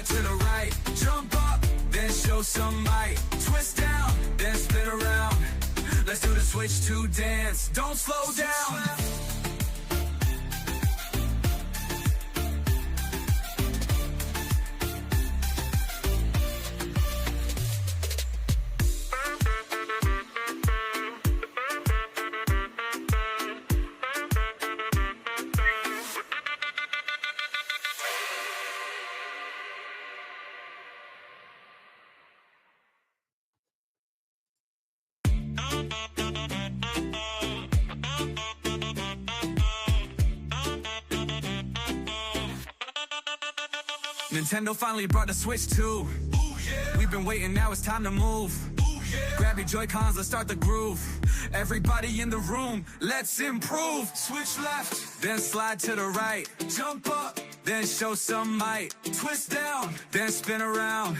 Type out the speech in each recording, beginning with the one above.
slide to the right. Jump up, then show some might. Twist down, then spin around. Let's do the switch to dance. Don't slow down. Nintendo finally brought the Switch 2. Ooh, yeah. We've been waiting, now it's time to move. Ooh, yeah. Grab your Joy-Cons, let's start the groove. Everybody in the room, let's improve. Switch left, then slide to the right. Jump up, then show some might. Twist down, then spin around.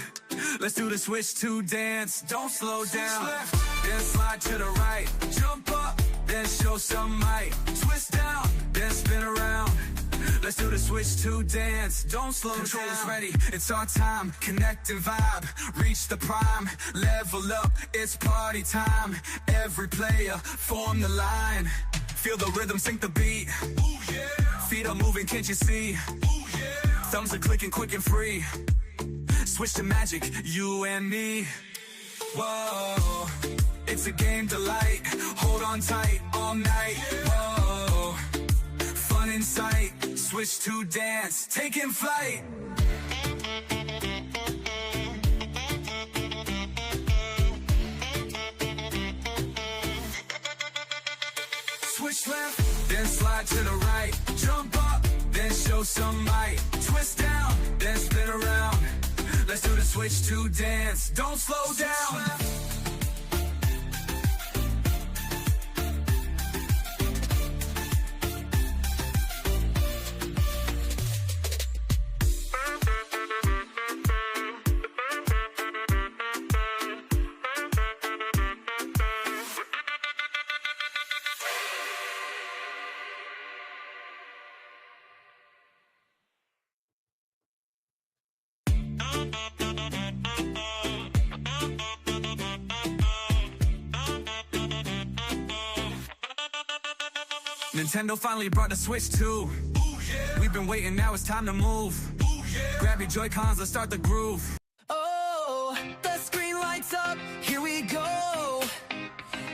Let's do the Switch 2 dance. Don't slow down. Switch left, then slide to the right. Jump up, then show some might. Twist down, then spin around. Let's do the Switch 2 dance. Don't slow down. Controllers ready, it's our time. Connect and vibe, reach the prime. Level up, it's party time. Every player, form the line. Feel the rhythm, sync the beat. Ooh, yeah. Feet are moving, can't you see? Ooh, yeah. Thumbs are clicking quick and free. Switch to magic, you and me. Whoa, it's a game delight. Hold on tight all night. Whoa, fun in sight. Switch to dance, taking flight. Switch left, then slide to the right. Jump up, then show some might. Twist down, then spin around. Let's do the Switch to dance. Don't slow down. Nintendo finally brought the Switch 2. Ooh, yeah. We've been waiting, now it's time to move. Ooh, yeah. Grab your Joy-Cons, let's start the groove. Oh, the screen lights up, here we go.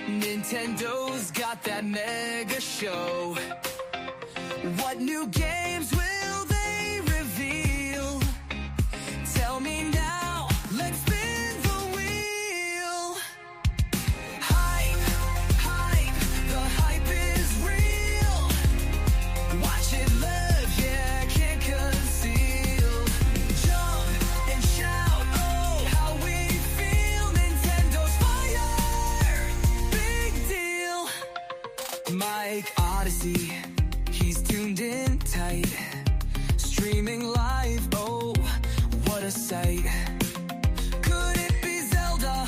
Nintendo's got that mega show. What new games will they reveal? Tell me now, let's spin the wheel. Hype, hype, the hype is real. Watch it live, yeah, can't conceal. Jump and shout, oh, how we feel. Nintendo's fire, big deal. Mike Odyssey, he's tuned in tight. Streaming live, oh, what a sight. Could it be Zelda?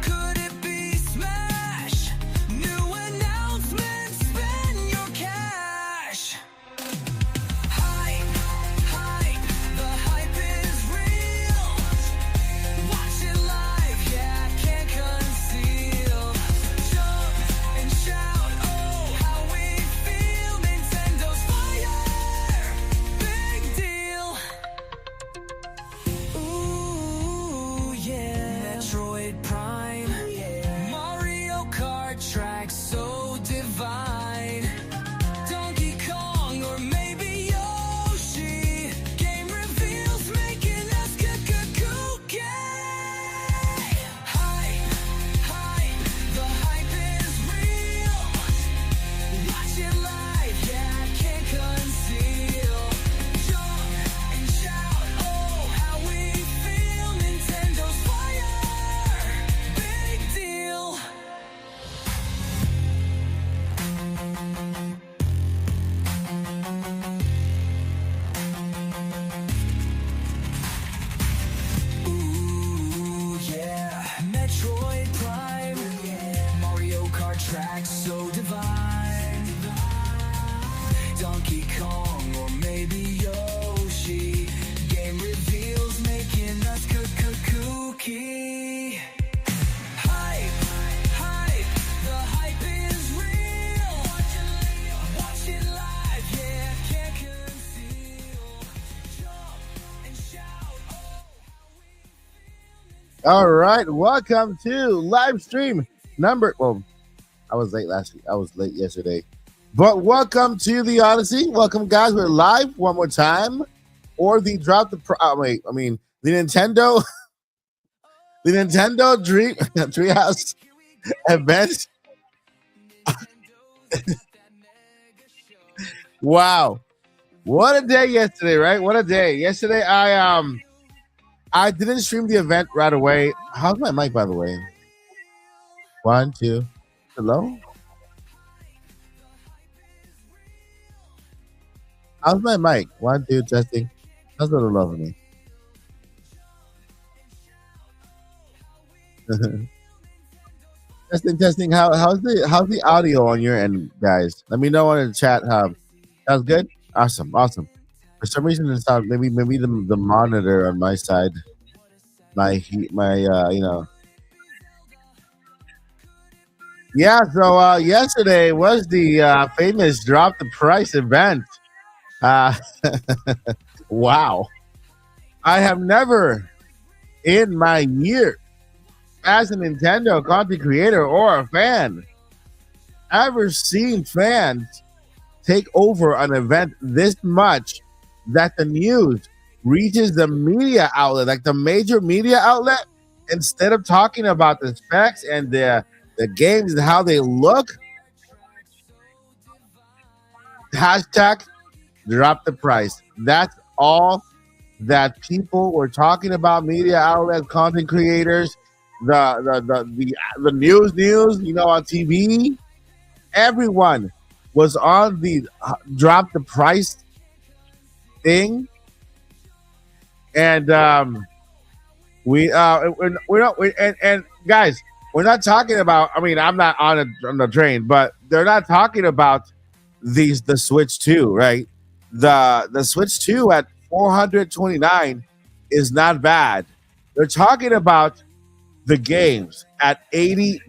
Could it be Smash? New announcements, spend your cash. Hype, hype, the hype is real. Watch it live, yeah, can't conceal. Jump and shout, oh, how we feel. Nintendo's fire, big deal. Ooh, All right, welcome to live stream number. Well, I was late last week. I was late yesterday, but welcome to the Odyssey. Welcome, guys. We're live one more time, or the drop the. Wait, I mean the Nintendo, the Nintendo Dream Treehouse event. Wow, what a day yesterday, right? What a day yesterday. I didn't stream the event right away. How's my mic, by the way? One, two. Hello. How's my mic? One, two, testing. That's what I love me. Testing, testing. How's the audio on your end, guys? Let me know in the chat. Sounds good. Awesome, awesome. For some reason, it's not. Maybe the monitor on my side, my. Yeah. So yesterday was the famous drop the price event. Uh, wow. I have never in my year as a Nintendo content creator or a fan ever seen fans take over an event this much that the news reaches the media outlet, like the major media outlet, instead of talking about the specs and the games and how they look, hashtag drop the price. That's all that people were talking about, media outlets, content creators, the news, on TV. Everyone was on the drop the price thing, and we're not and guys, we're not talking about. I mean, I'm not on the train, but they're not talking about the Switch 2, right? The Switch 2 at 429 is not bad. They're talking about the games at $80,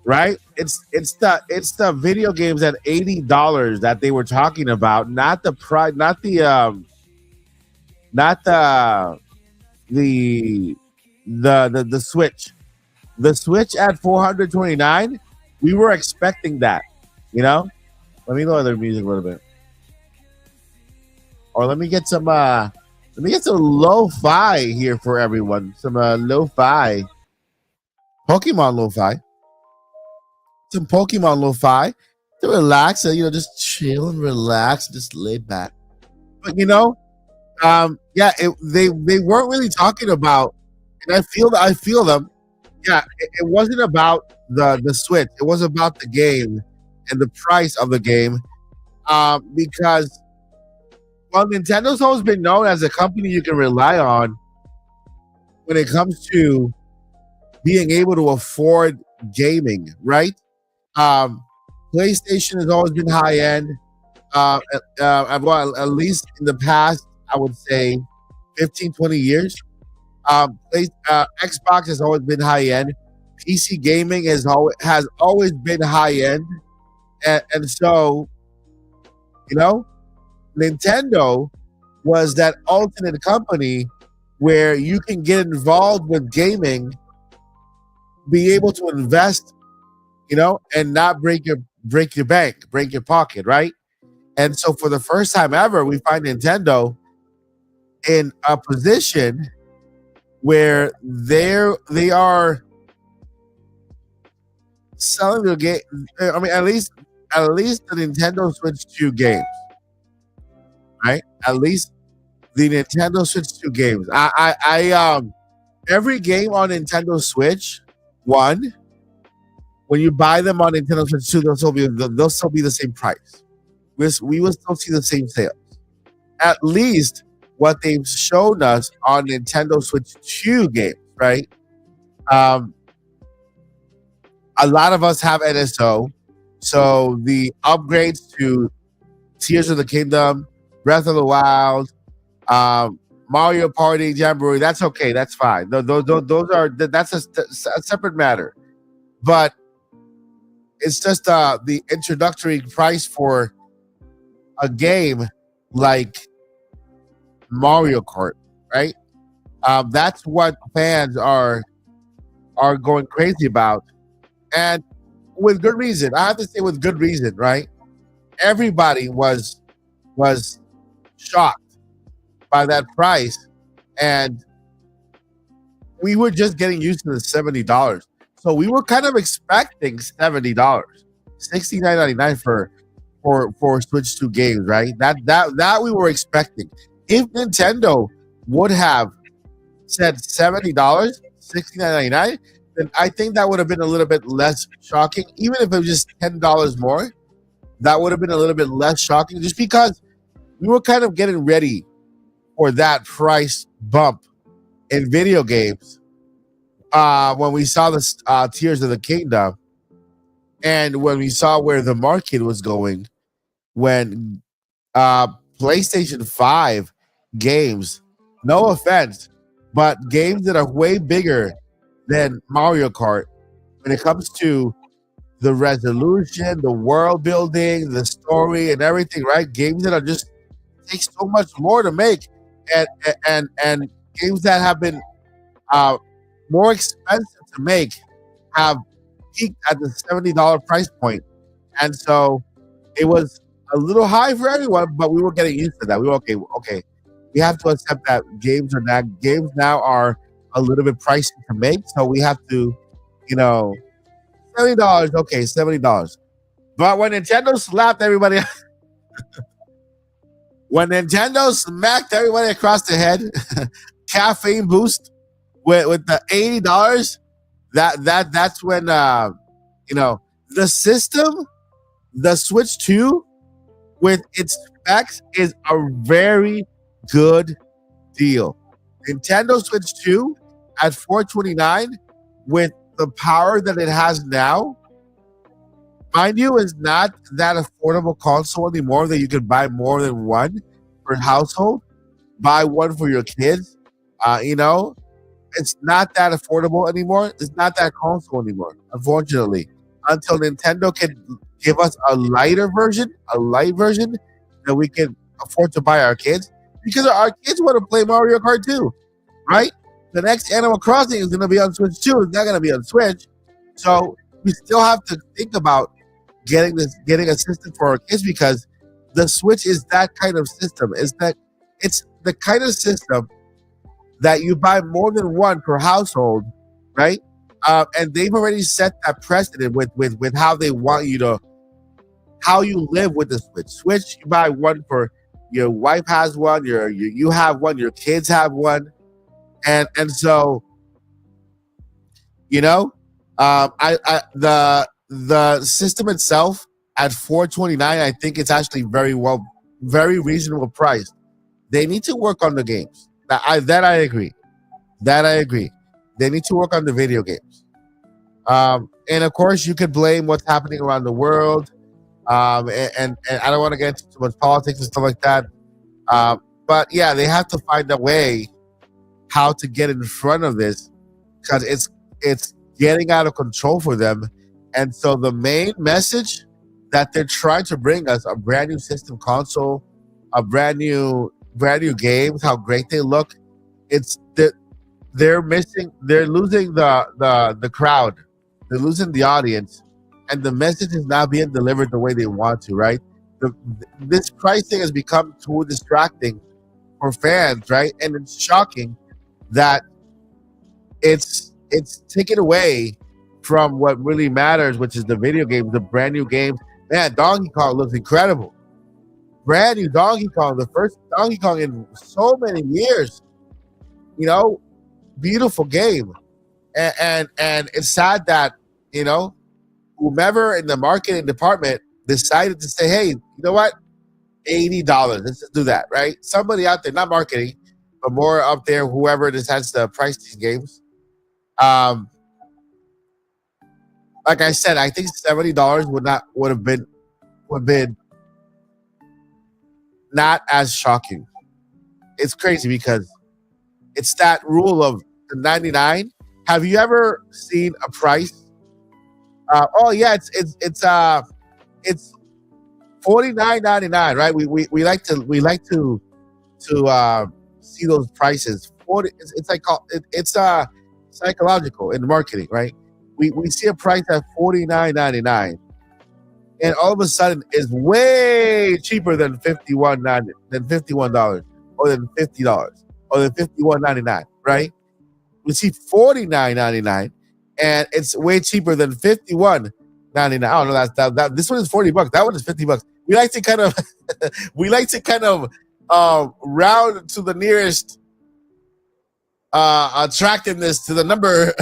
right? It's the video games at $80 that they were talking about, not the price, not the the Switch. The Switch at 429, we were expecting that, you know? Let me lower their music a little bit. Or let me get some lo-fi here for everyone. Some lo-fi. Pokemon lo-fi. Some Pokemon lo-fi to relax, just chill and relax, just lay back. But yeah, they weren't really talking about, and I feel them. Yeah, it wasn't about the Switch. It was about the game and the price of the game. Because Nintendo's always been known as a company you can rely on when it comes to being able to afford gaming, right? Um, PlayStation has always been high end. Well, at least in the past, I would say 15, 20 years. Xbox has always been high end. PC gaming has always been high end, and so you know Nintendo was that alternate company where you can get involved with gaming, be able to invest, and not break your bank, break your pocket, right? And so for the first time ever, we find Nintendo in a position where they are selling the game. I mean, at least the Nintendo Switch 2 games, right? At least the Nintendo Switch 2 games. Every game on Nintendo Switch one, when you buy them on Nintendo Switch 2, they'll still be the same price. We will still see the same sales. At least what they've shown us on Nintendo Switch 2 games, right? Um, a lot of us have NSO, so the upgrades to Tears of the Kingdom, Breath of the Wild, Mario Party, Jamboree, that's okay, that's fine. That's a separate matter. But it's just the introductory price for a game like Mario Kart, right? That's what fans are going crazy about, and with good reason. I have to say, with good reason, right? Everybody was shocked by that price, and we were just getting used to the $70. So we were kind of expecting $70, $69.99 for Switch 2 games, right? That we were expecting. If Nintendo would have said $70, $69.99, then I think that would have been a little bit less shocking. Even if it was just $10 more, that would have been a little bit less shocking, just because we were kind of getting ready for that price bump in video games when we saw the Tears of the Kingdom, and when we saw where the market was going, when PlayStation 5 games, no offense, but games that are way bigger than Mario Kart when it comes to the resolution, the world building, the story, and everything, right? Games that are just take so much more to make, and games that have been more expensive to make have peaked at the $70 price point. And so it was a little high for everyone, but we were getting used to that. We were okay. We have to accept that games now are a little bit pricey to make, so we have to, $70. Okay, $70. But when Nintendo slapped everybody, when Nintendo smacked everybody across the head, caffeine boost with the $80, that's when the system, the Switch 2 with its specs is a very good deal. Nintendo Switch 2 at $429 with the power that it has now, mind you, is not that affordable console anymore that you can buy more than one per household. Buy one for your kids. It's not that affordable anymore. It's not that console anymore, unfortunately. Until Nintendo can give us a light version that we can afford to buy our kids. Because our kids want to play Mario Kart too, right? The next Animal Crossing is going to be on Switch 2. It's not going to be on Switch. So we still have to think about getting a system for our kids, because the Switch is that kind of system. It's the kind of system that you buy more than one per household, right? And they've already set that precedent with how they want you to, how you live with the Switch. Switch, you buy one for your wife has one, you have one, your kids have one, and so the system itself at $429, I think it's actually very reasonable price. They need to work on the games. I agree. They need to work on the video games. And of course, you could blame what's happening around the world. And I don't want to get into too much politics and stuff like that. But yeah, they have to find a way how to get in front of this, because it's getting out of control for them. And so the main message that they're trying to bring us, a brand new system console, a brand new games, how great they look. It's that they're losing the crowd. They're losing the audience, and the message is not being delivered the way they want to, right? This pricing has become too distracting for fans, right? And it's shocking that it's taken away from what really matters, which is the video games, the brand new games. Man, Donkey Kong looks incredible. Brand new Donkey Kong, the first Donkey Kong in so many years. Beautiful game. And it's sad that, whomever in the marketing department decided to say, hey, you know what? $80. Let's just do that, right? Somebody out there, not marketing, but more up there, whoever decides to price these games. Like I said, I think $70 would have been not as shocking. It's crazy because it's that rule of the 99. Have you ever seen a price? It's $49.99, right? We like to see those prices. 40. It's like it's psychological in marketing, right? We see a price at $49.99, and all of a sudden is way cheaper than $51 or than $50 or than $51.99, right? We see $49.99, and it's way cheaper than $51.99. I don't know. That this one is $40. That one is $50. We like to kind of round to the nearest attractiveness to the number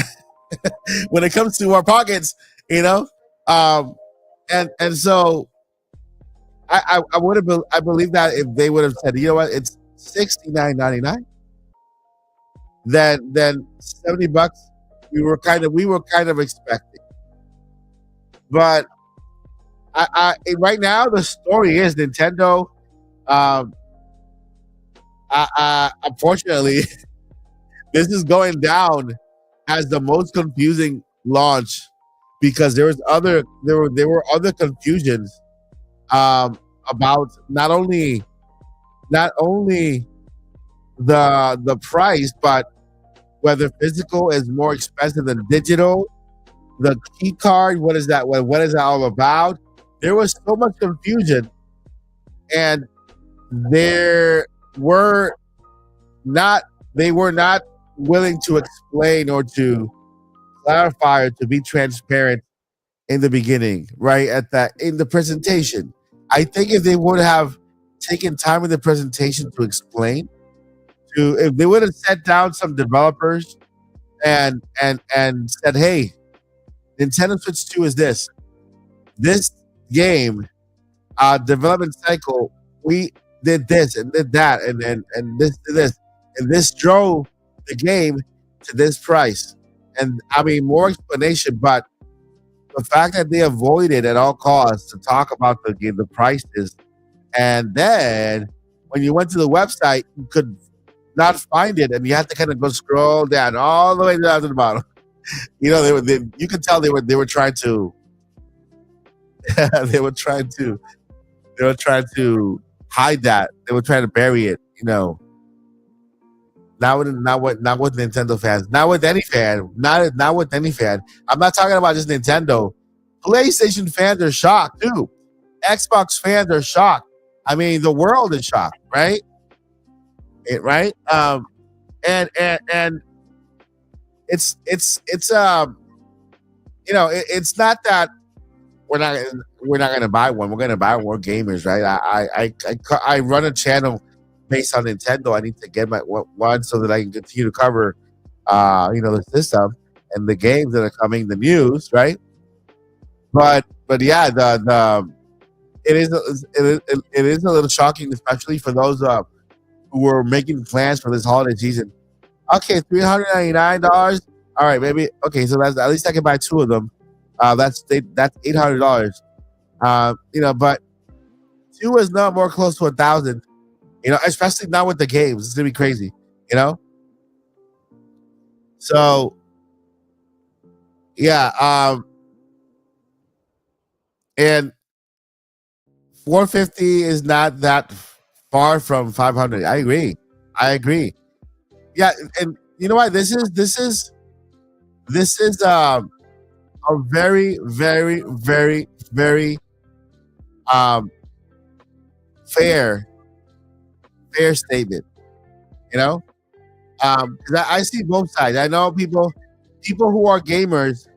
when it comes to our pockets, you know. And so I believe that if they would have said, you know what, it's $69.99, then $70 we were kind of expecting. But right now the story is Nintendo. Unfortunately, this is going down as the most confusing launch because there were other confusions about not only the price, but whether physical is more expensive than digital. The key card, what is that? What is that all about? There was so much confusion, and they were not willing to explain or to clarify or to be transparent in the beginning, right? In the presentation. I think if they would have taken time in the presentation to explain, if they would have sat down some developers and said, hey, Nintendo Switch 2 is this game development cycle, we did this and did that and this to this, and this drove the game to this price. And I mean, more explanation, but the fact that they avoided at all costs to talk about the prices, and then when you went to the website, you could not find it, and you had to kind of go scroll down all the way down to the bottom. You know, you could tell they were trying to they were trying to hide that. They were trying to bury it. You know, not with Nintendo fans, not with any fan, not with any fan. I'm not talking about just Nintendo. PlayStation fans are shocked too. Xbox fans are shocked. I mean, the world is shocked, right? Right? And it's you know, it's not that we're not going to buy one. We're going to buy more gamers, right? I run a channel based on Nintendo. I need to get my one so that I can continue to cover the system and the games that are coming, the news, right? But yeah, it is a little shocking, especially for those who were making plans for this holiday season. Okay, $399. All right, maybe. Okay, so that's at least I can buy two of them. That's $800. But two is not more close to 1,000. Especially not with the games. It's gonna be crazy. So yeah. And 450 is not that far from 500. I agree. Yeah, and you know what? This is a very, very, very, very fair statement. 'Cause I see both sides. I know people who are gamers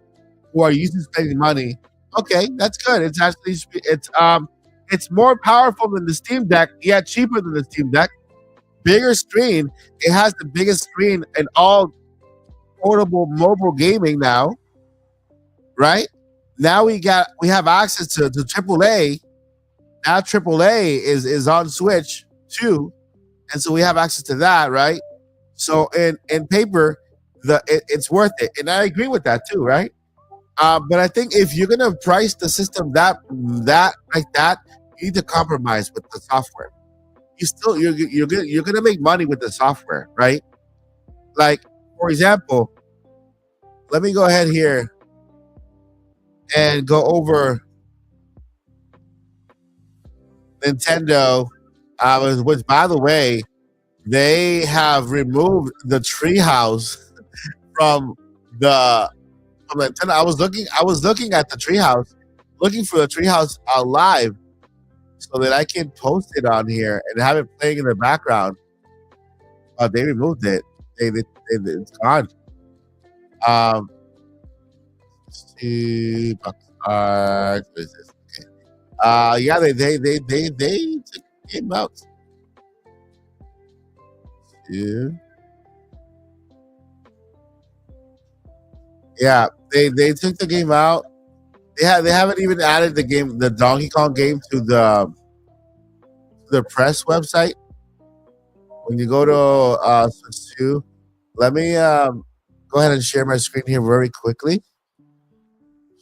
who are used to spending money. Okay, that's good. It's actually it's more powerful than the Steam Deck, yet cheaper than the Steam Deck. Bigger screen. It has the biggest screen in all portable mobile gaming now. Right? Now we have access to AAA. Now AAA is on Switch too. And so we have access to that, right? So in paper, it's worth it. And I agree with that too, right? But I think if you're gonna price the system that like that, you need to compromise with the software. You're gonna make money with the software, right? Like, for example, let me go ahead here and go over Nintendo, which by the way, they have removed the Treehouse from the Nintendo. I was looking at the Treehouse, looking for the Treehouse live, so that I can post it on here and have it playing in the background. They removed it. It's gone. Let's see, what is this? Okay. Yeah, they took the game out. Yeah, they took the game out. They haven't even added the Donkey Kong game to the press website. When you go to Switch 2, let me go ahead and share my screen here very quickly.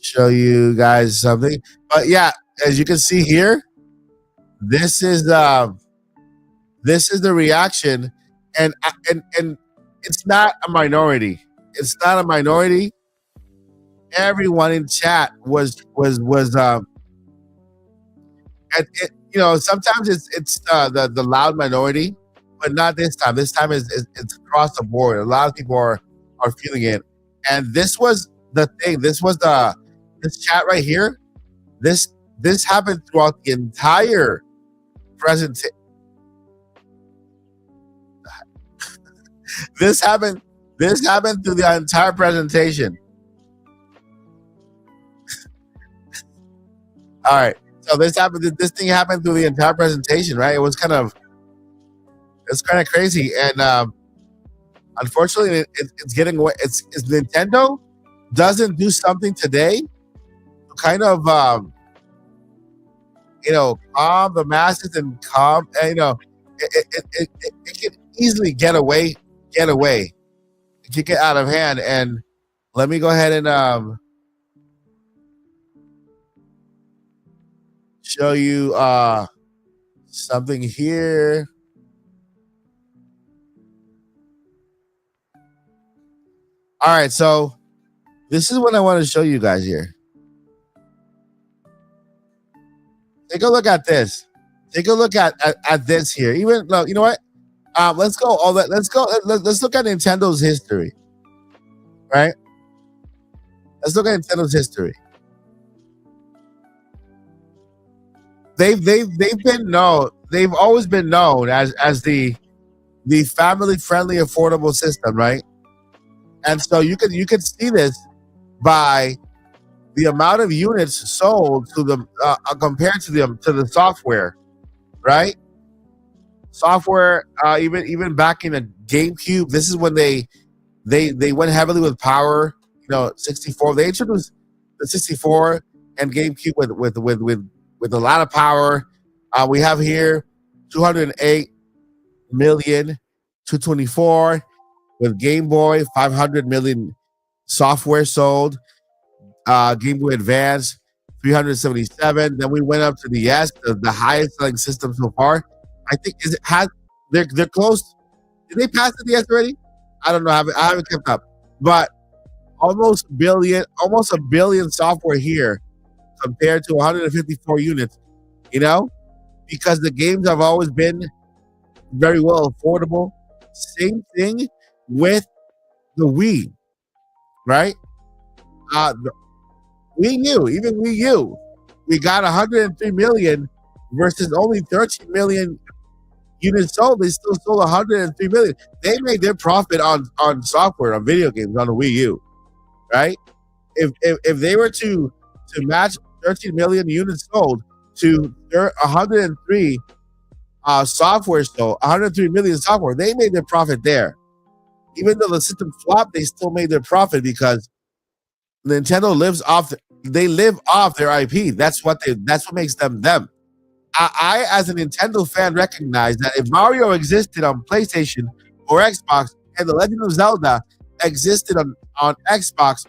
Show you guys something. But yeah, as you can see here, this is the reaction, and it's not a minority. It's not a minority. Everyone in chat was and it, sometimes it's the loud minority, but not this time. This time it's across the board. A lot of people are feeling it, and this was the thing. This chat right here. This happened throughout the entire presentation. This happened through the entire presentation. All right. So this thing happened through the entire presentation, right? It's kind of crazy, and unfortunately, it's getting away. It's Nintendo doesn't do something today to kind of calm the masses and calm. And, it can easily get away. It can get out of hand. And let me go ahead and show you something here. All right, so this is what I want to show you guys here. Take a look at this. Take a look at this here. Even no, you know what? Let's go. Let's look at Nintendo's history. Right? Let's look at Nintendo's history. They've been known. They've always been known as the family friendly affordable system, right? And so you could see this by the amount of units sold to the compared to the software, right? Software, even back in the GameCube, this is when they went heavily with power. 64. They introduced the 64 and GameCube with a lot of power. We have here 208 million, 224 with Game Boy, 500 million software sold. Game Boy Advance, 377. Then we went up to the S, the highest selling system so far. I think they're close. Did they pass the DS already? I don't know. I haven't kept up. But almost a billion software here compared to 154 units. Because the games have always been very well affordable. Same thing with the Wii, right? The Wii U, we got 103 million versus only 13 million units sold. They still sold 103 million. They made their profit on software, on video games, on the Wii U, right? If they were to match 13 million units sold to 103 software sold, 103 million software, they made their profit there. Even though the system flopped, they still made their profit because Nintendo live off their IP. That's what makes them them. I as a Nintendo fan, recognize that if Mario existed on PlayStation or Xbox and The Legend of Zelda existed on Xbox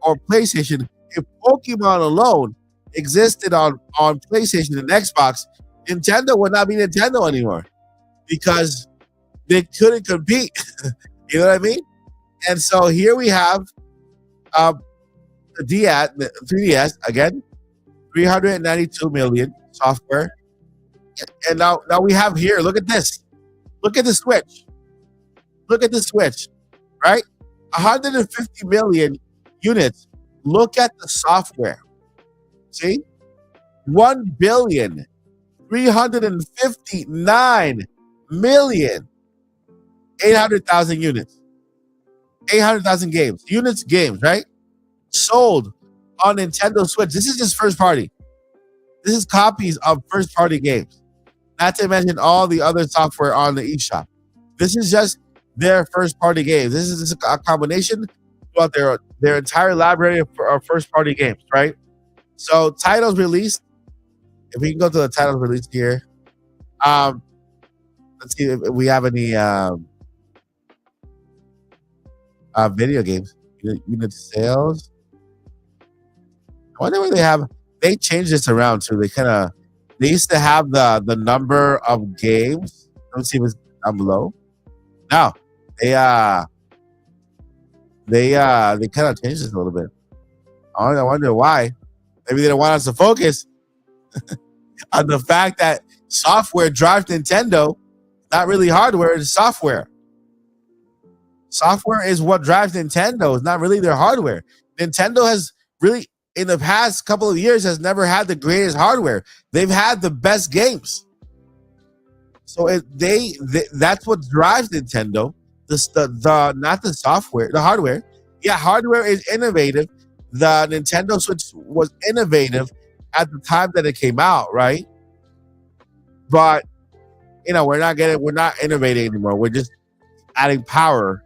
or PlayStation, if Pokemon alone existed on PlayStation and Xbox, Nintendo would not be Nintendo anymore because they couldn't compete. You know what I mean? And so here we have the 3DS again, 392 million software. And now we have here, look at this. Look at the Switch. Look at the Switch, right? 150 million units. Look at the software. See? 1,359,800,000 units. 800,000 games. Units, games, right? Sold on Nintendo Switch. This is just first party. This is copies of first party games. Not to mention all the other software on the eShop. This is just their first party games. This is just a combination throughout their entire library of first party games, right? So titles released. If we can go to the titles released here. Let's see if we have any video games. Unit sales. I wonder what they have. They changed this around too. They used to have the number of games. Let me see if it's down below. No, they kind of changed this a little bit. I wonder why. Maybe they don't want us to focus on the fact that software drives Nintendo. Not really hardware, it's software. Software is what drives Nintendo. It's not really their hardware. Nintendo has really, in the past couple of years, has never had the greatest hardware. They've had the best games. So that's what drives Nintendo. The not the software, the hardware. Yeah, hardware is innovative. The Nintendo Switch was innovative at the time that it came out, right? But we're not innovating anymore. We're just adding power.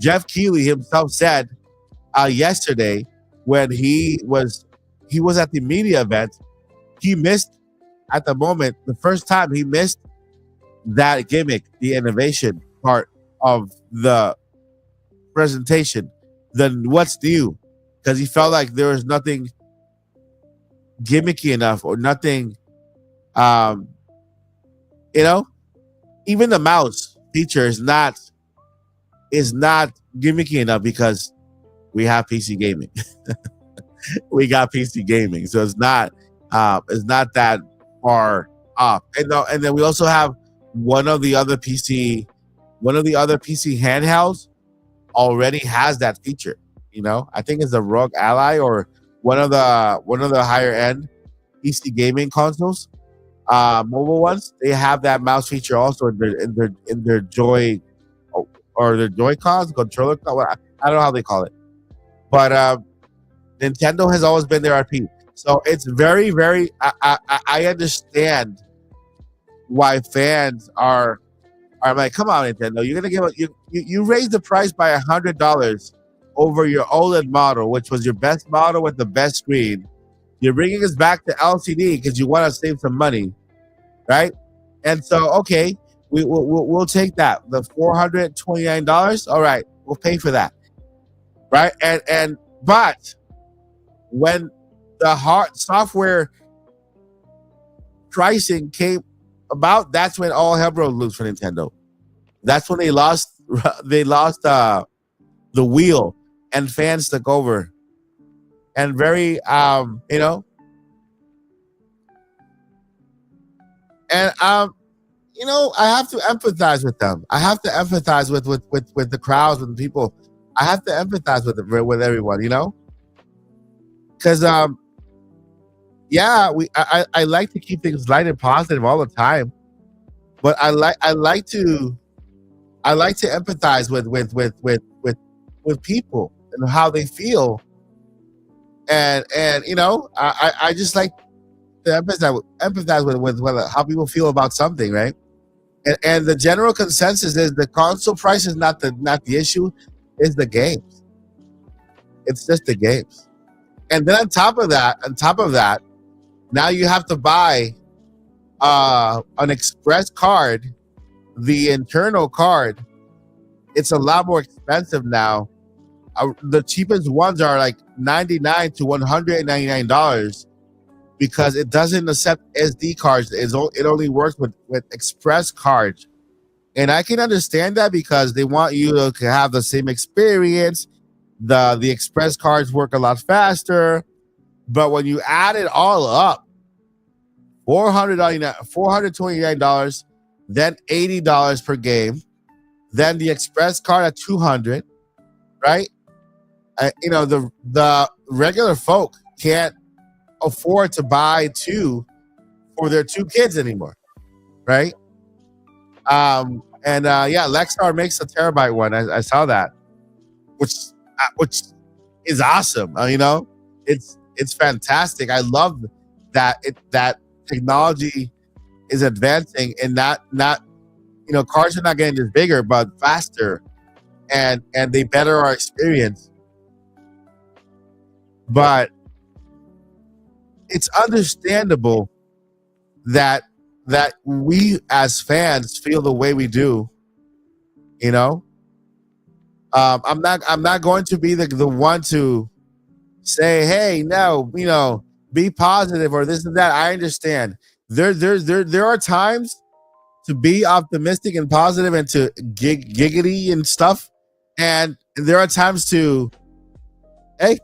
Jeff Keighley himself said yesterday when he was at the media event, he missed at the moment the first time he missed that gimmick, the innovation part of the presentation. Then what's new? Because he felt like there was nothing gimmicky enough or nothing. Even the mouse feature is not gimmicky enough because we have PC gaming. We got PC gaming, so it's not that far off. And then we also have one of the other PC handhelds already has that feature. I think it's the Rogue Ally or one of the higher end PC gaming consoles. Mobile ones, they have that mouse feature also in their Joy or their Joy-Cons, controller. I don't know how they call it, but Nintendo has always been their RP. So it's very, very. I understand why fans are like, come on, Nintendo, you're gonna give you raised the price by $100 over your OLED model, which was your best model with the best screen. You're bringing us back to LCD because you want to save some money, right? And so, okay, we'll take that. The $429. All right, we'll pay for that, right? But when the hard software pricing came about, that's when all hell broke loose for Nintendo. That's when they lost the wheel and fans took over. And very, and I have to empathize with them. I have to empathize with the crowds, with the people. I have to empathize with everyone, because I like to keep things light and positive all the time, but I like to empathize with people and how they feel. And I just like to empathize with how people feel about something, right? And the general consensus is the console price is not the issue, it's the games. It's just the games. And then on top of that, now you have to buy an express card, the internal card. It's a lot more expensive now. The cheapest ones are like $99 to $199 because it doesn't accept SD cards. It only works with express cards. And I can understand that because they want you to have the same experience. The express cards work a lot faster. But when you add it all up, $429, then $80 per game, then the express card at $200, right? The regular folk can't afford to buy two for their two kids anymore, right? Lexar makes a terabyte one. I saw that, which is awesome. It's fantastic. I love that that technology is advancing, and not cars are not getting just bigger, but faster, and they better our experience. But it's understandable that we as fans feel the way we do. I'm not going to be the one to say, hey, no, be positive or this and that. I understand. There are times to be optimistic and positive and to giggity and stuff, and there are times to, hey,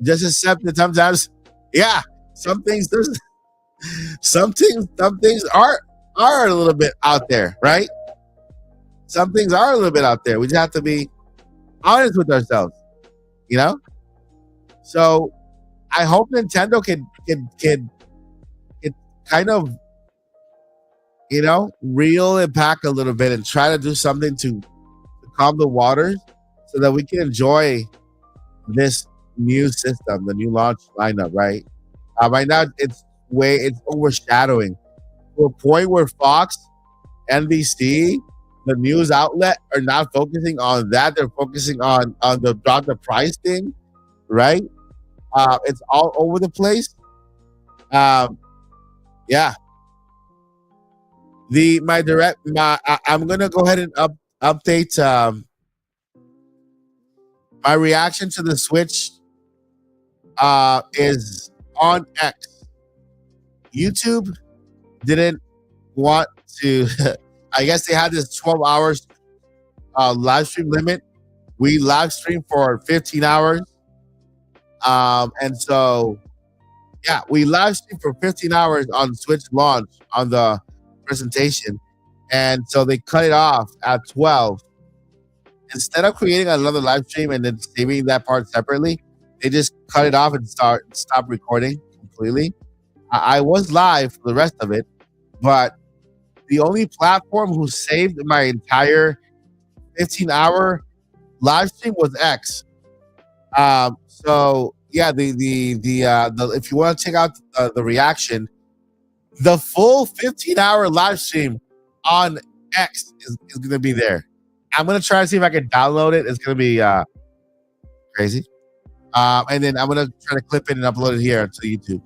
just accept that sometimes, yeah, some things are a little bit out there, right? Some things are a little bit out there. We just have to be honest with ourselves, So I hope Nintendo can kind of, reel it back a little bit and try to do something to calm the waters so that we can enjoy this new system, the new launch lineup, right? Right now it's overshadowing to a point where Fox, NBC, the news outlet are not focusing on that. They're focusing on the price thing, right? It's all over the place. Yeah. I'm gonna go ahead and update my reaction to the Switch is on X. YouTube didn't want to. I guess they had this 12 hours live stream limit. We live streamed for 15 hours. And so, yeah, we live streamed for 15 hours on Switch launch on the presentation. And so they cut it off at 12. Instead of creating another live stream and then saving that part separately, they just cut it off and stop recording completely. I was live for the rest of it, but the only platform who saved my entire 15-hour live stream was X. So yeah, the if you want to check out the reaction, the full 15-hour live stream on X is going to be there. I'm going to try to see if I can download it. It's going to be crazy. And then I'm going to try to clip it and upload it here to YouTube.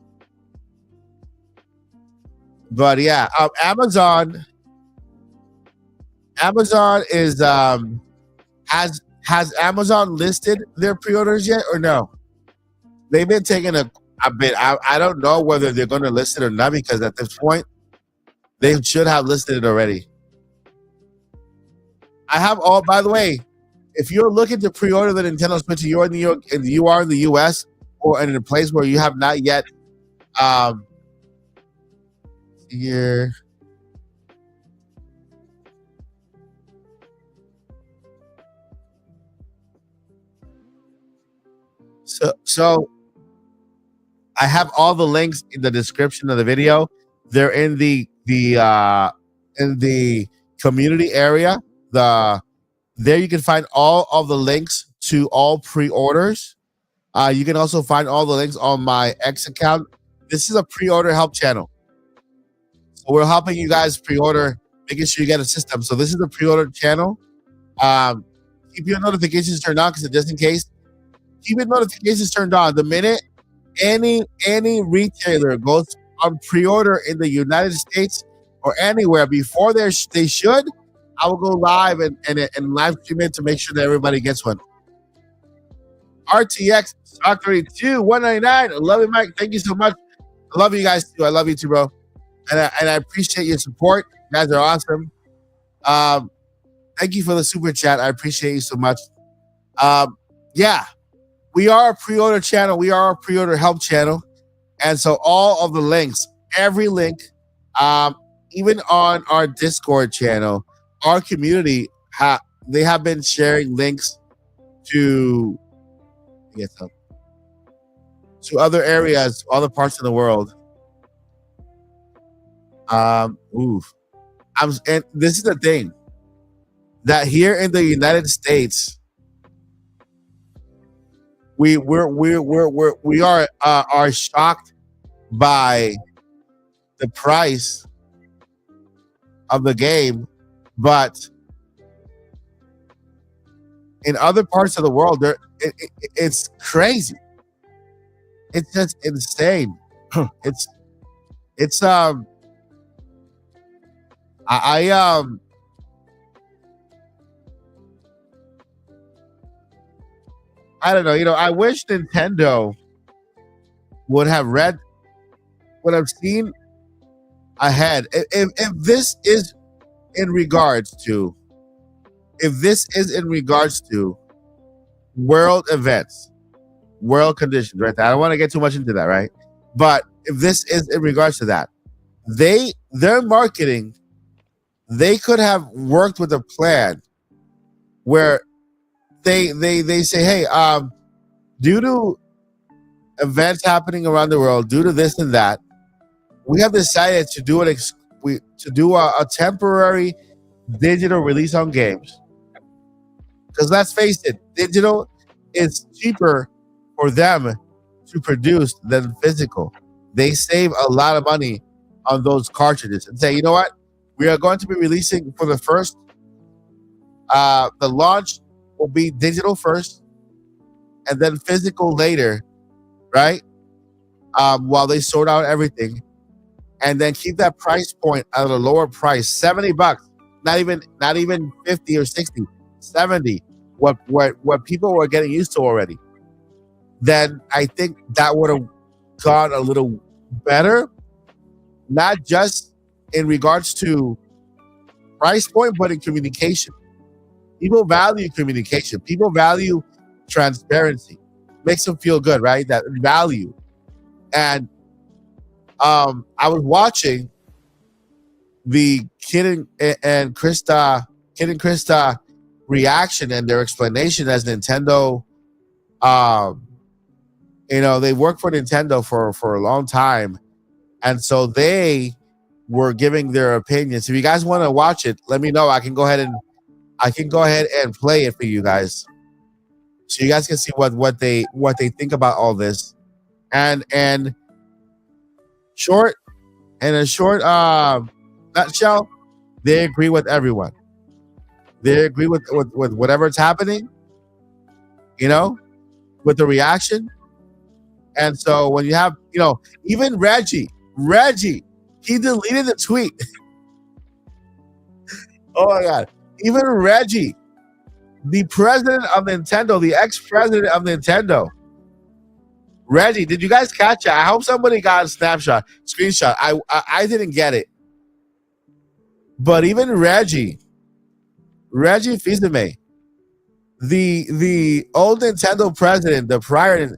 But yeah, Amazon is has Amazon listed their pre-orders yet or no? They've been taking a bit. I don't know whether they're going to list it or not, because at this point they should have listed it already. I have all. By the way, if you're looking to pre-order the Nintendo Switch, you're in New York and you are in the US or in a place where you have not yet here. So I have all the links in the description of the video. They're in the community area. There you can find all of the links to all pre-orders. You can also find all the links on my X account. This is a pre-order help channel. So we're helping you guys pre-order, making sure you get a system. So this is a pre-order channel. Keep your notifications turned on, because just in case, keep your notifications turned on. The minute any retailer goes on pre-order in the United States or anywhere before they should, I will go live and live stream it to make sure that everybody gets one. RTX Stock 32 199. I love it, Mike. Thank you so much. I love you guys too. I love you too, bro. And I appreciate your support. You guys are awesome. Thank you for the super chat. I appreciate you so much. Yeah, we are a pre-order channel. We are a pre-order help channel. And so all of the links, every link Um, Even on our Discord channel, our community they have been sharing links to I guess, to other areas, other parts of the world. Oof. And this is the thing that here in the United States, we are shocked by the price of the game, but in other parts of the world, it's crazy. It's just insane. it's it's I I don't know. I wish Nintendo would have seen ahead. If this is in regards to world events, world conditions, right? I don't want to get too much into that, right? But if this is in regards to that, their marketing, they could have worked with a plan where they say, hey, due to events happening around the world, due to this and that, we have decided to do a temporary digital release on games. Because let's face it, digital is cheaper for them to produce than physical. They save a lot of money on those cartridges and say, you know what? We are going to be releasing for the first, the launch will be digital first and then physical later, right? While they sort out everything, and then keep that price point at a lower price, $70, not even 50 or 60, 70, what people were getting used to already. Then I think that would have gone a little better, not just in regards to price point, but in communication. People value communication. People value transparency. Makes them feel good, right? That value. And I was watching the Kid and Krista reaction and their explanation as Nintendo. They worked for Nintendo for a long time, and so they were giving their opinions. If you guys want to watch it, let me know. I can go ahead and play it for you guys, so you guys can see what they think about all this. And in a short nutshell, they agree with everyone. They agree with whatever's happening, with the reaction. And so when you have, even Reggie, he deleted the tweet. Oh my God. Even Reggie, the president of Nintendo, the ex-president of Nintendo. Reggie, did you guys catch it? I hope somebody got a screenshot. I didn't get it. But even Reggie Fils-Aimé, the old Nintendo president, the prior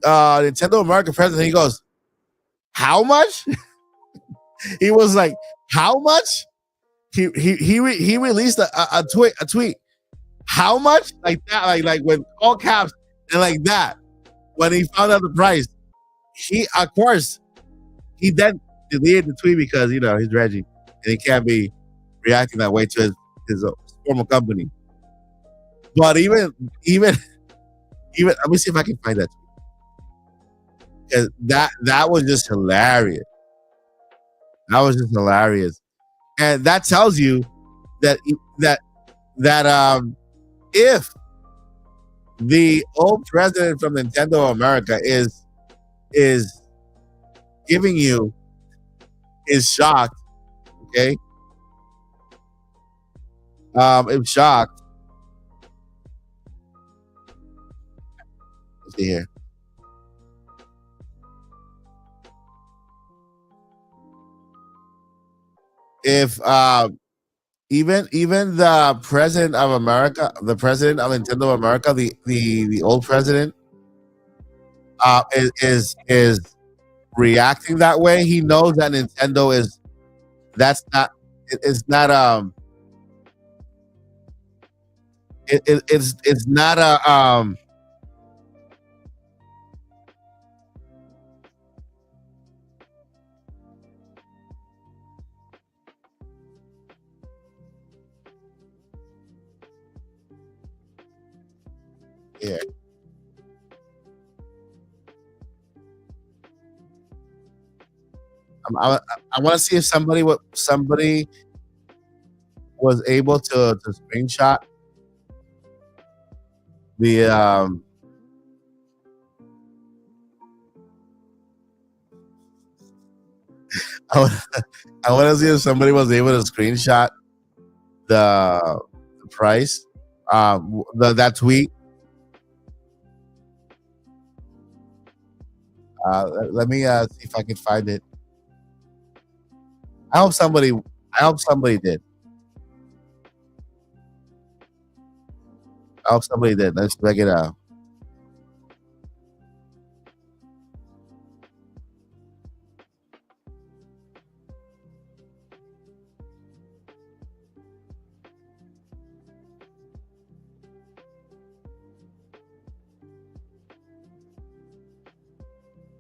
Nintendo America president, he goes, how much? He was like, how much? He released a tweet. How much? Like that, like with all caps and like that. When he found out the price, he then deleted the tweet because he's Reggie and he can't be reacting that way to his former company. But even let me see if I can find that tweet. Because that was just hilarious. That was just hilarious. And that tells you that if the old president from Nintendo America is giving you is shocked, okay? I'm shocked. Let's see here. If even the president of America, the president of Nintendo America, the old president, is reacting that way, he knows that Nintendo That's not. It's not. It's not a. Yeah. I, I want to see if somebody was able to screenshot the I want, I want to see if somebody was able to screenshot the price that tweet. Let me see if I can find it. I hope somebody did. I hope somebody did. Let's check it out.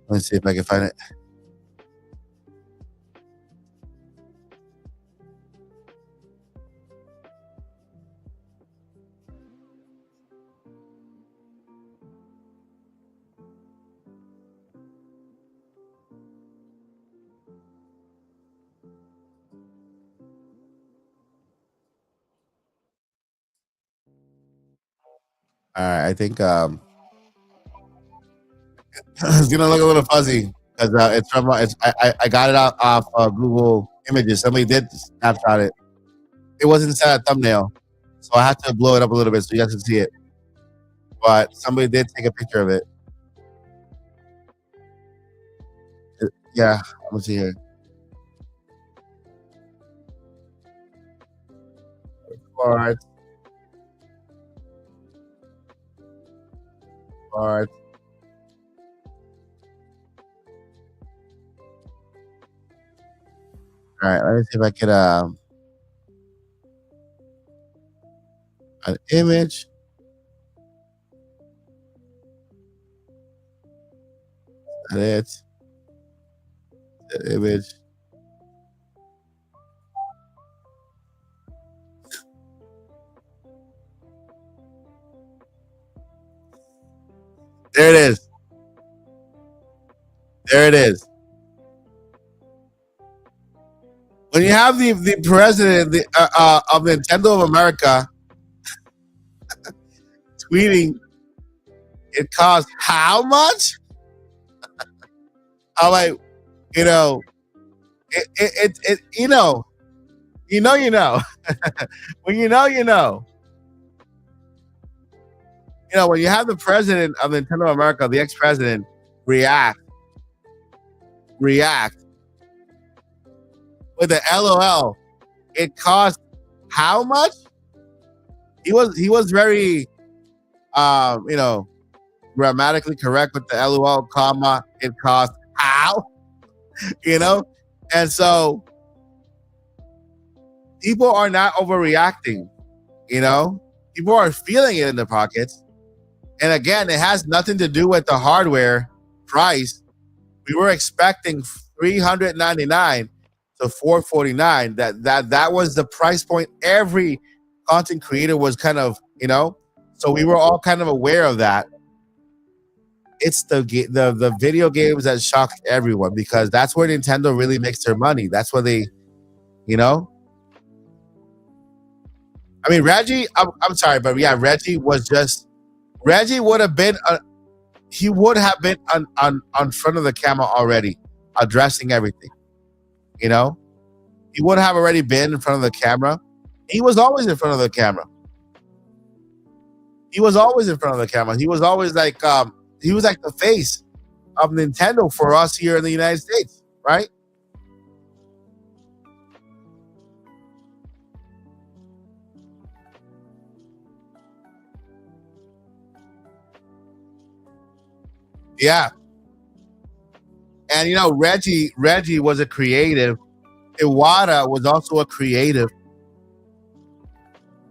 Let's see if I can find it. All right, I think it's gonna look a little fuzzy because it's from I got it out off Google Images. Somebody did snapshot it. It wasn't set a thumbnail, so I had to blow it up a little bit so you guys can see it. But somebody did take a picture of it. Yeah, let's see here. Part, part. All right, let me see if I can an image. That's the image. There it is. There it is. When you have the president of Nintendo of America tweeting, it costs how much? I'm like, you know, you know, you know. When you know, you know. You know, when you have the president of Nintendo of America, the ex-president, react with the LOL, it cost how much? He was very you know, grammatically correct with the LOL comma, it cost how, you know? And so people are not overreacting, you know? People are feeling it in their pockets. And again, it has nothing to do with the hardware price. We were expecting $399 to $449. That was the price point every content creator was kind of, you know. So we were all kind of aware of that. It's the video games that shocked everyone because that's where Nintendo really makes their money. That's where they, you know. I mean, Reggie. I'm sorry, but yeah, Reggie would have been he would have been on front of the camera already, addressing everything. You know, he would have already been in front of the camera. He was always in front of the camera. He was always in front of the camera. He was always like he was like the face of Nintendo for us here in the United States, right? Yeah. And you know, Reggie was a creative Iwata was also a creative.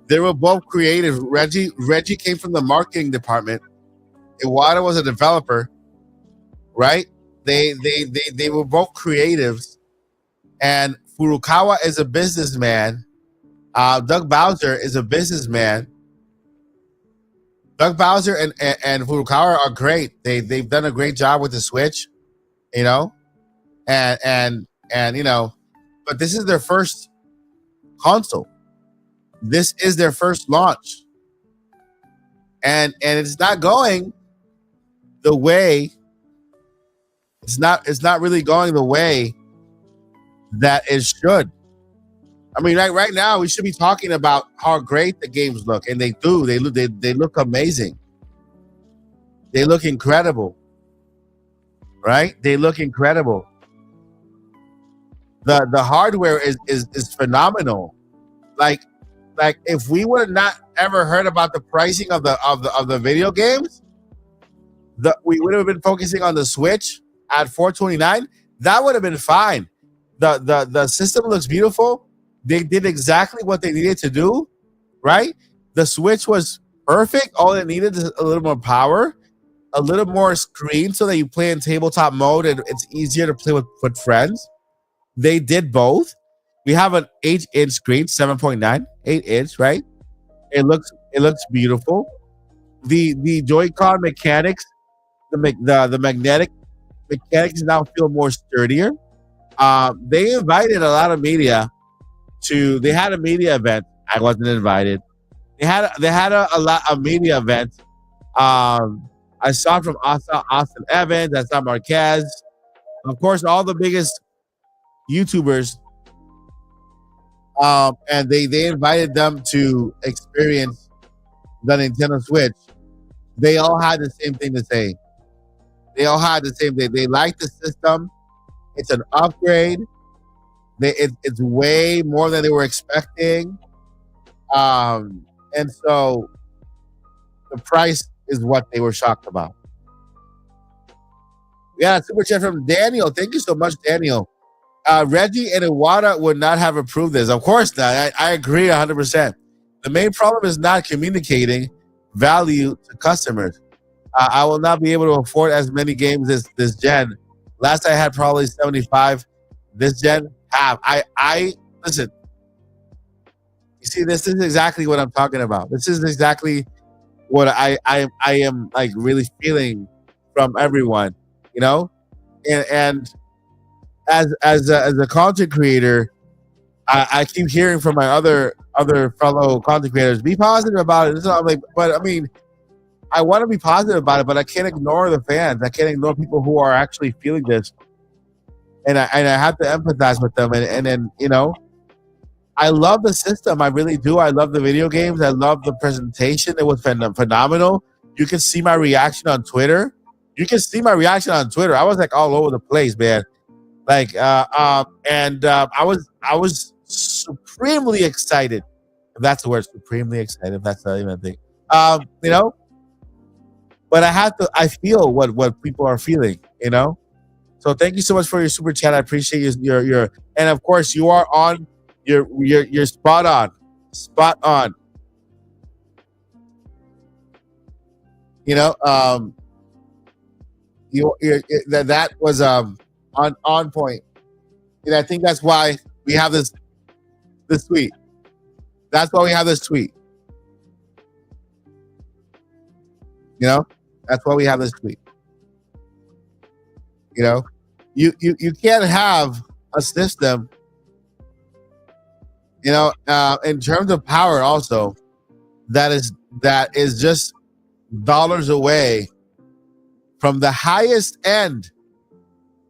They were both creative. Reggie came from the marketing department. Iwata was a developer, right? They were both creatives, and Furukawa is a businessman. Doug Bowser is a businessman. Doug Bowser and Furukawa are great. They've done a great job with the Switch, you know, and you know, but this is their first console. This is their first launch, and it's not going the way. It's not really going the way that it should. I mean, right now we should be talking about how great the games look, and they do. They look amazing. They look incredible, right? They look incredible. The hardware is phenomenal. Like if we would have not ever heard about the pricing of the video games, we would have been focusing on the Switch at $429. That would have been fine. The system looks beautiful. They did exactly what they needed to do, right? The Switch was perfect. All it needed is a little more power, a little more screen so that you play in tabletop mode and it's easier to play with friends. They did both. We have an 8-inch screen, 7.9, 8-inch, right? It looks beautiful. The Joy-Con mechanics, the magnetic mechanics now feel more sturdier. They invited a lot of media they had a media event. I wasn't invited. They had a lot of media events. I saw from Austin Evans, I saw Marquez, of course, all the biggest YouTubers. And they invited them to experience the Nintendo Switch. They all had the same thing to say. They all had the same thing. They liked the system. It's an upgrade. It's way more than they were expecting. And so the price is what they were shocked about. Yeah, super chat from Daniel. Thank you so much, Daniel. Reggie and Iwata would not have approved this. Of course not. I agree 100%. The main problem is not communicating value to customers. I will not be able to afford as many games this gen. Last I had probably 75. This gen have. I listen. You see, this is exactly what I'm talking about. This is exactly what I am like really feeling from everyone, you know? And as a content creator, I keep hearing from my other fellow content creators, be positive about it. I'm like, but I mean, I want to be positive about it, but I can't ignore the fans. I can't ignore people who are actually feeling this, and I have to empathize with them. And then you know, I love the system. I really do. I love the video games. I love the presentation. It was phenomenal. You can see my reaction on Twitter. I was like all over the place, man. Like, I was supremely excited. If that's the word, supremely excited. If that's not even a thing. You know, but I feel what people are feeling, you know? So thank you so much for your super chat. I appreciate your, and of course you are on, you're spot on. You know, that was, on point. And I think that's why we have this tweet. That's why we have this tweet. You know, that's why we have this tweet. You know, you can't have a system, you know, in terms of power also, that is just dollars away from the highest end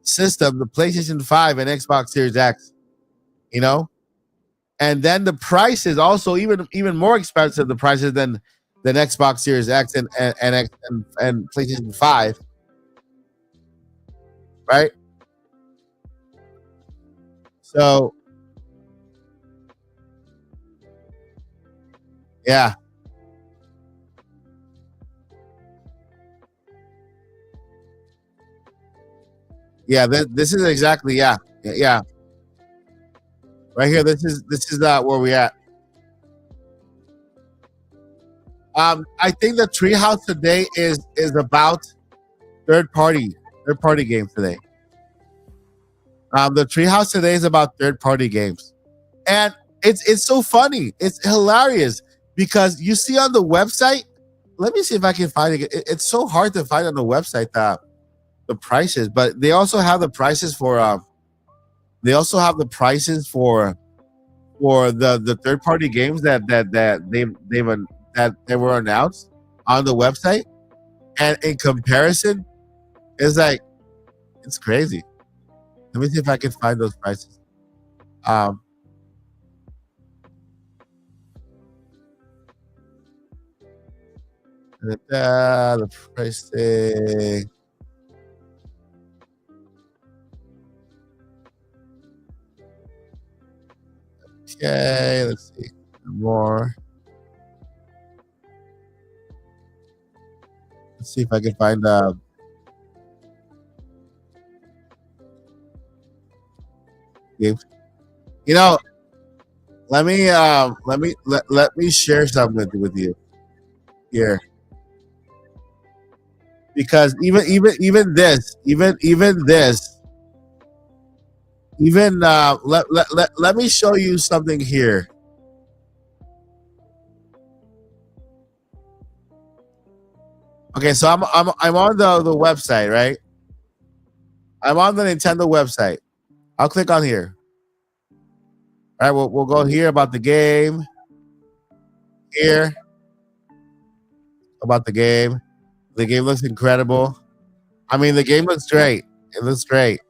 system, the PlayStation 5 and Xbox Series X, you know, and then the price is also even more expensive. The prices than Xbox Series X and PlayStation 5, right? So yeah. Yeah, this is exactly, yeah. Right here. This is where we at. I think the Treehouse today is about third party games today. The Treehouse today is about third party games, and it's so funny. It's hilarious because you see on the website. Let me see if I can find it. It's so hard to find on the website the prices, but they also have the prices for the third party games that they were announced on the website, and in comparison, it's like it's crazy. Let me see if I can find those prices. Um, the pricing. Okay, let's see more. Let's see if I can find games. You know, let me share something with you here, because let me show you something here. Okay, so I'm on the website, right? I'm on the Nintendo website. I'll click on here. All right, we'll go here about the game. Here about the game. The game looks incredible. I mean, the game looks great. It looks great.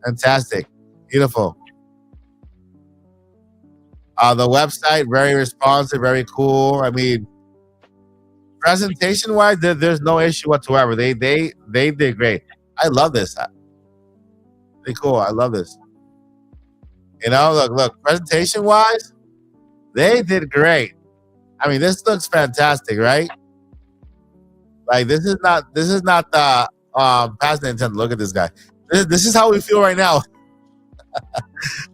Fantastic. Beautiful. The website, very responsive, very cool. I mean, presentation wise, there's no issue whatsoever. They did great. I love this. Pretty cool. I love this. You know, look. Presentation wise, they did great. I mean, this looks fantastic, right? Like this is not the past Nintendo. Look at this guy. This is how we feel right now.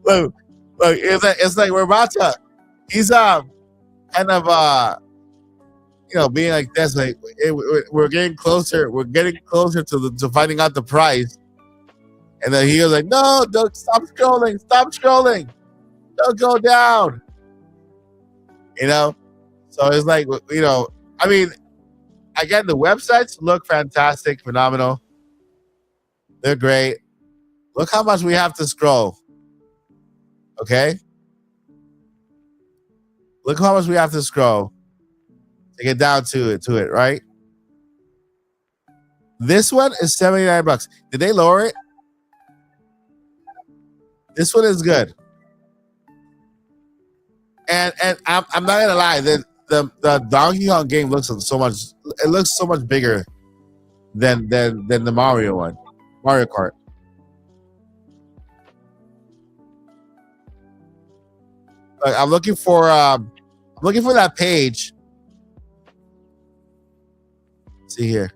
look, it's like we're about to. He's kind of being like this. Like we're getting closer. We're getting closer to finding out the price. And then he was like, "No, don't stop scrolling. Stop scrolling. Don't go down." You know. So it's like I mean, again, the websites look fantastic, phenomenal. They're great. Look how much we have to scroll. Okay. Look how much we have to scroll to get down to it, right? This one is $79. Did they lower it? This one is good. And I'm not gonna lie, the Donkey Kong game looks so much. It looks so much bigger than the Mario one, Mario Kart. Like, I'm looking for that page. Let's see here,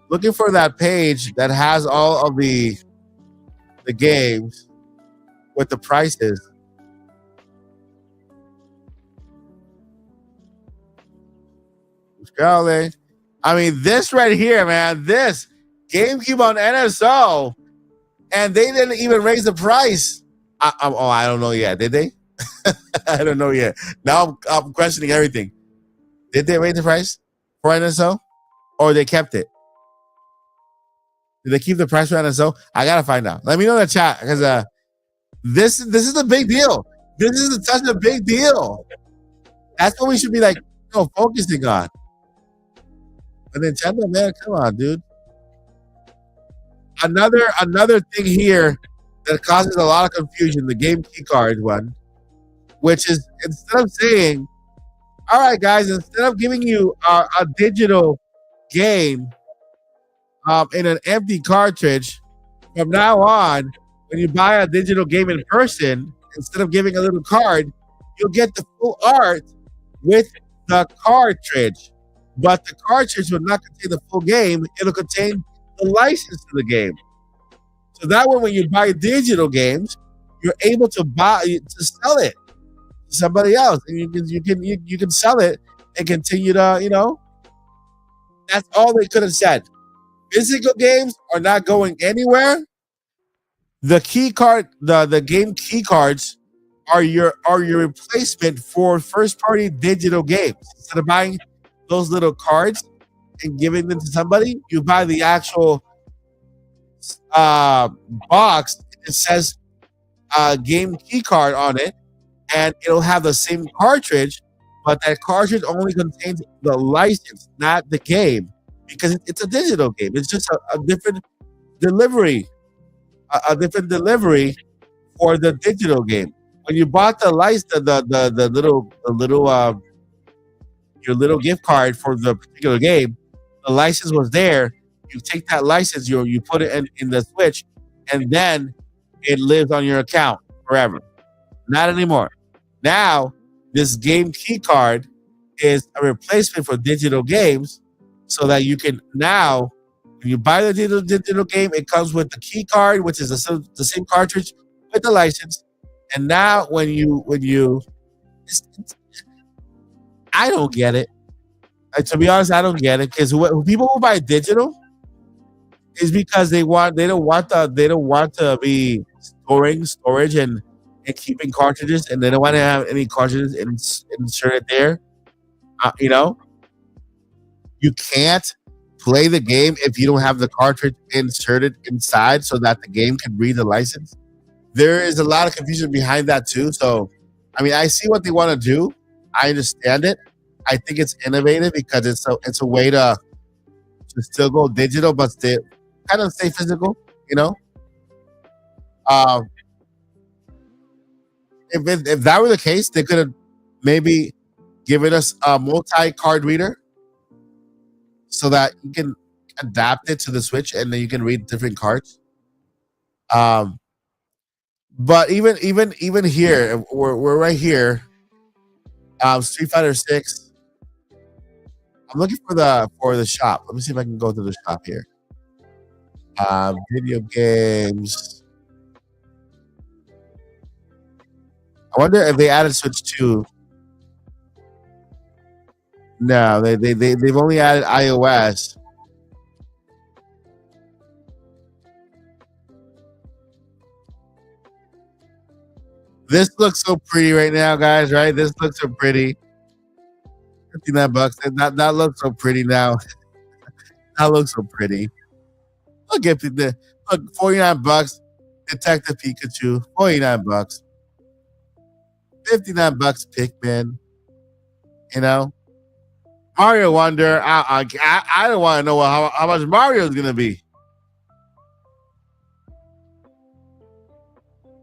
looking for that page that has all of the games with the prices. Scrolling. I mean, this right here, man. This GameCube on NSO, and they didn't even raise the price. I don't know yet. Did they? I don't know yet. Now I'm questioning everything. Did they raise the price for NSO, or they kept it? Did they keep the price for NSO? I gotta find out. Let me know in the chat, because this is a big deal. This is such a big deal. That's what we should be like, focusing on. But Nintendo, man, come on, dude. Another thing here that causes a lot of confusion, the game key card one, which is, instead of saying, all right, guys, instead of giving you a digital game in an empty cartridge, from now on, when you buy a digital game in person, instead of giving a little card, you'll get the full art with the cartridge. But the cartridge will not contain the full game. It'll contain the license to the game. So that way, when you buy digital games, you're able to sell it to somebody else, and you can sell it and continue to, that's all they could have said. Physical games are not going anywhere. The key card, the game key cards are your replacement for first party digital games. Instead of buying those little cards and giving them to somebody, you buy the actual uh, box. It says game key card on it, and it'll have the same cartridge, but that cartridge only contains the license, not the game, because it's a digital game. It's just a different delivery, a different delivery for the digital game. When you bought the license, the little your little gift card for the particular game, the license was there. You take that license, you put it in the Switch, and then it lives on your account forever. Not anymore. Now, this game key card is a replacement for digital games, so that you can now, when you buy the digital game, it comes with the key card, which is the same cartridge with the license. And now, I don't get it. To be honest, I don't get it, because people who buy digital is because they don't want to be storing storage and keeping cartridges, and they don't want to have any cartridges inserted there. You know, you can't play the game if you don't have the cartridge inserted inside, so that the game can read the license. There is a lot of confusion behind that too. So, I mean, I see what they want to do. I understand it. I think it's innovative because it's a way to still go digital, but still kind of stay physical. You know, um, if that were the case, they could have maybe given us a multi-card reader so that you can adapt it to the Switch, and then you can read different cards. Um, but even here, we're right here. Street Fighter Six. I'm looking for the shop. Let me see if I can go to the shop here. Video games. I wonder if they added Switch 2. No, they've only added iOS. This looks so pretty right now, guys. Right? This looks so pretty. $59. That looks so pretty now. That looks so pretty. Look at look, $49. Detective Pikachu, $49. $59 Pikmin. You know, Mario Wonder. I don't want to know how much Mario is gonna be.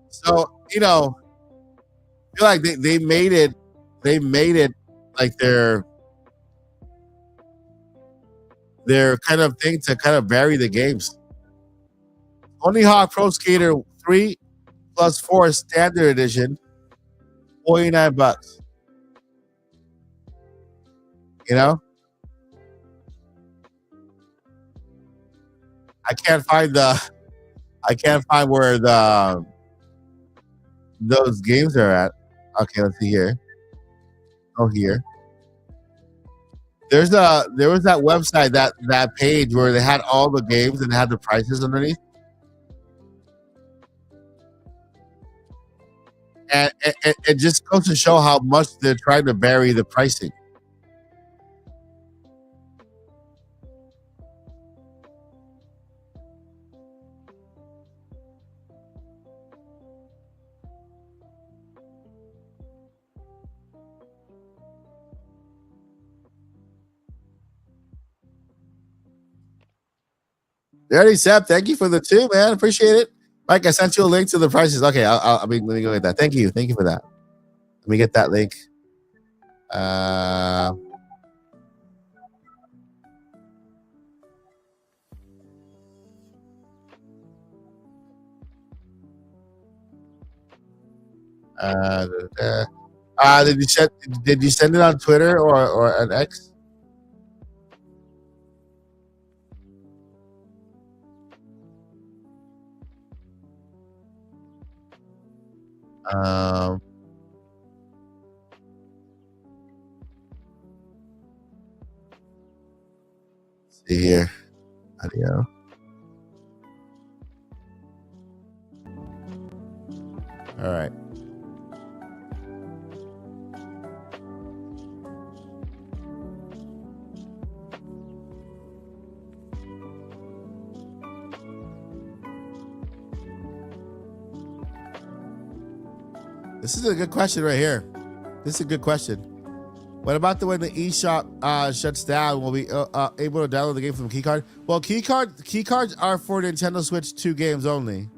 So I feel like they made it like their kind of thing to kind of vary the games. Tony Hawk Pro Skater 3 plus 4 Standard Edition, $49. You know, I can't find where those games are at. Okay, let's see here. Oh, here. There was that website, that page where they had all the games and had the prices underneath. And it just goes to show how much they're trying to vary the pricing. Dirty Sep, thank you for the 2, man. Appreciate it. Mike, I sent you a link to the prices. Okay, let me go get that. Thank you for that. Let me get that link. Uh, uh, did you send it on Twitter or on X? Um, see here. Audio. All right. This is a good question right here. This is a good question. What about when the eShop shuts down? Will we able to download the game from keycard? Well, keycards are for Nintendo Switch 2 games only.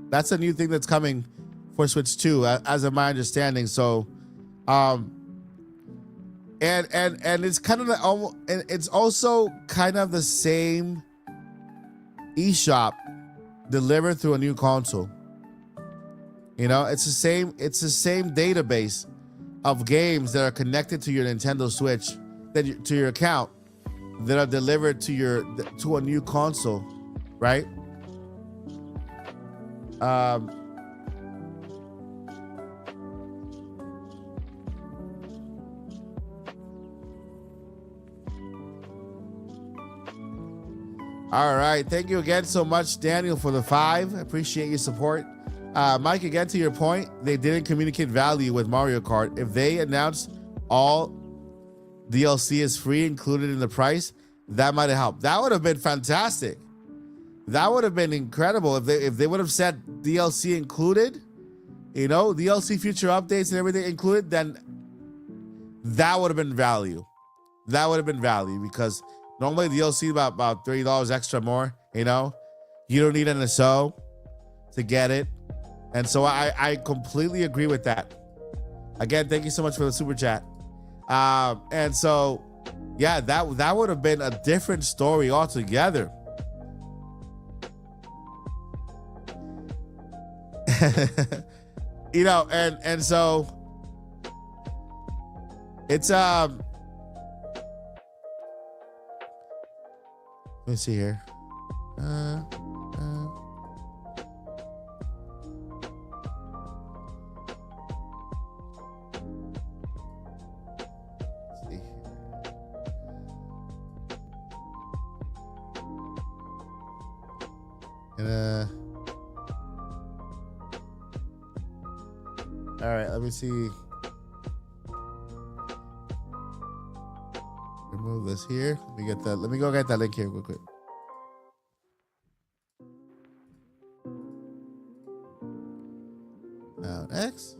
That's a new thing that's coming for Switch 2, as of my understanding. So, and it's kind of and it's also kind of the same eShop delivered through a new console. You know, it's the same database of games that are connected to your Nintendo Switch, to your account, that are delivered to a new console, right? All right, thank you again so much, Daniel, for the 5. I appreciate your support. Mike, again, to your point, they didn't communicate value with Mario Kart. If they announced all DLC is free included in the price, that might have helped. That would have been fantastic. That would have been incredible if they would have said DLC included, you know, DLC future updates and everything included, then that would have been value. That would have been value, because normally DLC about $30 extra more, you know. You don't need an NSO to get it. And so I completely agree with that. Again, thank you so much for the super chat. And so, yeah, that would have been a different story altogether. You know, and so it's let me see here. All right, let me see. Remove this here. Let me go get that link here real quick. Now X.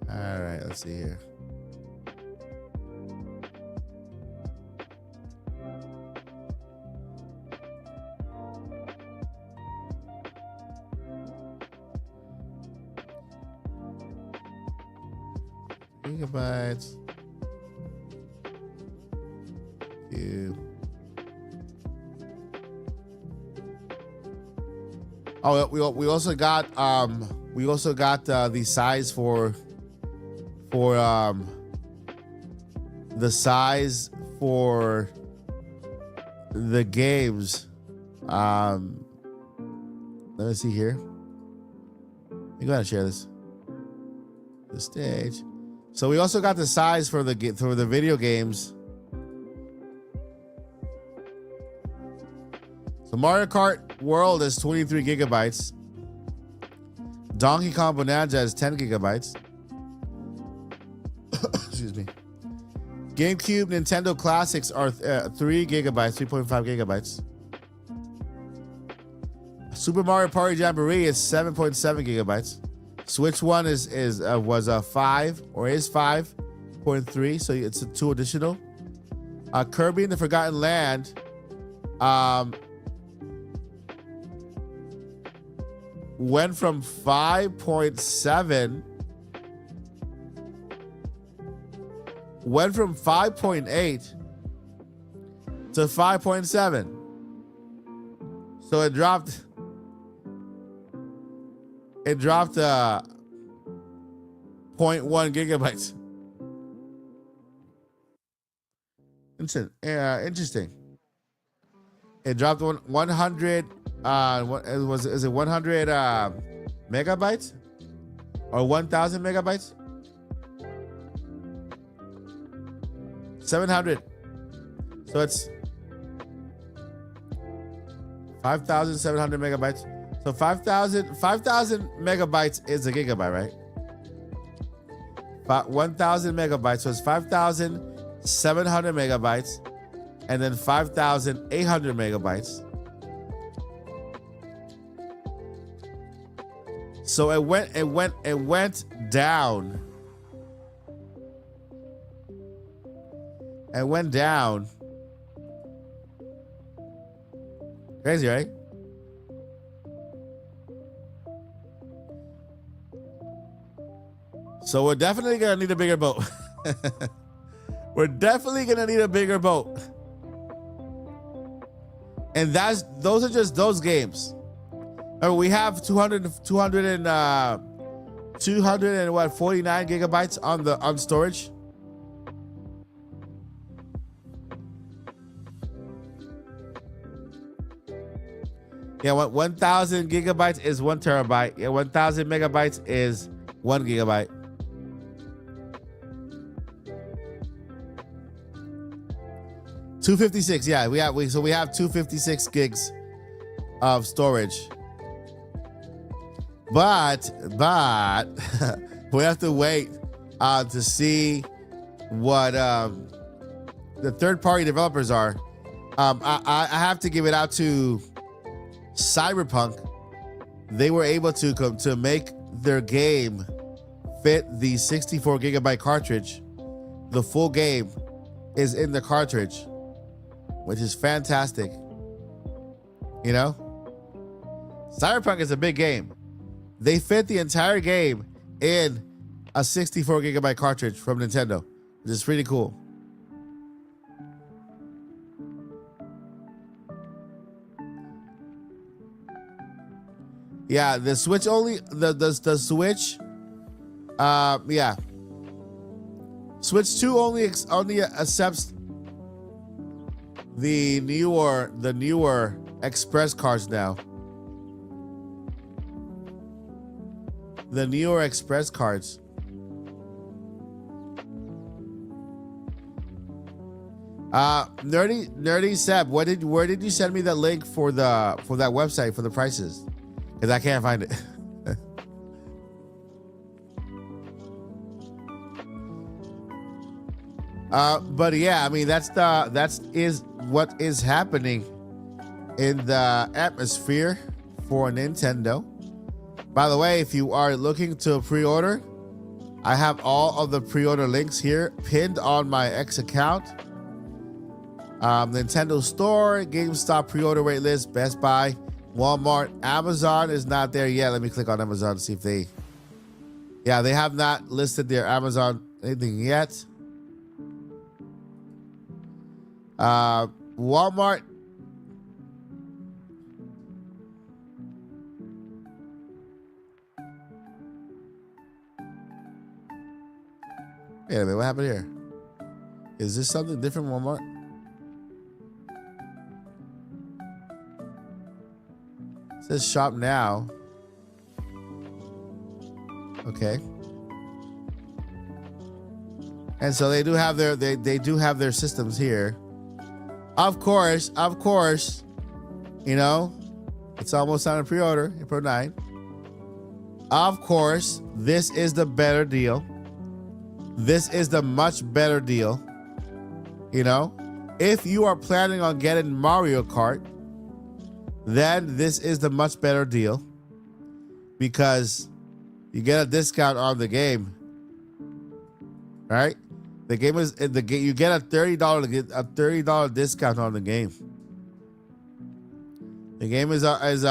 All right, let's see here. Gigabytes. Oh, we also got the size for the size for the games. Let me see here. You gotta share this. The stage. So we also got the size for the video games. So Mario Kart World is 23 gigabytes. Donkey Kong Bonanza is 10 gigabytes. Excuse me. GameCube Nintendo Classics are 3 gigabytes, 3.5 gigabytes. Super Mario Party Jamboree is 7.7 gigabytes. Switch One was a 5 or is 5.3, so it's a 2 additional. Kirby and the Forgotten Land went from 5.7, went from 5.8 to 5.7. So it dropped 0.1 gigabytes. Interesting. It dropped 100. Is it 100 megabytes or 1,000 megabytes? 700. So it's 5,700 megabytes. So 5,000 megabytes is a gigabyte, right? 1,000 megabytes. So it's 5,700 megabytes, and then 5,800 megabytes. So it went down. It went down. Crazy, right? So we're definitely gonna need a bigger boat. We're definitely gonna need a bigger boat. And those are just those games. Remember, we have 249 gigabytes on storage. Yeah, 1,000 gigabytes is 1 terabyte. Yeah, 1,000 megabytes is 1 gigabyte. $256. Yeah, we have 256 gigs of storage. But we have to wait to see what the third-party developers are. I have to give it out to Cyberpunk. They were able to make their game fit the 64 gigabyte cartridge. The full game is in the cartridge, which is fantastic. You know, Cyberpunk is a big game. They fit the entire game in a 64 gigabyte cartridge from Nintendo, which is pretty cool. Yeah, the Switch only the Switch. Yeah. Switch 2 only accepts the newer express cards now. The newer express cards. Nerdy Seb, where did you send me that link for that website for the prices? Because I can't find it. But yeah, I mean that is what is happening in the atmosphere for Nintendo. By the way, if you are looking to pre-order, I have all of the pre-order links here pinned on my X account. Nintendo Store, GameStop pre-order wait list, Best Buy, Walmart, Amazon is not there yet. Let me click on Amazon to see if they have not listed their Amazon anything yet. Walmart. Wait a minute, what happened here? Is this something different, Walmart? It says shop now. Okay. And so they do have their systems here. Of course, you know, it's almost on a pre-order, April 9. Of course, this is the better deal. This is the much better deal. You know, if you are planning on getting Mario Kart, then this is the much better deal because you get a discount on the game. Right? The game is you get a $30 discount on the game. The game is turns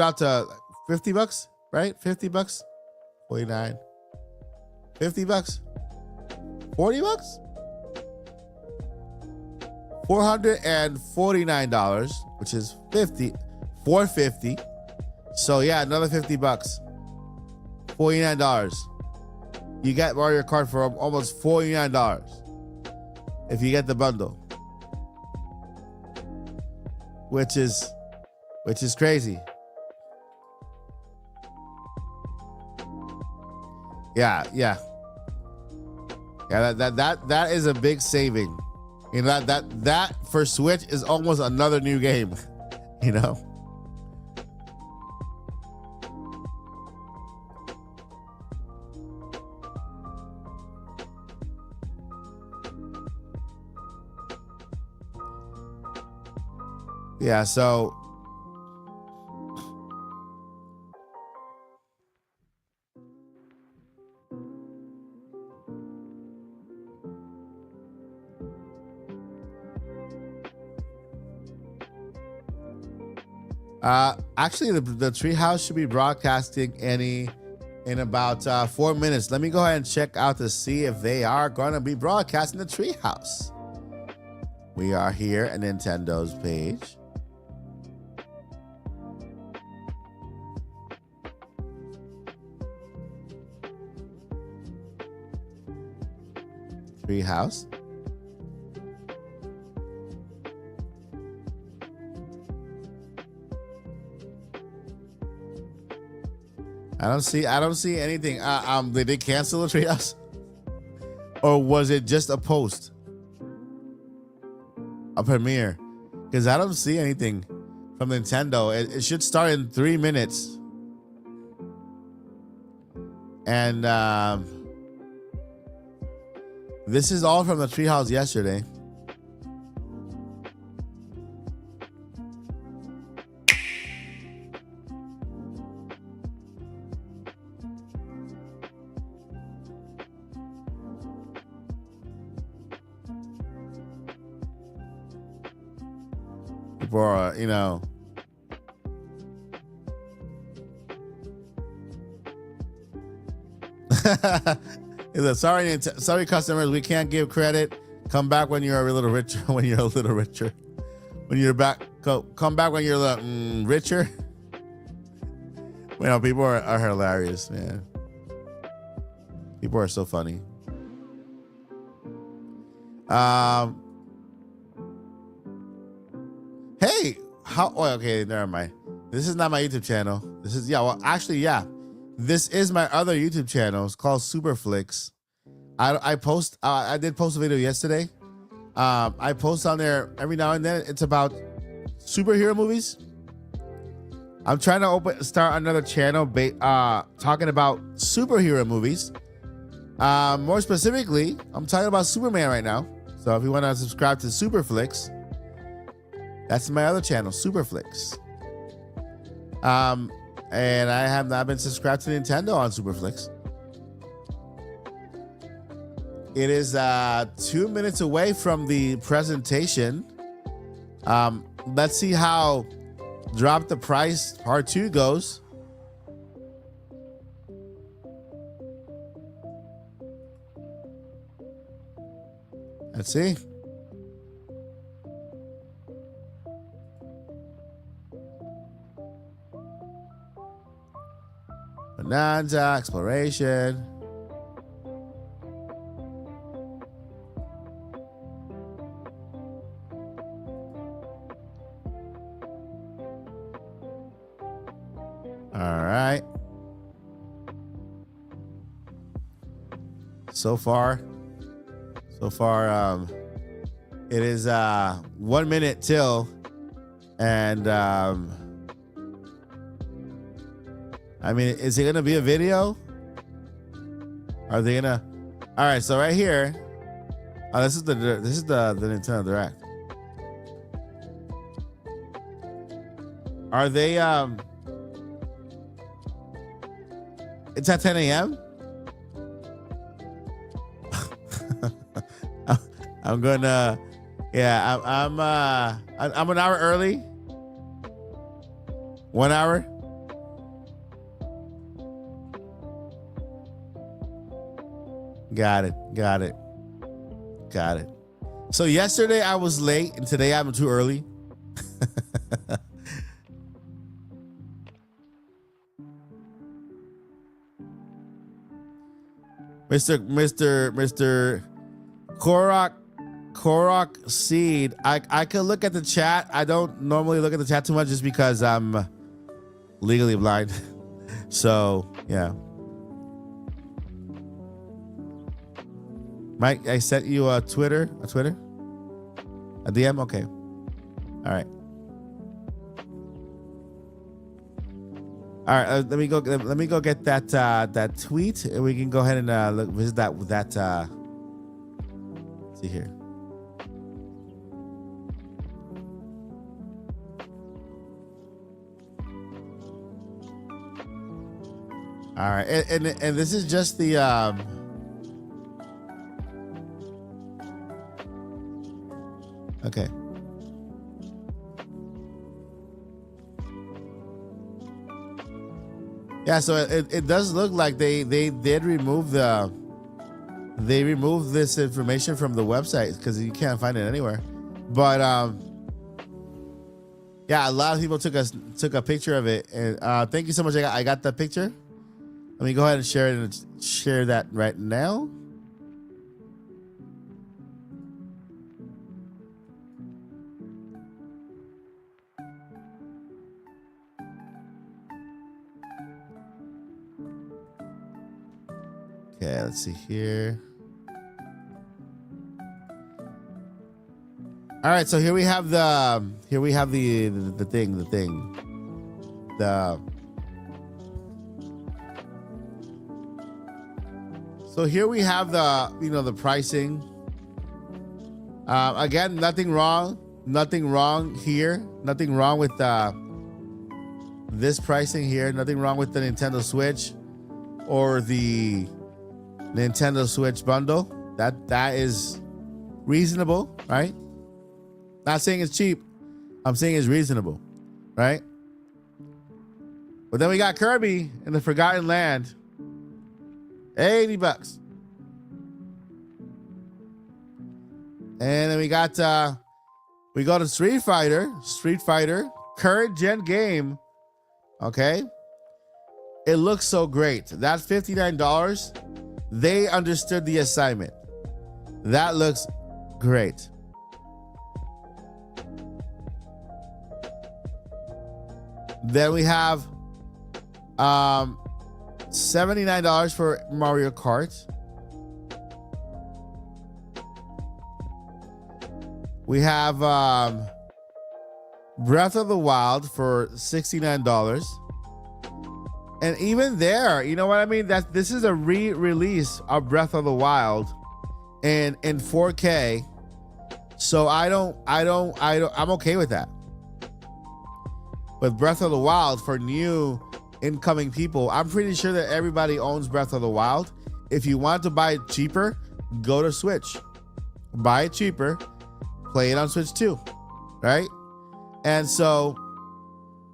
out to $50, right? $50, 49, $50, $40, $449, which is $450. So yeah, another $50, $49. You get Mario Kart for almost $49 if you get the bundle. which is crazy. Yeah. That is a big saving. You know, that for Switch is almost another new game. You know. Yeah, so actually the Treehouse should be broadcasting in about 4 minutes. Let me go ahead and check out to see if they are going to be broadcasting the Treehouse. We are here at Nintendo's page. Treehouse. I don't see anything. Did they cancel the Treehouse? Or was it just a post? A premiere? Because I don't see anything from Nintendo. It should start in 3 minutes. And this is all from the Treehouse yesterday. People are, you know. Sorry, customers, we can't give credit. Come back when you're a little richer. When you're a little richer. When you're back, come back when you're a little richer. You know, people are hilarious, man. People are so funny. Hey, okay, never mind. This is not my YouTube channel. This is, this is my other YouTube channel. It's called Superflix. I did post a video yesterday. I post on there every now and then. It's about superhero movies. I'm trying to start another channel talking about superhero movies. More specifically, I'm talking about Superman right now. So if you want to subscribe to Superflix, that's my other channel, Superflix. And I have not been subscribed to Nintendo on Superflix. It is 2 minutes away from the presentation. Let's see how Drop the Price Part 2 goes. Let's see. Bonanza, exploration. All right. So far, it is 1 minute till, and I mean, is it gonna be a video? Are they gonna? All right, so right here, this is the Nintendo Direct. Are they? It's at 10 a.m. I'm gonna, yeah, I'm an hour early. 1 hour. Got it. So yesterday I was late and today I'm too early. Mr. Korok Seed. I could look at the chat. I don't normally look at the chat too much just because I'm legally blind. So, yeah. Mike, I sent you a Twitter? A DM? Okay. All right. All right, let me go get that tweet, and we can go ahead and look visit that let's see here. All right, and this is just the okay. Yeah, so it does look like they did remove removed this information from the website because you can't find it anywhere. But yeah, a lot of people took a picture of it, and thank you so much. I got the picture. Let me go ahead and share that right now. Okay, let's see here. All right, so here we have the thing. So here we have the pricing. Again, nothing wrong here. Nothing wrong with this pricing here. Nothing wrong with the Nintendo Switch or the Nintendo Switch bundle. That is reasonable, right? Not saying it's cheap. I'm saying it's reasonable, right? But then we got Kirby in the Forgotten Land. $80. And then we go to Street Fighter, current gen game. Okay. It looks so great. That's $59. They understood the assignment. That looks great. Then we have $79 for Mario Kart. We have Breath of the Wild for $69. And even there, you know what I mean? This is a re-release of Breath of the Wild in 4K. So I'm okay with that. With Breath of the Wild for new incoming people, I'm pretty sure that everybody owns Breath of the Wild. If you want to buy it cheaper, go to Switch. Buy it cheaper, play it on Switch too, right? And so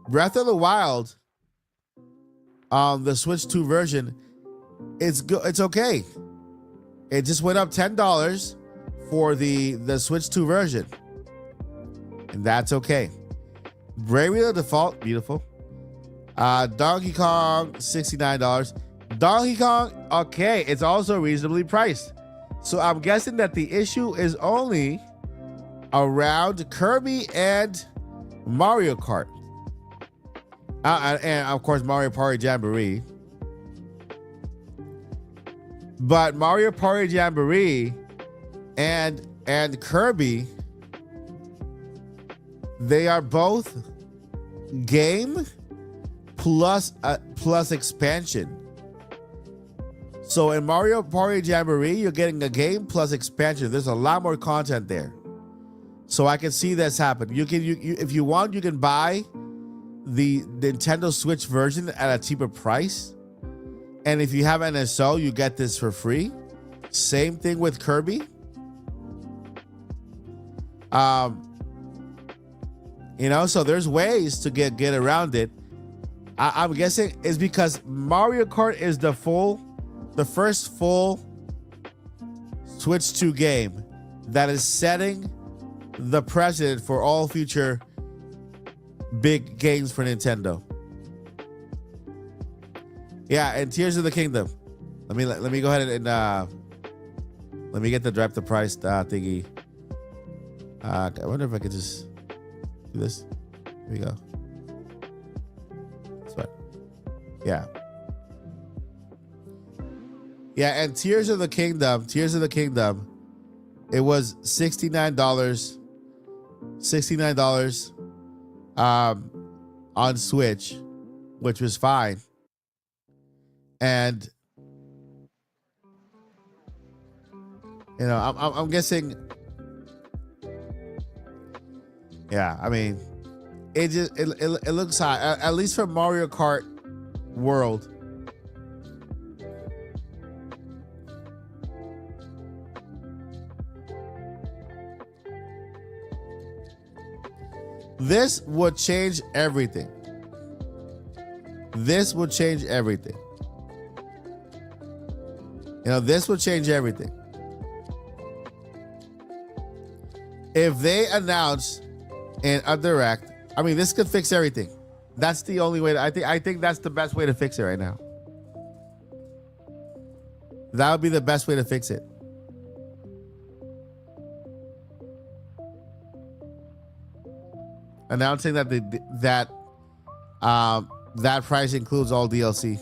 Breath of the Wild, the Switch 2 version, it's okay. It just went up $10 for the Switch 2 version. And that's okay. Bravely Default, beautiful. Donkey Kong, $69. Donkey Kong, okay, it's also reasonably priced. So I'm guessing that the issue is only around Kirby and Mario Kart. And of course, Mario Party Jamboree. But Mario Party Jamboree and Kirby, they are both game plus expansion. So in Mario Party Jamboree, you're getting a game plus expansion. There's a lot more content there. So I can see this happen. You if you want, you can buy the Nintendo Switch version at a cheaper price. And if you have NSO, you get this for free. Same thing with Kirby. So there's ways to get around it. I'm guessing it's because Mario Kart is the first full Switch 2 game that is setting the precedent for all future big games for Nintendo. Yeah, and Tears of the Kingdom. Let me go ahead and let me get the drop the price thingy. I wonder if I could just do this. Here we go. That's right. Yeah. Yeah, and Tears of the Kingdom, it was $69. $69 on Switch, which was fine. And you know, I'm guessing. Yeah, I mean, it looks high, at least for Mario Kart World. This would change everything. This would change everything. You know, this would change everything. If they announce in a direct, I mean, this could fix everything. That's the only way. I think that's the best way to fix it right now. That would be the best way to fix it. Announcing that that price includes all DLC,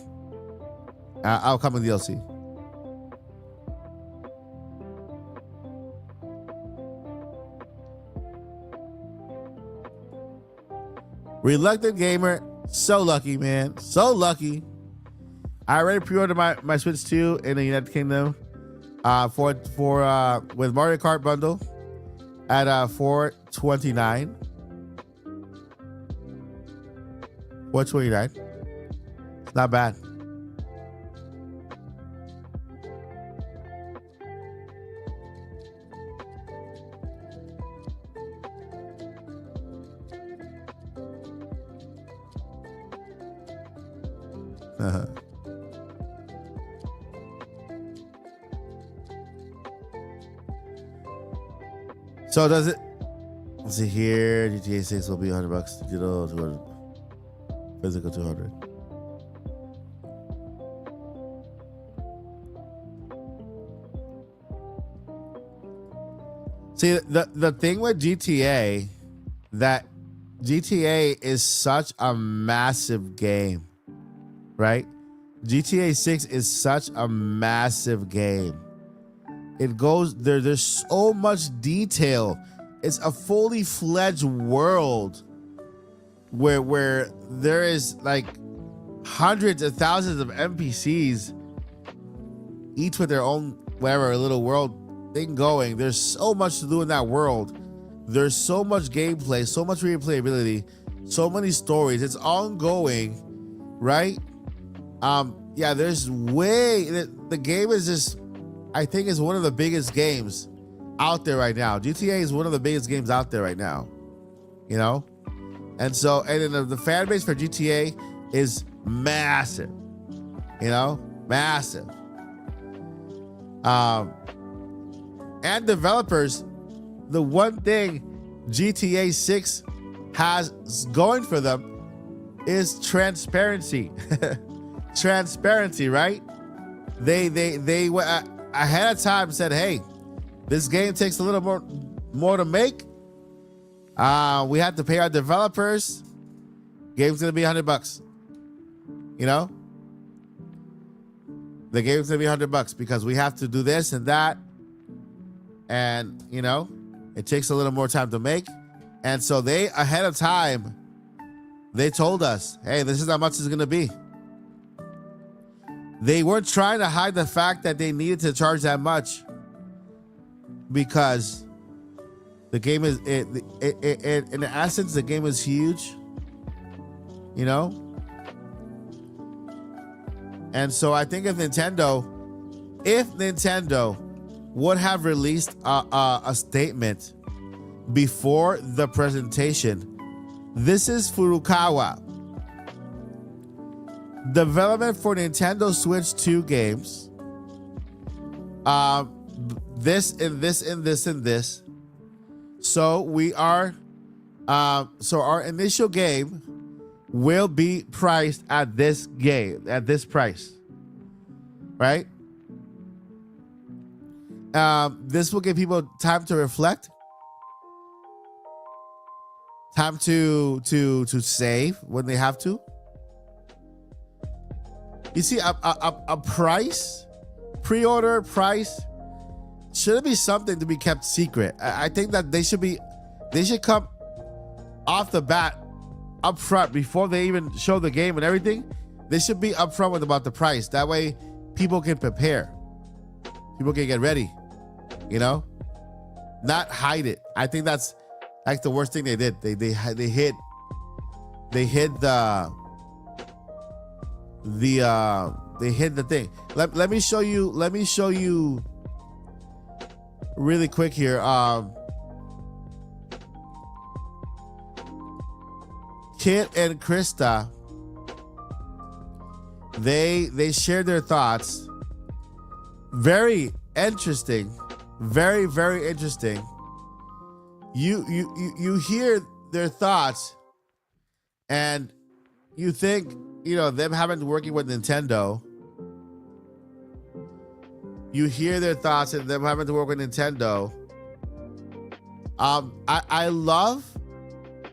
upcoming DLC. Reluctant Gamer, so lucky, man, so lucky. I already pre-ordered my Switch 2 in the United Kingdom, for with Mario Kart bundle at $429. $429. It's not bad. So does it? Let's see here. GTA 6 will be $100. Digital 200. Physical 200. See, the thing with GTA, that GTA is such a massive game, right? GTA 6 is such a massive game. It goes there. There's so much detail. It's a fully fledged world where there is like hundreds of thousands of NPCs, each with their own whatever little world thing going. There's so much to do in that world. There's so much gameplay, so much replayability, so many stories. It's ongoing, right? Yeah, there's the game is just, I think, is one of the biggest games out there right now. GTA is one of the biggest games out there right now, you know? And so, and then the fan base for GTA is massive, you know, massive. And developers, the one thing GTA 6 has going for them is transparency. Transparency, right? They ahead of time said, hey, this game takes a little more to make. We have to pay our developers. Game's gonna be $100. You know, the game's gonna be $100 because we have to do this and that, and you know, it takes a little more time to make. And so they ahead of time, they told us, hey, this is how much it's gonna be. They weren't trying to hide the fact that they needed to charge that much, because the game is, in essence, the game is huge, you know? And so I think if Nintendo would have released a statement before the presentation, this is Furukawa. Development for Nintendo Switch 2 games. This and this and this and this. So we are, so our initial game will be priced at this price, right? This will give people time to reflect, have to save when they have to. You see, a price, pre-order price, shouldn't be something to be kept secret. I think that they should come off the bat, up front, before they even show the game and everything. They should be upfront with about the price. That way, people can prepare. People can get ready. You know, not hide it. I think that's like the worst thing they did. They hid the thing. Let me show you really quick here. Kit and Krista, they shared their thoughts. Very interesting. Very, very interesting. You hear their thoughts and you think, you know, them having working with Nintendo. You hear their thoughts and them having to work with Nintendo. I love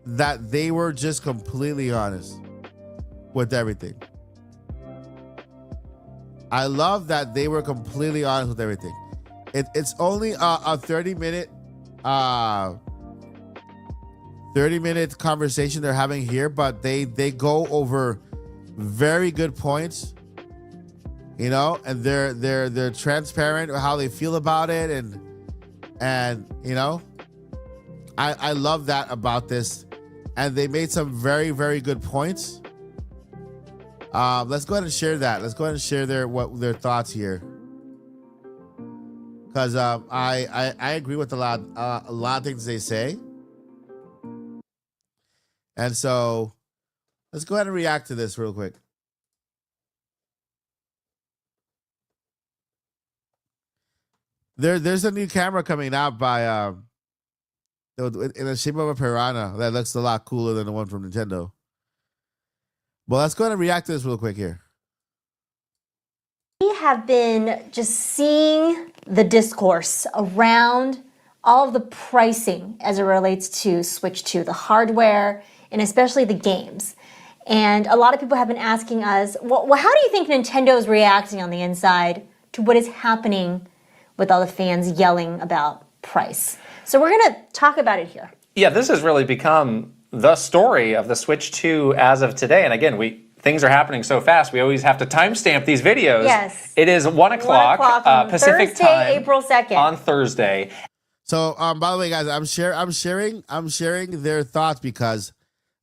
that they were just completely honest with everything. I love that they were completely honest with everything. It's only a 30-minute conversation they're having here, but they go over very good points, you know, and they're transparent with how they feel about it, and you know, I love that about this, and they made some very, very good points. Let's go ahead and share that. Let's go ahead and share their thoughts here, because I agree with a lot of things they say, and so let's go ahead and react to this real quick. There's a new camera coming out by in the shape of a piranha that looks a lot cooler than the one from Nintendo. But let's go ahead and react to this real quick here. We have been just seeing the discourse around all of the pricing as it relates to Switch 2, the hardware, and especially the games. And a lot of people have been asking us, well, how do you think Nintendo is reacting on the inside to what is happening with all the fans yelling about price? So we're going to talk about it here. Yeah, this has really become the story of the Switch 2 as of today. And again, things are happening so fast, we always have to timestamp these videos. Yes. It is 1 o'clock Pacific Thursday, time, April 2nd. on Thursday. So, by the way, guys, I'm sharing their thoughts because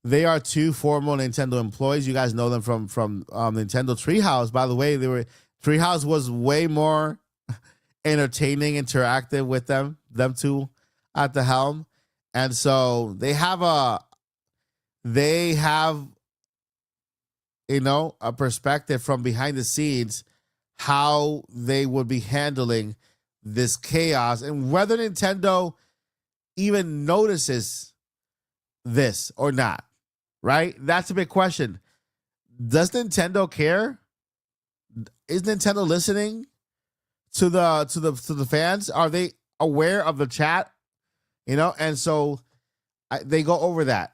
they are two former Nintendo employees. You guys know them from Nintendo Treehouse. By the way, Treehouse was way more entertaining, interactive with them two at the helm. And so they have you know, a perspective from behind the scenes how they would be handling this chaos and whether Nintendo even notices this or not, right? That's a big question. Does Nintendo care? Is Nintendo listening to the fans? Are they aware of the chat? You know, and so they go over that.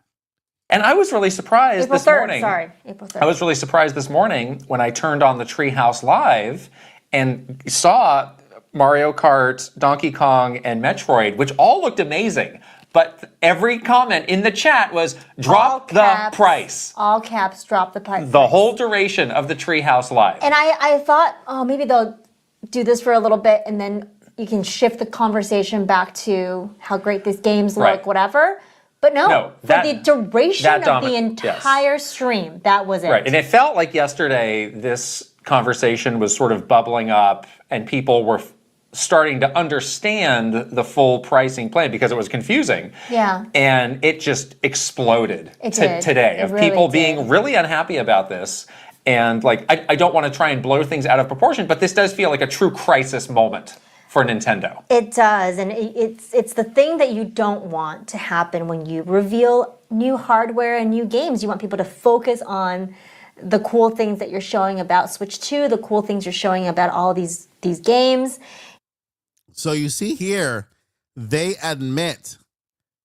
And I was really surprised April this 3rd, morning. sorry, April 3rd. I was really surprised this morning when I turned on the Treehouse Live and saw Mario Kart, Donkey Kong, and Metroid, which all looked amazing. But every comment in the chat was, drop the price. All caps, drop the price. The whole duration of the Treehouse Live. And I thought, oh, maybe they'll do this for a little bit and then you can shift the conversation back to how great these games look, Right. whatever. But no, for the duration of the entire stream, that was it. Right, and it felt like yesterday this conversation was sort of bubbling up and people were starting to understand the full pricing plan because it was confusing. Yeah. And it just exploded today of really people being really unhappy about this. And like, I don't want to try and blow things out of proportion, but this does feel like a true crisis moment for Nintendo. It does, and it's the thing that you don't want to happen when you reveal new hardware and new games. You want people to focus on the cool things that you're showing about Switch 2, the cool things you're showing about all these games. So you see here, they admit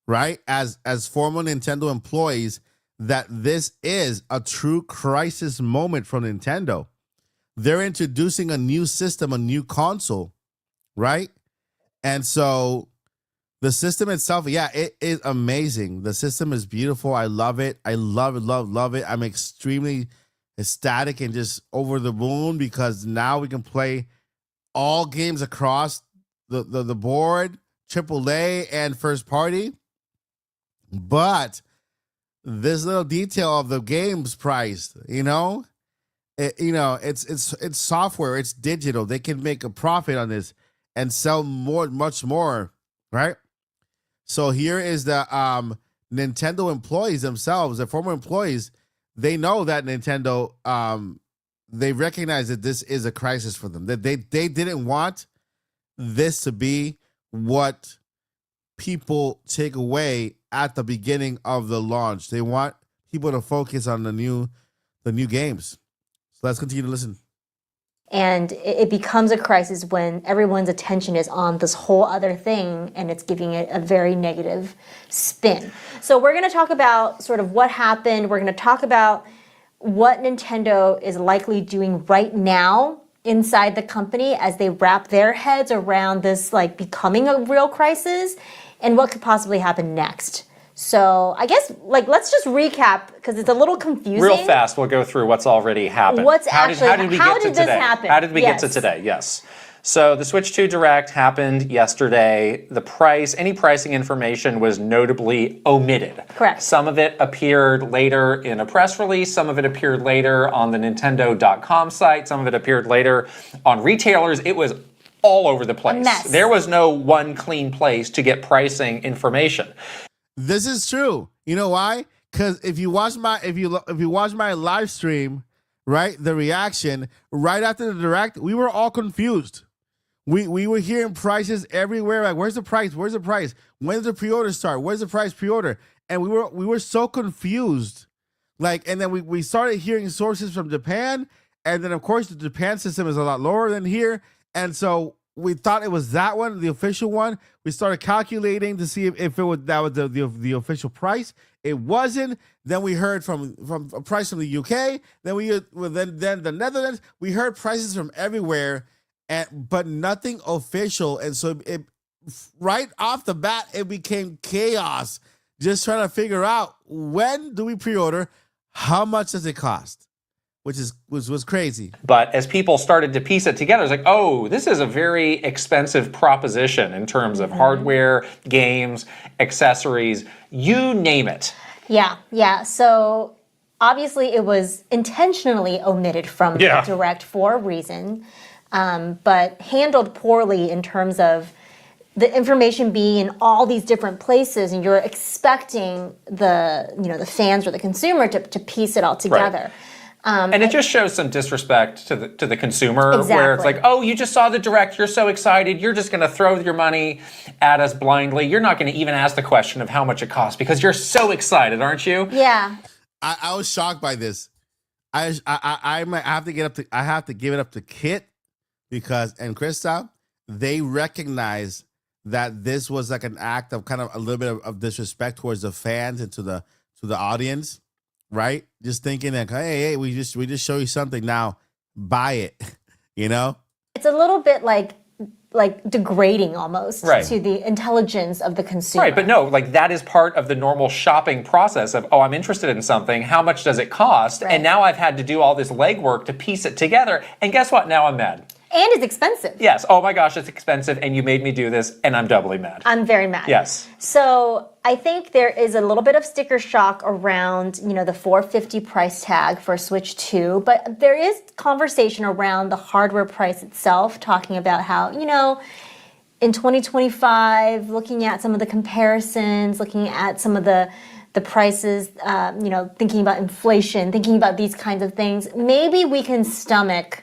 right, as former Nintendo employees, that this is a true crisis moment from Nintendo. They're introducing a new system, a new console, right? And so the system itself, yeah, it is amazing. The system is beautiful. I love it. I love it. I'm extremely ecstatic and just over the moon because now we can play all games across the board, AAA and first party. But this little detail of the game's price, it's software, it's digital. They can make a profit on this and sell much more, right? So here is the Nintendo employees themselves, the former employees. They know that Nintendo, they recognize that this is a crisis for them. That they didn't want this to be what people take away at the beginning of the launch. They want people to focus on the new games. So let's continue to listen. And it becomes a crisis when everyone's attention is on this whole other thing and it's giving it a very negative spin. So we're going to talk about sort of what happened. We're going to talk about what Nintendo is likely doing right now inside the company as they wrap their heads around this like becoming a real crisis and what could possibly happen next. So I guess let's just recap because it's a little confusing. Real fast, we'll go through what's already happened. How did this happen? How did we get to today? Yes. So the Switch 2 Direct happened yesterday. Any pricing information was notably omitted. Correct. Some of it appeared later in a press release. Some of it appeared later on the Nintendo.com site. Some of it appeared later on retailers. It was all over the place. A mess. There was no one clean place to get pricing information. This is true. You know why? Because if you watch my live stream, right, the reaction right after the Direct, we were all confused. We were hearing prices everywhere. Like, where's the price? Where's the price? When does the pre-order start? Where's the price pre-order? And we were so confused. Like, and then we started hearing sources from Japan, and then of course the Japan system is a lot lower than here, and so we thought it was that one, the official one. We started calculating to see if that was the official price. It wasn't. Then we heard from a price from the UK. Then the Netherlands. We heard prices from everywhere, but nothing official. And so it right off the bat, it became chaos. Just trying to figure out when do we pre-order, how much does it cost? Which was crazy. But as people started to piece it together, it's like, oh, this is a very expensive proposition in terms of hardware, games, accessories, you name it. Yeah. So obviously it was intentionally omitted from the Direct for a reason, but handled poorly in terms of the information being in all these different places, and you're expecting the fans or the consumer to piece it all together. Right. And it just shows some disrespect to the consumer, exactly. Where it's like, oh, you just saw the Direct, you're so excited, you're just going to throw your money at us blindly. You're not going to even ask the question of how much it costs because you're so excited, aren't you? Yeah. I was shocked by this. I have to give it up to Kit and Krista. They recognize that this was like an act of kind of a little bit of disrespect towards the fans and to the audience. Right? Just thinking that, hey, we just show you something now, buy it, It's a little bit like degrading almost right. to the intelligence of the consumer. Right, but no, that is part of the normal shopping process of, I'm interested in something, how much does it cost? Right. And now I've had to do all this legwork to piece it together, and guess what? Now I'm mad. And it's expensive. Yes. Oh my gosh, it's expensive, and you made me do this, and I'm doubly mad. I'm very mad. Yes. So I think there is a little bit of sticker shock around, the $450 price tag for Switch 2, but there is conversation around the hardware price itself, talking about how, in 2025, looking at some of the comparisons, looking at some of the prices, thinking about inflation, thinking about these kinds of things, maybe we can stomach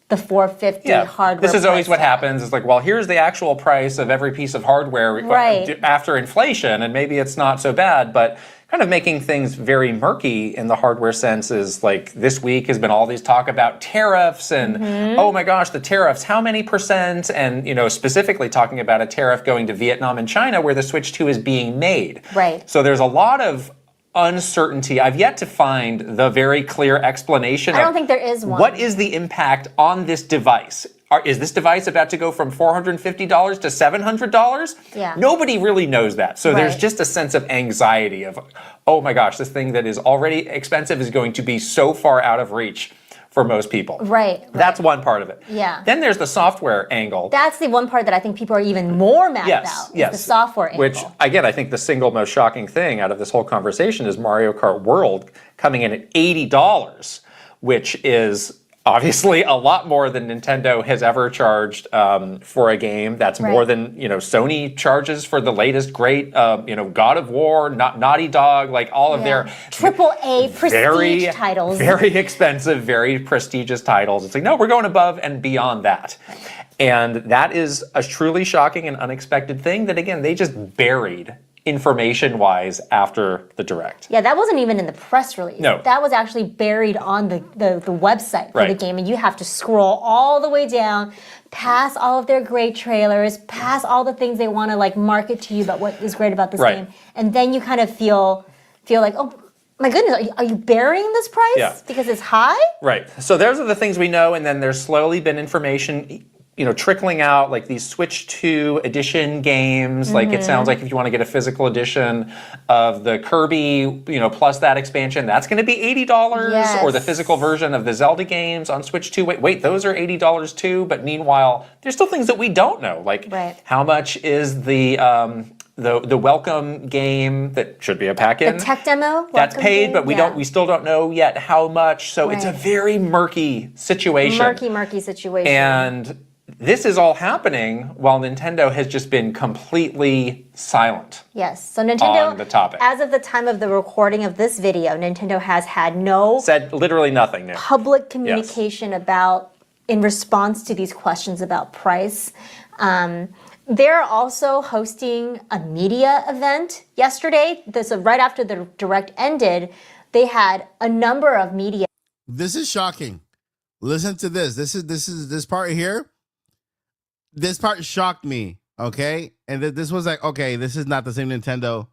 the $450 hardware. This is always what happens. It's like, well, here's the actual price of every piece of hardware right. after inflation, and maybe it's not so bad, but kind of making things very murky in the hardware sense is like this week has been all these talk about tariffs and oh my gosh, the tariffs, how many percent? And specifically talking about a tariff going to Vietnam and China where the Switch 2 is being made. Right. So there's a lot of uncertainty. I've yet to find the very clear explanation. I don't think there is one. What is the impact on this device? Is this device about to go from $450 to $700? Yeah. Nobody really knows that. So there's Right. just a sense of anxiety of, oh my gosh, this thing that is already expensive is going to be so far out of reach for most people. Right. That's one part of it. Yeah. Then there's the software angle. That's the one part that I think people are even more mad about. Is the software angle. Which, again, I think the single most shocking thing out of this whole conversation is Mario Kart World coming in at $80, which is obviously a lot more than Nintendo has ever charged for a game. That's more than Sony charges for the latest great God of War, Naughty Dog, like all of their AAA prestige titles. Very expensive, very prestigious titles. It's like, no, we're going above and beyond that. And that is a truly shocking and unexpected thing that, again, they just buried information-wise after the Direct. Yeah, that wasn't even in the press release. No. That was actually buried on the website for the game, and you have to scroll all the way down, past all of their great trailers, past all the things they want to like market to you about what is great about this game, and then you kind of feel like, oh my goodness, are you burying this price because it's high? Right. So those are the things we know, and then there's slowly been information trickling out, like these Switch 2 edition games. Like it sounds like if you want to get a physical edition of the Kirby, plus that expansion, that's going to be $80. Yes. Or the physical version of the Zelda games on Switch 2. Wait, those are $80 too. But meanwhile, there's still things that we don't know. Like how much is the welcome game that should be a pack-in? The tech demo? That's paid, but we still don't know yet how much. So it's a very murky situation. Murky situation. And this is all happening while Nintendo has just been completely silent. Yes. So Nintendo, on the topic. As of the time of the recording of this video, Nintendo has had said literally nothing new. Public communication in response to these questions about price. They're also hosting a media event yesterday. So right after the Direct ended, they had a number of media. This is shocking. Listen to this. This part here. This part shocked me, okay? And this was like, okay, this is not the same Nintendo.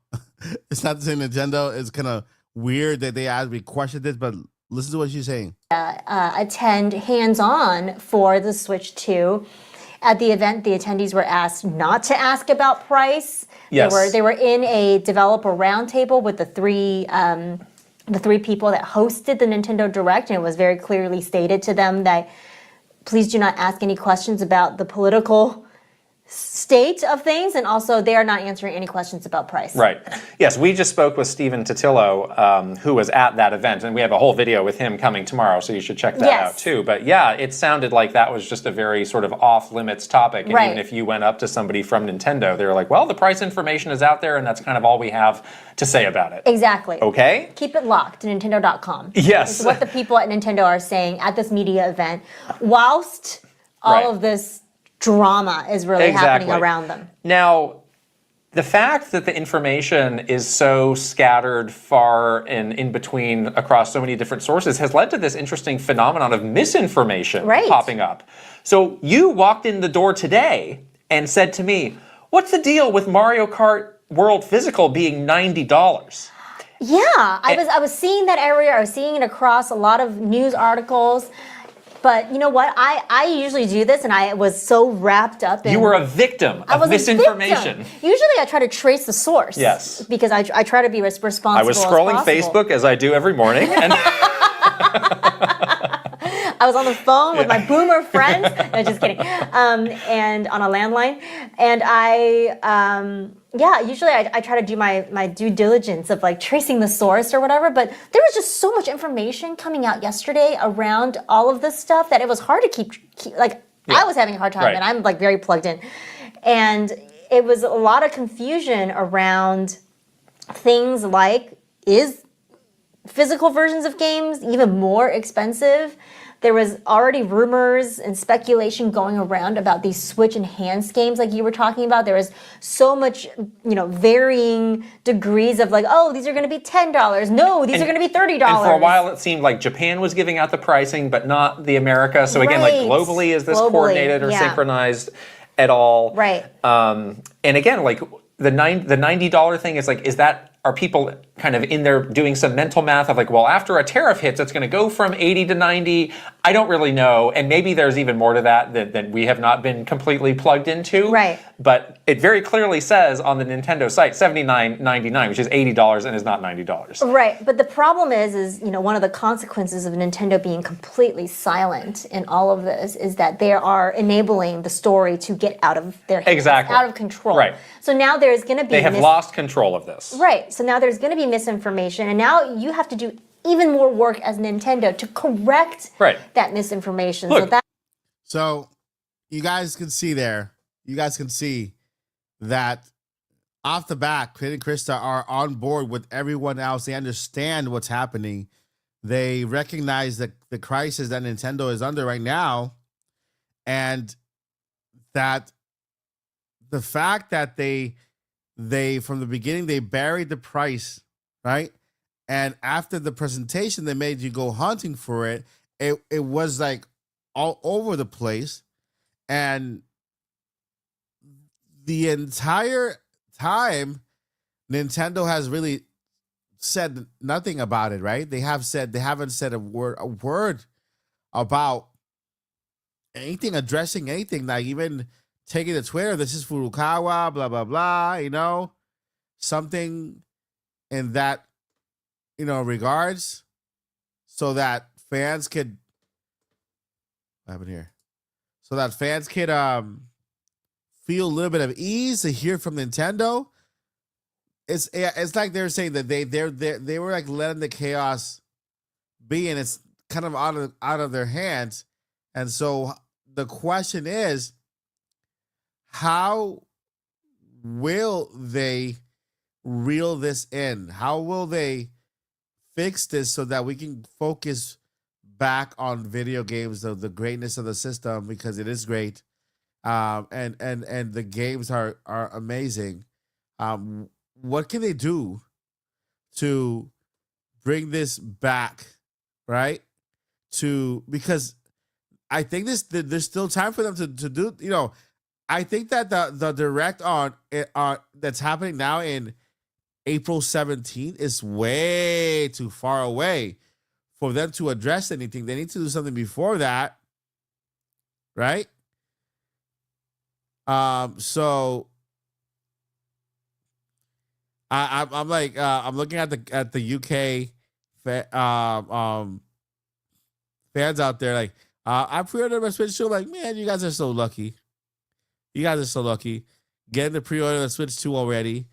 It's not the same Nintendo. It's kind of weird that they asked me question this, but listen to what she's saying. Attend hands-on for the Switch 2. At the event, the attendees were asked not to ask about price. Yes. They were in a developer roundtable with the three people that hosted the Nintendo Direct, and it was very clearly stated to them that please do not ask any questions about the political state of things, and also they are not answering any questions about price. Right. Yes, we just spoke with Stephen Totillo, who was at that event, and we have a whole video with him coming tomorrow, so you should check that out too. But yeah, it sounded like that was just a very sort of off-limits topic, and even if you went up to somebody from Nintendo, they were like, well, the price information is out there, and that's kind of all we have to say about it. Exactly. Okay? Keep it locked to Nintendo.com. Yes. It's what the people at Nintendo are saying at this media event, whilst all of this drama is really happening around them. Now, the fact that the information is so scattered far and in between across so many different sources has led to this interesting phenomenon of misinformation popping up. So you walked in the door today and said to me, what's the deal with Mario Kart World Physical being $90? Yeah, I was seeing that area. I was seeing it across a lot of news articles. But you know what? I usually do this, and I was so wrapped up in... You were a victim of misinformation. Usually I try to trace the source. Yes. Because I try to be as responsible I was scrolling Facebook, as I do every morning. And I was on the phone with my boomer friends. No, just kidding. And on a landline. And usually I try to do my due diligence of like tracing the source or whatever, but there was just so much information coming out yesterday around all of this stuff that it was hard to keep I was having a hard time, and I'm like very plugged in. And it was a lot of confusion around things like, is physical versions of games even more expensive there was already rumors and speculation going around about these Switch enhanced games like you were talking about. There was so much, varying degrees of like, oh, these are going to be $10. No, these are going to be $30. And for a while, it seemed like Japan was giving out the pricing, but not the America. So again, like globally, is this coordinated or synchronized at all? Right. And again, like the $90 thing is like, are people kind of in there doing some mental math of like, well, after a tariff hits, it's going to go from 80 to 90. I don't really know. And maybe there's even more to that we have not been completely plugged into. Right. But it very clearly says on the Nintendo site, $79.99, which is $80 and is not $90. Right. But the problem is one of the consequences of Nintendo being completely silent in all of this is that they are enabling the story to get out of their hands, exactly. out of control. Right. So now there's going to be... They have lost control of this. Right. So now there's going to be misinformation, and now you have to do even more work as Nintendo to correct that misinformation. Look, so you guys can see there, that off the bat, Crit and Krista are on board with everyone else. They understand what's happening. They recognize the crisis that Nintendo is under right now, and that the fact that they from the beginning they buried the price, right? And after the presentation, they made you go hunting for it. It was like all over the place, and the entire time, Nintendo has really said nothing about it, right? They haven't said a word about anything, addressing anything, like even taking to Twitter, this is Furukawa, blah, blah, blah, something in that, regards, so that fans could, what happened here? So that fans could feel a little bit of ease to hear from Nintendo. It's like they're saying that they were like letting the chaos be, and it's kind of out of their hands. And so the question is, how will they reel this in? How will they fix this so that we can focus back on video games, of the greatness of the system, because it is great, and the games are amazing. What can they do to bring this back, right? Because I think there's still time for them to do. I think that the direct on that's happening now in April 17th is way too far away for them to address anything. They need to do something before that, right? So I'm like I'm looking at the UK fans out there, like I pre-ordered my Switch 2. Like, man, you guys are so lucky. You guys are so lucky. Getting the pre-order of the Switch 2 already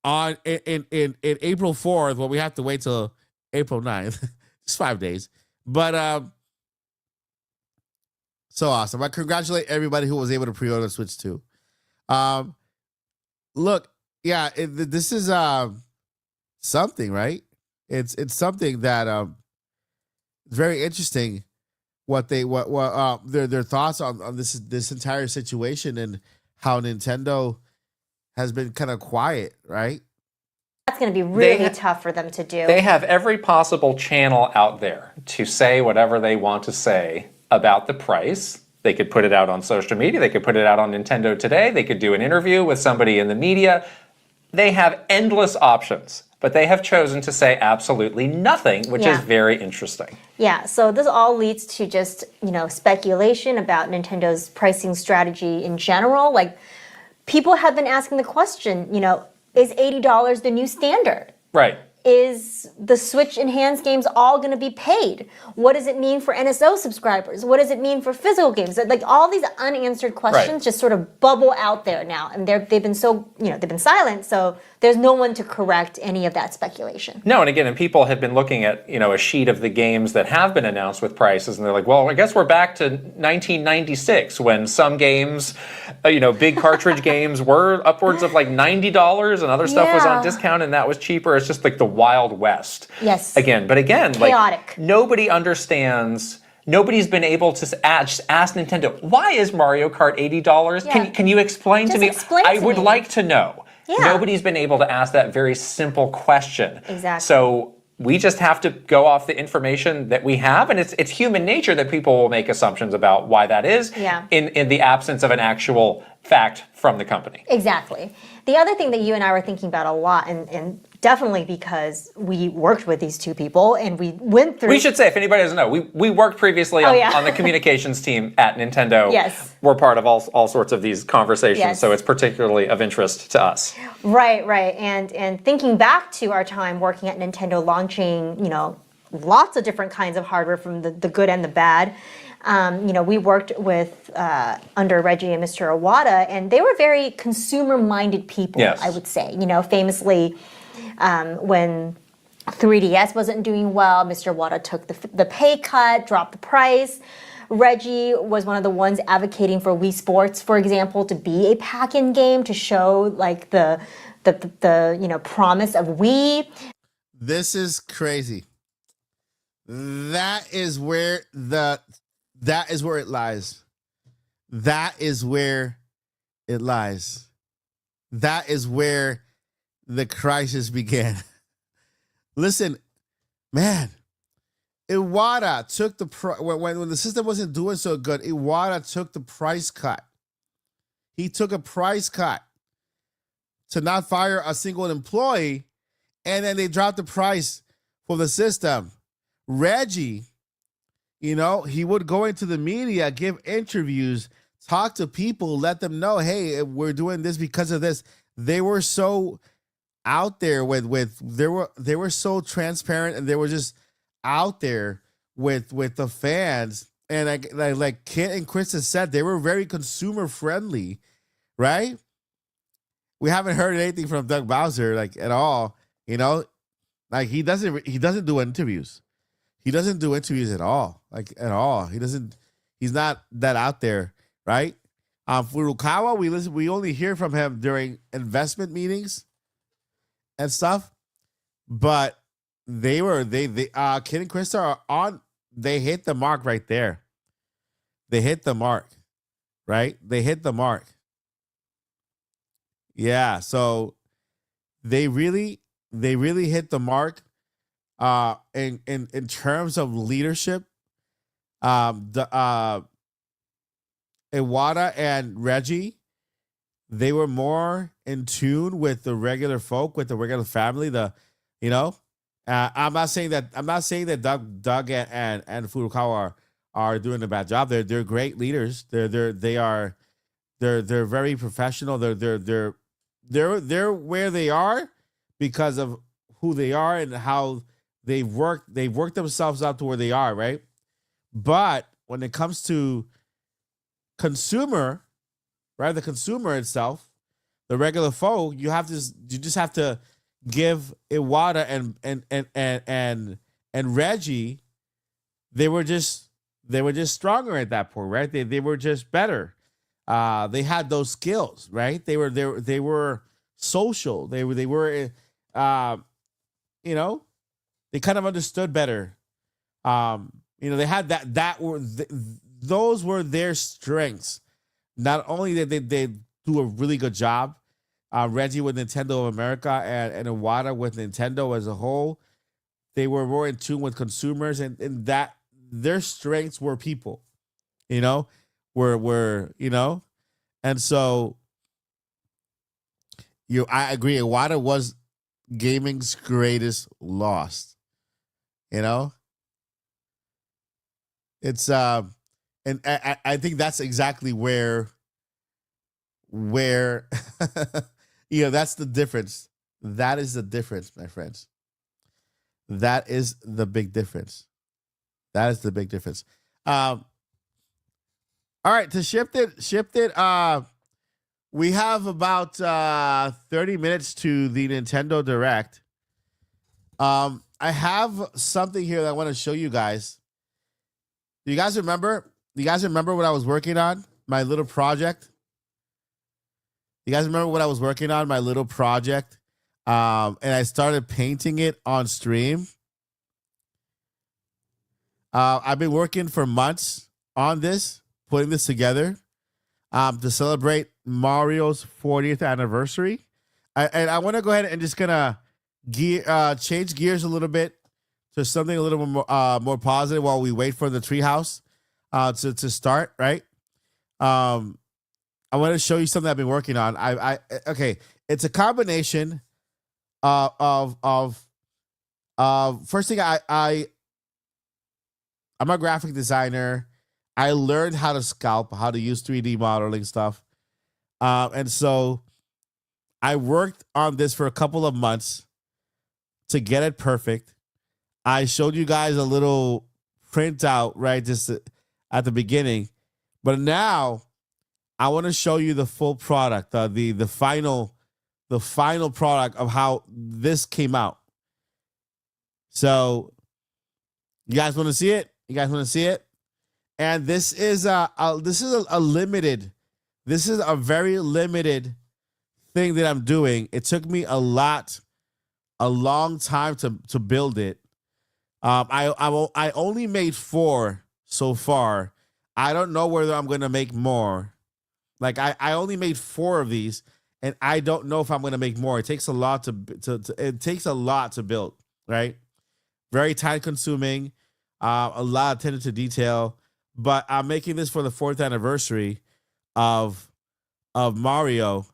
in April 4th. Well, we have to wait till April 9th. Just 5 days. But so awesome. I congratulate everybody who was able to pre-order the Switch 2. Look, yeah, this is something, right? It's something that it's very interesting what their thoughts on this entire situation, and how Nintendo has been kind of quiet, right? That's going to be really tough for them to do. They have every possible channel out there to say whatever they want to say about the price. They could put it out on social media. They could put it out on Nintendo Today. They could do an interview with somebody in the media. They have endless options, but they have chosen to say absolutely nothing, which is very interesting. Yeah, so this all leads to just, speculation about Nintendo's pricing strategy in general. Like, people have been asking the question, is $80 the new standard? Right. Is the Switch enhanced games all going to be paid? What does it mean for NSO subscribers? What does it mean for physical games? Like, all these unanswered questions just sort of bubble out there now, and they've been so, they've been silent, so there's no one to correct any of that speculation. No, and again, and people have been looking at, a sheet of the games that have been announced with prices, and they're like, well, I guess we're back to 1996 when some games, big cartridge games were upwards of like $90 and other stuff was on discount and that was cheaper. It's just like the Wild West. Yes. Again, like, chaotic. Nobody understands nobody's been able to ask Nintendo, why is Mario Kart $80? Yeah. Can you explain to Just me? explain I to would me. like to know. Yeah. Nobody's been able to ask that very simple question. Exactly. So we just have to go off the information that we have, and it's human nature that people will make assumptions about why that is in the absence of an actual fact from the company. Exactly. The other thing that you and I were thinking about a lot, and definitely because we worked with these two people and we went through. We should say, if anybody doesn't know, we worked previously on the communications team at Nintendo. Yes. We're part of all sorts of these conversations, Yes. so it's particularly of interest to us. Right. And thinking back to our time working at Nintendo, launching, lots of different kinds of hardware, from the good and the bad. We worked with under Reggie and Mr. Iwata, and they were very consumer-minded people. Yes. I would say. Famously, when 3DS wasn't doing well, Mr. Iwata took the pay cut, dropped the price. Reggie was one of the ones advocating for Wii Sports, for example, to be a pack-in game to show like the promise of Wii. This is crazy. That is where it lies. That is where it lies. That is where the crisis began. Listen, man, Iwata took when the system wasn't doing so good, Iwata took the price cut. He took a price cut to not fire a single employee, and then they dropped the price for the system. Reggie, he would go into the media, give interviews, talk to people, let them know, hey, we're doing this because of this. They were so out there they were so transparent, and they were just out there with the fans. And like Kit and Krista said, they were very consumer friendly, right? We haven't heard anything from Doug Bowser at all. Like he doesn't do interviews. He doesn't do interviews at all. At all. He's not that out there, right? Furukawa, we only hear from him during investment meetings and stuff. But Kid and Krista are on. They hit the mark right there. They hit the mark, right? They hit the mark. Yeah, so they really hit the mark. In terms of leadership, Iwata and Reggie, they were more in tune with the regular folk, with the regular family. I'm not saying that Doug and Furukawa are doing a bad job. They're great leaders. They're very professional. They're where they are because of who they are and how they've worked themselves up to where they are, right? But when it comes to consumer, right, the consumer itself, the regular folk, you just have to give Iwata and Reggie, they were just stronger at that point, right? They were just better. They had those skills, right? They were social. They were they kind of understood better. They had those were their strengths. Not only did they do a really good job, Reggie with Nintendo of America and Iwata with Nintendo as a whole, they were more in tune with consumers, and that their strengths were people, and so I agree. Iwata was gaming's greatest loss. It's and I think that's exactly where that's the difference. That is the difference, my friends. That is the big difference. All right, to shift it. We have about 30 minutes to the Nintendo Direct. I have something here that I want to show you guys. Do you guys remember? What I was working on? My little project. You guys remember what I was working on? My little project. And I started painting it on stream. I've been working for months on this, putting this together to celebrate Mario's 40th anniversary. And I want to go ahead and just gonna change gears a little bit to something a little more positive while we wait for the treehouse to start. Right. I want to show you something I've been working on. Okay, it's a combination of first thing I'm a graphic designer. I learned how to scalp, how to use 3D modeling stuff. And so I worked on this for a couple of months to get it perfect. I showed you guys a little printout, right, just at the beginning. But now I want to show you the full product, the final product of how this came out. So you guys want to see it? You guys want to see it? And this is a limited. This is a very limited thing that I'm doing. It took me a long time to build it. I only made 4 so far. I don't know whether I'm gonna make more. Like I only made 4 of these, and I don't know if I'm gonna make more. It takes a lot to build, right? Very time consuming, a lot of attention to detail. But I'm making this for the 4th anniversary of Mario,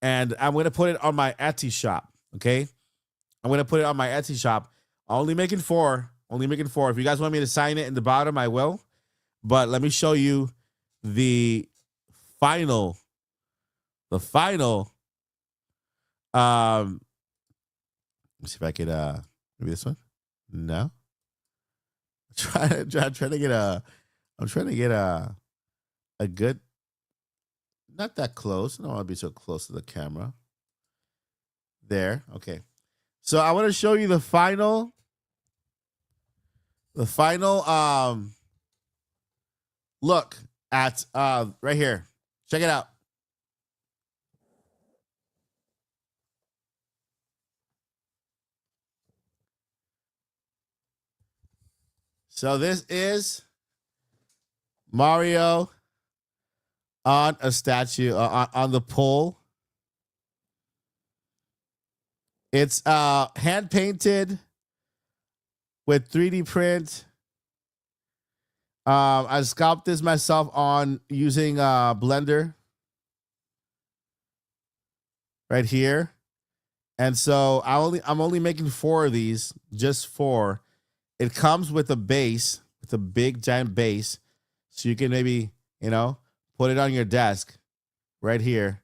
and I'm gonna put it on my Etsy shop. Okay, I'm gonna put it on my Etsy shop. Only making 4. If you guys want me to sign it in the bottom, I will. But let me show you the final. Let me see if I could maybe this one. No. I'm trying to get a good, not that close. I don't want to be so close to the camera. There. Okay. So I want to show you the final look at right here. Check it out. So this is Mario on a statue on the pole. It's hand painted with 3D print. I sculpted this myself on using Blender right here. And so I'm only making 4 of these, just 4. It comes with a base, with a big giant base. So you can maybe, put it on your desk right here.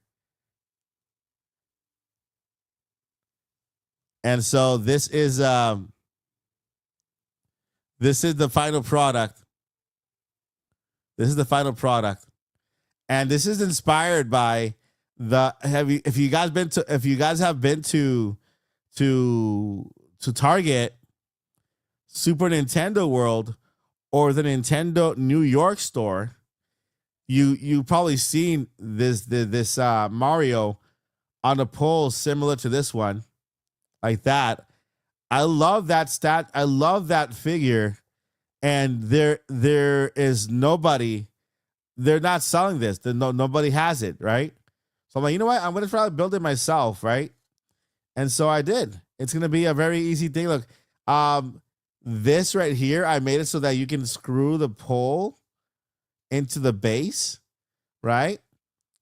And so this is the final product. This is the final product. And this is inspired by if you guys have been to Target, Super Nintendo World, or the Nintendo New York store, you probably seen this Mario on a pole similar to this one, like that. I love that I love that figure, and there is nobody. They're not selling this. Nobody has it, right? So I'm like, you know what? I'm gonna try to build it myself, right? And so I did. It's gonna be a very easy thing. Look, this right here, I made it so that you can screw the pole into the base, right?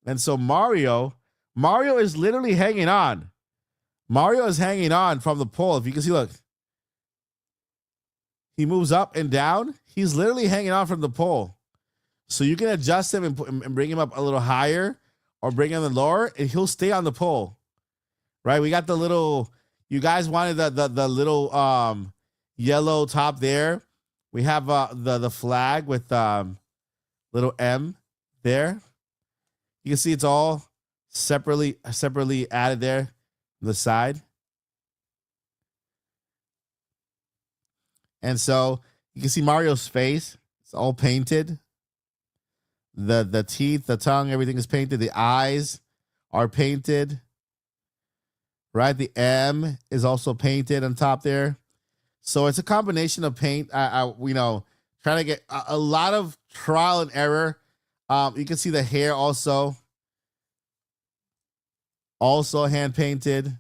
And so Mario is literally hanging on. Mario is hanging on from the pole. If you can see, look, he moves up and down. He's literally hanging on from the pole. So you can adjust him and bring him up a little higher or bring him lower, and he'll stay on the pole, right? We got the little, you guys wanted the little yellow top there. We have the flag with little M there. You can see it's all separately added there on the side. And so you can see Mario's face. It's all painted. The teeth, the tongue, everything is painted. The eyes are painted. Right? The M is also painted on top there. So it's a combination of paint. Trying to get a lot of trial and error. You can see the hair also hand painted,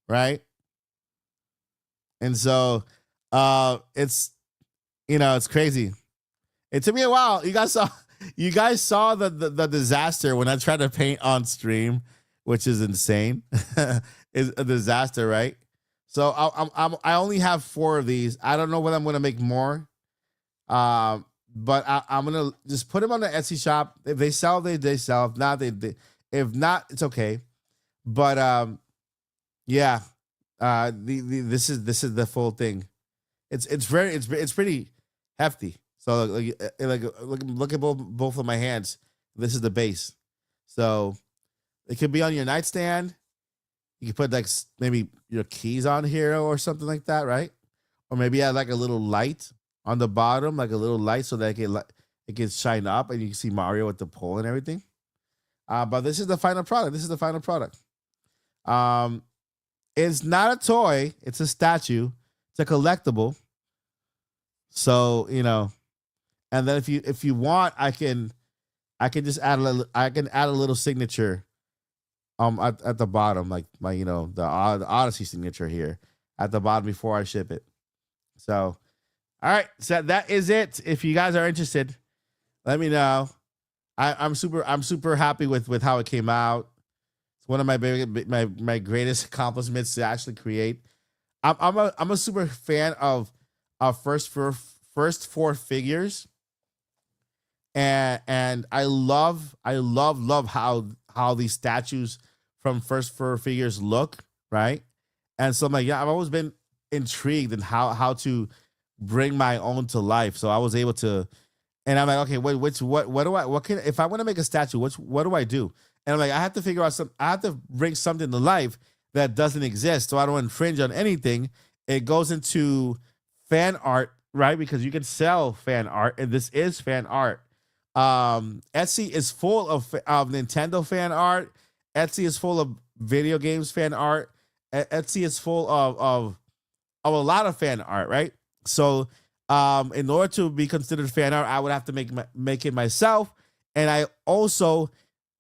right? And so it's it's crazy. It took me a while. You guys saw the disaster when I tried to paint on stream, which is insane. Is a disaster, right? So I only have 4 of these. I don't know whether I'm gonna make more. But I'm gonna just put them on the Etsy shop. If they sell, they sell. If not, if not, it's okay. But yeah. This is the full thing. It's pretty hefty. So look at both of my hands. This is the base. So it could be on your nightstand. You can put like maybe your keys on here or something like that, right? Or maybe add like a little light on the bottom, like a little light, so that it can shine up and you can see Mario with the pole and everything. But this is the final product. It's not a toy. It's a statue. It's a collectible. So, and then if you want, I can just add a little signature at the bottom, like my the Odyssey signature here at the bottom before I ship it. So, all right, so that is it. If you guys are interested, let me know. I'm super happy with how it came out. It's one of my greatest accomplishments to actually create. I'm a super fan of first 4 figures, and I love how these statues from first 4 figures look, right? And so I'm like, yeah, I've always been intrigued in how to bring my own to life. So I was able to, and I'm like, okay, if I want to make a statue, what do I do? And I'm like, I have to bring something to life that doesn't exist, so I don't infringe on anything. It goes into fan art, right? Because you can sell fan art, and this is fan art. Etsy is full of Nintendo fan art. Etsy is full of video games fan art. Etsy is full of a lot of fan art, right? So, in order to be considered fan art, I would have to make it myself, and I also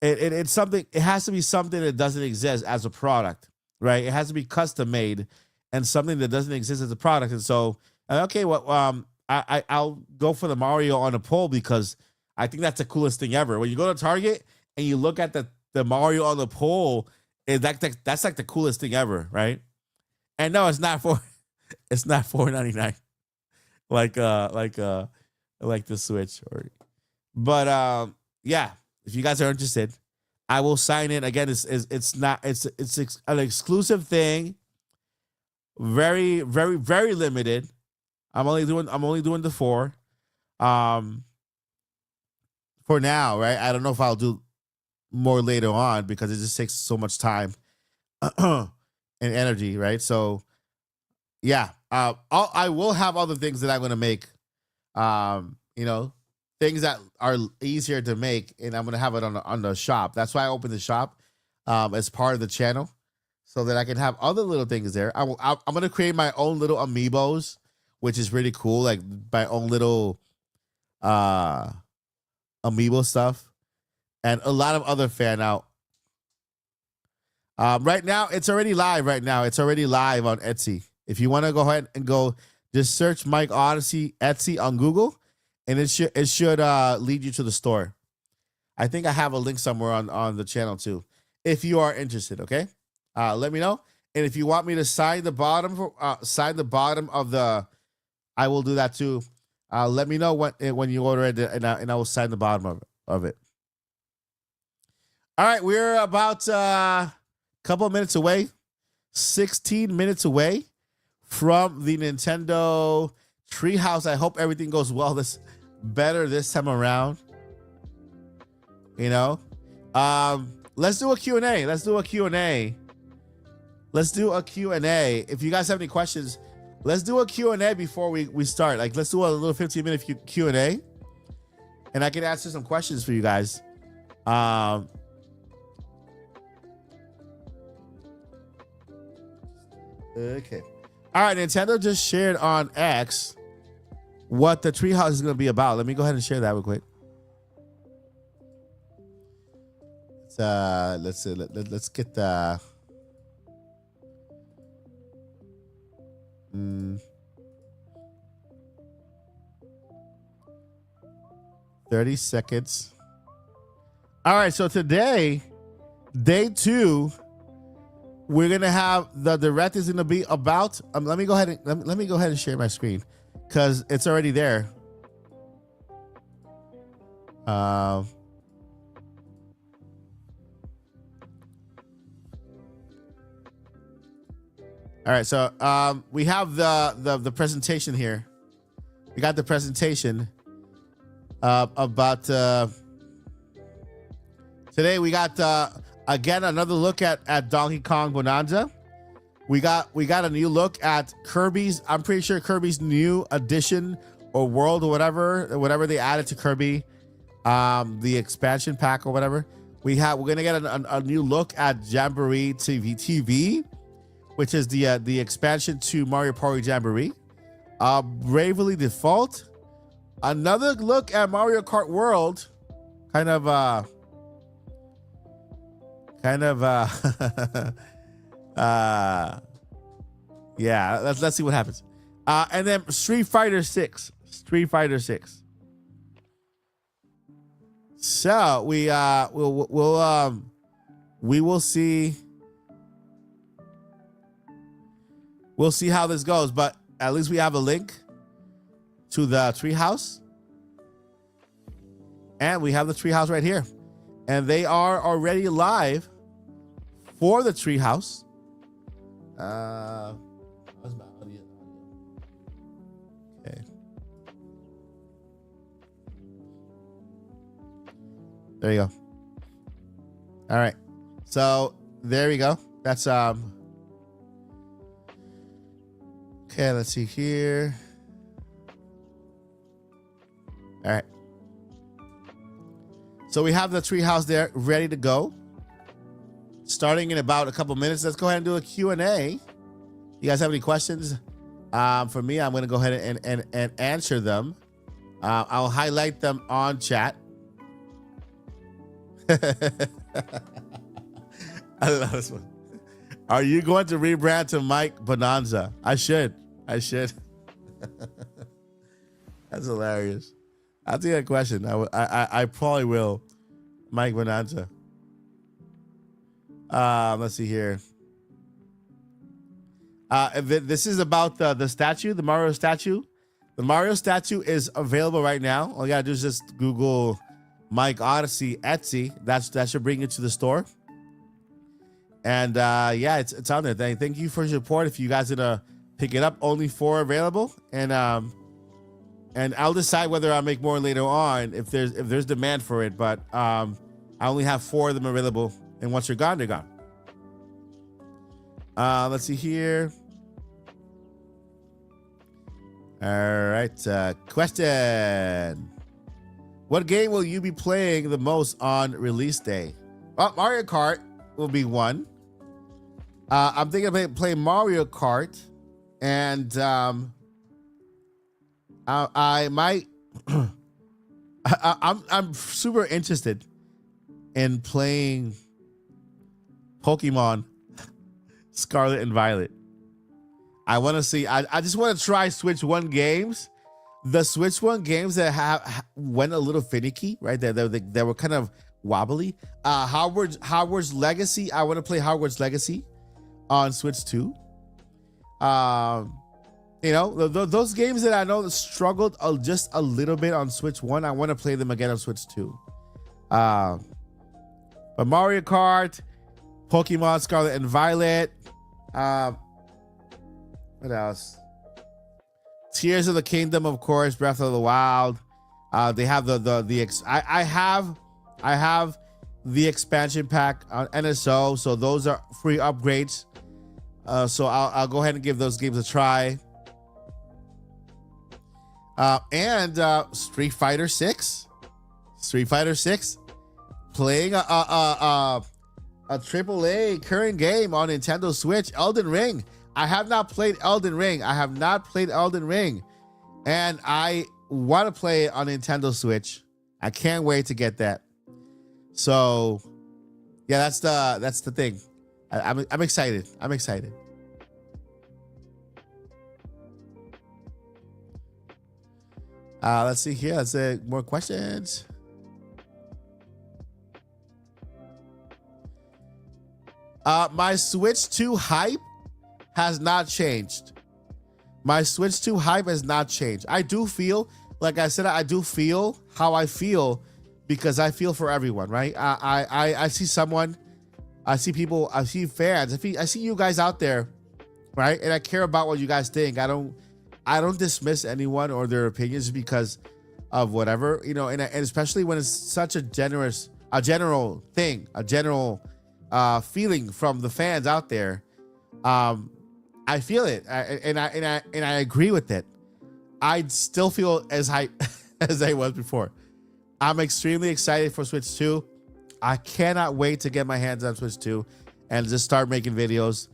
it's something. It has to be something that doesn't exist as a product, right? It has to be custom made and something that doesn't exist as a product. And so, okay, well, I'll go for the Mario on a pole because I think that's the coolest thing ever. When you go to Target and you look at the Mario on the pole, that's like the coolest thing ever, right? And no, it's not $4.99 like the Switch but yeah, if you guys are interested, I will sign it. Again, it's an exclusive thing. Very, very, very limited. I'm only doing the 4. For now, right? I don't know if I'll do more later on because it just takes so much time and energy, right? So yeah, I will have other things that I'm gonna make. Things that are easier to make, and I'm gonna have it on the shop. That's why I opened the shop as part of the channel, so that I can have other little things there. I'm gonna create my own little amiibos, which is really cool, like my own little amiibo stuff, and a lot of other fan out. Right now, it's already live. It's already live on Etsy. If you want to go ahead and just search Mike Odyssey Etsy on Google, and it should lead you to the store. I think I have a link somewhere on the channel too, if you are interested. Okay, let me know. And if you want me to sign the bottom of the, I will do that too. Let me know when you order it, and I will sign the bottom of it. All right, we're about a couple of minutes away, 16 minutes away from the Nintendo Treehouse. I hope everything goes well this time around. Let's do a Q&A. Let's do a Q&A. If you guys have any questions, let's do a Q&A before we start. Like, let's do a little 15-minute Q&A, and I can answer some questions for you guys. Okay. All right, Nintendo just shared on X what the Treehouse is going to be about. Let me go ahead and share that real quick. Let's get the 30 seconds. All right, so today, day 2, we're gonna have the direct is gonna be about. Let me go ahead and share my screen because it's already there. All right, so we have the presentation here. We got the presentation about today. We got again another look at Donkey Kong Bonanza. We got a new look at Kirby's. I'm pretty sure Kirby's new edition or world or whatever they added to Kirby, the expansion pack or whatever. We're gonna get a new look at Jamboree TV, which is the expansion to Mario Party Jamboree. Bravely Default. Another look at Mario Kart World. Yeah, let's see what happens. And then Street Fighter 6. So we will see. We'll see how this goes, but at least we have a link to the Treehouse. And we have the Treehouse right here. And they are already live for the Treehouse. What's my audio? Okay. There you go. All right. So there we go. That's okay, let's see here. All right. So we have the Treehouse there ready to go. Starting in about a couple minutes. Let's go ahead and do a Q&A. You guys have any questions? For me, I'm going to go ahead and answer them. I'll highlight them on chat. I love this one. Are you going to rebrand to Mike Bonanza? I should. That's hilarious. I'll take that question. I probably will. Mike Bonanza. Let's see here. This is about the statue, the Mario statue. The Mario statue is available right now. All you gotta do is just Google Mike Odyssey Etsy. That should bring you to the store. And yeah, it's on there. Thank you for your support. If you guys are gonna pick it up, only 4 available. And I'll decide whether I'll make more later on if there's demand for it. But I only have 4 of them available. And once you're gone, they're gone. Let's see here. All right. Question. What game will you be playing the most on release day? Well, Mario Kart will be one. I'm thinking about playing Mario Kart. And I might... I'm super interested in playing Pokemon Scarlet and Violet. I want to see. I just want to try Switch 1 games. The Switch 1 games that went a little finicky, right? They were kind of wobbly. Hogwarts Legacy. I want to play Hogwarts Legacy on Switch 2. You know, those games that I know struggled just a little bit on Switch 1. I want to play them again on Switch 2. But Mario Kart, Pokemon Scarlet and Violet. What else? Tears of the Kingdom, of course. Breath of the Wild. They have I have the expansion pack on NSO, so those are free upgrades. So I'll go ahead and give those games a try. And Street Fighter 6. Playing a AAA current game on Nintendo Switch, Elden Ring. I have not played Elden Ring. And I want to play it on Nintendo Switch. I can't wait to get that. So, yeah, that's the thing. I'm excited. I'm excited. Let's see here. Let's more questions. My Switch 2 hype has not changed. My Switch 2 hype has not changed. I do feel, like I said, I do feel how I feel because I feel for everyone, right? I see someone, I see people, I see fans, I see you guys out there, right? And I care about what you guys think. I don't dismiss anyone or their opinions because of whatever, you know, and especially when it's such a general thing, a general feeling from the fans out there. I feel it, and I agree with it. I still feel as hype as I was before. I'm extremely excited for Switch 2. I cannot wait to get my hands on Switch 2 and just start making videos.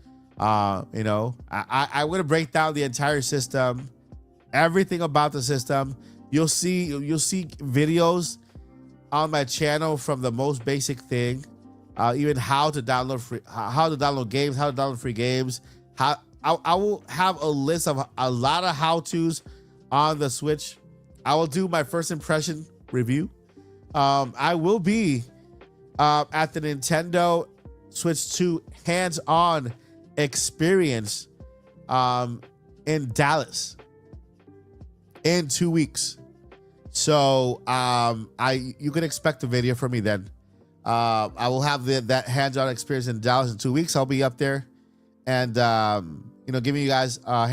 You know, I want to break down the entire system, everything about the system. You'll see videos on my channel from the most basic thing, even how to download games, how to download free games. I will have a list of a lot of how-tos on the Switch. I will do my first impression review. I will be at the Nintendo Switch 2 hands-on experience in Dallas in 2 weeks. So you can expect a video from me then. I will have that hands-on experience in Dallas in 2 weeks. I'll be up there and you know, giving you guys my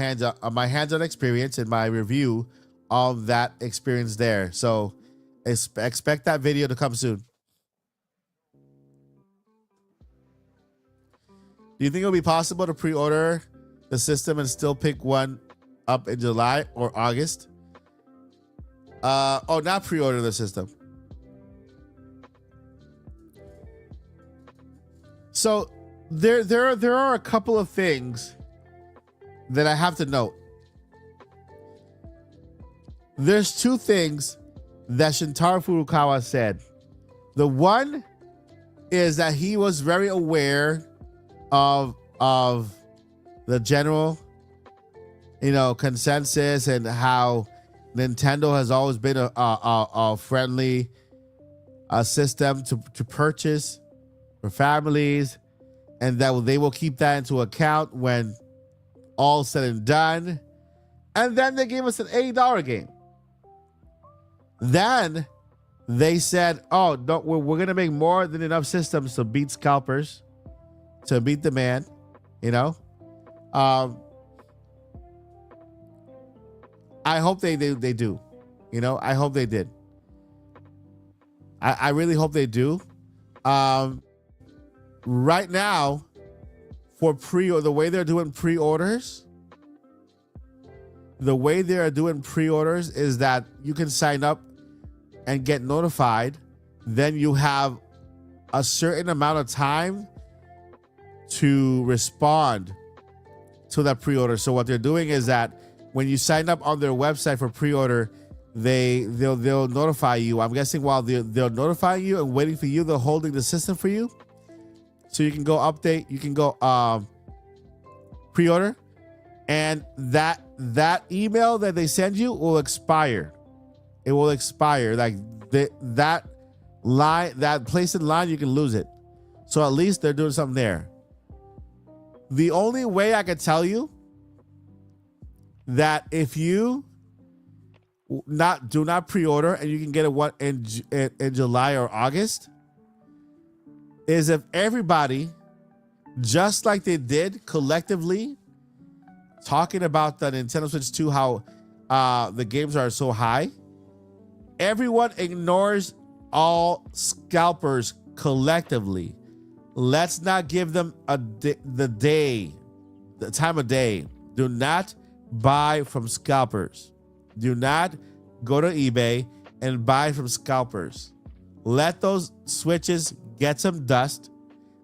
hands-on experience and my review of that experience there. So expect that video to come soon. Do you think it'll be possible to pre-order the system and still pick one up in July or August? Oh, not pre-order the system. So there are a couple of things that I have to note. There's two things that Shintaro Furukawa said. The one is that he was very aware of the general, you know, consensus and how Nintendo has always been a friendly system to purchase for families, and that they will keep that into account when all said and done. And then they gave us an $80 game. Then they said, oh, no, we're going to make more than enough systems to beat scalpers, to beat the man, you know. I hope they do. You know, I hope they did. I really hope they do. Right now, for the way they're doing pre-orders, is that you can sign up and get notified. Then you have a certain amount of time to respond to that pre-order. So what they're doing is that when you sign up on their website for pre-order, they'll notify you. I'm guessing while they're notifying you and waiting for you, they're holding the system for you. So you can go update, you can go pre-order, and that email that they send you will expire. It will expire. Like that place in line, you can lose it. So at least they're doing something there. The only way I could tell you that if you do not pre-order and you can get it in July or August is if everybody, just like they did collectively, talking about the Nintendo Switch 2, how the games are so high, everyone ignores all scalpers collectively. Let's not give them the time of day. Do not buy from scalpers. Do not go to eBay and buy from scalpers. Let those Switches get some dust.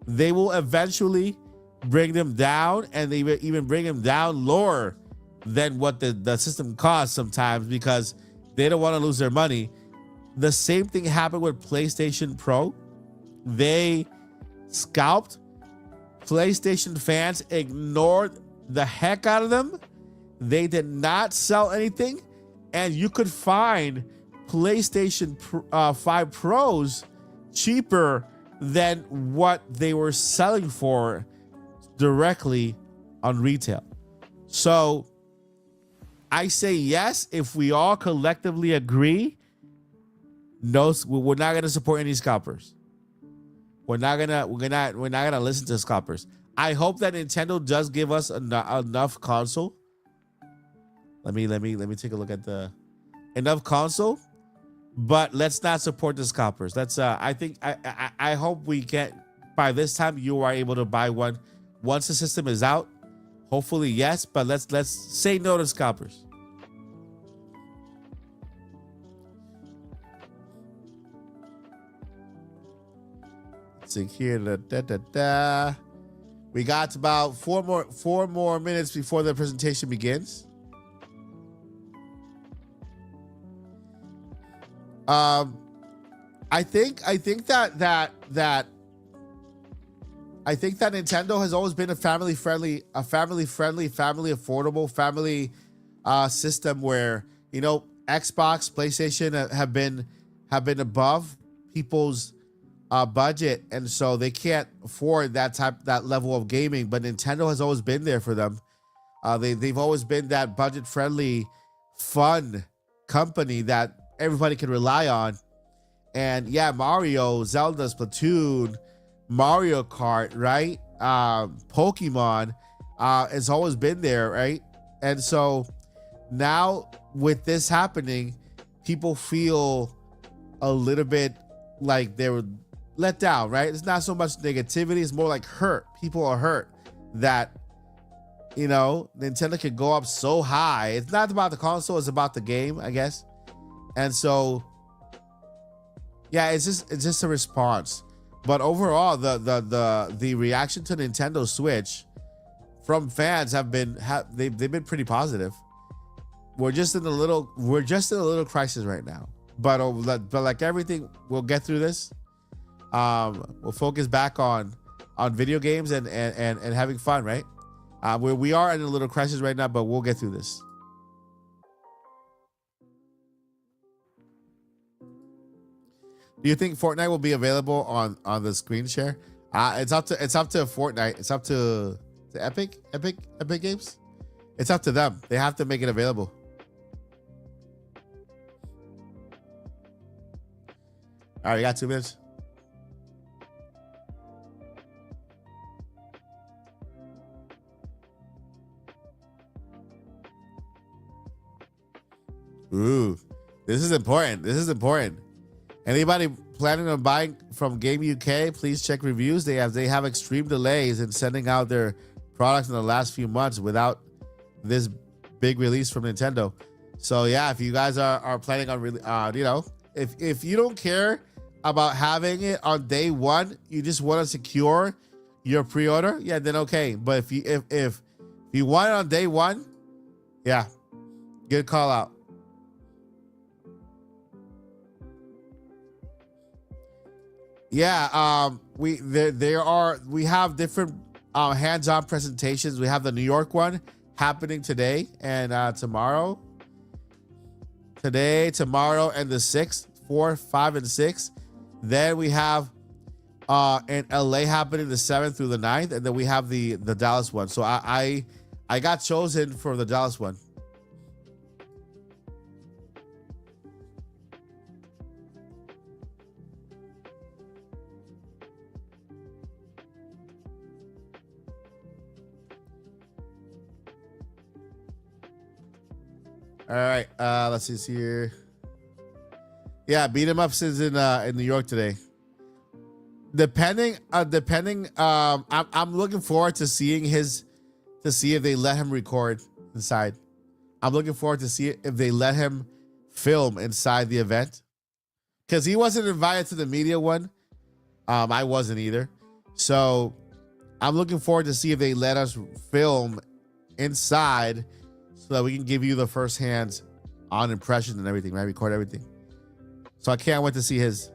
They will eventually bring them down, and they will even bring them down lower than what the system costs sometimes because they don't want to lose their money. The same thing happened with PlayStation Pro. They scalped PlayStation fans, ignored the heck out of them. They did not sell anything, and you could find PlayStation 5 Pros cheaper than what they were selling for directly on retail. So I say yes if we all collectively agree. No, we're not gonna support any scalpers. We're not gonna listen to scalpers. I hope that Nintendo does give us enough console. Let me take a look at the enough console, but let's not support the scalpers. That's I hope we get by this time you are able to buy one once the system is out. Hopefully yes, but let's say no to scalpers. Let's see here. We got about four more minutes before the presentation begins. I think that Nintendo has always been a family friendly, family affordable, family system where, you know, Xbox, PlayStation have been above people's budget, and so they can't afford that level of gaming. But Nintendo has always been there for them. They've always been that budget friendly, fun company that everybody can rely on. And yeah, Mario, Zelda, Splatoon, Mario Kart, right? Pokemon has always been there, right? And so now with this happening, people feel a little bit like they were let down, right? It's not so much negativity, it's more like hurt. People are hurt that, you know, Nintendo could go up so high. It's not about the console, it's about the game, I guess. And so yeah, it's just a response. But overall, the reaction to Nintendo Switch from fans they've been pretty positive. We're just in a little crisis right now. But like everything, we'll get through this. We'll focus back on video games and having fun, right? We are in a little crisis right now, but we'll get through this. Do you think Fortnite will be available on the screen share? It's up to Fortnite. It's up to Epic Games. It's up to them. They have to make it available. All right, we got 2 minutes. Ooh, this is important. Anybody planning on buying from Game UK, please check reviews. They have extreme delays in sending out their products in the last few months without this big release from Nintendo. So yeah, if you guys are planning on you know, if you don't care about having it on day one, you just want to secure your pre-order, yeah, then okay. But if you want it on day one, yeah, good call out. Yeah, we have different hands-on presentations. We have the New York one happening today and tomorrow. Today, tomorrow, and the 6th, 4, 5, and 6. Then we have in LA happening the 7th through the 9th, and then we have the Dallas one. So I got chosen for the Dallas one. All right, let's see here. Yeah, Beat 'em Ups is in New York today. Depending, I'm looking forward to seeing to see if they let him record inside. I'm looking forward to see if they let him film inside the event, because he wasn't invited to the media one. I wasn't either, so I'm looking forward to see if they let us film inside, so that we can give you the first hand on impressions and everything, right? Record everything. So I can't wait to see his.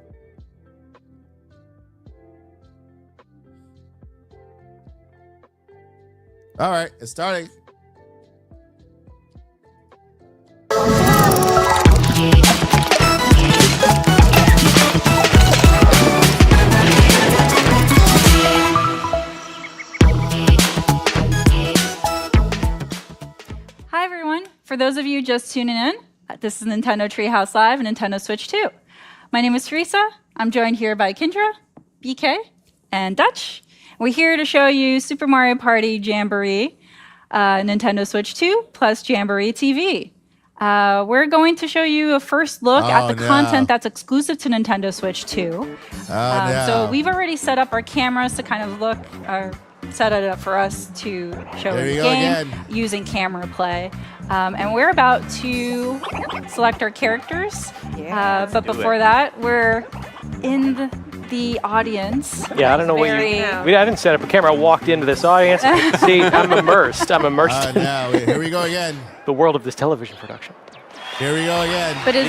All right, it's starting. Hi everyone. For those of you just tuning in, this is Nintendo Treehouse Live and Nintendo Switch 2. My name is Teresa. I'm joined here by Kendra, BK, and Dutch. We're here to show you Super Mario Party Jamboree, Nintendo Switch 2, plus Jamboree TV. We're going to show you a first look at the content that's exclusive to Nintendo Switch 2. So we've already set up our cameras to kind of look, set it up for us to show the game using camera play. And we're about to select our characters. But before that, we're in the audience. Yeah, I don't know what I didn't set up a camera. I walked into this audience. See, I'm immersed. I'm immersed in Here we go again. the world of this television production. Here we go again. But it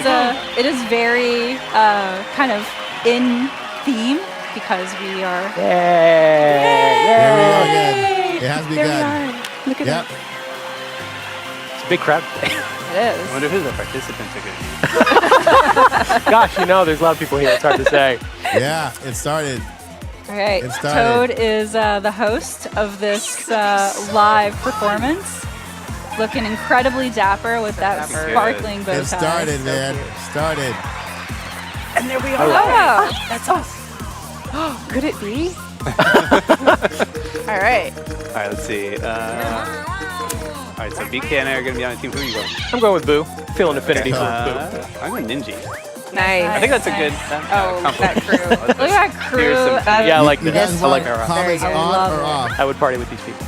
is very kind of in theme because we are. Here we go again. It has begun. Look at Yep. It's a big crowd today. it is. I wonder who the participants are going to be. Gosh, there's a lot of people here. It's hard to say. Yeah, it started. All right. It started. Toad is the host of this live performance, looking incredibly dapper with that sparkling bow tie. It started, man. Started. And there we are. Oh, That's us. Could it be? All right. All right, let's see. All right, so BK and I are going to be on a team. Who are you going? I'm going with Boo. Feeling affinity for Boo. I'm going Ninja. Nice. I think that's a good compliment. that crew. look at that crew. Here's some Yeah, I like You this. guys I like want her. comments Very good. on Love or it. off? I would party with these people.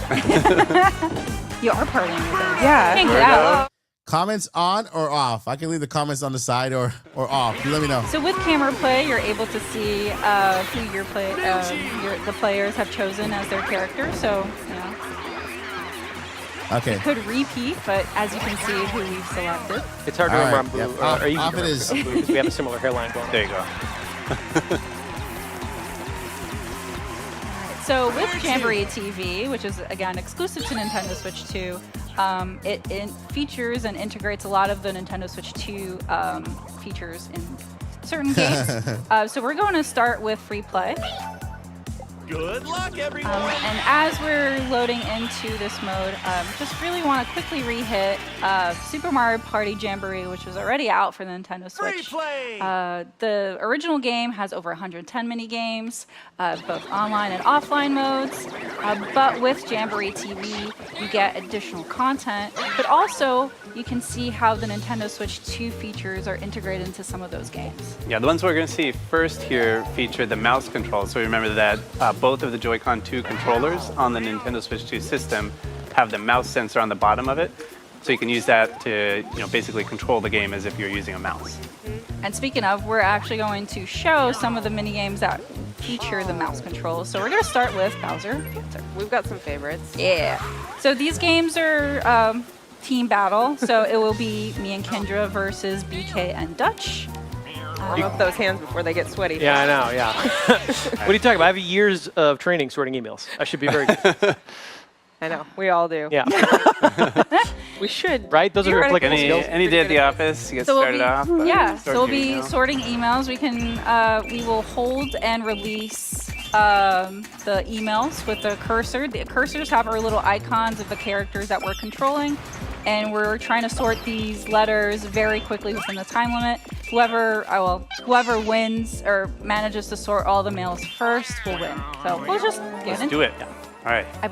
You are partying with them. Yeah. Can't get out. Comments on or off? I can leave the comments on the side or off. You let me know. So with camera play, you're able to see who the players have chosen as their character. So Okay. could repeat, but as you can see, who we've selected. It's hard to All remember right, I'm Boo. yep. Off- Or easy off to it remember is. I'm Boo because we have a similar hairline going on. There you go. So with Jamboree TV, which is again exclusive to Nintendo Switch 2, it features and integrates a lot of the Nintendo Switch 2 features in certain games. So we're going to start with free play. Good luck, everyone. And as we're loading into this mode, just really want to quickly re-hit Super Mario Party Jamboree, which was already out for the Nintendo Switch. The original game has over 110 mini games, both online and offline modes. But with Jamboree TV, you get additional content, but also you can see how the Nintendo Switch 2 features are integrated into some of those games. Yeah, the ones we're going to see first here feature the mouse control. So remember that both of the Joy-Con 2 controllers on the Nintendo Switch 2 system have the mouse sensor on the bottom of it. So you can use that to basically control the game as if you're using a mouse. And speaking of, we're actually going to show some of the mini games that feature the mouse control. So we're going to start with Bowser. We've got some favorites. Yeah. So these games are team battle. So it will be me and Kendra versus BK and Dutch. Warm up those hands before they get sweaty. Yeah, I know, yeah. What are you talking about? I have years of training sorting emails. I should be very good. I know. We all do. Yeah. We should. Right? Those are applicable skills. Any day at the office, you get started off. So we'll be sorting emails. We will hold and release the emails with the cursor. The cursors have our little icons of the characters that we're controlling, and we're trying to sort these letters very quickly within the time limit. Whoever wins or manages to sort all the mails first will win. So we'll just get into Do it. All right. I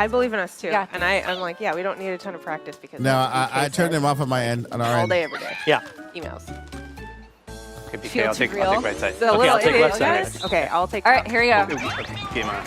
believe in us too. Yeah. And I'm like, yeah, we don't need a ton of practice because No, that's I turned them off on my end. On our all end. day, every day. Yeah. Emails. Okay, BK, Feel I'll too take real. right side. So Okay, little I'll take idiot left side. guys. Okay, I'll take. All right, here we go. Game on.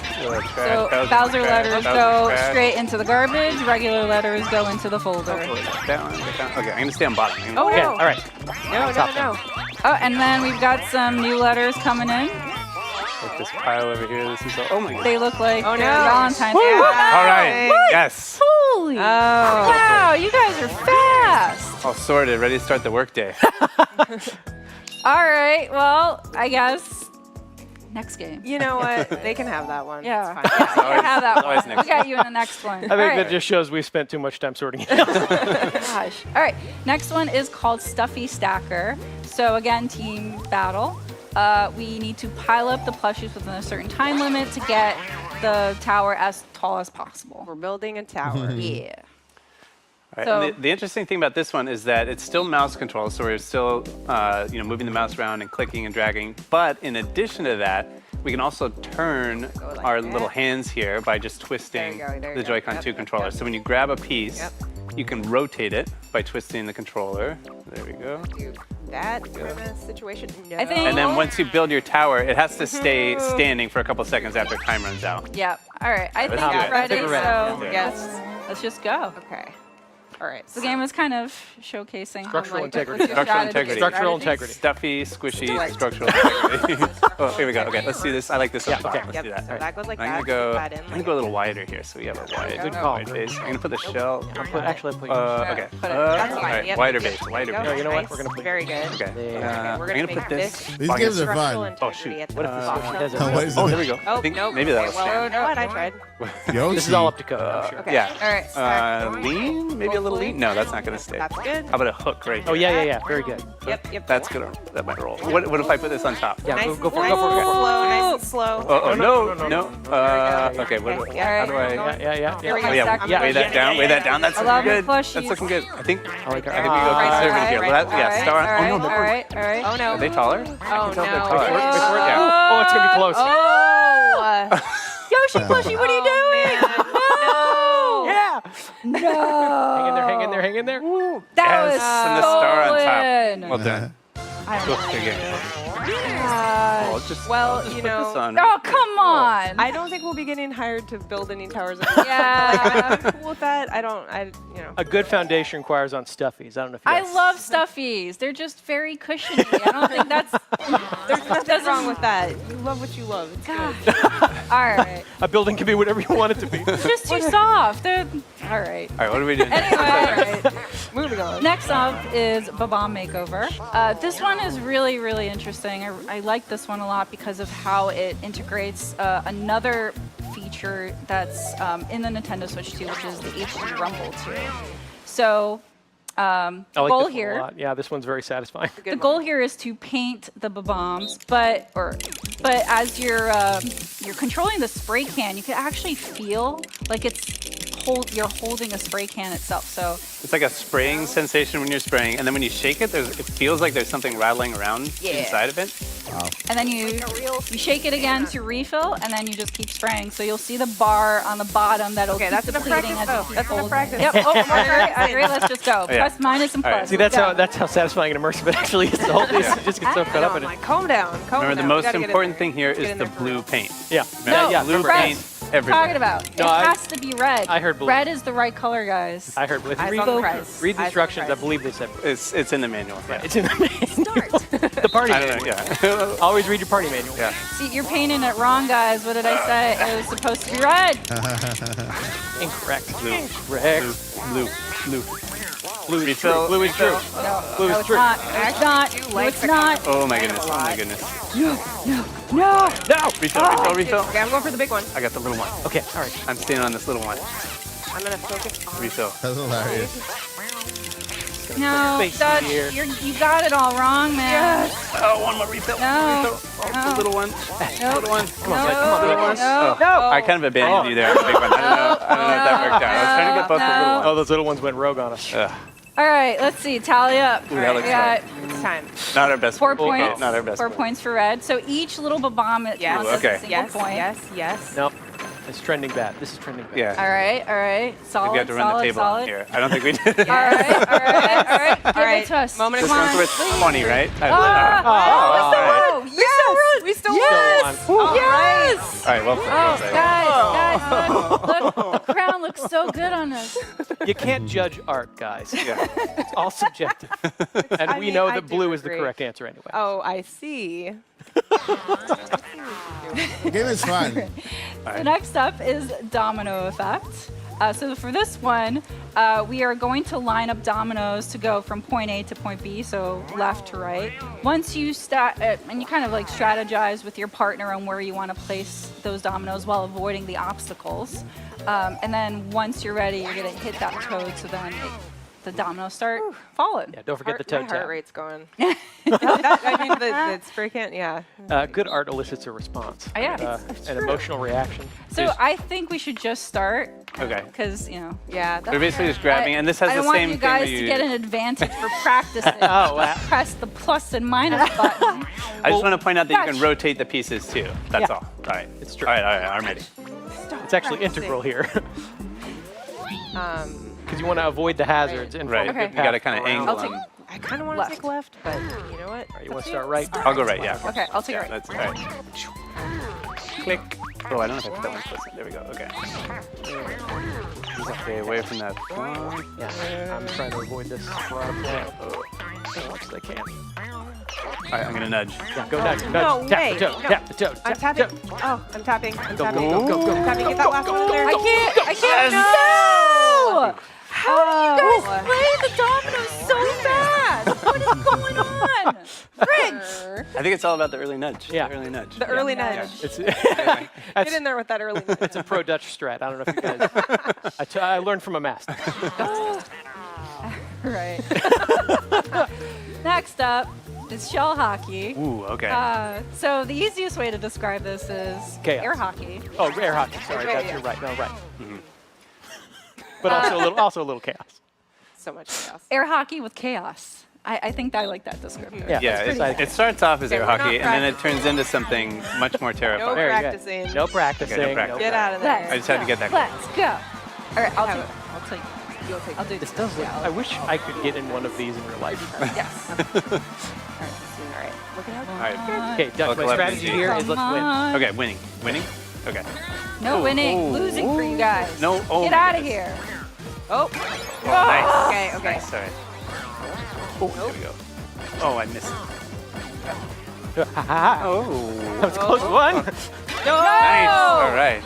So Bowser letters go straight into the garbage. Regular letters go into the folder. Okay, I'm going to stay on bottom. Oh, Okay, no. all right. No. Oh, and then we've got some new letters coming in. Like this pile over here. This is oh my god. They look like Oh, no. Valentine's. Woo! Yeah. All right. Yes. Holy! Wow, you guys are fast. All sorted, ready to start the workday. All right. Well, I guess next game. You know what? They can have that one. Yeah. It's fine. Yeah, you have that always one. next We'll get you in the next one. I think that just shows we spent too much time sorting it out. Gosh. All right. Next one is called Stuffy Stacker. So again, team battle. We need to pile up the plushies within a certain time limit to get the tower as tall as possible. We're building a tower. Yeah. All right, So- and the interesting thing about this one is that it's still mouse control, so we're still moving the mouse around and clicking and dragging. But in addition to that, we can also turn like our that. little hands here by just twisting There you go, the Joy-Con Yep, 2 yep, controller. yep. So when you grab a piece, Yep. you can rotate it by twisting the controller. There we go. Do that kind of situation. No. I think- And then once you build your tower, it has to stay standing for a couple seconds after time runs out. Yep. All right. I think Let's do we're it. ready. I think we're So ready. Yes. let's just go. Okay. All right. The game is kind of showcasing Structural what's your integrity. Structural strategy. integrity. Structural integrity. Stuffy, squishy, structural integrity. Oh, here we go. Okay, let's do this. I like this one. Yeah, okay. Let's Yep. do that. So that goes like I'm that. gonna go. That in, I'm gonna go a little wider here, so we have a wide, Good call. wide base. I'm gonna put the shell. Actually, put Okay. Put it- All That's fine. right. Yep. Wider Yep. base. Wider There base. go. you know what? Nice. We're gonna put- Very good. Okay. We're I'm gonna gonna make put this. These I games guess- are structural fun. Oh, integrity shoot. at the What if this bottom. does it? What is Oh, it? there we go. Oh, I think nope. maybe that Okay, was well, fair. you know what? I tried. Yoshi. This is all up to code. I'm sure. Okay. Yeah. All right. Lean? Maybe a little lean? No, that's not gonna stay. That's good. How about a hook right here? Oh, yeah. Very good. Yep. That's good. That might roll. What if I put this on top? Yeah, Nice go for it. and Go for it. slow. Nice and slow. Oh, No. Okay, what, Okay, how do I? Yeah. Here we Oh, go. yeah, Second. weigh that down. Weigh that down. That's I love looking the good. plushies. That's looking good. I think we I like go our. conservative here. Well, All right, star. all right, Oh no, all right, all right. Oh no. are they taller? Oh no. Yeah. Oh, it's gonna be close. Oh. Yoshi plushie, what are you doing? No! Yeah. No! Hang in there. That Yes, was and the star on stolen. top. Well done. I Go don't again. know. Oh, just Well, I'll just you put know- this on. Oh, come on. I don't think we'll be getting hired to build any towers. Yeah. I'm cool with that. A good foundation requires on stuffies. I don't know if you I guys- love stuffies. They're just very cushiony. I don't think that's. There's nothing wrong with that. You love what you love. It's good. All right. A building can be whatever you want it to be. It's just too soft. All right. All right, what are we doing? Anyway, Moving on. next up is Babam Makeover. This one is really, really interesting. I like this one a lot because of how it integrates another feature that's in the Nintendo Switch 2, which is the HD Rumble 2. So I the like goal this one a here. lot. Yeah, this one's very satisfying. The goal here is to paint the Babams, but as you're controlling the spray can, you can actually feel like you're holding a spray can itself. So It's like a spraying sensation when you're spraying, and then when you shake it, it feels like there's something rattling around inside of it. and then you shake it again to refill, and then you just keep spraying. So you'll see the bar on the bottom that'll Okay, keep that's enough depleting practice. as you Oh, keep that's enough holding practice. it. Yep. Oh, I agree. Let's just go. Yeah. Plus, minus, and All right. plus. See, that's how satisfying and immersive it actually is. The whole thing, you just get so fed up in it. Like, calm down. Calm Remember, down. the We most gotta get in important there. thing here Get is in the there blue first. paint. Yeah. No, yeah. Blue red. paint everywhere. Talking about. No, It has to be red. I heard blue. Red is the right color, guys. I heard. If you Eyes read, on the prize. read the Eyes on the instructions. I prize. believe they said It's in the manual. Yeah. it's in the party I manual. don't know. Yeah. Always read your party manual. Yeah. See, you're painting it wrong, guys. What did I say? It was supposed to be red. Incorrect. Blue. Incorrect. Blue. Blue is Refill. true. Blue is true. No, Blue no, is it's true. not. No, it's not. No, it's not. Oh my goodness. Oh my goodness. No. No. Refill. Okay, I'm going for the big one. I got the little one. Okay. All right. I'm staying on this little one. I'm gonna focus on. Refill. That's hilarious. No, Face Dutch, here. you got it all wrong, man. Oh, one more refill. No. Refill. Oh, the little one. Nope. Little one. Come on, Little one. No. Oh, I kind of abandoned you there on the big one. I don't know if that worked out. I was trying to get both the little ones. Oh, those little ones went rogue on us. All right, let's see. Tally up. Ooh, that looks We got It's time. Not our best. 4 Okay, points. Not our best. 4 points for red. So each little babam Yes. counts as Okay. a single Yes. point. Yes. Nope. It's trending bad. This is trending bad. Yeah. All right. Solid, We have to run solid, the table solid. on here. I don't think we did. All right. Give right. it to us. Moment of This Come one's on. worth 20, right? Oh, We still won. We still yes. won. Yes. All right, well, Oh, guys, look, the crown looks so good on us. You can't judge art, guys. yeah. It's all subjective. And I we mean, know I that do blue is the agree. correct answer anyway. Oh, I see. The game is fun. So next up is Domino Effect. So for this one, we are going to line up dominoes to go from point A to point B, so left to right. Once you start, and you kind of like strategize with your partner on where you want to place those dominoes while avoiding the obstacles. And then once you're ready, you're going to hit that toad, so then the dominoes start falling. Yeah, don't forget the toe My heart tap. rate's going. I mean, the spray can, yeah. Good art elicits a response. Yeah, an emotional reaction. So I think we should just start. Okay. Because, you know. Yeah. They're basically just grabbing, and this has I the don't same want you thing where guys to get an advantage for practicing. Oh, wow. Press the plus and minus button. I just want to point out that you Dutch. can rotate the pieces too. That's Yeah. all. All right. It's true. All right, I'm ready. It's actually integral here. Because you want to avoid the hazards and Right. follow Okay. the You got to path kind of around. angle I'll take- them. I kind of want to Left. take left, but you know what? You want to start right? I'll go right, yeah. Okay, I'll take Yeah, it right. that's all right. Click. Oh, I don't know if I put that one close. There we go. Okay. Okay, away from that. Yeah, I'm trying to avoid this front as much as I can. All right, I'm gonna nudge. Yeah, go nudge, nudge. No tap way. the toe, No. tap the toe. I'm tap, tapping. tap. Oh, I'm tapping. I'm Go, tapping. go, go, go, I'm tapping. Get that last one in there. I can't. No! How do you guys play the dominoes so fast? What is going on? Frig! I think it's all about the early nudge. Yeah. The early nudge. The early Yeah. nudge. It's, Get that's, in there with that early nudge. it's a pro Dutch strat. I don't know if you guys. I learned from a master. Right. Next up is shell hockey. Ooh, okay. So the easiest way to describe this is Chaos. air hockey. Oh, air hockey. Sorry, Right, that's yeah. you're right. No, right. But also a little chaos. So much chaos. Air hockey with chaos. I think I like that descriptor. Yeah. Yeah, it's pretty- it starts off as Okay, air we're not hockey, and then it practicing. turns into something much more No terrifying. Very good. practicing. No practicing. Okay, no practice. Get out of there. I just had to get that. Let's go. All right, I'll Have take. it. I'll take. You'll take I'll do This this. does look. I wish I could get in one of these in real life. Yes. All right. Look at how All right. Okay, Dutch, my Buckle up strategy and here is let's win. Okay, winning. Winning? Okay. No winning, oh, losing for you guys. No, oh Get my out of goodness. here. Oh. Oh, nice. Okay. Okay. Nice, all right. Oh, there we go. Oh, I missed. Oh. That was a close one. Nice. All right.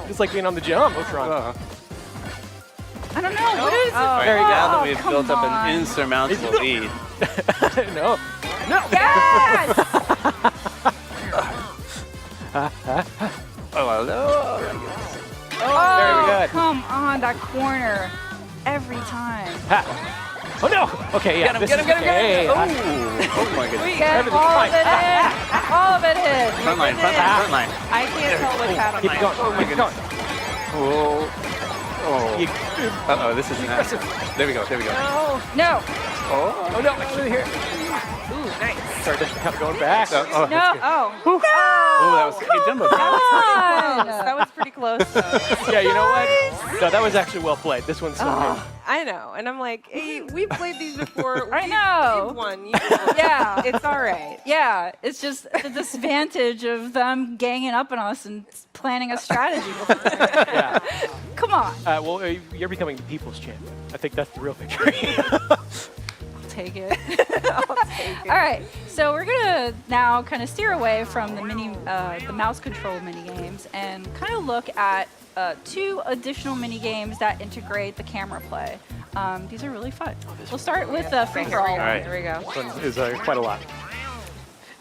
It's like being on the jump. What's wrong? I don't know. What is All right, There you go. now that we've come built up on. an insurmountable lead. No. Yes! Oh, hello. Oh, Very good. come on, that corner. Every time. Ha. Oh no. Okay, yeah. Get him, get him, get him. Okay. Oh my goodness. Get Everything's all fine. of it in. All of it in. Front line, front line, front line. I can't tell what's happening. Keep going. Oh my Keep goodness. going. Oh. Oh. You- Uh-oh, this is not. There we go, there we go. No. Oh. Oh no, it's really here. Ooh, nice. Sorry, just kind of going back. Oh, oh, No. Oh. oh, that was hey, Jumbo. Come on. That was pretty close. Though. Yeah, you know what? No, that was actually well played. This one's so good. I know, and I'm like, hey, we've played these before. I know. We've won. Yeah. It's all right. Yeah, it's just the disadvantage of them ganging up on us and planning a strategy before. Yeah. Come on. Well, you're becoming the people's champion. I think that's the real picture. Take it. All right, so we're gonna now kind of steer away from the mouse control mini games and kind of look at 2 additional mini games that integrate the camera play. These are really fun. We'll start with free for all. All right. There we go. This is quite a lot.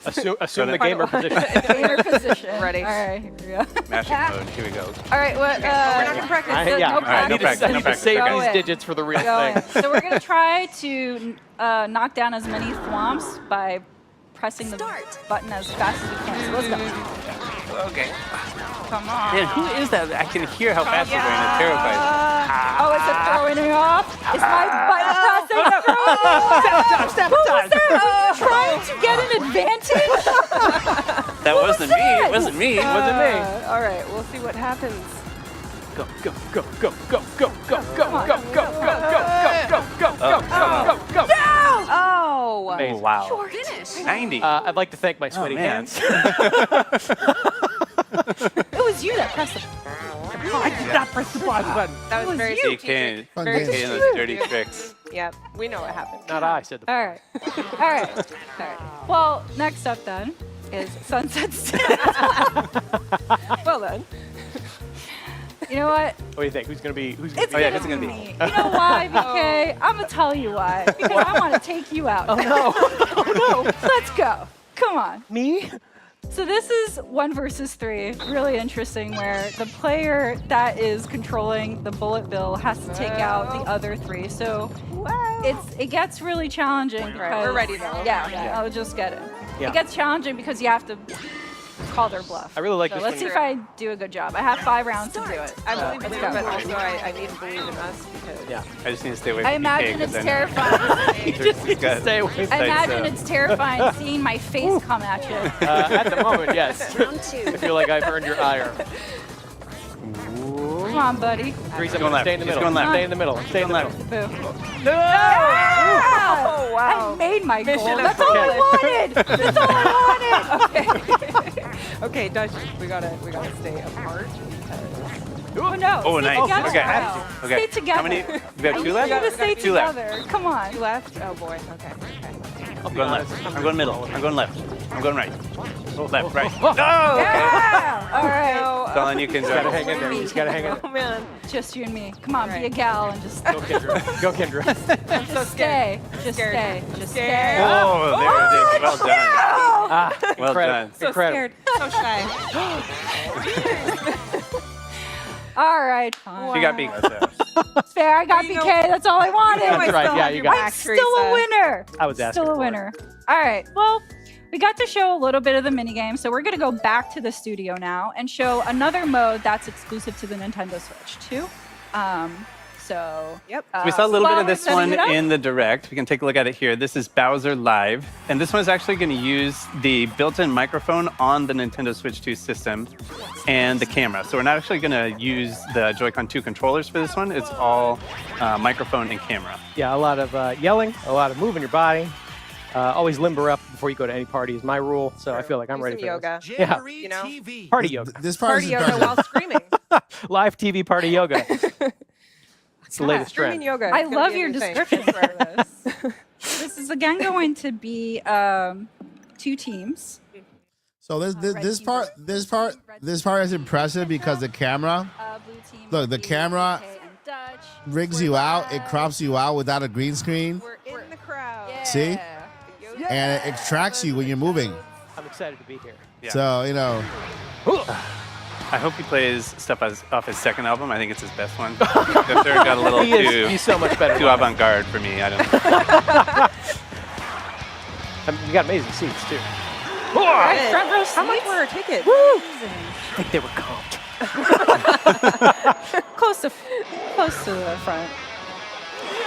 Assume the gamer position. Gamer position. Ready. All right, here we go. Mashing mode, here we go. All right, what? We're not gonna practice. Yeah, no All right, no practice. practice, I no need to practice. save Go these in. digits for the real Going. thing. So we're gonna try to knock down as many thwomps by pressing the button as fast as we can. So let's go. Okay. Come on. Man, who is that? I can hear how fast they're going. It terrifies Oh, is it throwing me off? Is my button pressing? Step Who was that? Trying to get an advantage? me. That wasn't me. It wasn't me. It wasn't me. All right, we'll see what happens. Go, go, go, go, go, go, go, go, go, go, go, go, go, go, go, go, go. Oh. Oh, wow. 90. I'd like to thank my sweaty man. hands. It was you that pressed the I did not press the pause button. That was very They strategic. can't. Very They those dirty tricks. Yeah, we know what happened. Not I said the. All right. All right. All right. Well, next up then is Sunset Strip. Well done. You know what? What do you think? Who's gonna be? Who's It's gonna be? it's gonna be me. You know why, BK? I'm gonna tell you why. Because I want to take you out. Oh no! Oh no! Let's go. Come on. Me? So this is 1 versus 3. Really interesting, where the player that is controlling the bullet bill has to take out the other 3. So it gets really challenging. Because, we're ready though. Yeah, I'll just get it. Yeah. It gets challenging because you have to call their bluff. I really like So this let's one. see if I do a good job. I have 5 rounds to do it. I So believe let's in go. it, but also I need to believe in us because Yeah. I just need to stay away from I imagine BK, it's 'cause I know terrifying. You just need to stay away. I imagine it's terrifying seeing my face come at you. At the moment, yes. I feel like I've earned your ire. Come on, buddy. Teresa, going left. stay in the He's middle. going left. Stay in the middle. Stay in the middle. Boo. No! Ah! Oh, wow. I made my goal. Mission That's all I wanted. That's all I wanted. okay, Dutch, we gotta stay apart because Oh no. Oh, stay nice. together Okay. now. Okay. Stay together. How many? You got 2 You left? gotta stay 2 left. together. Come on. you left. Oh boy. Okay. I'm going left. I'm going middle. I'm going left. I'm going right. Left, right. Oh. No! Yeah. All right. No, That's all I need can Gotta do. hang in there. You just gotta hang in oh man, Just you and me. Come on, be a Right. gal and just there. Go, Kendra. Go, Kendra. I'm so stay. scared. Just Scared. stay. Just Scared. stay. Oh, there it is. Well done. Ah, Well incredible. done. So Incredible. scared. So shy. All right, fine. You got me. It's fair. I got You BK. know- That's all I wanted. That's right. Yeah, you got I'm it. still a winner. I was asking Still a for it. winner. All right. Well, we got to show a little bit of the minigame, so we're going to go back to the studio now and show another mode that's exclusive to the Nintendo Switch too. Yep. We saw a little bit while of we're this setting one it up- in the direct. We can take a look at it here. This is Bowser Live. And this one's actually going to use the built-in microphone on the Nintendo Switch 2 system and the camera. So we're not actually going to use the Joy-Con 2 controllers for this one. It's all microphone and camera. Yeah, a lot of yelling, a lot of moving your body. Always limber up before you go to any party is my rule. So I feel like I'm Do ready some for yoga. this. Yeah, You know, party yoga. This part party is yoga impressive. while screaming. Live TV party yoga. It's the latest Screaming trend. yoga. I is gonna love be a your new thing. description for this. This is again going to be 2 teams. So this Red team part versus red this team. part is impressive because the camera Blue team Look, would the be camera BK and Dutch. rigs you out, it crops you out without a green screen, We're in the crowd. See? Yeah. and it extracts you when you're moving. I'm excited to be here. Yeah. So you know, I hope he plays stuff off his second album. I think it's his best one. The third got a little He's so much better. too avant-garde for me. I don't know. I mean, you got amazing seats too. Right, front row How much seats. were our tickets? I think they were comped. Close to the front.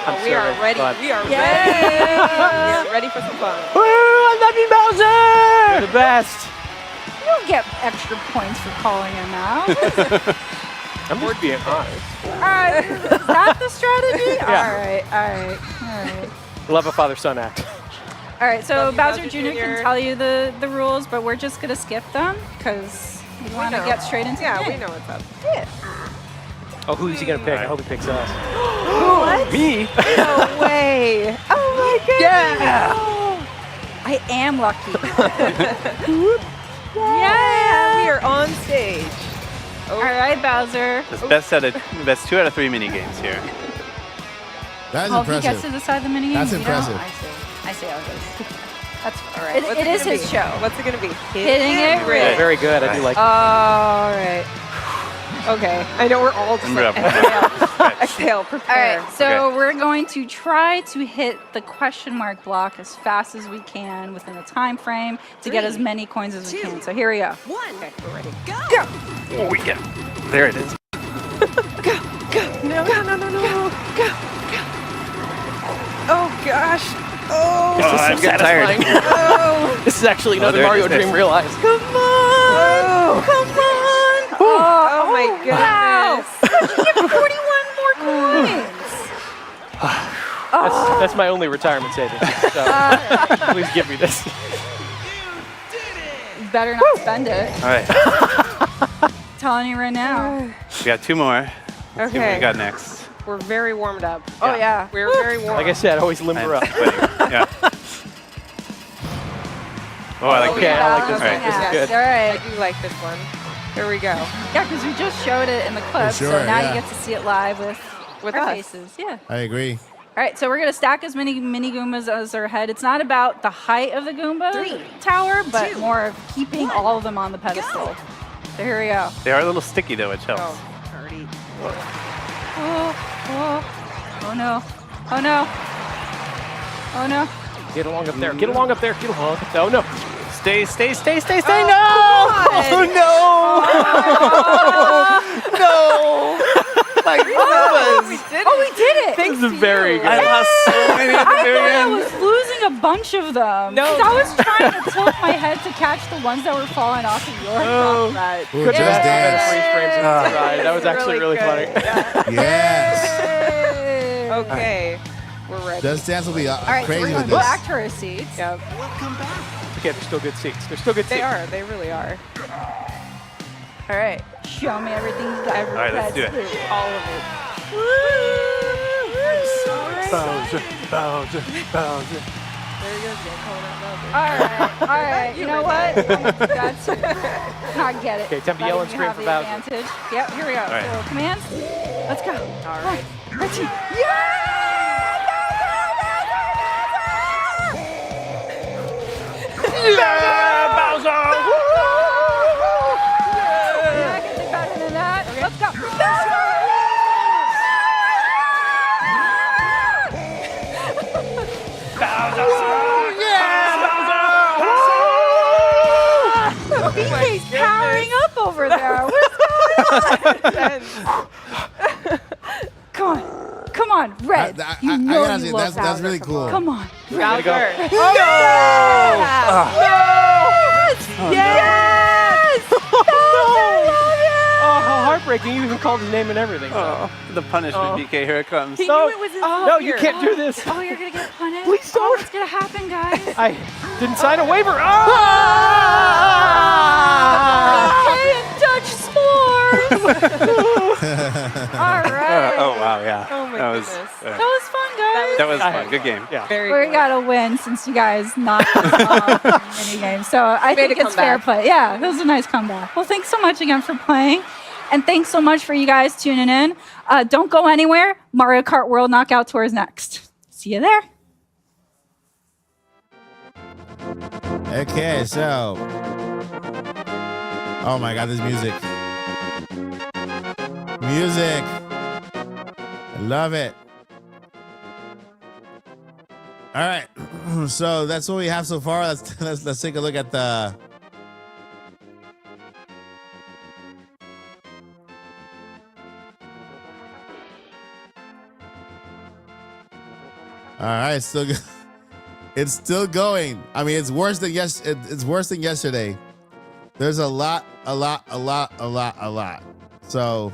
I'm We are sorry, ready. but- We are ready. We are ready for some fun. Woo! I love you, Bowser! You're the best. You don't get extra points for calling him out. I'm just being honest. All right, is that the strategy? Yeah. All right. Love a father-son act. All right, so Love you, Bowser Bowser Jr. Jr. can tell you the rules, but we're just going to skip them because we want to know. get straight into Yeah, the we game. know what's up. Oh, who's he gonna pick? I hope he picks us. What? Me? No way. Oh my goodness. Yeah. I am lucky. Yeah, we are on stage. All right, Bowser. It's best 2 out of 3 mini games here. that's Oh, he gets to impressive. decide the minigame. That's you know? impressive. I see how it is. That's All right. what's It is gonna his be? show. What's it gonna be? Hitting it Right. rich. Very good. I do like. All right. Okay. I know we're all just like, exhale, All prepare. right, so Okay. we're going to try to hit the question mark block as fast as we can within a time frame to get as many coins as we can. So here we go. Okay, we're ready. Oh, yeah. There it is. No. Go. Oh gosh. Oh. Oh, I'm getting tired. Oh. This is actually another there it Mario is, there. Dream realized. Come on. Come on. Oh my Wow. goodness. You have 41 more coins. That's my only retirement savings. So please give me this. You better not spend it. All right. Telling you right now. We got 2 more. Let's see what we Okay. got next. We're very warmed up. Oh yeah. We're very warm. Like I said, always limber up. Yeah. Oh, I like Okay, this. I like this All right. one. This is Yeah. good. All I right. do like this one. Here we go. Yeah, because we just showed it in the clip, sure, so now yeah. you get to see it live with our us. faces. Yeah. I agree. All right, so we're gonna stack as many mini Goombas as our head. It's not about the height of the Goomba tower, but more of keeping all of them on the pedestal. So here we go. They are a little sticky though, which helps. Oh, Cardi. Oh no. Oh no. Oh no. Get along up there. Get along up there. Get along. Oh no. Stay. Oh, No! No! My Goombas! we did it. Oh, we did it! Thanks This to is very you. good. I lost so many at the I very thought I end. was losing a bunch of them. No. 'Cause I was trying to tilt my head to catch the ones that were falling off of your Oh. Right. Ooh, Could Just have had Dance. freeze frames inside. That was actually really funny. good. Yeah. Yes. Yay. Okay. We're ready. Just Dance will be All right, so crazy we're with going this. back to our seats. Yep. Okay, they're still good seats. They're still good seats. They are. They really are. All right, show me everything you got. All right, let's do it. All of it. Bowser. There he goes again, calling out Bowser. All right. You know what? I'm gonna do that too. Not get it. Okay, time to Letting yell and you scream have for the Bowser. advantage. Yep, here we go. right. So commands. Let's go. All right. Ready? Yeah, Bowser! I can do better than that. Let's go. BK's powering up over there. What's going on? Come on, Red. I You know gotta you say, love that's really Bowser. cool. Come on. Bowser. Yes! Oh, Yes! Oh, how heartbreaking. You even called his name and everything. Oh, the punishment, BK. Here it comes. He No. knew it was his No, you can't do this. Oh, you're gonna get punished? Please don't. Oh, what's gonna happen, guys? I didn't sign a waiver. Oh! Okay, and Dutch s'mores! All right. Oh, wow, yeah. Oh my that was, goodness. That was fun, guys. that was fun. Good game. Yeah. Very We good. gotta win since you guys knocked us off in the mini game. So I Made think a it's fair comeback. play. Yeah, that was a nice comeback. Well, thanks so much again for playing. And thanks so much for you guys tuning in. Don't go anywhere. Mario Kart World Knockout Tour is next. See you there. Okay, so. Oh my God, this music. Music. I love it. All right, so that's what we have so far. Let's take a look at the. All right, still good. It's still going. I mean, it's worse than it's worse than yesterday. There's a lot. So,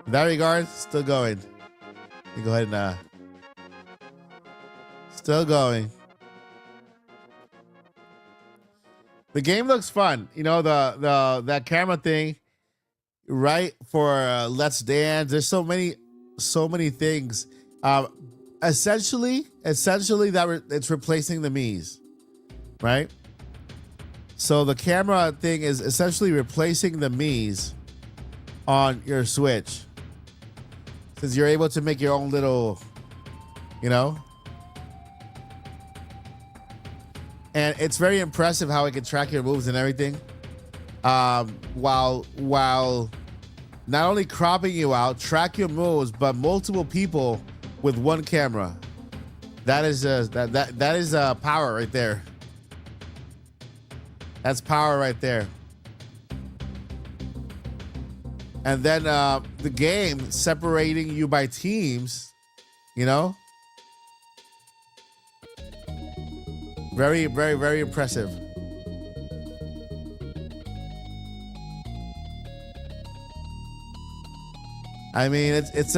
in that regard, still going. Let me go ahead and still going. The game looks fun. You know, that camera thing, right? For Let's Dance. There's so many things. Essentially that it's replacing the Mii's, right? So the camera thing is essentially replacing the Mii's on your Switch, since you're able to make your own little, you know. And it's very impressive how it can track your moves and everything, while not only cropping you out, track your moves, but multiple people with one camera. That is that is power right there. That's power right there. And then the game separating you by teams, you know. Very, very, very impressive. I mean, it's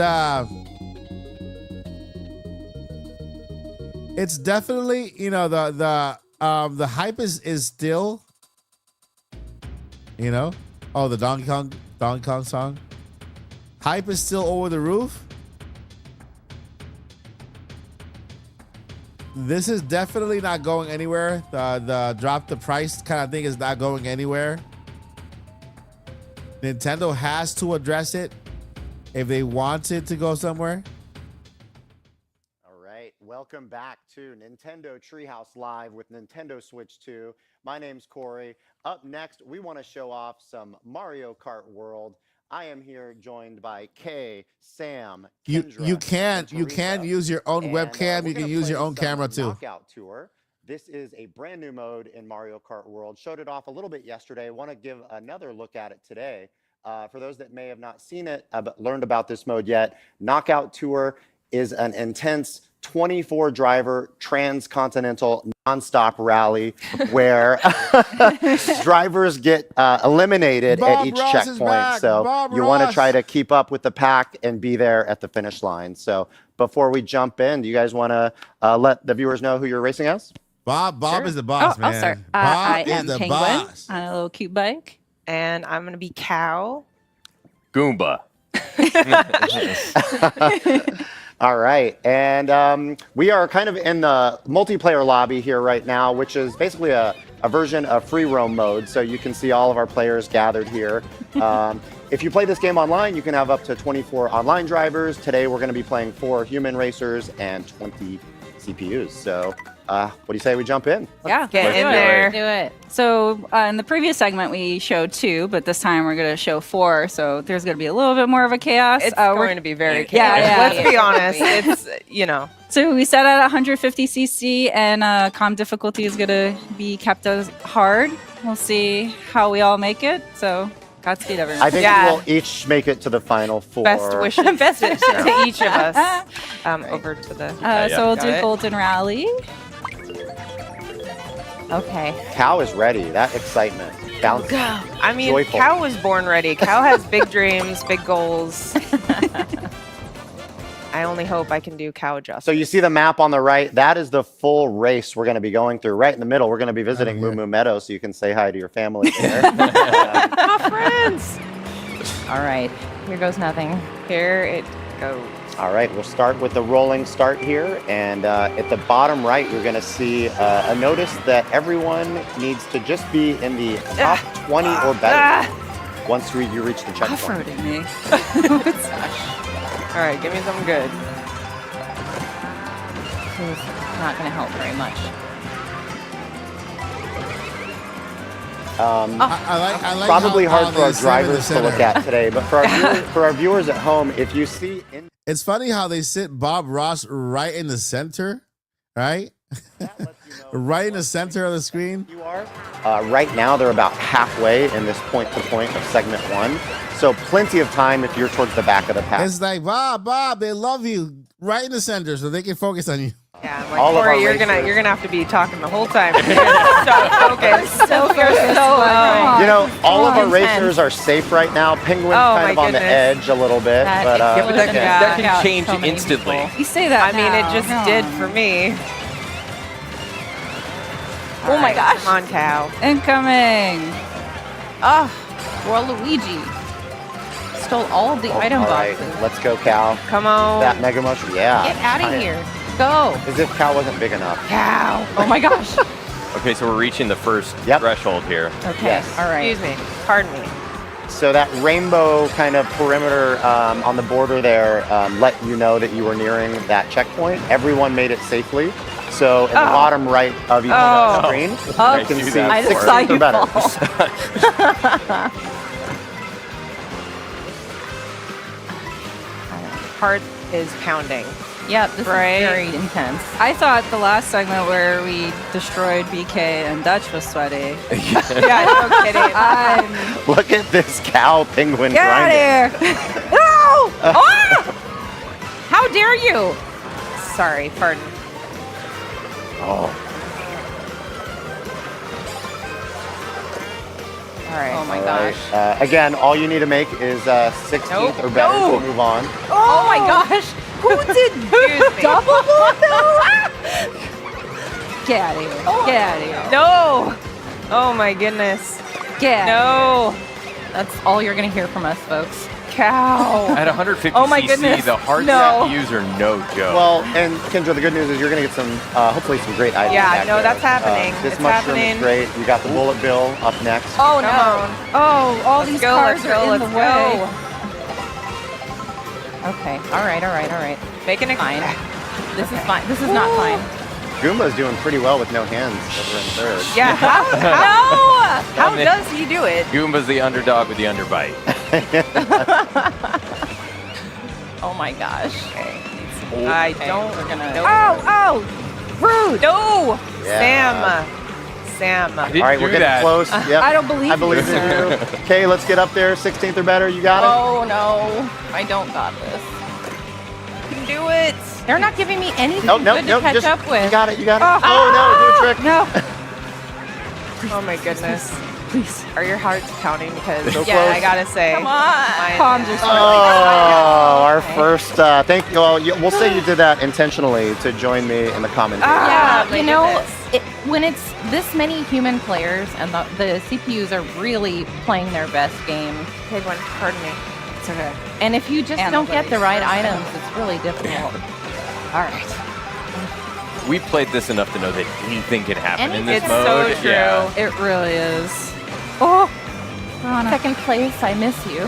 definitely, you know, the hype is still, you know, oh, the Donkey Kong song. Hype is still over the roof. This is definitely not going anywhere. The drop the price kind of thing is not going anywhere. Nintendo has to address it if they want it to go somewhere. All right, welcome back to Nintendo Treehouse Live with Nintendo Switch 2. My name's Corey. Up next, we want to show off some Mario Kart World. I am here joined by Kay, Sam, Kendra, You can Teresa. use your own And, webcam. we're You can gonna use your play own some camera too. Knockout Tour. This is a brand new mode in Mario Kart World. Showed it off a little bit yesterday. Want to give another look at it today. For those that may have not seen it, but learned about this mode yet, Knockout Tour is an intense 24-driver transcontinental nonstop rally where drivers get eliminated Bob at each Ross is checkpoint. back. So Bob you want to Ross. try to keep up with the pack and be there at the finish line. So before we jump in, do you guys want to let the viewers know who you're racing as? Bob Sure. is the boss, man. I'll start. Bob I is am the Penguin boss. on a little cute bike. And I'm going to be Cow. Goomba. All right, and we are kind of in the multiplayer lobby here right now, which is basically a version of free roam mode. So you can see all of our players gathered here. If you play this game online, you can have up to 24 online drivers. Today, we're going to be playing 4 human racers and 20 CPUs. So what do you say we jump in? Yeah, get let's in do it. there. Do it. So in the previous segment, we showed 2, but this time we're going to show 4. So there's going to be a little bit more of a chaos. It's we're going to be very Yeah, chaotic. yeah. Let's be honest. It's, So we set at 150cc, and comm difficulty is going to be kept as hard. We'll see how we all make it. So Godspeed, everyone. I think Yeah. we'll each make it to the final 4. best wishes Best to, wishes. to each of us. Over to the... So we'll Got do it. Golden Rally. Okay. Cow is ready. That excitement. Bounce. I mean, Joyful. Cow was born ready. Cow has big dreams, big goals. I only hope I can do Cow justice. So you see the map on the right. That is the full race we're going to be going through. Right in the middle, we're going to be visiting Moo Moo Meadow, so you can say hi to your family there. My friends. All right, here goes nothing. Here it goes. All right, we'll start with the rolling start here. And at the bottom right, you're going to see a notice that everyone needs to just be in the top 20 or better once you reach the checkpoint. Off-roading me. All right, give me something good. This is not going to help very much. I like Probably how hard for our they sit in the drivers to look center. at today, but for our viewers at home, if you see in It's funny how they sit Bob Ross right in the center, right? that lets you know Right in the center of the screen. you are. Right now, they're about halfway in this point-to-point of segment 1. So plenty of time if you're towards the back of the pack. It's like Bob, they love you right in the center, so they can focus on you. Yeah, I'm like, All of Corey, our you're gonna racers. have to be talking the whole time. You're so focused. So focused. You know, all of our intense. racers are safe right now. Penguin's Oh, kind of my on the goodness. edge a little bit, That but Yeah, but that Yeah. can change So many instantly. people. You say that I mean, now. it just Come did on. for me. Oh my gosh. Come on, Cow. Incoming. Oh, Waluigi stole all of the item all right, boxes. let's go, Cal. Come on. That Mega Motion, yeah. Get out of Kinda here. Go. As if Cal wasn't big enough. Cow. Oh my gosh. Okay, so we're reaching the first Yep. threshold here. Okay. Yes. All right. Excuse me. Pardon me. So that rainbow kind of perimeter on the border there let you know that you were nearing that checkpoint. Everyone made it safely. So in the bottom right of each screen, Oh, you can I see see that. I just 6 saw or you better. fall. Heart is pounding. Yep, this Right. is very intense. I thought the last segment where we destroyed BK and Dutch was sweaty. Yeah, no kidding. I'm Look at this cow penguin Get out grinding. of here! No! Ah! How dare you? Sorry, pardon. Oh, All right. Oh my all gosh. right. Again, all you need to make is 16th or better No. to move on. Oh my gosh. Who did Excuse me. double move though? Get out of here! Get out of here! No. Oh my goodness. Get out of No. That's all you're going to hear from us, folks. cow. At 150 Oh my cc, goodness. the hard No. CPUs are no joke. Well, and Kendra, the good news is you're going to get some, hopefully some great items. Yeah, back no, there. that's happening. This It's mushroom happening. is great. You got the bullet bill up next. Oh Come no! on. Oh, all Let's these go, cars let's are go, in the let's way. go. Okay. All right. Making it Fine. This is fine. This is not fine. Goomba's doing pretty well with no hands over in third. Yeah, how does he do it? Goomba's the underdog with the underbite. Oh my gosh. Okay. Oh. I Okay, don't. we're gonna. Oh, rude. No, Yeah. Sam. I didn't All right, do we're getting that. close. Yep. I don't believe I believe in you. Okay, let's get up there. 16th or better. You got it? Oh no, I don't got this. You can do it. They're not giving me anything Oh, no, good no. to catch Just, up with. You got it. You got it. Oh, no. Do a trick. No. Oh my goodness. Please. Are your hearts counting? Because So yeah, close. I gotta say. Come on. Palms are sweating. Oh, our first. Thank you. Well, we'll say you did that intentionally to join me in the commentary. Yeah, my you know, goodness. when it's this many human players and the CPUs are really playing their best game, Take one. Pardon me. It's okay. and if you just don't get the right items, it's really difficult. All right. We played this enough to know that anything can happen in this It's mode. so true. Yeah. It really is. Oh, Rana. Second place, I miss you.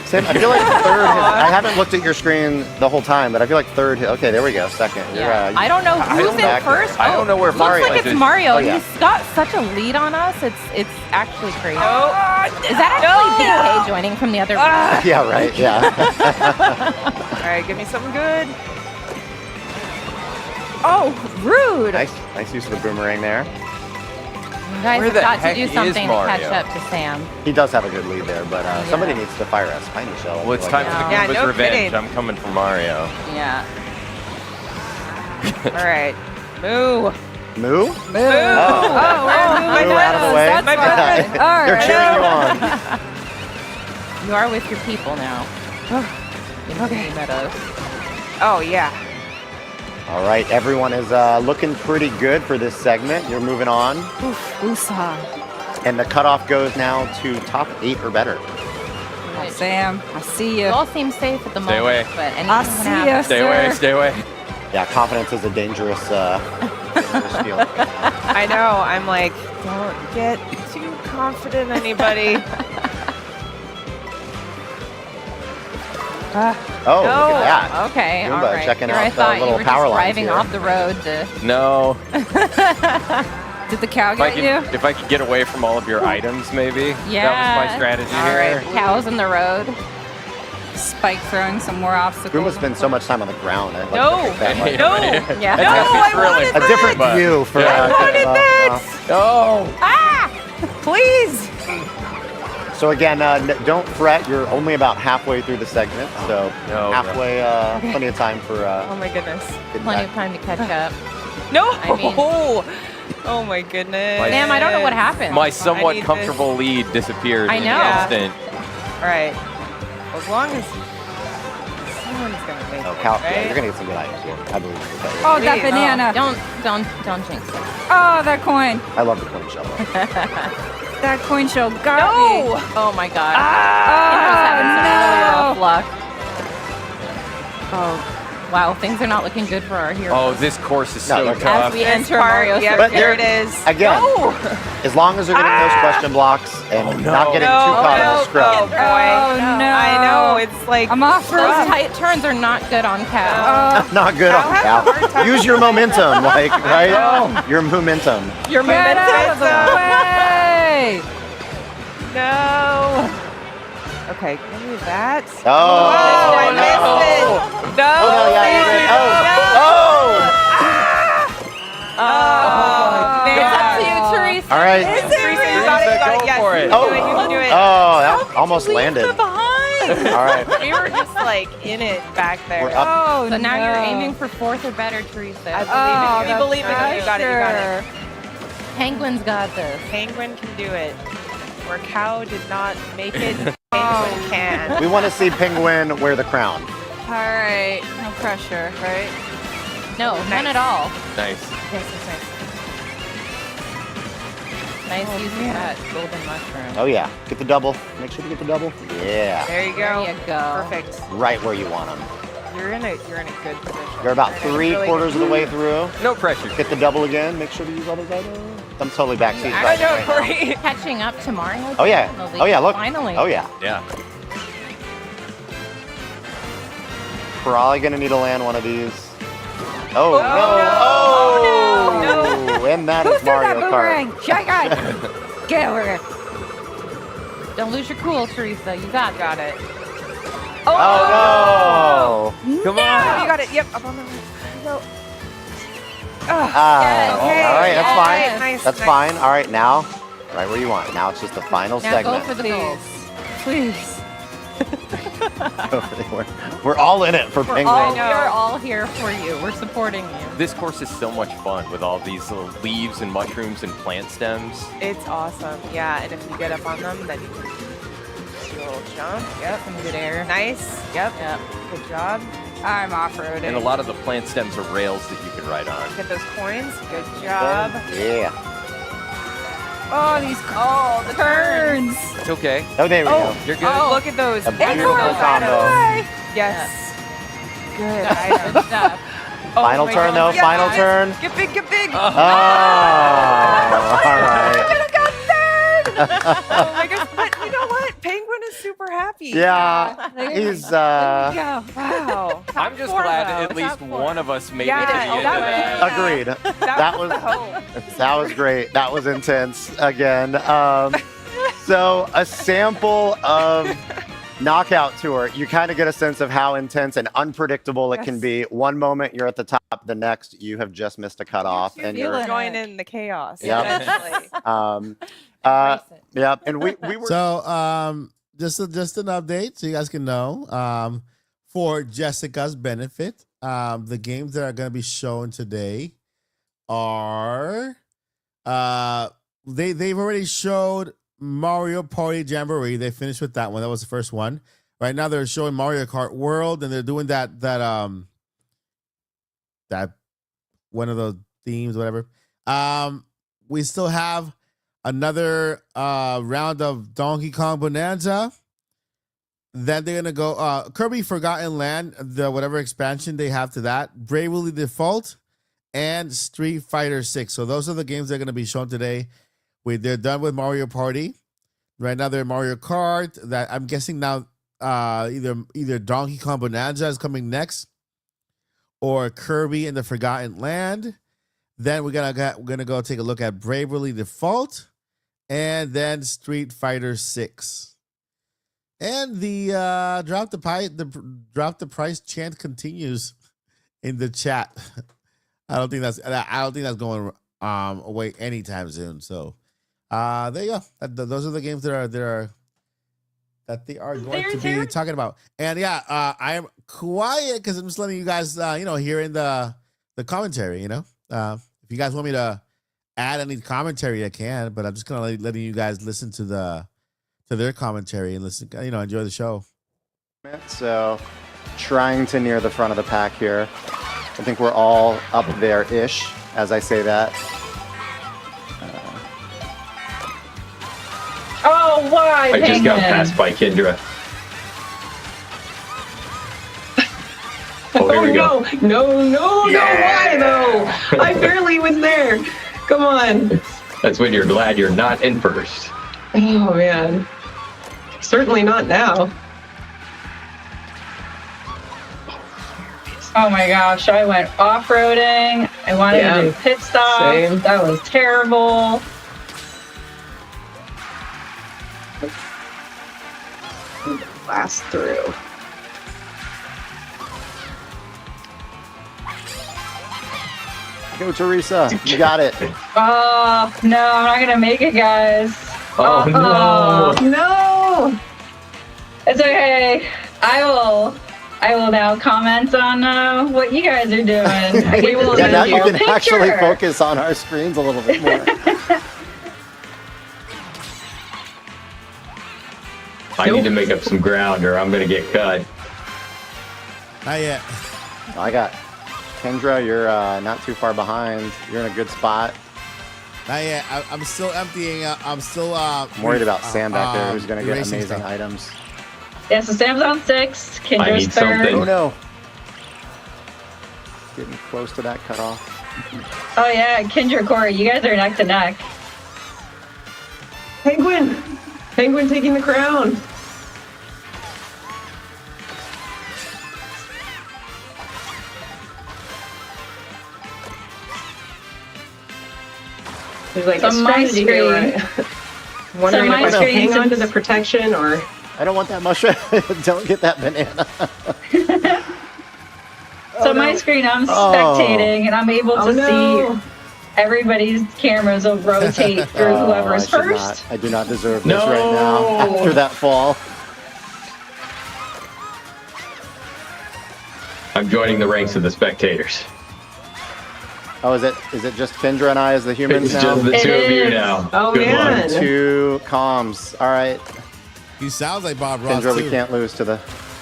Sam, I feel like third. I haven't looked at your screen the whole time, but I feel like third. Okay, there we go. Second. You're, I don't know who's in back there. first. I don't know where Looks Mario like is. it's Mario. Oh, yeah. He's got such a lead on us. It's actually crazy. Oh, Is that actually BK joining from the other room? Yeah, right. Yeah. all right, give me something good. Oh, rude. nice use of the boomerang there. You guys Where have the got to heck do is something to catch Mario? up to Sam. He does have a good lead there, but somebody needs to fire a spiny shell. Well, it's time for the Yeah, Goomba's no revenge. kidding. I'm coming for Mario. Yeah. All right, moo. Moo? Moo. Oh, Moo out of the way. My bad. All They're right. cheering you on. You are with your people now. In okay. Meadows. Oh yeah. All right, everyone is looking pretty good for this segment. You're moving on, Woosah. and the cutoff goes now to top 8 or better. Sam, I see You you. all seem safe at the moment, away. but anything I can see happen. ya. Stay Sir. away, stay away. Yeah, confidence is a dangerous feeling. I know. I'm like, don't get too confident, anybody. Oh, look at that. Okay, all Goomba right. checking Here out I the thought you little were power just lines driving here. off the road to... No. Did the cow get you? If I could get away from all of your items, maybe. That was Yeah. my strategy All here. right, cows in the road. Spike throwing some more obstacles. Goomba spends so much time on the ground. I'd like No. to pick that one. No. Yeah. That's No, actually I thrilling. wanted A different that. view for. Yeah. I wanted that. No. Please. So again, don't fret. You're only about halfway through the segment, so No, halfway, plenty of time for. Oh my goodness. getting Plenty back. of time to catch up. No. I mean- Oh my goodness. Sam, I don't know what happened. My I somewhat need comfortable lead disappeared I in know. an instant. All right. As long as someone's gonna make Oh, it, cow, right? yeah, you're gonna get some good items here. I believe you. Oh, that Please. banana. Don't jinx it. Oh, that coin. I love the coin shovel. That coin shell got me. No. Oh my god. Ah, Rough luck. Oh, wow. Things are not looking good for our hero. Oh, this course is No, so they're As tough. we This enter part, Mario yeah, But there there- it is. Again, No. as long as they're getting those question blocks and not getting too caught in the Oh scrub. boy. Oh, no. I know. It's like I'm off for Those a tight turns are not good on cow. Not good on I'll have a cow. hard time. Use your momentum, like, right? Your momentum. your Get out of the way. No. Okay, give me that. Oh, I no. missed it. No. Oh, no, yeah, you did. Oh, man. It's up to you, Teresa. All right. Teresa, you got it. You got it. Yes, for you it. can do it. You can do it. Oh, that almost landed. Behind. All right. We were just like in it back there. We're up. Oh, So now no. you're aiming for 4th or better, Teresa. I Oh, believe in you. We believe in you. You got it. You got it. Penguin's got this. Penguin can do it. Where cow did not make it, penguin can. We want to see Penguin wear the crown. All right. No pressure, right? No, none at all. Nice. Yes, yes, yes. Nice use of that golden mushroom. Oh yeah, get the double. Make sure to get the double. Yeah, There you go. There you go. Perfect. right where you want them. You're in a good position. You're about You're in a really 3/4 of the way through. No pressure. Get the double again. Make sure to use all those items. I'm totally backseat. I know, right now. Corey. Catching up to Mario. Oh yeah. Finally. Oh yeah. Look. Finally. Oh yeah. Yeah. Probably gonna need to land one of these. Oh, no! Oh, and that is Mario Kart. Shy guy. Get over here. Don't lose your cool, Teresa. You got it. Oh no! Come Oh, on. you got it. Yep. Up on the no. Ah, Okay. all right, that's fine. Yes. Nice, That's nice. fine. All right, now, right where you want. Now it's just the final Now segment. go for the goals. Please. We're all in it for Penguin. We are all here for you. We're supporting you. This course is so much fun with all these little leaves and mushrooms and plant stems. It's awesome. Yeah, and if you get up on them, then you can do a little jump. Yep. Some good air. Nice. Yep. Good job. I'm off-roading. And a lot of the plant stems are rails that you can ride on. Get those coins. Good job. Yeah. Oh, the turns. It's okay. Oh, there we go. You're good. Oh, look at those. A beautiful combo. Yes. Good. Good stuff. Final my turn, God. though. Yes. Final turn. Get big, get big. Oh, all right. Oh my gosh. But you know what? Penguin is super happy. Yeah, he's Wow. I'm just Four, glad though. at least Top four. one of us made Yeah, it to the end of that. agreed. That was great. That was intense again. So a sample of Knockout Tour, you kind of get a sense of how intense and unpredictable it can be. One moment you're at the top, the next you have just missed a cutoff, and you're joining in the chaos. Yep. Eventually. Yep. And we were So just an update so you guys can know. For Jessica's benefit, the games that are going to be shown today are they've already showed Mario Party Jamboree. They finished with that one. That was the first one. Right now they're showing Mario Kart World, and they're doing that one of those themes, whatever. We still have another round of Donkey Kong Bonanza. Then they're gonna go Kirby Forgotten Land, the whatever expansion they have to that, Bravely Default, and Street Fighter 6. So those are the games that are gonna be shown today. They're done with Mario Party. Right now they're Mario Kart. That I'm guessing now either Donkey Kong Bonanza is coming next, or Kirby in the Forgotten Land. Then we're gonna go take a look at Bravely Default, and then Street Fighter 6. And the drop the price chant continues in the chat. I don't think that's going away anytime soon. So there you go. Those are the games that they are going to be talking about. And yeah, I am quiet because I'm just letting you guys hear in the commentary. If you guys want me to add any commentary, I can. But I'm just gonna letting you guys listen to their commentary and listen, enjoy the show. so trying to near the front of the pack here. I think we're all up there-ish as I say that. Oh, why? I just got passed by Kendra. Oh, here we go. No, why though? I barely was there. Come on. That's when you're glad you're not in first. Oh, man. Certainly not now. Oh my gosh, I went off-roading. I wanted to do pit stop. Same. That was terrible. Blast through. Go, Teresa. You got it. Oh, no, I'm not going to make it, guys. Oh, no. No. It's okay. I will now comment on what you guys are doing. We will Yeah, now send you a can actually picture. focus on our screens a little bit more. I need to make up some ground or I'm going to get cut. Not yet. I got Kendra. You're not too far behind. You're in a good spot. Not yet. I'm still emptying. I'm still. I'm worried about Sam back there, who's going to get amazing stuff. items. Yeah, so Sam's on 6. I Kendra's need third. something. Oh no! Getting close to that cutoff. Oh yeah, Kendra, Corey, you guys are neck to neck. Penguin! Penguin taking the crown. There's like So a my strategy here, screen- right? Wondering my if I should screen hang on to says- the protection or... I don't want that mushroom. Don't get that banana. So my screen, I'm spectating, and I'm able to see everybody's cameras will rotate through whoever's first. I do not deserve this right now after that fall. I'm joining the ranks of the spectators. Oh, is it just Kendra and I as the humans It's now? just the two of you now. Oh, Good man. luck. Two comms. All right, He sounds like Bob Ross Kendra, too. we can't lose to the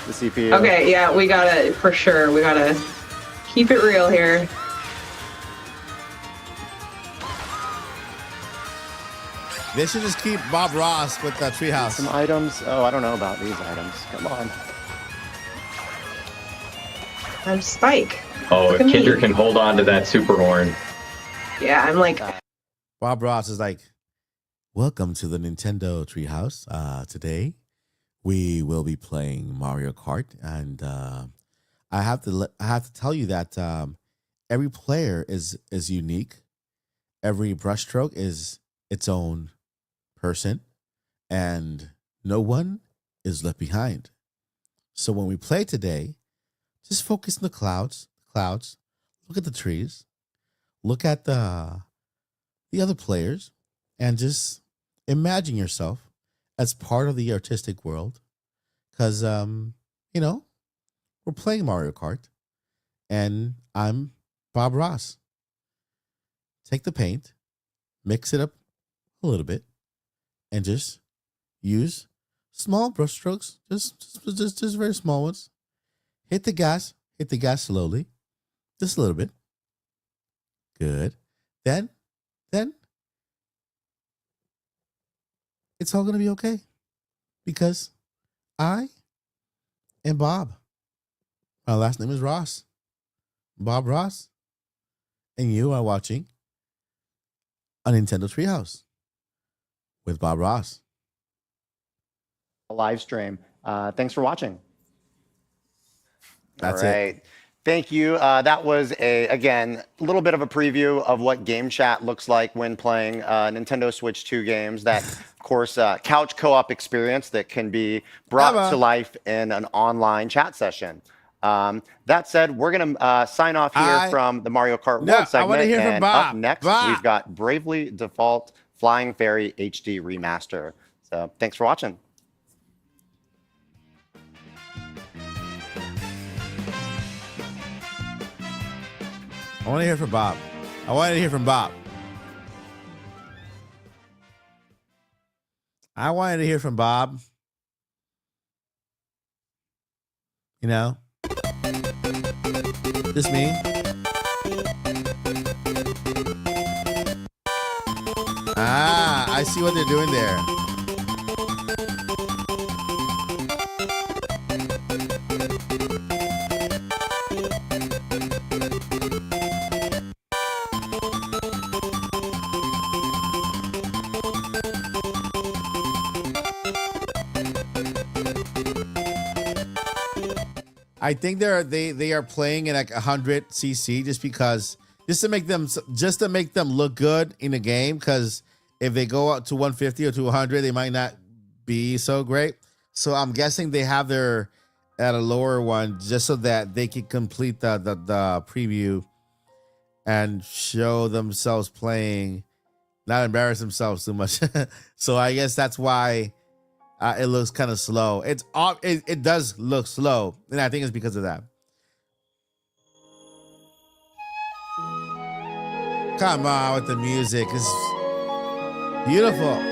CPU. Okay, yeah, we gotta, for sure, we gotta keep it real here. They should just keep Bob Ross with the Treehouse. Some items. Oh, I don't know about these items. Come on. I'm Spike. Oh, Look if at me. Kendra can hold on to that super horn. Yeah, I'm like, Bob Ross is like, welcome to the Nintendo Treehouse. Today we will be playing Mario Kart, and I have to tell you that every player is unique. Every brushstroke is its own person, and no one is left behind. So when we play today, just focus on the clouds. Look at the trees. Look at the other players, and just imagine yourself as part of the artistic world. Because, we're playing Mario Kart, and I'm Bob Ross. Take the paint, mix it up a little bit, and just use small brush strokes, just very small ones. Hit the gas slowly, just a little bit. Good. Then it's all going to be okay, because I am Bob. My last name is Ross. Bob Ross. And you are watching a Nintendo Treehouse with Bob Ross. A live stream. Thanks for watching. That's All right. Thank you. That was again, a little bit of a preview of what game chat looks like when playing Nintendo Switch 2 games. That, of course, couch co-op experience that can be brought to life in an online chat session. That said, we're going to sign off here from the Mario Kart World segment. I want to hear from and Bob. up next, Bob. we've got Bravely Default Flying Fairy HD Remaster. So thanks for watching. I want to hear from Bob. I wanted to hear from Bob. You know? Just me. I see what they're doing there. I think they are playing in like 100 cc just to make them look good in the game, because if they go up to 150 or to 100, they might not be so great. So I'm guessing they have their at a lower one just so that they can complete the preview and show themselves playing, not embarrass themselves too much. So I guess that's why it looks kind of slow. It does look slow, and I think it's because of that. Come on with the music. It's beautiful.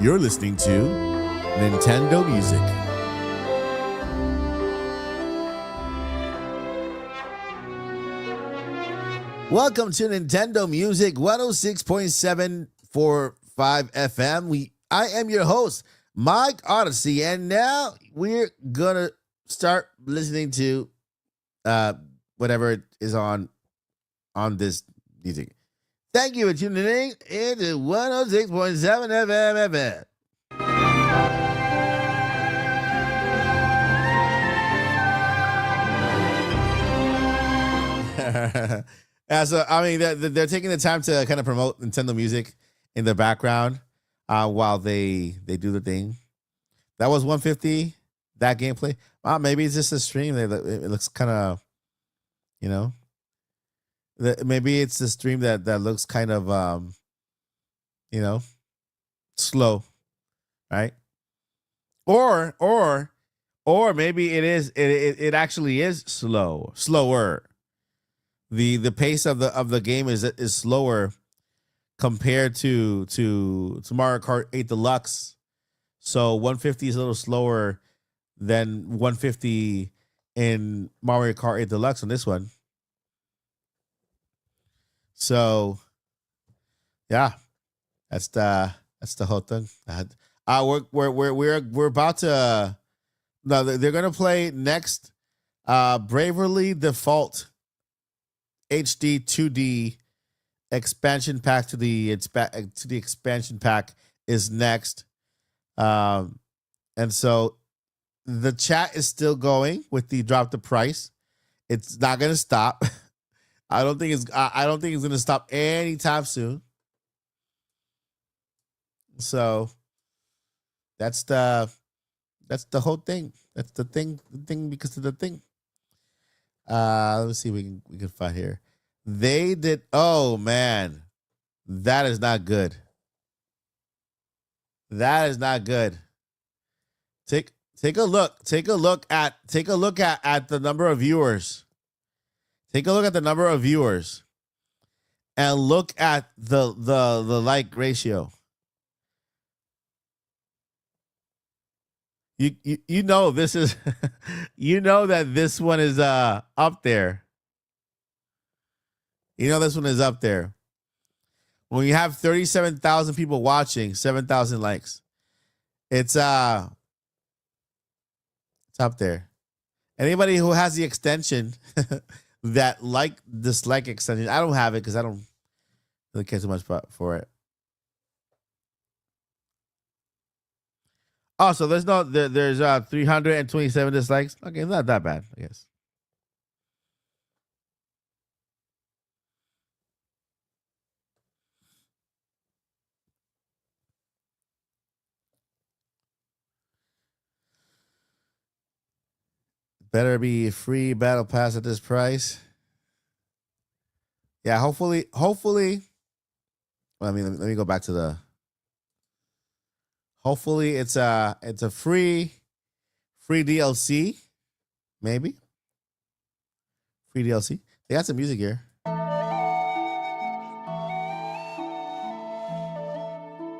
You're listening to Nintendo Music. Welcome to Nintendo Music 106.745 FM. I am your host, Mike Odyssey, and now we're gonna start listening to whatever is on this music. Thank you for tuning in into 106.7 FM. So I mean, they're taking the time to kind of promote Nintendo Music in the background while they do the thing. That was 150. That gameplay. Maybe it's just a stream. It looks kind of, maybe it's a stream that looks kind of, slow, right? Or maybe it actually is slower. The pace of the game is slower compared to Mario Kart 8 Deluxe. So 150 is a little slower than 150 in Mario Kart 8 Deluxe on this one. So yeah, that's the whole thing. We're about to no, they're gonna play next Bravely Default HD 2D expansion pack to the expansion pack is next. And so the chat is still going with the drop the price. It's not going to stop. I don't think it's going to stop anytime soon. So that's the whole thing. That's the thing because of the thing. Let's see if we can find here. They did. Oh man, that is not good. That is not good. Take a look. Take a look at the number of viewers. Take a look at the number of viewers, and look at the like ratio. You know this is you know that this one is up there. You know this one is up there. When you have 37,000 people watching, 7,000 likes. It's up there. Anybody who has the extension that dislike extension. I don't have it because I don't really care too much for it. Oh, so there's 327 dislikes. Okay, not that bad, I guess. Better be free battle pass at this price. Yeah, hopefully. Well, I mean, let me go back to the. Hopefully, it's a free DLC, maybe. Free DLC. They got some music here.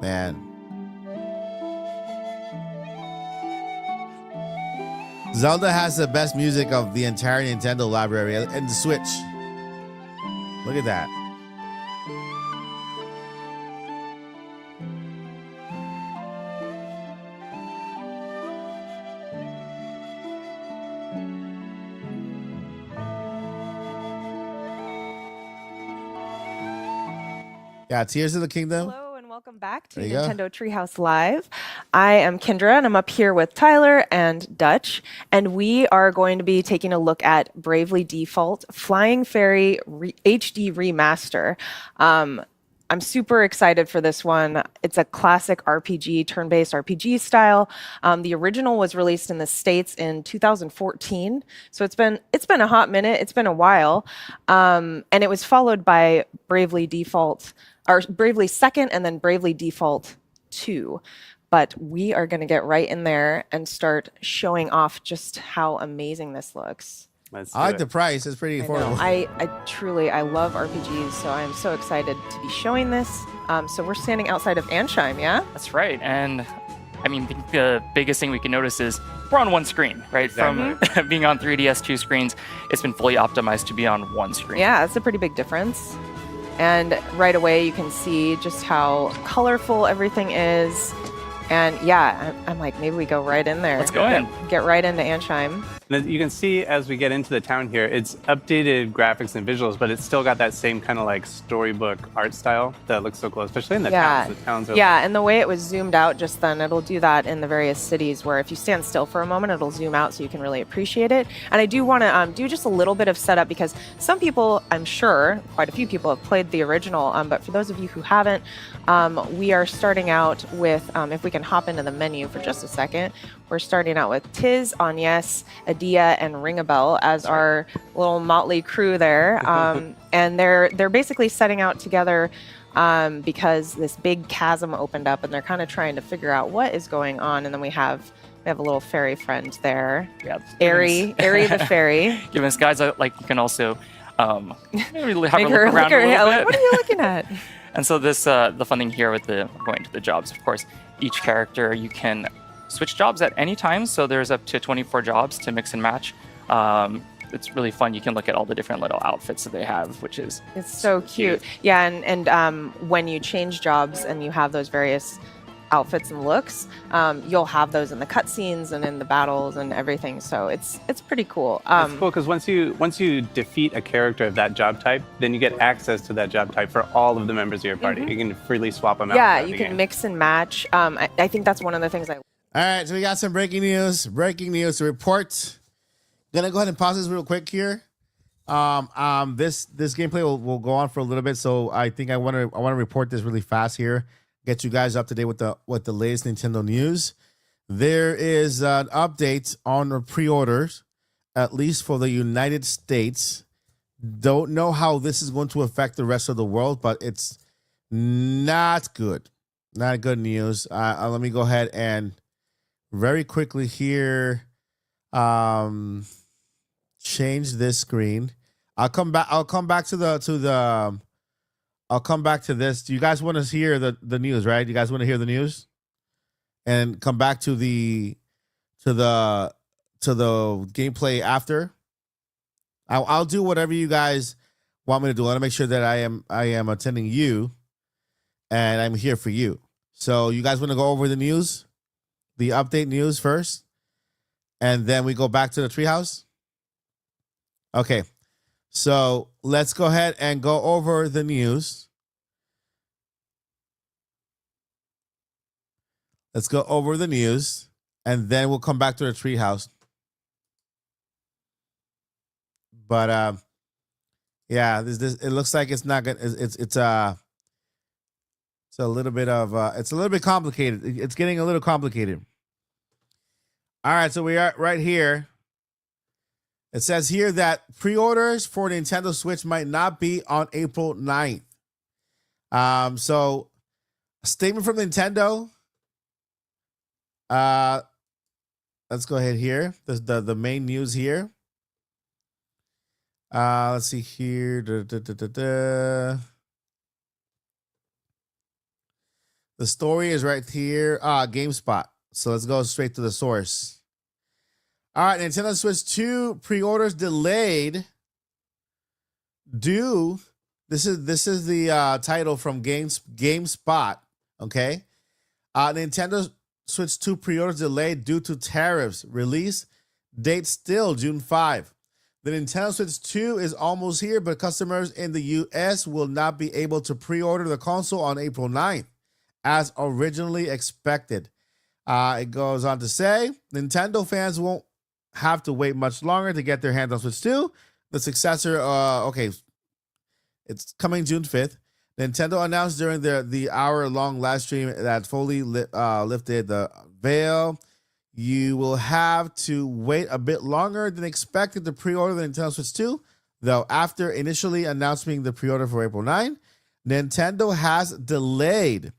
Man. Zelda has the best music of the entire Nintendo library and the Switch. Look at that. Yeah, Tears of the Kingdom. Hello and welcome back to There you go. Nintendo Treehouse Live. I am Kendra and I'm up here with Tyler and Dutch, and we are going to be taking a look at Bravely Default Flying Fairy HD Remaster. I'm super excited for this one. It's a classic RPG, turn-based RPG style. The original was released in the States in 2014, so it's been a hot minute. It's been a while, and it was followed by Bravely Default, or Bravely Second, and then Bravely Default 2. But we are going to get right in there and start showing off just how amazing this looks. Let's I like the price. It's pretty affordable. I truly, I love RPGs, so I'm so excited to be showing this. So we're standing outside of Ansheim, yeah? That's right. And I mean, the biggest thing we can notice is we're on one screen, right? Exactly. From being on 3DS 2 screens, it's been fully optimized to be on one screen. Yeah, that's a pretty big difference. And right away, you can see just how colorful everything is. And yeah, I'm like, maybe we go right in there. Let's go in. Get right into Ansheim. And you can see as we get into the town here, it's updated graphics and visuals, but it's still got that same kind of like storybook art style that looks so cool, especially in the towns. The towns are Yeah, and the way it was zoomed out just then, it'll do that in the various cities where if you stand still for a moment, it'll zoom out so you can really appreciate it. And I do want to do just a little bit of setup because some people, I'm sure, quite a few people have played the original, but for those of you who haven't, we are starting out with, if we can hop into the menu for just a second, we're starting out with Tiz, Agnes, Adia, and Ringabel as our little motley crew there. And they're basically setting out together because this big chasm opened up and they're kind of trying to figure out what is going on. And then we have a little fairy friend there. Yeah. Airy the fairy. Given guys, like you can also maybe have Make a her look around look a little like, bit. what are you looking at? And so this, the fun thing here with going to the jobs, of course, each character you can switch jobs at any time. So there's up to 24 jobs to mix and match. It's really fun. You can look at all the different little outfits that they have, which is it's so cute. Yeah, and when you change jobs and you have those various outfits and looks, you'll have those in the cutscenes and in the battles and everything. So it's pretty cool. It's cool because once you defeat a character of that job type, then you get access to that job type for all of the members of your party. You can freely swap them out. Yeah, you can mix and match. I think that's one of the things I. All right, so we got some breaking news. Breaking news to report. Gonna go ahead and pause this real quick here. This gameplay will go on for a little bit, so I think I want to report this really fast here. Get you guys up to date with the latest Nintendo news. There is an update on the pre-orders, at least for the United States. Don't know how this is going to affect the rest of the world, but it's not good. Not good news. Let me go ahead and very quickly here change this screen. I'll come back to I'll come back to this. Do you guys want to hear the news, right? You guys want to hear the news? And come back to the gameplay after? I'll do whatever you guys want me to do. I want to make sure that I am attending you and I'm here for you. So you guys want to go over the news? The update news first? And then we go back to the treehouse? Okay. So let's go ahead and go over the news. Let's go over the news, and then we'll come back to the treehouse. But yeah, this it looks like it's not good. It's a little bit of it's a little bit complicated. It's getting a little complicated. All right, so we are right here. It says here that pre-orders for Nintendo Switch might not be on April 9th. So a statement from Nintendo. Let's go ahead here. The main news here. Let's see here. The story is right here. GameSpot. So let's go straight to the source. All right, Nintendo Switch 2 pre-orders delayed due. This is the title from GameSpot. Okay, Nintendo Switch 2 pre-orders delayed due to tariffs. Release date still June 5. The Nintendo Switch 2 is almost here, but customers in the US will not be able to pre-order the console on April 9th, as originally expected. It goes on to say, Nintendo fans won't have to wait much longer to get their hands on Switch 2. The successor, it's coming June 5th. Nintendo announced during the hour-long live stream that fully lifted the veil. You will have to wait a bit longer than expected to pre-order the Nintendo Switch 2, though after initially announcing the pre-order for April 9, Nintendo has delayed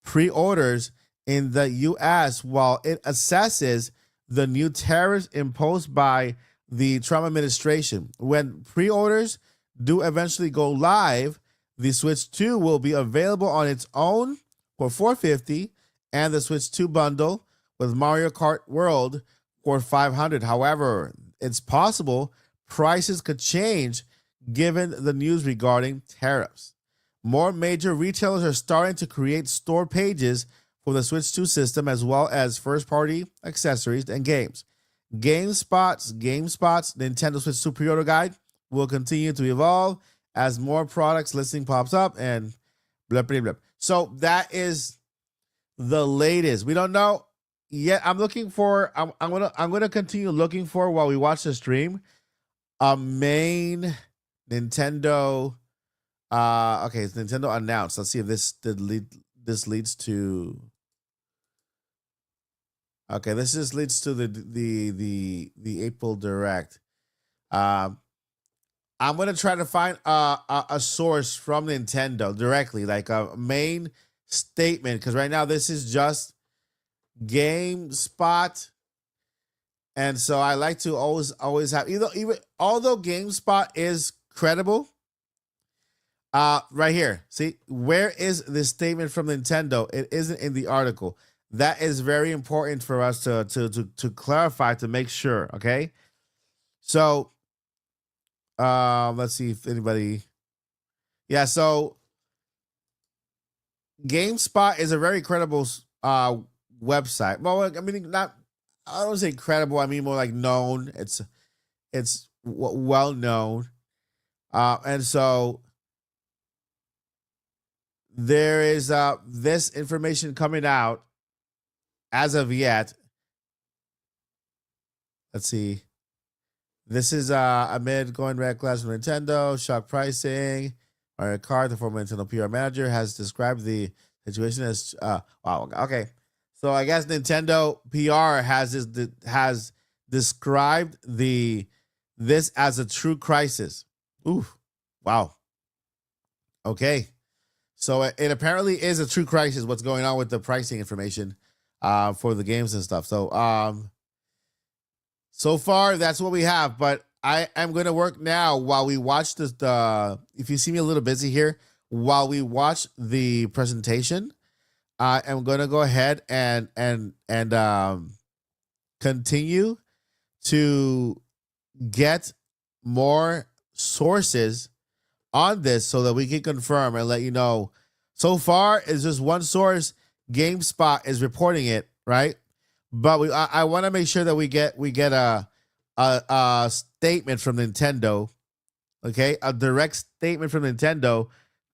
pre-orders in the US while it assesses the new tariffs imposed by the Trump administration. When pre-orders do eventually go live, the Switch 2 will be available on its own for $450 and the Switch 2 bundle with Mario Kart World for $500. However, it's possible prices could change given the news regarding tariffs. More major retailers are starting to create store pages for the Switch 2 system as well as first-party accessories and games. GameSpot's Nintendo Switch 2 pre-order guide will continue to evolve as more products listing pops up and blah, blah, blah. So that is the latest. We don't know yet. I'm gonna continue looking for, while we watch the stream, a main Nintendo. Okay, it's Nintendo announced. Let's see if this leads to. Okay, this just leads to the April Direct. I'm gonna try to find a source from Nintendo directly, like a main statement, because right now this is just GameSpot, and so I like to always have even although GameSpot is credible. Right here, see, where is this statement from Nintendo? It isn't in the article. That is very important for us to clarify, to make sure. Okay, so let's see if anybody. Yeah, so GameSpot is a very credible website. Well, I mean, not. I don't say credible. I mean more like known. It's well known, and so there is this information coming out as of yet. Let's see. This is amid going red class from Nintendo, shock pricing. Mario Kart, the former Nintendo PR manager, has described the situation as wow. Okay, so I guess Nintendo PR has described this as a true crisis. Ooh, wow. Okay, so it apparently is a true crisis. What's going on with the pricing information for the games and stuff? So far that's what we have. But I am going to work now while we watch this. If you see me a little busy here, while we watch the presentation, I am going to go ahead and continue to get more sources on this so that we can confirm and let you know. So far, it's just one source. GameSpot is reporting it, right? But I want to make sure that we get a statement from Nintendo, okay? A direct statement from Nintendo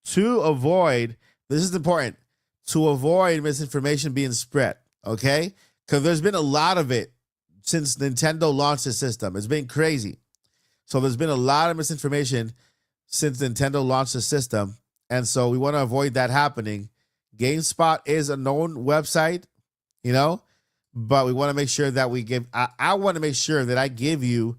to avoid, this is important, to avoid misinformation being spread, okay? Because there's been a lot of it since Nintendo launched the system. It's been crazy. So there's been a lot of misinformation since Nintendo launched the system. And so we want to avoid that happening. GameSpot is a known website, you know, but we want to make sure that we give, I want to make sure that I give you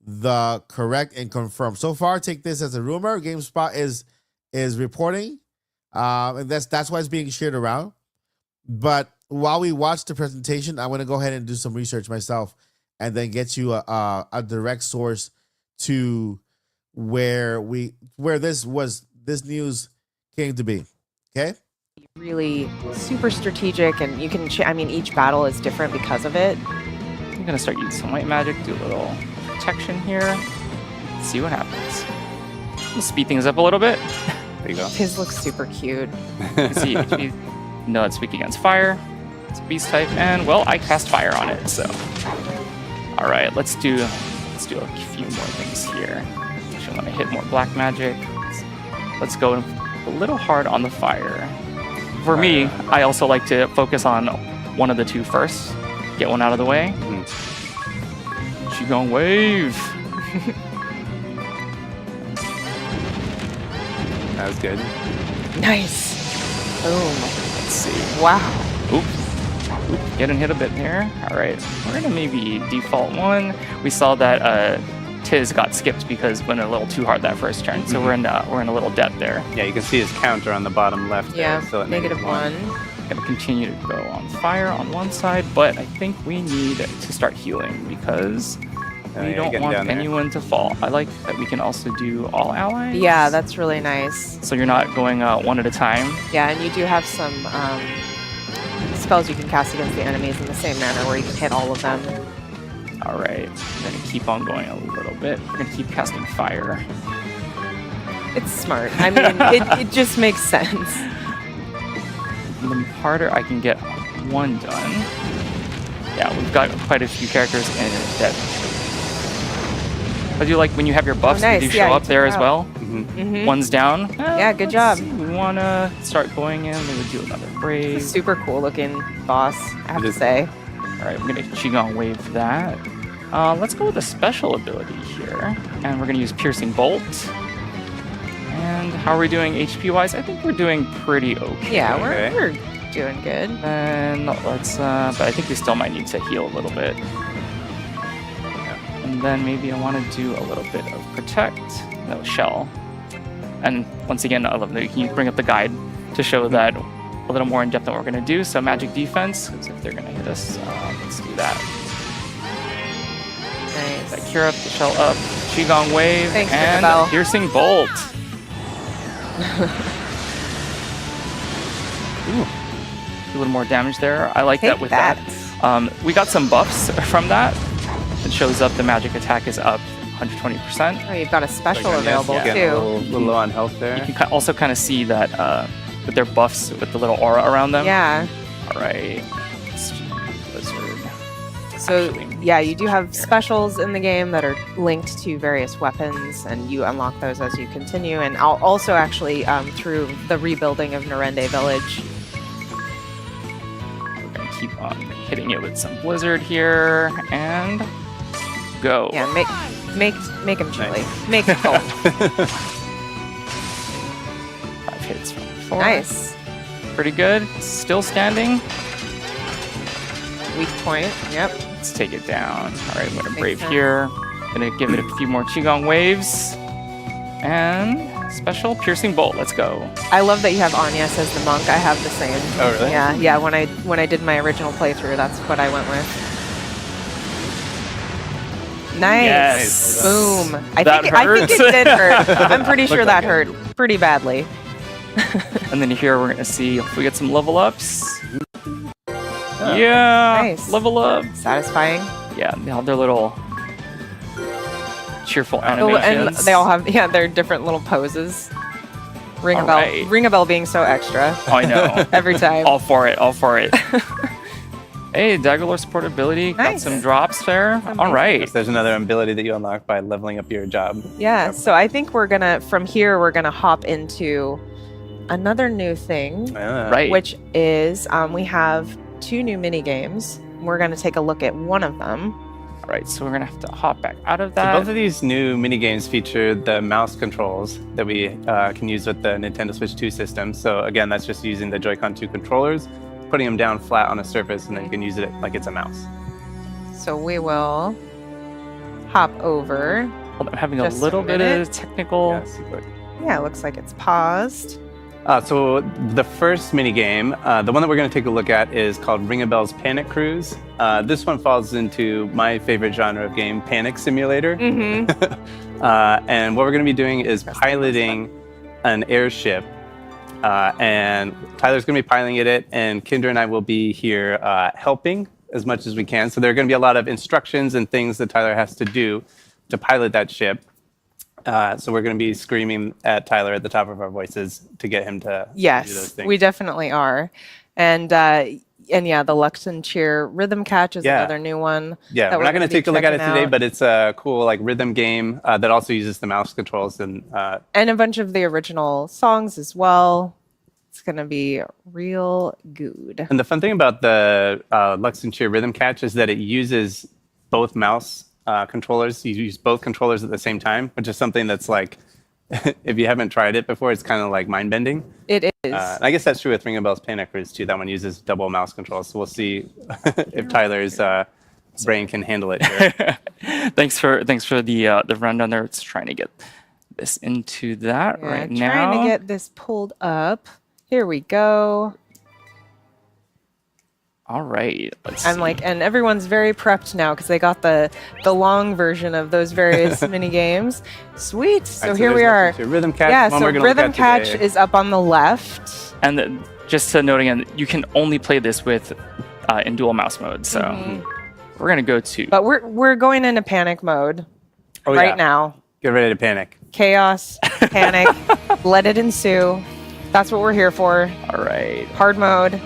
the correct and confirmed. So far, take this as a rumor. GameSpot is reporting, and that's why it's being shared around. But while we watch the presentation, I want to go ahead and do some research myself and then get you a direct source to where this news came to be. Okay. Really super strategic, and you can I mean, each battle is different because of it. I'm gonna start using some white magic, do a little protection here, see what happens. We'll speed things up a little bit. There you go. His looks super cute. You see, no, it's weak against fire. It's a beast type, and well, I cast fire on it. So, all right, let's do a few more things here. Actually, want to hit more black magic. Let's go a little hard on the fire. For me, I also like to focus on one of the two first. Get one out of the way. She gonna wave. That was good. Nice. Boom. Let's see. Wow. Oop, getting hit a bit there. All right, we're gonna maybe default one. We saw that Tiz got skipped because went a little too hard that first turn, so we're in a little debt there. Yeah, you can see his counter on the bottom left. Yeah, there, so -1. Gonna continue to go on fire on one side, but I think we need to start healing because We don't want anyone to fall. I like that we can also do all allies. Yeah, that's really nice. So you're not going one at a time. Yeah, and you do have some spells you can cast against the enemies in the same manner where you can hit all of them. All right, I'm gonna keep on going a little bit. We're gonna keep casting fire. It's smart. I mean, it just makes sense. The harder I can get one done. Yeah, we've got quite a few characters in that. I do like when you have your buffs, nice. they do show up there as well. Mm-hmm. One's down. Yeah, good job. We want to start going in. We would do another Brave. Super cool looking boss, I have to say. All right, we're going to Qigong Wave that. Let's go with a special ability here. And we're going to use Piercing Bolt. And how are we doing HP-wise? I think we're doing pretty okay. Yeah, we're doing good. And let's, but I think we still might need to heal a little bit. And then maybe I want to do a little bit of Protect. No, Shell. And once again, I love that you can bring up the guide to show that a little more in depth than what we're going to do. So Magic Defense, because if they're going to hit us, let's do that. Nice. That Cure up, the Shell up, Qigong Wave, Thanks, and Isabel. Piercing Bolt. Ooh. A little more damage there. I like that with that. We got some buffs from that. It shows up the magic attack is up 120%. Oh, you've got a special available too. A little low on health there. You can also kind of see that with their buffs with the little aura around them. Yeah. All right. Blizzard. So yeah, you do have specials in the game that are linked to various weapons, and you unlock those as you continue. And also actually through the rebuilding of Narende Village. We're gonna keep on hitting it with some Blizzard here and go. Yeah, make him chilly. Nice. Make it cold. 5 hits from 4. Nice. Pretty good. Still standing. Weak point. Yep. Let's take it down. All right, I'm gonna Makes Brave sense. here. Gonna give it a few more Qigong Waves. And special Piercing Bolt. Let's go. I love that you have Anya as the monk. I have the same. Oh, really? Yeah. When I did my original playthrough, that's what I went with. Nice. Yes. Boom. I That think it did hurt. I'm pretty sure that hurt pretty badly. And then here we're gonna see if we get some level ups. Yeah. Nice. Level up. Satisfying. Yeah, they have their little cheerful Oh, animations. and they all have their different little poses. Ring a All bell. right. Ring a bell being so extra. Oh, I know. Every time. All for it. All for it. Hey, Daggerlore support ability. Got Nice. some drops there. All right. There's another ability that you unlock by leveling up your job. Yeah, so I think we're gonna hop into another new thing, Right. which is we have 2 new mini games. We're gonna take a look at one of them. All right. So we're gonna have to hop back out of So that. both of these new mini games feature the mouse controls that we can use with the Nintendo Switch 2 system. So again, that's just using the Joy-Con 2 controllers, putting them down flat on a surface, and then you can use it like it's a mouse. So we will hop over. Hold on, I'm having a Just a little bit minute. of technical. Yeah, super. Yeah, it looks like it's paused. So the first mini game, the one that we're going to take a look at, is called Ring a Bell's Panic Cruise. This one falls into my favorite genre of game, Panic Simulator. Mm-hmm. And what we're going to be doing is piloting an airship. And Tyler's going to be piloting it, and Kendra and I will be here helping as much as we can. So there are going to be a lot of instructions and things that Tyler has to do to pilot that ship. So we're going to be screaming at Tyler at the top of our voices to get him to do those Yes, things. we definitely are. And yeah, the Lux and Cheer Rhythm Catch is another new one. Yeah, that we're not going to be take a look at it checking today, out. but it's a cool rhythm game that also uses the mouse controls and a bunch of the original songs as well. It's gonna be real good. And the fun thing about the Lux and Cheer Rhythm Catch is that it uses both mouse controllers. You use both controllers at the same time, which is something that's like, if you haven't tried it before, it's kind of like mind-bending. It is. I guess that's true with Ring a Bell's Panic Cruise too. That one uses double mouse controls. So we'll see if Tyler's brain can handle it here. Thanks for the rundown there. It's trying to get this into that right now. Trying to get this pulled up. Here we go. All right. Let's I'm see. like, and everyone's very prepped now because they got the long version of those various mini games. Sweet. So Alright, here we there's are. one feature. Rhythm Catch. Yeah. one So we're gonna look Rhythm at Catch today. is up on the left. And just to note again, you can only play this with in dual mouse mode. So we're gonna go to. But we're going into panic mode right now. Get ready to panic. Chaos, panic, let it ensue. That's what we're here for. All right. Hard mode.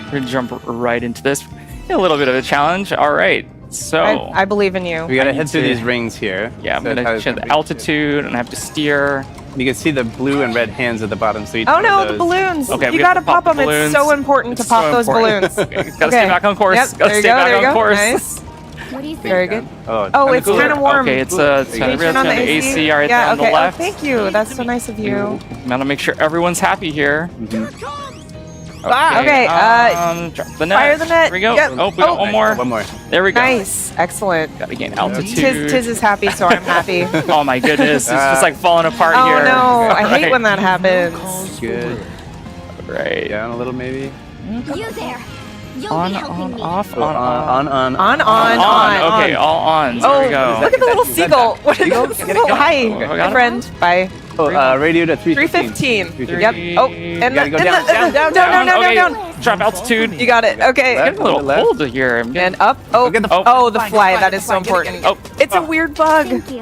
We're gonna jump right into this. A little bit of a challenge. All right. So I believe in you. We gotta head through these rings here. Yeah, I'm So gonna change the altitude, and I have to steer. You can see the blue and red hands at the bottom. So each Oh one of no, the those- balloons! Okay, we you have gotta to pop pop the them. It's balloons. so important to It's pop so those important. balloons. Okay, gotta stay back on course. Yep, Gotta there you stay go. back There you on go. course. Nice. What do you think? Very good. Oh, Oh, kinda it's cooler. kind of warm. Okay, it's Can you turn on the AC? right yeah, there on okay. the left. Oh, thank you. That's so nice of you. I'm gonna make sure everyone's happy here. Okay. Drop the net. Fire the net. Here we go. Yep. Oh, we got one more. One more. There we go. Nice. Excellent. Gotta gain altitude. Tiz is happy, so I'm happy. Oh my goodness, it's just like falling apart Oh here. no, I hate Right. when that happens. Good. Right. Down a little maybe. You there. You'll On, be helping on, me. off, Oh, on. On. Okay, all on. Oh, There we go. look at the little seagull. What is Seagull? this? Get it, go. Hi, Oh, I got my it. friend. Bye. Oh, radio to 315. 315. Yep. Oh, and gotta go and down, down. Drop altitude. You got it. Okay. Getting a little Left. cold here. I'm getting- And up. Oh, Get the- oh, the fly. That is so important. Oh, It's a weird bug. Thank you.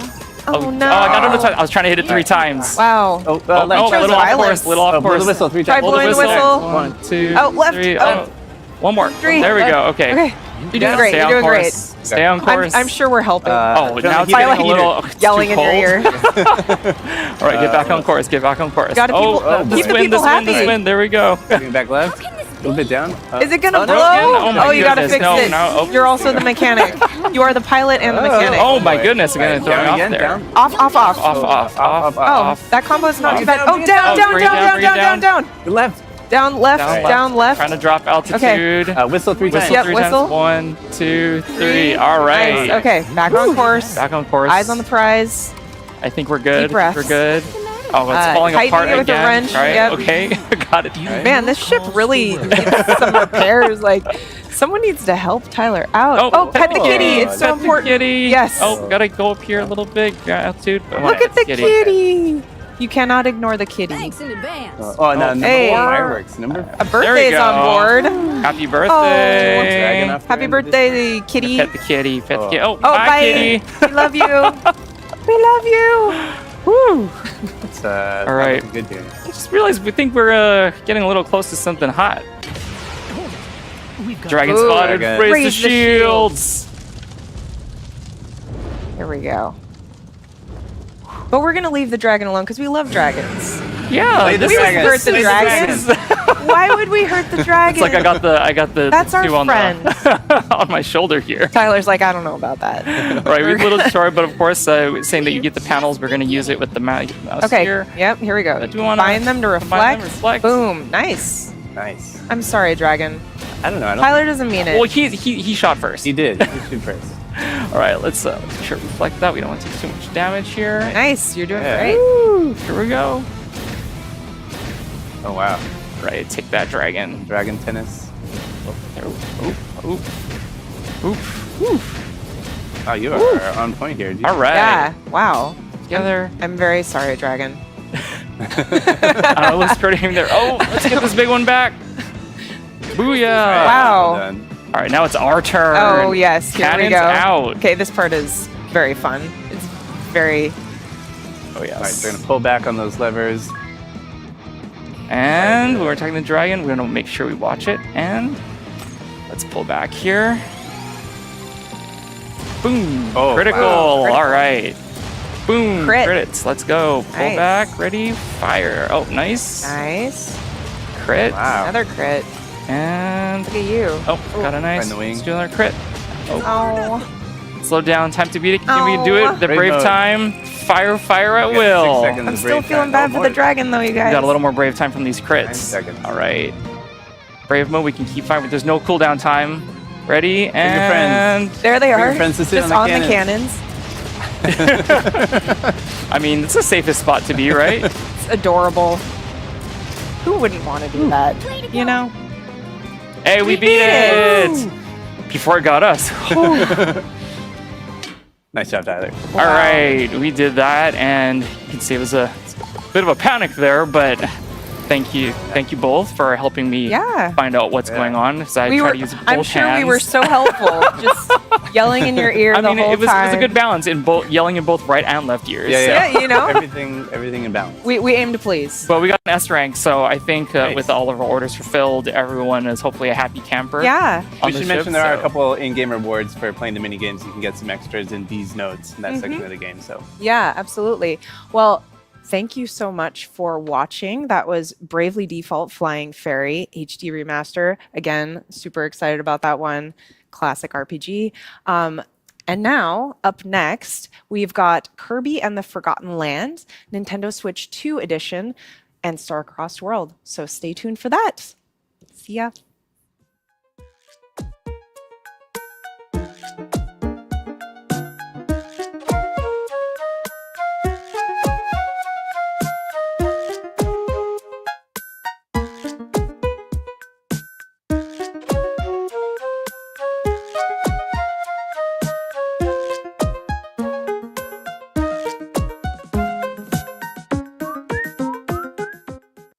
Oh no. I got it. I was trying to hit it 3 times. Wow. Oh, Oh, left. a little off violence. course. Little off Oh, blow course. the whistle 3 Try times. blowing the whistle. 1, 2, Oh, left. 3. Oh. Oh, one more. 3. There we go. Okay. Okay. You're doing great. Stay You're on doing great. course. Stay on course. I'm sure we're helping. Oh, now it's Violet getting a little yelling too in your cold. ear. All right, get back on course. Get back on course. Gotta keep the people happy. This wind. There we go. Moving back left. A little bit down. Is it gonna Oh, blow? no. Oh, my you gotta goodness. fix No, it. no. Oh. You're also the mechanic. You are the pilot and the mechanic. Oh my goodness! I'm gonna throw me Down off again. there. Down. Off, off, off. Off. Oh, that combo's not too bad. Down, Oh, bring it down, down. down, Bring it down, down, down, bring it down, down, Your left. down, left, down, left. Trying to drop altitude. Whistle 3 times. Whistle Yep, 3 whistle. times. 1, 2, 3. All right. Nice. Okay, back on course. Back on course. Eyes on the prize. I think we're good. Deep breaths. We're good. Oh, it's falling tightening apart it with a again. wrench. Right? Yep. Okay. Got it. Man, this ship really needs some repairs. Like, someone needs to help Tyler out. Oh, pet the kitty. It's so Pet the important. kitty. Yes. Oh, gotta go up here a little bit. Altitude. I wanna Look at pet the kitty. You cannot ignore the kitty. Thanks in advance. Oh, no, number Hey. 4 fireworks. Number A birthday's go. on board. Happy birthday. Dragon up there Happy in the birthday, kitty. Pet the kitty. Pet the kitty. Oh, Oh, bye, bye. kitty. We love you. We love you. Woo. It's, All right. Good here. I just realized we think we're getting a little close to something hot. Dragon Ooh. spotted. Dragon. Raise the Raise the shields. Here we go. But we're gonna leave the dragon alone because we love dragons. Yeah, Play the this dragon. hurt the Play dragon. Why would we hurt the dragon? It's like I got the That's our two on friend. the on my shoulder here. Tyler's like, I don't know about that. Right, we have a little tutorial, but of course, saying that you get the panels, we're going to use it with the mouse Okay. here. Yep. Here we go. Do you wanna Bind them to combine reflect. them, reflect? Boom. Nice. Nice. I'm sorry, dragon. I don't know. I don't Tyler doesn't mean it. Well, he shot first. He did. He shoot first. All right, let's make sure to reflect that. We don't want to take too much damage here. Nice. You're doing Yeah. great. Woo, here we go. Oh, wow. Right, take that dragon. Dragon tennis. There, oof. Oh, you are on point here. Dude. All right. Yeah. Wow. Together. I'm very sorry, dragon. Let's put him there. Oh, let's get this big one back. Booyah. Wow. Well done. All right, now it's our turn. Oh yes. Here Cannons we go. out. Okay, this part is very fun. It's very. Oh, yes. All right, so we're going to pull back on those levers. And when we're attacking the dragon, we're going to make sure we watch it. And let's pull back here. Boom. Oh, critical. wow. All right. Boom. Crit. Crits. Let's go. Pull Nice. back. Ready. Fire. Oh, nice. Nice. Crit. Wow. Another crit. And Look at you. oh, got a nice. in the wing. Let's do another crit. Oh. Slow down. Time to beat it. Can we do it? The Brave brave mode. time. Fire at We got 6 will. seconds I'm of still brave feeling time. bad Oh, for more. the dragon, though, you We guys. got a little more brave time from these 9 crits. seconds. All right. Brave mode, we can keep fighting. There's no cooldown time. Ready? your And There they Bring are. your friends to sit Just on the the cannons. I mean, it's the safest spot to be, right? It's adorable. Who wouldn't want to do that? You know? Hey, we beat it! Before it got us. Nice job, Tyler. All right, we did that, and you can see it was a bit of a panic there, but thank you both for helping me find out what's going on. Because I tried to use both I'm sure hands. we were so helpful, just yelling in your ear the whole it was time. a good balance in both yelling in both right and left ears. Yeah, you know, everything in balance. We aim to please. But we got an S rank, so I think with all of our orders fulfilled, everyone is hopefully a happy camper. Yeah. We should mention there are a couple in-game rewards for playing the mini games. You can get some extras in these nodes in that section of the game. So yeah, absolutely. Well, thank you so much for watching. That was Bravely Default Flying Fairy HD Remaster. Again, super excited about that one. Classic RPG. And now, up next, we've got Kirby and the Forgotten Land, Nintendo Switch 2 edition, and Star-Crossed World. So stay tuned for that. See ya.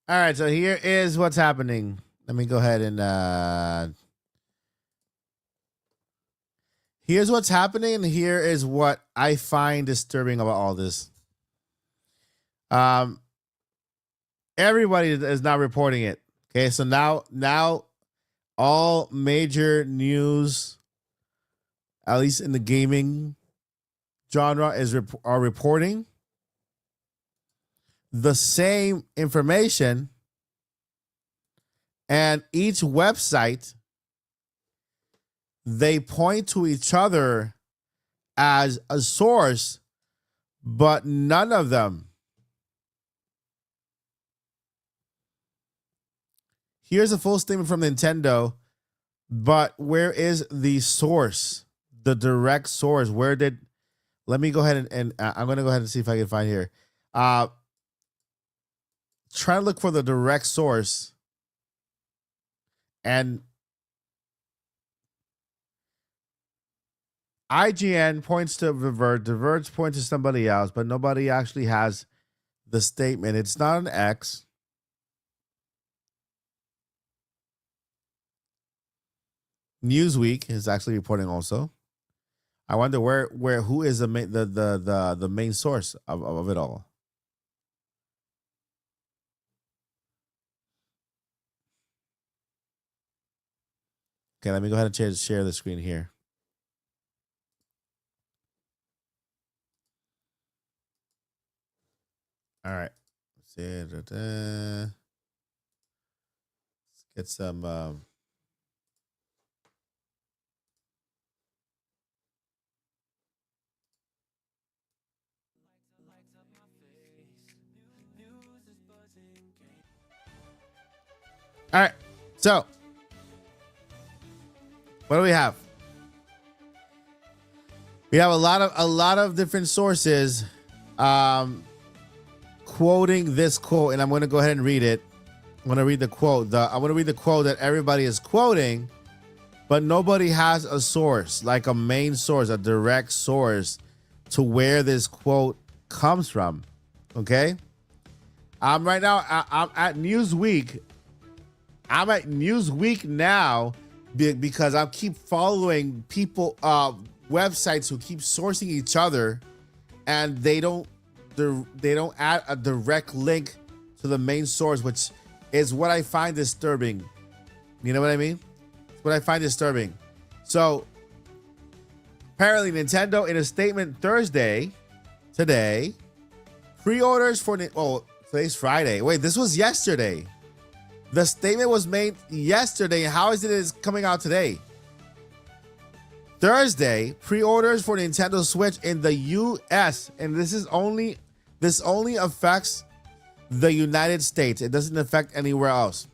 All right, so here is what's happening. Let me go ahead and here's what's happening, and here is what I find disturbing about all this. Everybody is now reporting it. Okay, so now all major news, at least in the gaming genre, are reporting the same information, and each website, they point to each other as a source, but none of them. Here's a full statement from Nintendo, but where is the source, the direct source? Let me go ahead and I'm going to go ahead and see if I can find here. Try to look for the direct source, and IGN points to Diverge points to somebody else, but nobody actually has the statement. It's not an X. Newsweek is actually reporting also. I wonder who is the main source of it all. Okay, let me go ahead and share the screen here. All right. Let's get some. All right. So, what do we have? We have a lot of different sources quoting this quote, and I'm going to go ahead and read it. I'm going to read the quote. I'm going to read the quote that everybody is quoting, but nobody has a source, like a main source, a direct source to where this quote comes from. Okay? Right now, I'm at Newsweek. I'm at Newsweek now because I keep following people, websites who keep sourcing each other, and they don't add a direct link to the main source, which is what I find disturbing. You know what I mean? It's what I find disturbing. So apparently Nintendo, in a statement today, pre-orders for today's Friday. Wait, this was yesterday. The statement was made yesterday. How is it coming out today? Thursday, pre-orders for Nintendo Switch in the US, and this only affects the United States. It doesn't affect anywhere else.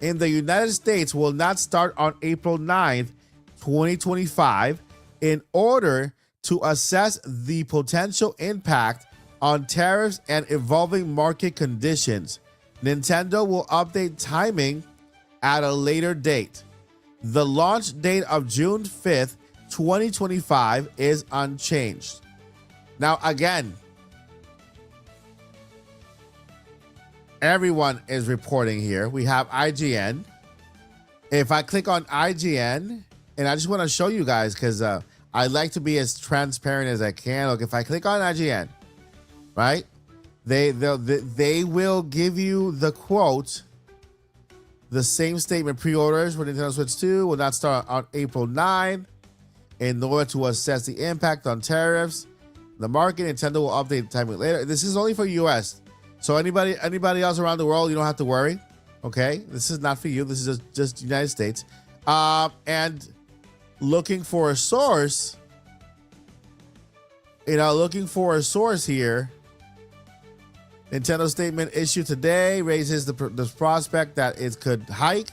In the United States, will not start on April 9th, 2025, in order to assess the potential impact on tariffs and evolving market conditions. Nintendo will update timing at a later date. The launch date of June 5th, 2025 is unchanged. Now, again, everyone is reporting here. We have IGN. If I click on IGN, and I just want to show you guys because I like to be as transparent as I can. Look, if I click on IGN, right, they will give you the quote, the same statement: pre-orders for Nintendo Switch 2 will not start on April 9. In order to assess the impact on tariffs, the market, Nintendo will update the timing later. This is only for US. So anybody else around the world, you don't have to worry. Okay, this is not for you. This is just United States. And looking for a source, looking for a source here. Nintendo statement issued today raises the prospect that it could hike.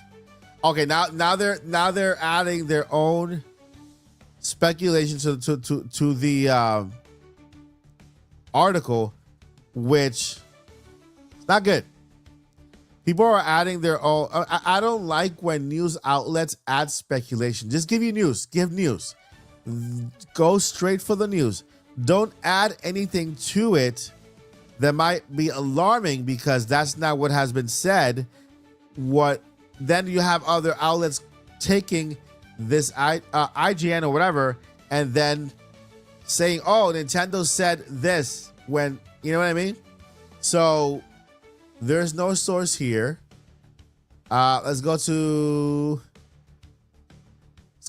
Okay, now they're adding their own speculation to the article, which is not good. People are adding their own. I don't like when news outlets add speculation. Just give you news. Give news. Go straight for the news. Don't add anything to it that might be alarming because that's not what has been said. Then you have other outlets taking this IGN or whatever and then saying, "Oh, Nintendo said this," when you know what I mean. So there's no source here. Let's go to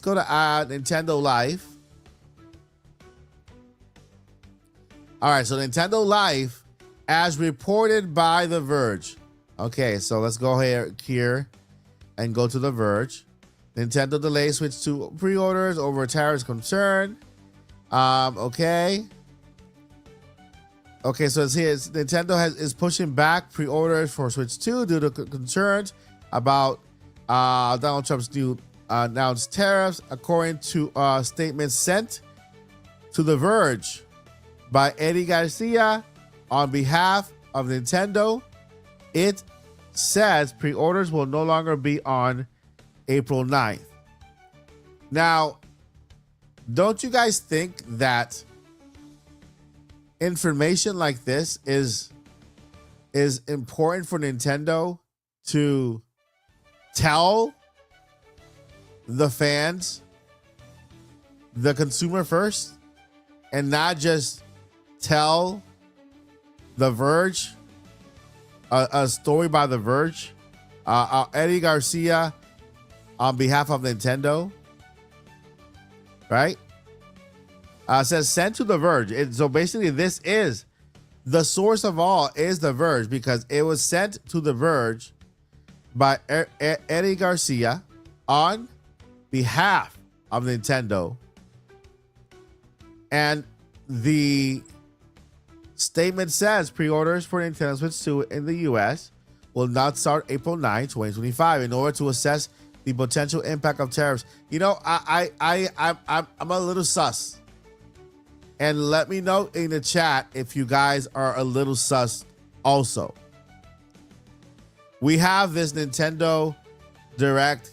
Nintendo Life. All right, so Nintendo Life, as reported by The Verge. Okay, so let's go here and go to The Verge. Nintendo delays Switch 2 pre-orders over tariffs concern. Okay, so it's here. Nintendo is pushing back pre-orders for Switch 2 due to concerns about Donald Trump's new announced tariffs, according to a statement sent to The Verge by Eddie Garcia on behalf of Nintendo. It says pre-orders will no longer be on April 9th. Now, don't you guys think that information like this is important for Nintendo to tell the fans, the consumer first, and not just tell The Verge, a story by The Verge, Eddie Garcia on behalf of Nintendo, right? Says sent to The Verge. So basically, this is the source of all is The Verge because it was sent to The Verge by Eddie Garcia on behalf of Nintendo, and the statement says pre-orders for Nintendo Switch 2 in the US will not start April 9, 2025 in order to assess the potential impact of tariffs. You know, I'm a little sus. And let me know in the chat if you guys are a little sus also. We have this Nintendo Direct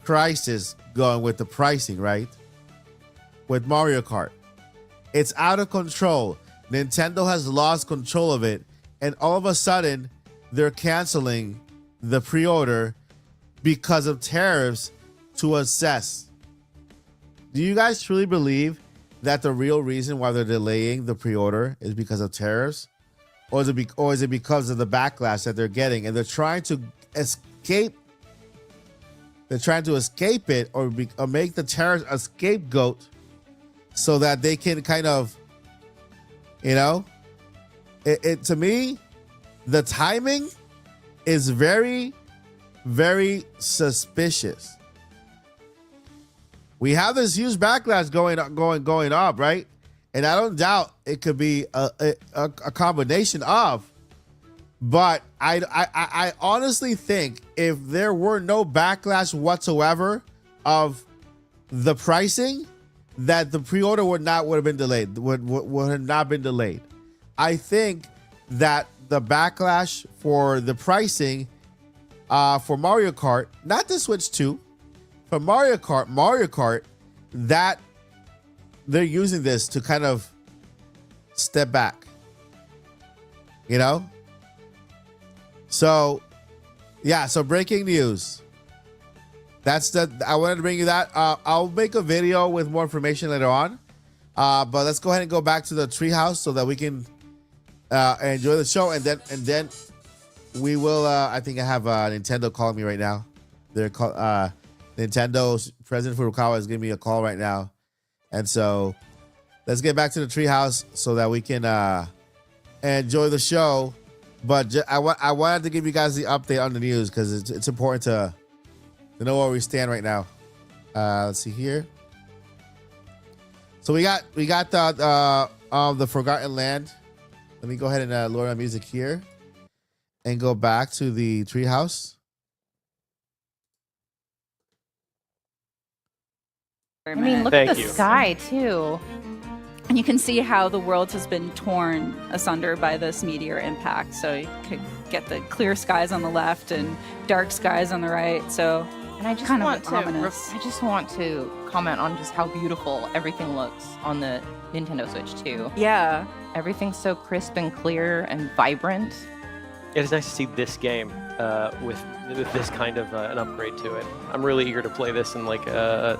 crisis going with the pricing, right? With Mario Kart. It's out of control. Nintendo has lost control of it. And all of a sudden, they're canceling the pre-order because of tariffs to assess. Do you guys truly believe that the real reason why they're delaying the pre-order is because of tariffs? Or is it because of the backlash that they're getting and they're trying to escape? They're trying to escape it or make the tariffs a scapegoat so that they can kind of, you know, to me, the timing is very, very suspicious. We have this huge backlash going up, right? And I don't doubt it could be a combination of, but I honestly think if there were no backlash whatsoever of the pricing, that the pre-order would have been delayed. Would have not been delayed. I think that the backlash for the pricing for Mario Kart, not the Switch 2, But Mario Kart, that they're using this to kind of step back, you know? So, yeah, so breaking news. I wanted to bring you that. I'll make a video with more information later on. But let's go ahead and go back to the treehouse so that we can enjoy the show. And then we will, I think I have Nintendo calling me right now. They're Nintendo's President Furukawa is giving me a call right now. And so let's get back to the treehouse so that we can enjoy the show. But I wanted to give you guys the update on the news because it's important to know where we stand right now. Let's see here. So we got the Forgotten Land. Let me go ahead and lower my music here and go back to the treehouse. I mean, look at the sky too. And you can see how the world has been torn asunder by this meteor impact. So you could get the clear skies on the left and dark skies on the right. So and I just kind want of ominous. I just want to comment on just how beautiful everything looks on the Nintendo Switch 2. Yeah. Everything's so crisp and clear and vibrant. It is nice to see this game with this kind of an upgrade to it. I'm really eager to play this and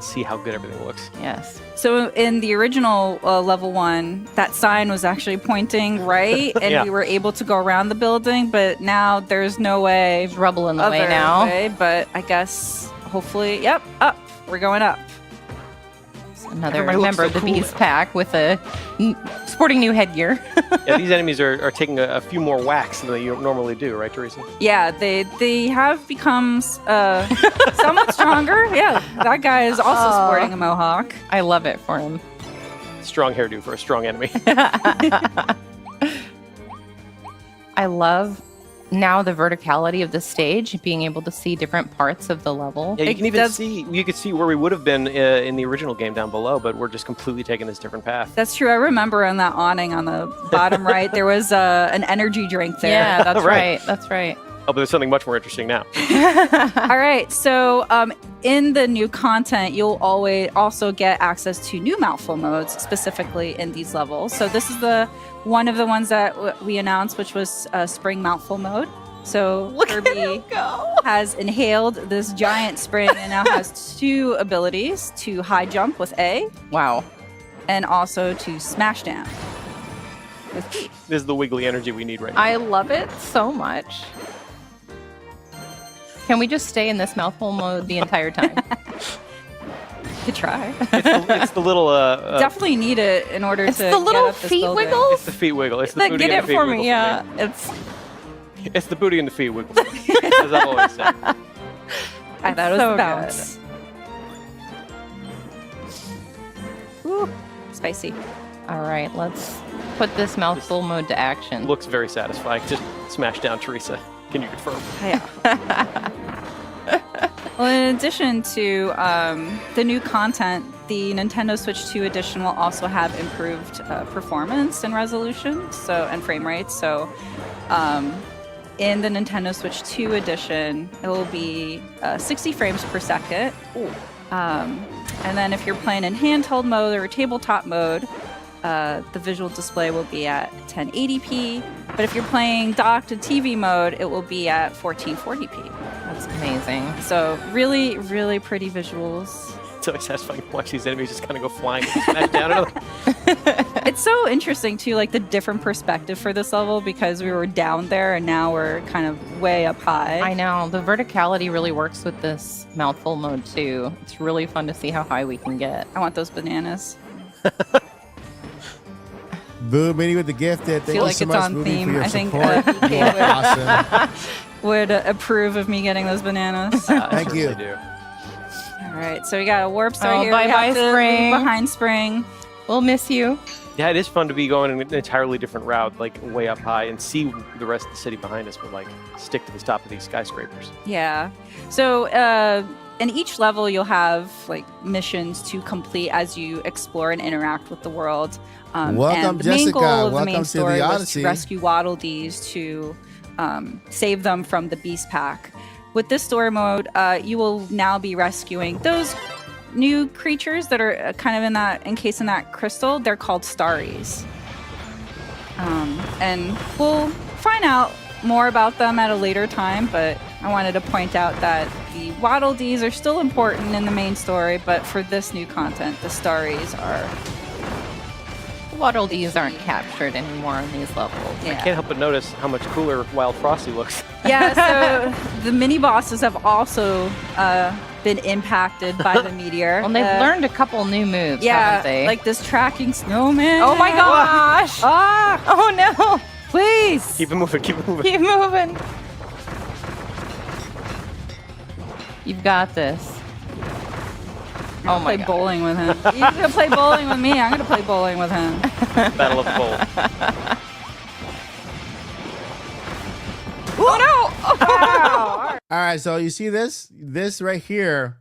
see how good everything looks. Yes. So in the original level 1, that sign was actually pointing right, and Yeah. we were able to go around the building. But now there's no way. There's rubble in the way now. But I guess hopefully, yep, up. We're going up. Another Everybody looks member so of the cool. Beast Pack with a sporting new headgear. Yeah, these enemies are taking a few more whacks than you normally do, right, Teresa? Yeah, they have become somewhat stronger. Yeah, that guy is also sporting a mohawk. I love it for him. Strong hairdo for a strong enemy. I love now the verticality of the stage, being able to see different parts of the level. Yeah, you can even see, you could see where we would have been in the original game down below, but we're just completely taking this different path. That's true. I remember on that awning on the bottom right, there was an energy drink there. Yeah, that's Right. right. That's right. Oh, but there's something much more interesting now. All right. So in the new content, you'll always also get access to new mouthful modes, specifically in these levels. So this is one of the ones that we announced, which was Spring Mouthful mode. So Kirby has inhaled this giant spring and now has 2 abilities: to high jump with A. Wow. And also to smash down with B. This is the wiggly energy we need right now. I love it so much. Can we just stay in this mouthful mode the entire time? Could try. It's the little... Definitely need it in order It's to the get little up this feet building. wiggles? It's the feet wiggle. It's the That booty get and it the feet for wiggle me, yeah. me. It's the booty and the feet wiggle, as I've always said. I thought it was so the bounce. Ooh, spicy. All right, let's put this mouthful mode to action. Looks very satisfying. Just smash down Teresa. Can you confirm? Yeah. Well, in addition to the new content, the Nintendo Switch 2 edition will also have improved performance and resolution, and frame rates. So, in the Nintendo Switch 2 edition, it will be 60 frames per second. And then if you're playing in handheld mode or tabletop mode, the visual display will be at 1080p. But if you're playing docked and TV mode, it will be at 1440p. That's amazing. So really, really pretty visuals. It's so satisfying to watch these enemies just kind of go flying and smash down another. It's so interesting too, like the different perspective for this level, because we were down there and now we're kind of way up high. I know. The verticality really works with this mouthful mode too. It's really fun to see how high we can get. I want those bananas. Boo, Minnie with the gift. Thank feel you like so it's much, on Movie, theme. for your I think support. PK You are awesome. would approve of me getting those bananas. Thank you. All right, so we got a warp star here. Bye We bye, have to leave Spring. behind Spring. We'll miss you. Yeah, it is fun to be going in an entirely different route, like way up high, and see the rest of the city behind us, but like stick to the top of these skyscrapers. Yeah. So in each level, you'll have like missions to complete as you explore and interact with the world. Welcome, and the main Jessica. goal of the Welcome main to story the was Odyssey. to rescue Waddle Dees to save them from the Beast Pack. with this story mode, you will now be rescuing those new creatures that are kind of encased in that crystal. They're called Starries. And we'll find out more about them at a later time, but I wanted to point out that the Waddle Dees are still important in the main story, but for this new content, the Starries are... Waddle Dees aren't captured anymore on these levels. Yeah. I can't help but notice how much cooler Wild Frosty looks. Yeah, so the mini bosses have also been impacted by the meteor. Well, they've learned a couple new moves, yeah, haven't they? like this tracking snowman. Oh my gosh! Ah! Oh no! Please! Keep it moving, keep it moving. Keep moving. You've got this. Oh my god. Play bowling with him. You're gonna play bowling with me. I'm gonna play bowling with him. Battle of the Bowl. Oh no! Wow. All right, so you see this? This right here,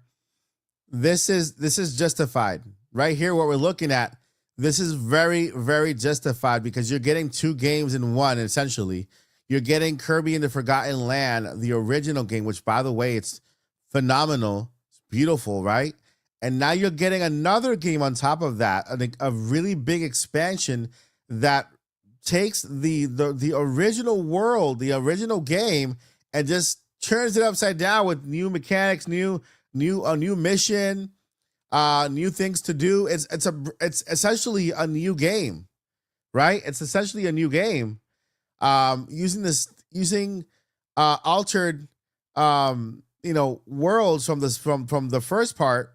this is justified. Right here, what we're looking at, this is very, very justified because you're getting 2 games in one, essentially. You're getting Kirby and the Forgotten Land, the original game, which, by the way, it's phenomenal. It's beautiful, right? And now you're getting another game on top of that, a really big expansion that takes the original world, the original game, and just turns it upside down with new mechanics, new mission, new things to do. It's essentially a new game, right? It's essentially a new game, using altered worlds from the first part.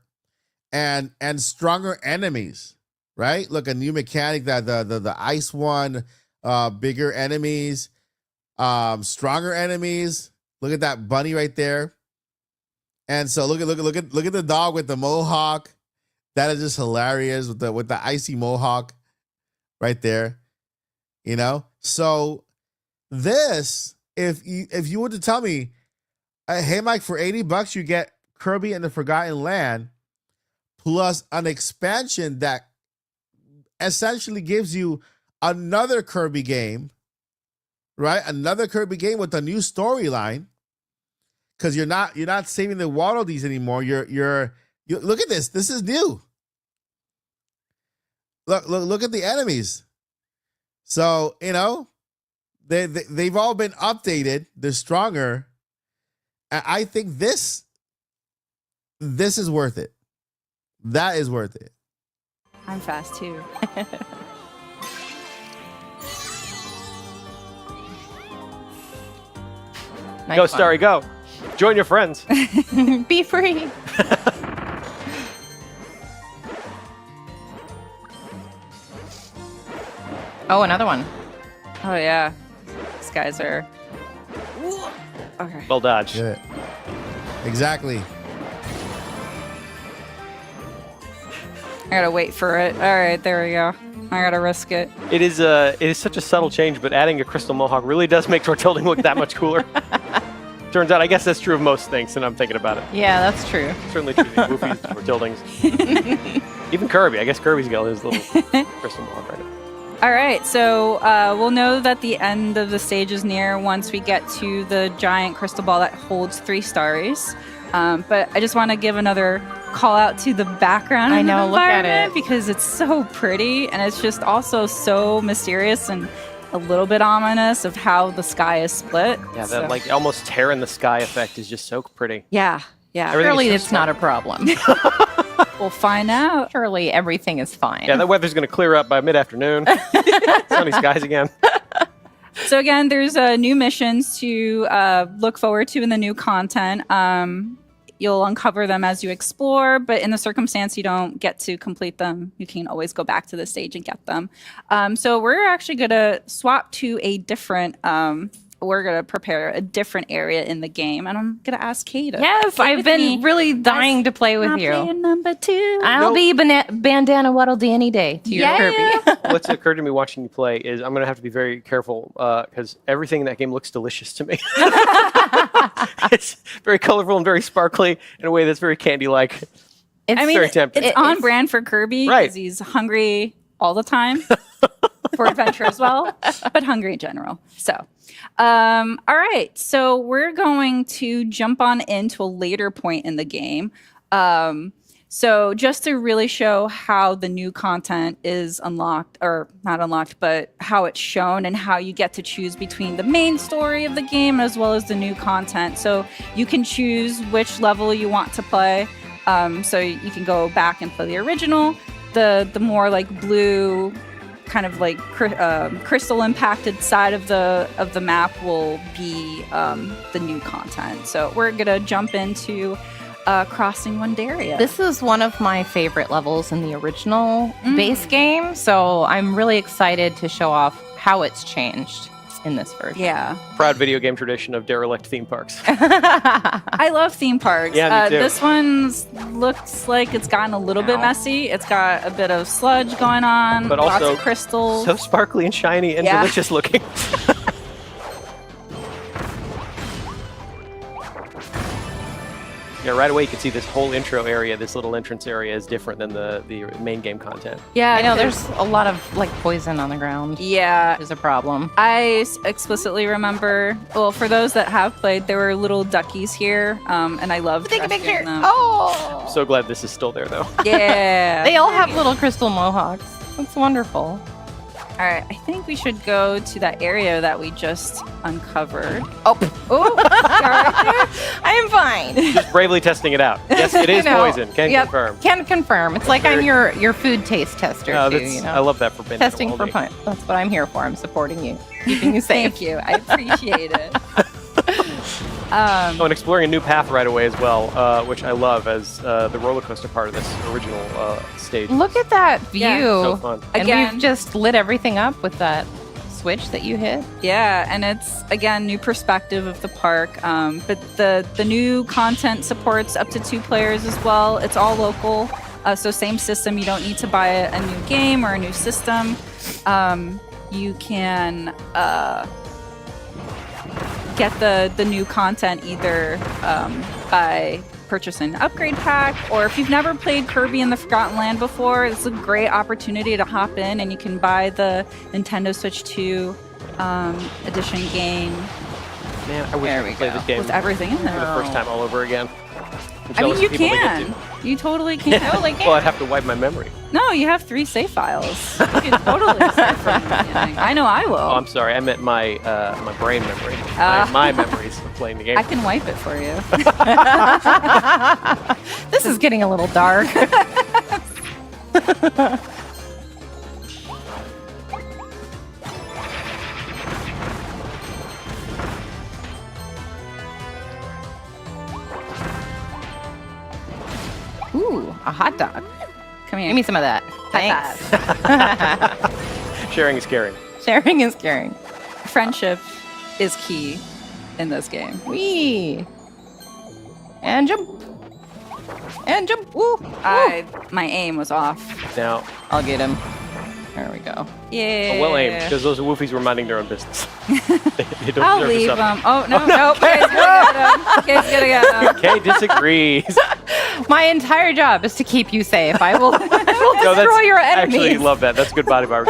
And stronger enemies, right? Look, a new mechanic that the ice one, bigger enemies, stronger enemies. Look at that bunny right there. And so look at the dog with the mohawk. That is just hilarious with the icy mohawk right there. So this, if you were to tell me, hey Mike, for $80 you get Kirby and the Forgotten Land, plus an expansion that essentially gives you another Kirby game, right? Another Kirby game with a new storyline, because you're not saving the Waddle Dees anymore. You look at this. This is new. Look at the enemies. So they've all been updated. They're stronger. I think this is worth it. That is worth it. I'm fast too. Go, Starry, go. Join your friends. Be free. Oh, another one. Oh yeah. These guys are... Okay. Well dodged. Yeah. Exactly. I gotta wait for it. All right, there we go. I gotta risk it. It is such a subtle change, but adding a crystal mohawk really does make sword tilting look that much cooler. Turns out, I guess that's true of most things, and I'm thinking about it. Yeah, that's true. Certainly true of Goofy's sword tiltings. Even Kirby. I guess Kirby's got his little crystal mohawk right now. All right, so we'll know that the end of the stage is near once we get to the giant crystal ball that holds 3 Starries. But I just want to give another call out to the background. I know, look at it, it. because it's so pretty and it's just also so mysterious and a little bit ominous of how the sky is split. Yeah, that like almost tear in the sky effect is just so pretty. Yeah. Surely it's not a problem. We'll find out. Surely everything is fine. Yeah, the weather's going to clear up by mid-afternoon. Sunny skies again. So again, there's new missions to look forward to in the new content. You'll uncover them as you explore, but in the circumstance you don't get to complete them, you can always go back to the stage and get them. So we're actually going to swap to a different... we're going to prepare a different area in the game, and I'm going to ask Kate. Yes, I've been really dying to play with you. Number 2. I'll be Bandana Waddle Dee any day to your Kirby. What's occurred to me watching you play is I'm going to have to be very careful because everything in that game looks delicious to me. It's very colorful and very sparkly in a way that's very candy-like. It's very tempting. It's on brand for Kirby Right. because he's hungry all the time. for adventure as well, but hungry in general. So, all right. So we're going to jump on into a later point in the game. So just to really show how the new content is unlocked, or not unlocked, but how it's shown and how you get to choose between the main story of the game as well as the new content. So you can choose which level you want to play. So you can go back and play the original. The more like blue, kind of like crystal impacted side of the map will be the new content. So we're gonna jump into Crossing Wondaria. This is one of my favorite levels in the original base game, so I'm really excited to show off how it's changed in this version. Yeah. Proud video game tradition of derelict theme parks. I love theme parks. Yeah, me too. This one looks like it's gotten a little bit messy. It's got a bit of sludge going on, But lots also of crystals. so sparkly and shiny and Yeah. delicious looking. Yeah, right away you can see this whole intro area, this little entrance area is different than the main game content. Yeah, I know there's a lot of like poison on the ground. Yeah. Is a problem. I explicitly remember, well, for those that have played, there were little duckies here, and I loved Take a rescuing picture. them. Oh. I'm so glad this is still there though. Yeah. They all have little crystal mohawks. That's wonderful. All right, I think we should go to that area that we just uncovered. Oh, right I am fine. Just bravely testing it out. Yes, it is You know, poison. Can yep, confirm. Can confirm. It's like I'm your food taste tester No, too. that's- You know, I love that for Ben. testing for fun. That's what I'm here for. I'm supporting you, keeping you safe. Thank you. I appreciate it. Oh, and exploring a new path right away as well, which I love as the roller coaster part of this original stage. Look at that view. Yeah. So fun. And Again- we've just lit everything up with that switch that you hit. Yeah, and it's again new perspective of the park. But the new content supports up to 2 players as well. It's all local, so same system. You don't need to buy a new game or a new system. You can get the new content either by purchasing an upgrade pack, or if you've never played Kirby in the Forgotten Land before, it's a great opportunity to hop in and you can buy the Nintendo Switch 2 edition game. Man, I wish There I we could play go. this game With everything in for the there. first time all over again. I'm I mean, jealous you of people that get can. to. You totally can. Well, I'd have to wipe my memory. No, you have 3 save files. You can totally start from the beginning. I know I will. Oh, I'm sorry. I meant my my brain memory. My memories of playing the game. I can wipe it for you. This is getting a little dark. Ooh, a hot dog. Come here. Give me some of that. High Thanks. Sharing is caring. Sharing is caring. Friendship is key in this game. Wee. And jump. And jump. Woo. My aim was off. Now, I'll get him. There we go. Yeah. well aimed, because those woofies were minding their own business. they don't I'll deserve to leave suffer. them. Oh, no, no. Kay's gonna get him. Kay's gonna get him. Kay disagrees. My entire job is to keep you safe. I will, I will No, destroy your I enemies. actually love that. That's good bodyguard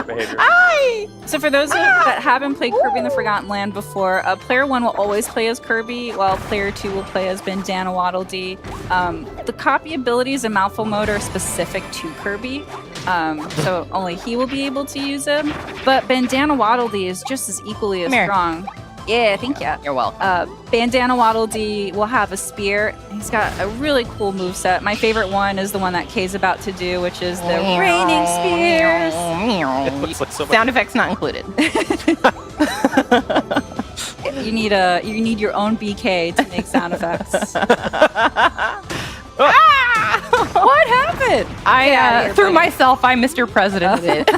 behavior. Aye. So for those that haven't played Kirby in the Forgotten Land before, player 1 will always play as Kirby, while player 2 will play as Bandana Waddle Dee. The copy abilities in Mouthful Mode are specific to Kirby, so only he will be able to use them. But Bandana Waddle Dee is just as equally as Come here. strong. Yeah, thank you. You're welcome. Bandana Waddle Dee will have a spear. He's got a really cool moveset. My favorite one is the one that Kay's about to do, which is the raining spears. It looks like so much. Sound effects not included. You need your own BK to make sound effects. What happened? I Get out of here, through buddy. myself, I Mr. President it.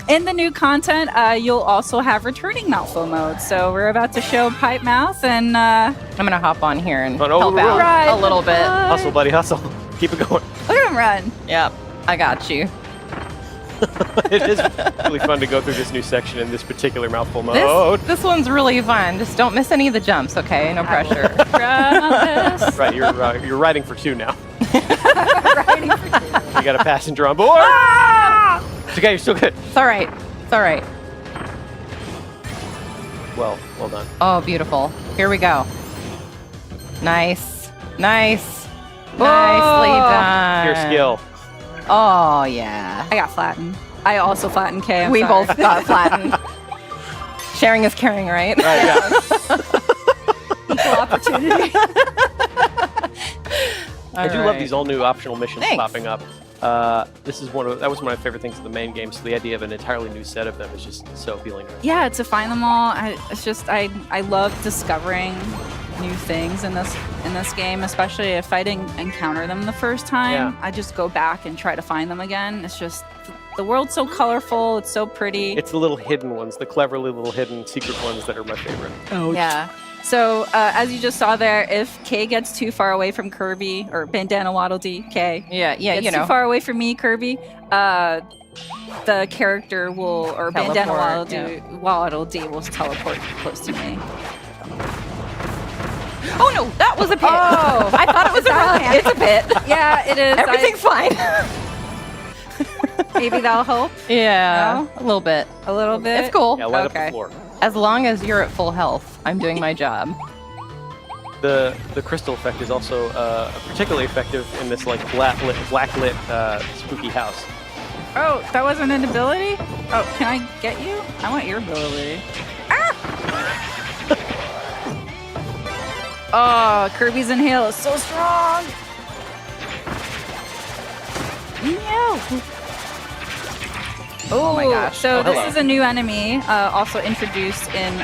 In the new content, you'll also have returning Mouthful mode. So we're about to show Pipe Mouth, and I'm gonna hop on here and Run help over the out road. Right, a little bit. Hustle, buddy, hustle. Keep it going. look at him run. Yep, I got you. It is really fun to go through this new section in this particular mouthful mode. This one's really fun. Just don't miss any of the jumps, okay? No pressure. Run on this. Right, you're riding for 2 now. You got a passenger on board. It's okay, you're still good. It's all right. It's all right. Well done. Oh, beautiful. Here we go. Nice. Nice. Nicely done. Your skill. Oh, yeah. I got flattened. I also flattened Kay. We both got flattened. Sharing is caring, right? Right, yeah. Equal opportunity. I do love these all new optional missions Thanks. popping up. That was one of my favorite things in the main game. So the idea of an entirely new set of them is just so appealing. Yeah, to find them all, I love discovering new things in this game, especially if I didn't encounter them the first time. Yeah. I just go back and try to find them again. It's just the world's so colorful, it's so pretty. It's the little hidden ones, the cleverly little hidden secret ones that are my favorite. Oh yeah. So as you just saw there, if Kay gets too far away from Kirby, or Bandana Waddle Dee, Kay, gets too far away from me, Kirby, the character will, or Bandana Waddle Dee will teleport close to me. Oh no, that was a pit. Oh, I thought it was a run. It's a pit. Yeah, it is. Everything's fine. Maybe that'll help. Yeah, No? a little bit. A little bit. It's cool. Yeah, light up Okay. the floor. As long as you're at full health, I'm doing my job. The crystal effect is also particularly effective in this like black lit spooky house. Oh, that wasn't an ability? Oh, can I get you? I want your ability. Oh, Kirby's Inhale is so strong. No. Oh my gosh. So this is a new enemy, also introduced in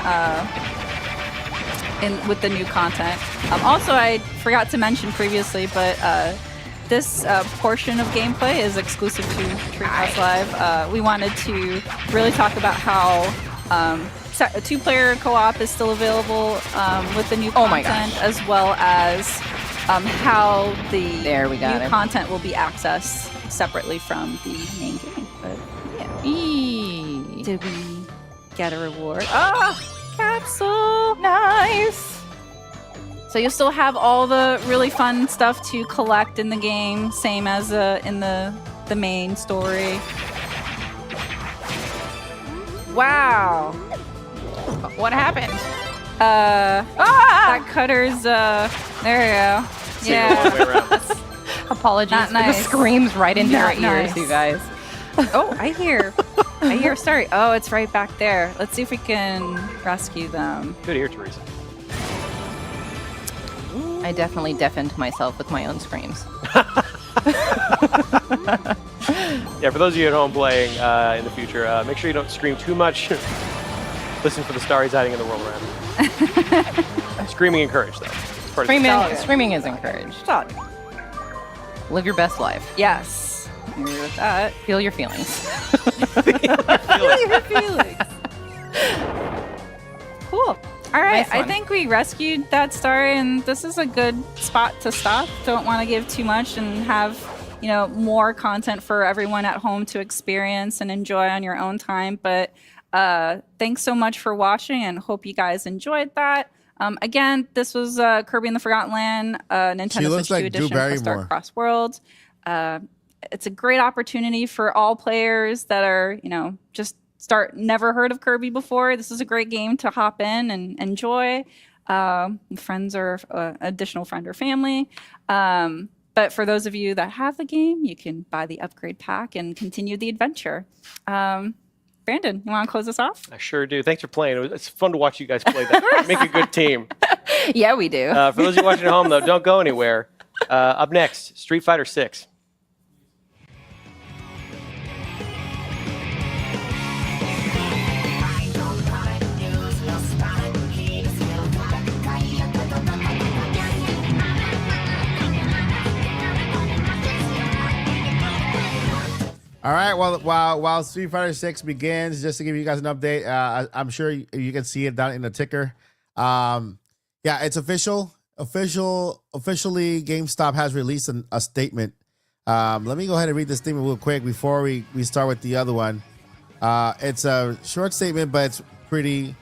with the new content. Also, I forgot to mention previously, but this portion of gameplay is exclusive to Treehouse Live. We wanted to really talk about how a two-player co-op is still available with the new content, as well as how the new content will be accessed separately from the main game. But yeah. Did we get a reward? Oh, capsule! Nice! So you'll still have all the really fun stuff to collect in the game, same as in the main story. Wow! What happened? That cutter's, there you go. So you go all the way around. Apologies Not for nice. the screams right into Not your ears, nice. you guys. Oh, I hear. Sorry. Oh, it's right back there. Let's see if we can rescue them. Good ear, Teresa. I definitely deafened myself with my own screams. Yeah, for those of you at home playing in the future, make sure you don't scream too much. Listen for the stories hiding in the world around you. Screaming encouraged, though. Screaming is encouraged. Solid. Live your best life. Yes. I agree with that. Feel your feelings. Feel your feelings. Cool. All right. Nice one. I think we rescued that star, and this is a good spot to stop. Don't want to give too much and have, more content for everyone at home to experience and enjoy on your own time. But thanks so much for watching, and hope you guys enjoyed that. Again, this was Kirby in the Forgotten Land, Nintendo Switch 2 edition for Star Cross Worlds. It's a great opportunity for all players that are, just never heard of Kirby before. This is a great game to hop in and enjoy. Friends or additional friend or family. But for those of you that have the game, you can buy the upgrade pack and continue the adventure. Brandon, you want to close us off? I sure do. Thanks for playing. It's fun to watch you guys play that. Make a good team. Yeah, we do. For those of you watching at home, though, don't go anywhere. Up next, Street Fighter 6. All right, while Street Fighter 6 begins, just to give you guys an update, I'm sure you can see it down in the ticker. Yeah, it's officially GameStop has released a statement. Let me go ahead and read this statement real quick before we start with the other one. It's a short statement, but it's pretty.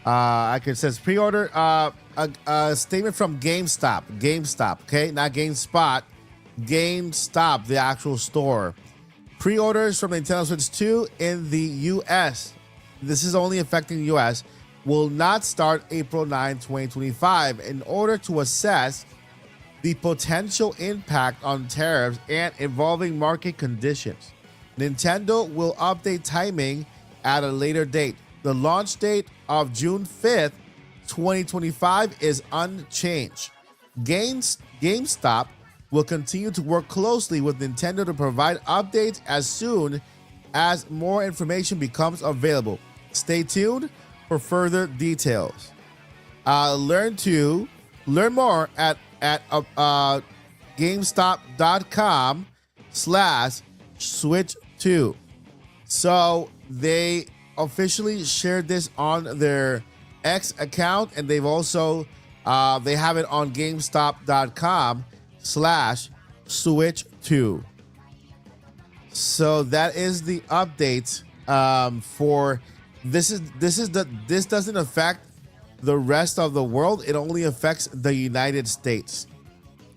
It says pre-order. A statement from GameStop. GameStop, okay, not GameSpot. GameStop, the actual store. Pre-orders from Nintendo Switch 2 in the US, this is only affecting the US, will not start April 9, 2025 in order to assess the potential impact on tariffs and evolving market conditions. Nintendo will update timing at a later date. The launch date of June 5th, 2025 is unchanged. GameStop will continue to work closely with Nintendo to provide updates as soon as more information becomes available. Stay tuned for further details. Learn more at GameStop.com/Switch2. So they officially shared this on their X account, and they've also they have it on GameStop.com/Switch2. So that is the update for this doesn't affect the rest of the world. It only affects the United States.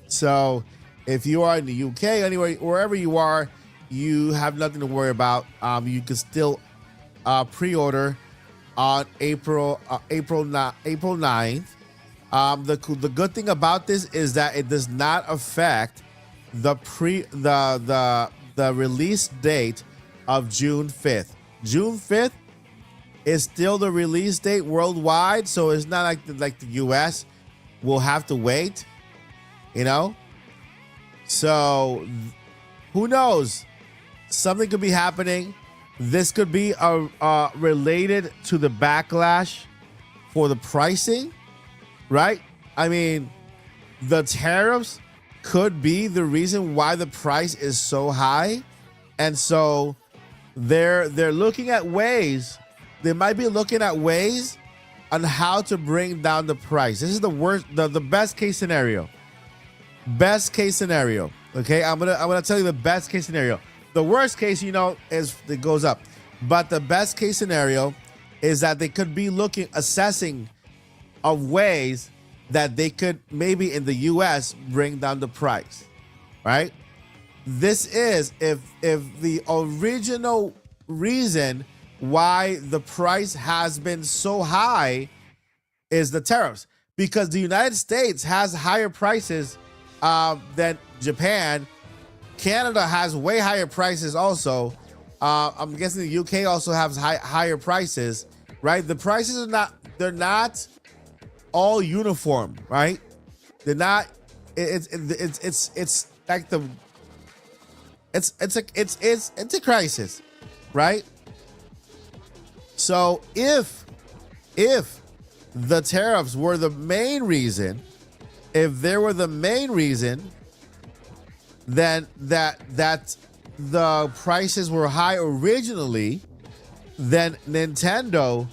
So if you are in the UK, anywhere, wherever you are, you have nothing to worry about. You can still pre-order on April 9th. The good thing about this is that it does not affect the release date of June 5th. June 5th is still the release date worldwide, so it's not like the US will have to wait, you know? So who knows? Something could be happening. This could be related to the backlash for the pricing, right? I mean, the tariffs could be the reason why the price is so high. And so they're looking at ways. They might be looking at ways on how to bring down the price. This is the worst, the best case scenario. Best case scenario. Okay, I'm gonna tell you the best case scenario. The worst case, is it goes up. But the best case scenario is that they could be assessing of ways that they could maybe in the US bring down the price. Right? This is if the original reason why the price has been so high is the tariffs, because the United States has higher prices than Japan. Canada has way higher prices also. I'm guessing the UK also has higher prices, right? The prices are not all uniform, right? They're not. It's like it's a crisis, right? So if the tariffs were the main reason, then that the prices were high originally, then Nintendo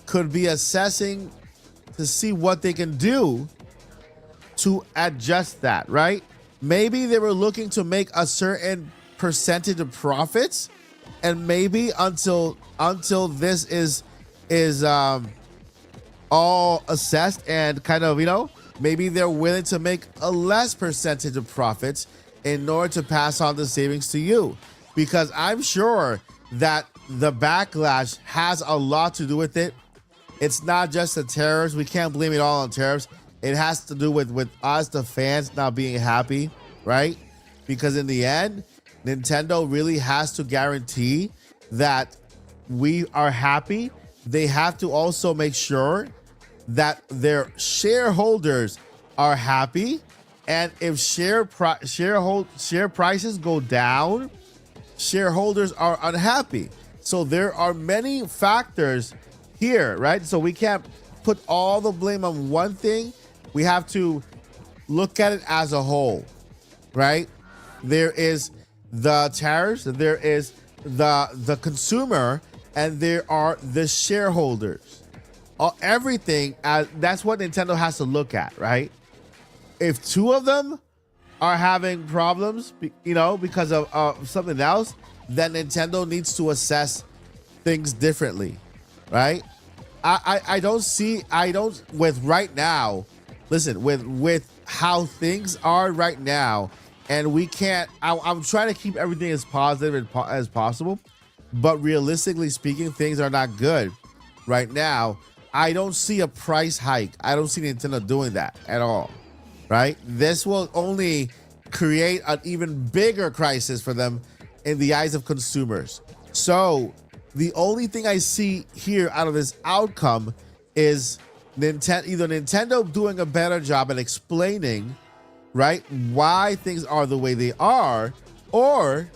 could be assessing to see what they can do to adjust that, right? Maybe they were looking to make a certain percentage of profits, and maybe until this is all assessed and kind of, maybe they're willing to make a less percentage of profits in order to pass on the savings to you, because I'm sure that the backlash has a lot to do with it. It's not just the tariffs. We can't blame it all on tariffs. It has to do with us, the fans, not being happy, right? Because in the end, Nintendo really has to guarantee that we are happy. They have to also make sure that their shareholders are happy. And if share prices go down, shareholders are unhappy. So there are many factors here, right? So we can't put all the blame on one thing. We have to look at it as a whole, right? There is the tariffs, there is the consumer, and there are the shareholders. Everything, that's what Nintendo has to look at, right? If two of them are having problems, because of something else, then Nintendo needs to assess things differently, right? With how things are right now, and we can't. I'm trying to keep everything as positive as possible, but realistically speaking, things are not good right now. I don't see a price hike. I don't see Nintendo doing that at all, right? This will only create an even bigger crisis for them in the eyes of consumers. So the only thing I see here out of this outcome is either Nintendo doing a better job at explaining, right, why things are the way they are, or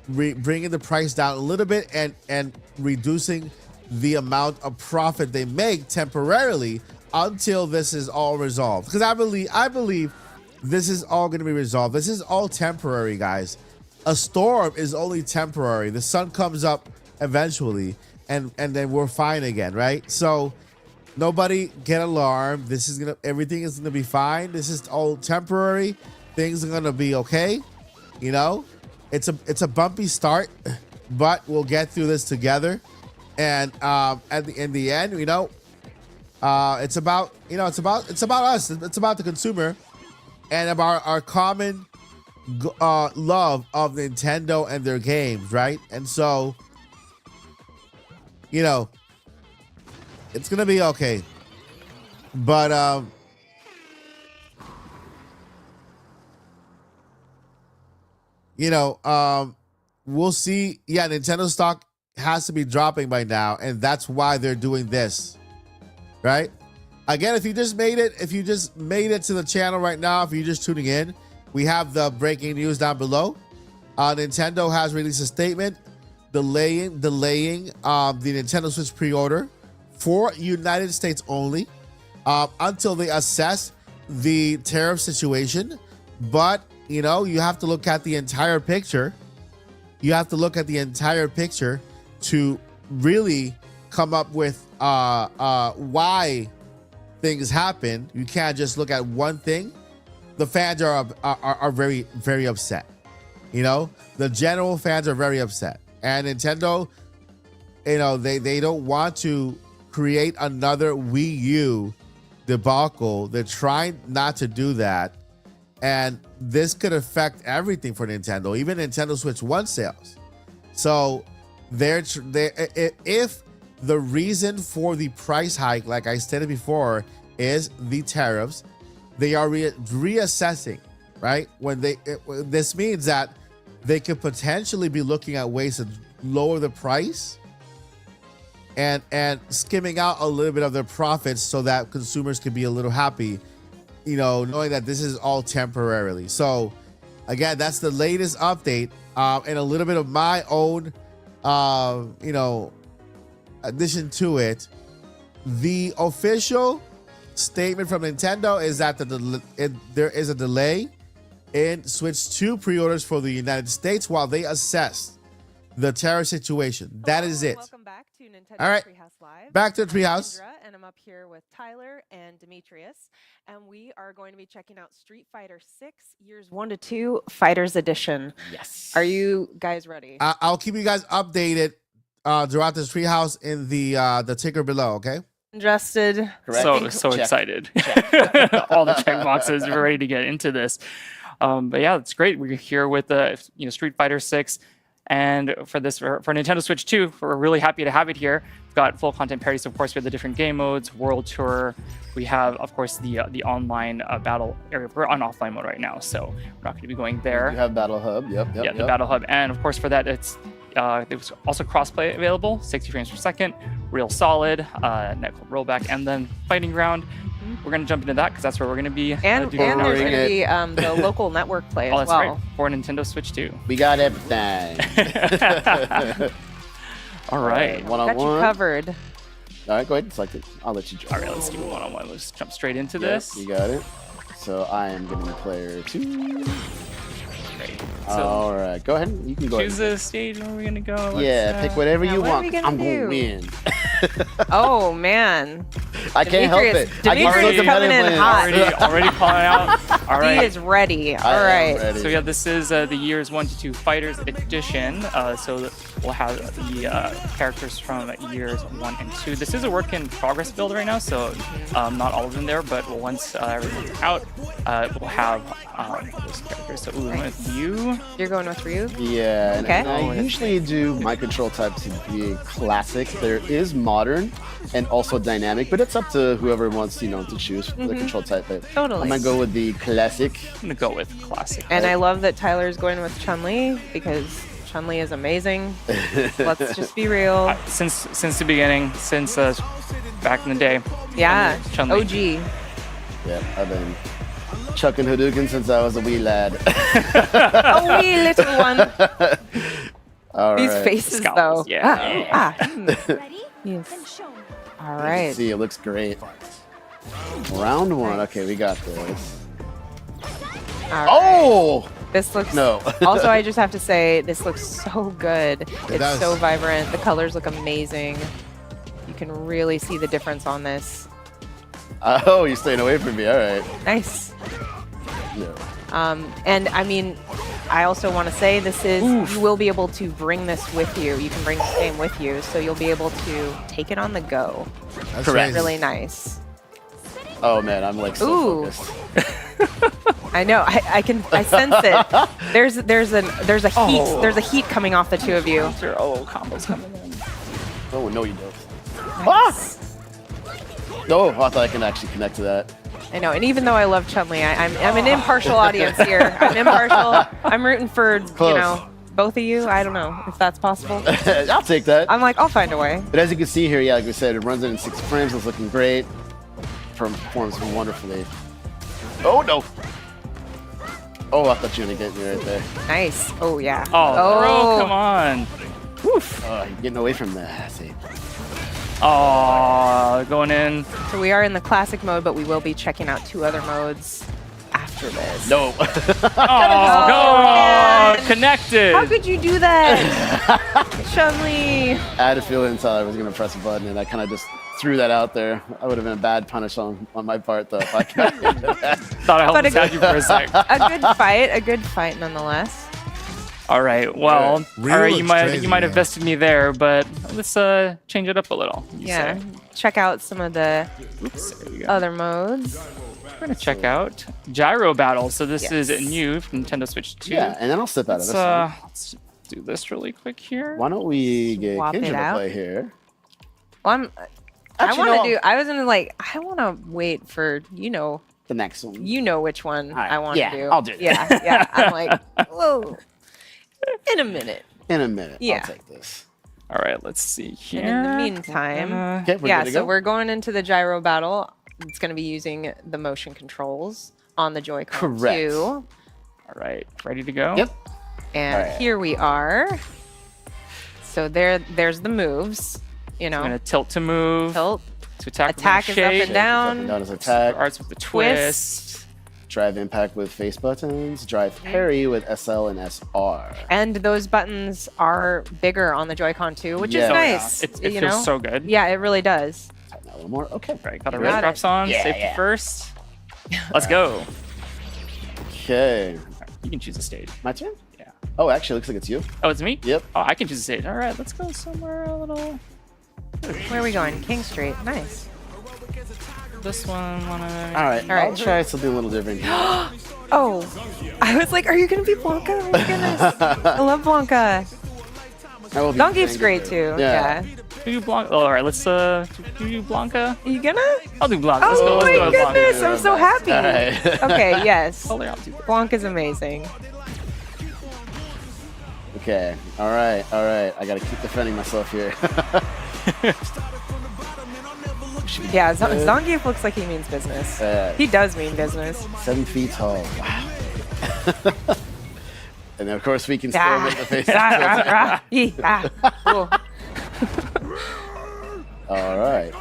bringing the price down a little bit and reducing the amount of profit they make temporarily until this is all resolved. Because I believe this is all going to be resolved. This is all temporary, guys. A storm is only temporary. The sun comes up eventually, and then we're fine again, right? So nobody get alarmed. Everything is gonna be fine. This is all temporary. Things are gonna be okay. You know, it's a bumpy start, but we'll get through this together. And in the end, you know, it's about us. It's about the consumer and about our common love of Nintendo and their games, right? And so, you know, it's gonna be okay. But you know, we'll see. Yeah, Nintendo stock has to be dropping by now, and that's why they're doing this, right? Again, if you just made it to the channel right now, if you're just tuning in, we have the breaking news down below. Nintendo has released a statement delaying the Nintendo Switch pre-order for United States only until they assess the tariff situation. But you know, you have to look at the entire picture. You have to look at the entire picture to really come up with why things happen. You can't just look at one thing. The fans are very, very upset. You know, the general fans are very upset, and Nintendo, you know, they don't want to create another Wii U debacle. They're trying not to do that, and this could affect everything for Nintendo, even Nintendo Switch 1 sales. So if the reason for the price hike, like I stated before, is the tariffs, they are reassessing, right? This means that they could potentially be looking at ways to lower the price and skimming out a little bit of their profits so that consumers can be a little happy, you know, knowing that this is all temporarily. So again, that's the latest update, and a little bit of my own you know, addition to it. The official statement from Nintendo is that there is a delay in Switch 2 pre-orders for the United States while they assess the tariff situation. That is it. Welcome back to Nintendo All right, Treehouse Live. back to Treehouse. And I'm up here with Tyler and Demetrius, and we are going to be checking out Street Fighter 6 Years 1 to 2 Fighters Edition. Yes. Are you guys ready? I'll keep you guys updated throughout this Treehouse in the ticker below. Okay. Interested? So excited. All the check boxes. We're ready to get into this. But yeah, it's great. We're here with Street Fighter 6. And for Nintendo Switch 2, we're really happy to have it here. We've got full content parity, so of course we have the different game modes, World Tour. We have, of course, the online battle area. We're on offline mode right now, so we're not going to be going there. You have Battle Hub, yep. The Battle Hub, and of course for that there's also crossplay available, 60 frames per second, real solid, netcode rollback, and then fighting ground. We're going to jump into that because that's where we're going to be. And there's going to be the local network play as well. Oh, that's right, for Nintendo Switch 2. We got everything. All right. One-on-one. Got you covered. All right, go ahead and select it. I'll let you jump. All right, let's do one-on-one. Let's jump straight into this. You got it. So I am going to be player 2. Great. So all right, go ahead. You can go choose a stage where we're going to go. Yeah, pick whatever you want. I'm going to win. Oh man. I can't help it. Demetrius coming in hot. Already calling out. All right. He is ready. All right. So yeah, this is the years 1 to 2 Fighters Edition. So we'll have the characters from years 1 and 2. This is a work in progress build right now, so not all of them there. But once everything's out, we'll have those characters. So ooh, with you. You're going with Ryu? Yeah. Okay. And I usually do my control type to be classic. There is modern and also dynamic, but it's up to whoever wants, to choose the control type. But Totally. I'm gonna go with the classic. I'm gonna go with classic. And I love that Tyler's going with Chun-Li because Chun-Li is amazing. Let's just be real. Since the beginning, since back in the day. Yeah. Chun-Li. OG. Yeah, I've been chucking Hadouken since I was a wee lad. A wee little one. All These right. faces, Scalpels, though. yeah. Yes. All right. See, it looks great. Round 1. Okay, we got this. All right. Oh! This looks. No. Also, I just have to say, this looks so good. It's does. so vibrant. The colors look amazing. You can really see the difference on this. Oh, you're staying away from me. All right. Nice. No. And I mean, I also want to say this is, you will be able to bring this with you. You can bring this game with you, so you'll be able to take it on the go. That's Correct. Really nice. Oh man, I'm like so focused. I know. I sense it. There's a heat coming off the two of you. Combos coming in. Oh no, you don't. Nice. No, I thought I can actually connect to that. I know, and even though I love Chun-Li, I'm an impartial audience here. I'm impartial. I'm rooting for both of you. I don't know if that's possible. I'll take that. I'm like, I'll find a way. But as you can see here, yeah, like we said, it runs it in 60 frames. It's looking great. Performs wonderfully. Oh no! Oh, I thought you were gonna get me right there. Nice. Oh yeah. Oh, bro, come on. Woof. Oh, you're getting away from that. I see. Oh, going in. So we are in the classic mode, but we will be checking out 2 other modes after this. No. Oh, connected. How could you do that? Chun-Li. I had a feeling until I was gonna press a button, and I kind of just threw that out there. I would have been a bad punish on my part, though. If I Thought I almost had you for a sec. A good fight nonetheless. All right. Well, all right. You crazy, might have vested me there, but let's change it up a little. Yeah. Check out some of the other modes. We're gonna check out Gyro Battle. So this is new from Nintendo Switch 2. Yeah, and then I'll step out of this one. Let's do this really quick here. Why don't we get Swap it Kendra to out. play here? Well, I want to wait for, the next one. you know which one I want yeah, to do. I'll do that. Yeah. I'm like, whoa. In a minute. In a minute. Yeah. I'll take this. All right. Let's see here. And in the meantime, Okay, we're yeah, good to so go. we're going into the gyro battle. It's going to be using the motion controls on the Joy-Con Correct. 2. All right. Ready to go? Yep. And All right. here we are. So there's the moves. I'm gonna tilt to move. Tilt. To attack. Attack with is up shake. and down. Down is attack. Starts with the twist. Drive impact with face buttons. Drive parry with SL and SR. And those buttons are bigger on the Joy-Con 2, which Yeah. is Oh, yeah. nice. It feels so good. Yeah, it really does. Tighten that a little more. Okay. Right. Got a Got red it. drops on. Yeah, Safety yeah. first. Let's go. Okay. You can choose a stage. My turn? Yeah. Oh, actually, looks like it's you. Oh, it's me? Yep. Oh, I can choose a stage. All right. Let's go somewhere a little. Where are we going? King Street. Nice. This one. All right. All right. I'll try something a little different here. Oh, I was like, are you going to be Blanca? Oh my goodness. I love Blanca. I will be Donkey's playing great with too. her. Yeah. Do you Blanca? Oh, all right. Let's do you Blanca? Are you gonna? I'll do Blanca. Let's Oh go. Let's my go with Blanca. goodness, I'm so happy. All right. Okay, yes. Totally, I'll do that. Blanca's amazing. Okay. All right. All right. I got to keep defending myself here. Yeah, Zangief looks like he means business. He does mean business. 7 feet tall. Wow. And then, of course, we can still Ah. get the face. Cool. All right.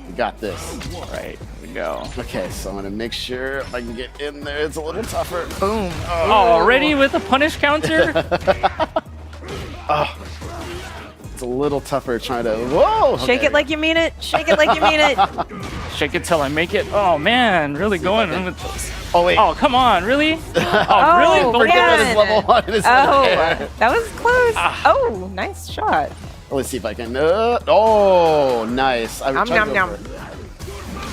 We got this. All right. Here we go. Okay, so I'm going to make sure I can get in there. It's a little tougher. Boom. Oh, already with a punish counter? It's a little tougher trying to. Whoa! Shake it like you mean it. Shake it like you mean it. Shake it till I make it. Oh man, really going in with this. Oh wait. Oh come on, really? Oh, really? Forget that it's level 1. It's that was close. Oh, nice shot. Let's see if I can. Oh, nice. I Nom, nom, nom.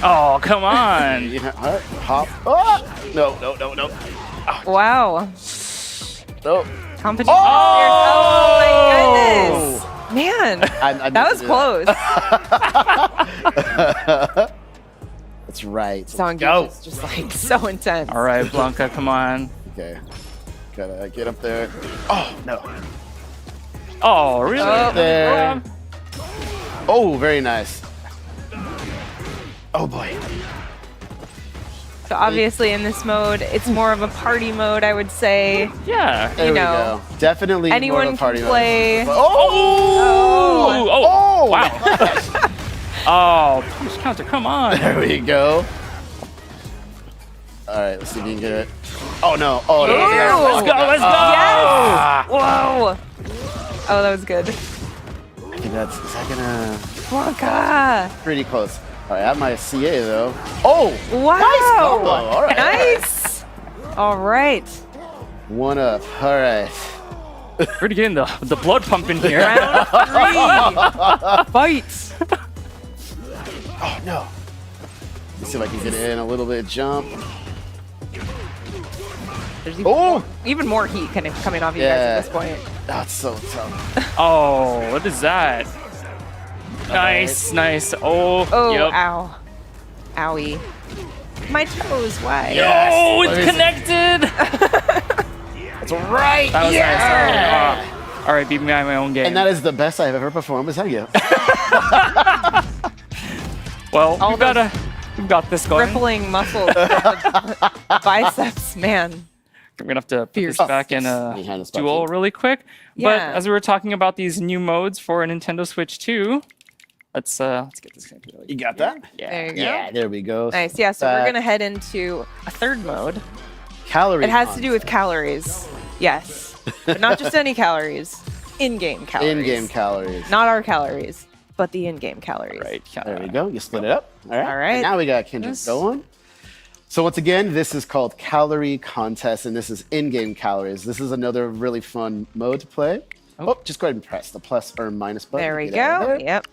Oh, come on. Yeah, all right, hop. Oh! No. Wow. No. Competition. Oh my goodness. Man, I that was close. That's right. Song is just like so intense. All right, Blanca, come on. Okay. Gotta get up there. Oh, no. Oh, really? Right there. Oh, very nice. Oh, boy. So obviously in this mode, it's more of a party mode, I would say. Yeah. There we go. Definitely anyone more of a party can play. mode. Oh! Wow. Oh, punish counter, come on. There we go. All right, let's see if you can get it. Oh, no. Oh, no. Let's go. Yes! Whoa. Oh, that was good. I think that's. Is that gonna. Blanca. Pretty close. All right, I have my CA though. Oh! Wow. Nice combo. All right. Nice. All right. One up. All right. We're getting the blood pumping here. Round 3. Fight. Oh, no. Let's see if I can get it in a little bit. Jump. There's Oh! even more heat kind of coming off you guys at this point. That's so tough. Oh, what is that? Nice, nice. Oh, yep. Ow. Owie. My toes, why? Yes. Oh, it's connected. That's right. That was yeah. nice. All right, beat me at my own game. And that is the best I've ever performed as you. Well, we've got this going. Rippling muscles. Biceps, man. I'm gonna have to put this back in a duel really quick. Yeah. But as we were talking about these new modes for Nintendo Switch 2, let's get this going. You got that? Yeah. There you go. Yeah, there we go. Nice. Yeah, so we're gonna head into a third mode. Calorie. It has to do with calories. Yes. But not just any calories. In-game calories. In-game calories. Not our calories, but the in-game calories. Right. There we go. You split it up. All right. All right. And now we got Kendra going. So once again, this is called Calorie Contest, and this is in-game calories. This is another really fun mode to play. Oh, just go ahead and press the plus or minus button. There we Get out of go. there. Yep.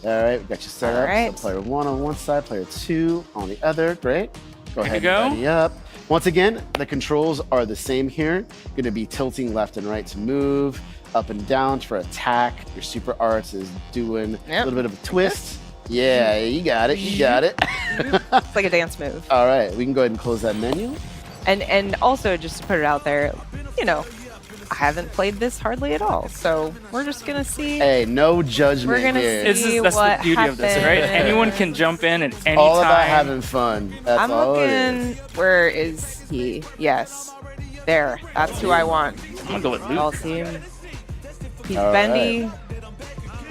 All right, we got you set All up. right. So player 1 on one side, player 2 on the other. Great. Go ahead go. and ready up. Once again, the controls are the same here. Going to be tilting left and right to move, up and down for attack. Your super arts is doing a little bit of a twist. Yeah, you got it. You got it. It's like a dance move. All right, we can go ahead and close that menu. And also, just to put it out there, you know, I haven't played this hardly at all, so we're just gonna see. Hey, no judgment We're gonna here. see That's what the beauty of this, right? happens. Anyone can jump in at any All time. about having fun. That's I'm all it looking. is. Where is he? Yes, there. That's who I want. I'm gonna go with I'll Luke. see him. He's All bendy,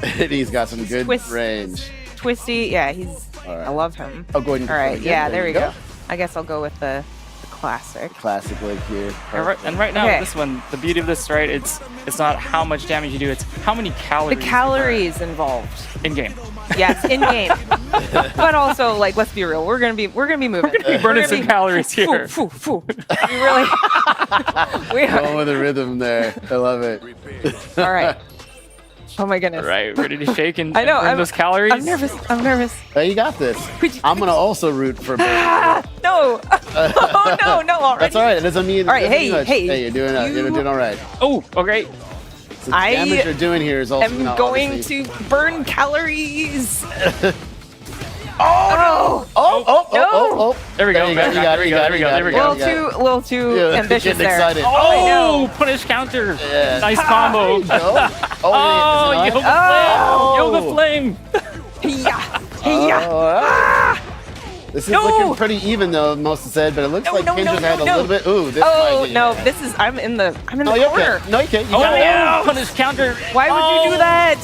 And he's got some good Twist. range. twisty. Yeah, he's. All right. I love him. I'll go ahead and All right. confirm again. Yeah, there we go. I guess I'll go with the classic. Classic link here. And right now, Okay. this one, the beauty of this, right? It's not how much damage you do; it's how many The calories. calories involved. in game. Yes, in game. But also, like, let's be real. We're gonna be moving. We're We're burning some calories here. Foo, foo, foo. We really. we are. Going with the rhythm there. I love it. All right. Oh my goodness. All right, ready to shake and I know. burn those calories? I'm nervous. I'm nervous. Hey, you got this. I'm gonna also root for. No. Oh no, no. Already. That's all right. It doesn't mean. All right, doesn't mean much. hey, Hey, you're doing all right. Oh, okay. So the damage you're doing here is also. I'm not going obviously- to burn calories. Oh. There we go. There you go. You got it. You got it. There we you go. got it. A little too Yeah, ambitious getting there. excited. Oh, punish counter. Yeah. Nice combo. Oh, Yoga flame. This is looking pretty even though, most said, but it looks like Kendra's had a little bit. Ooh, this might be. No, this is. I'm in the you're corner. okay. No, you can't. You Oh, got it. yeah. Punish counter. Why would you do that?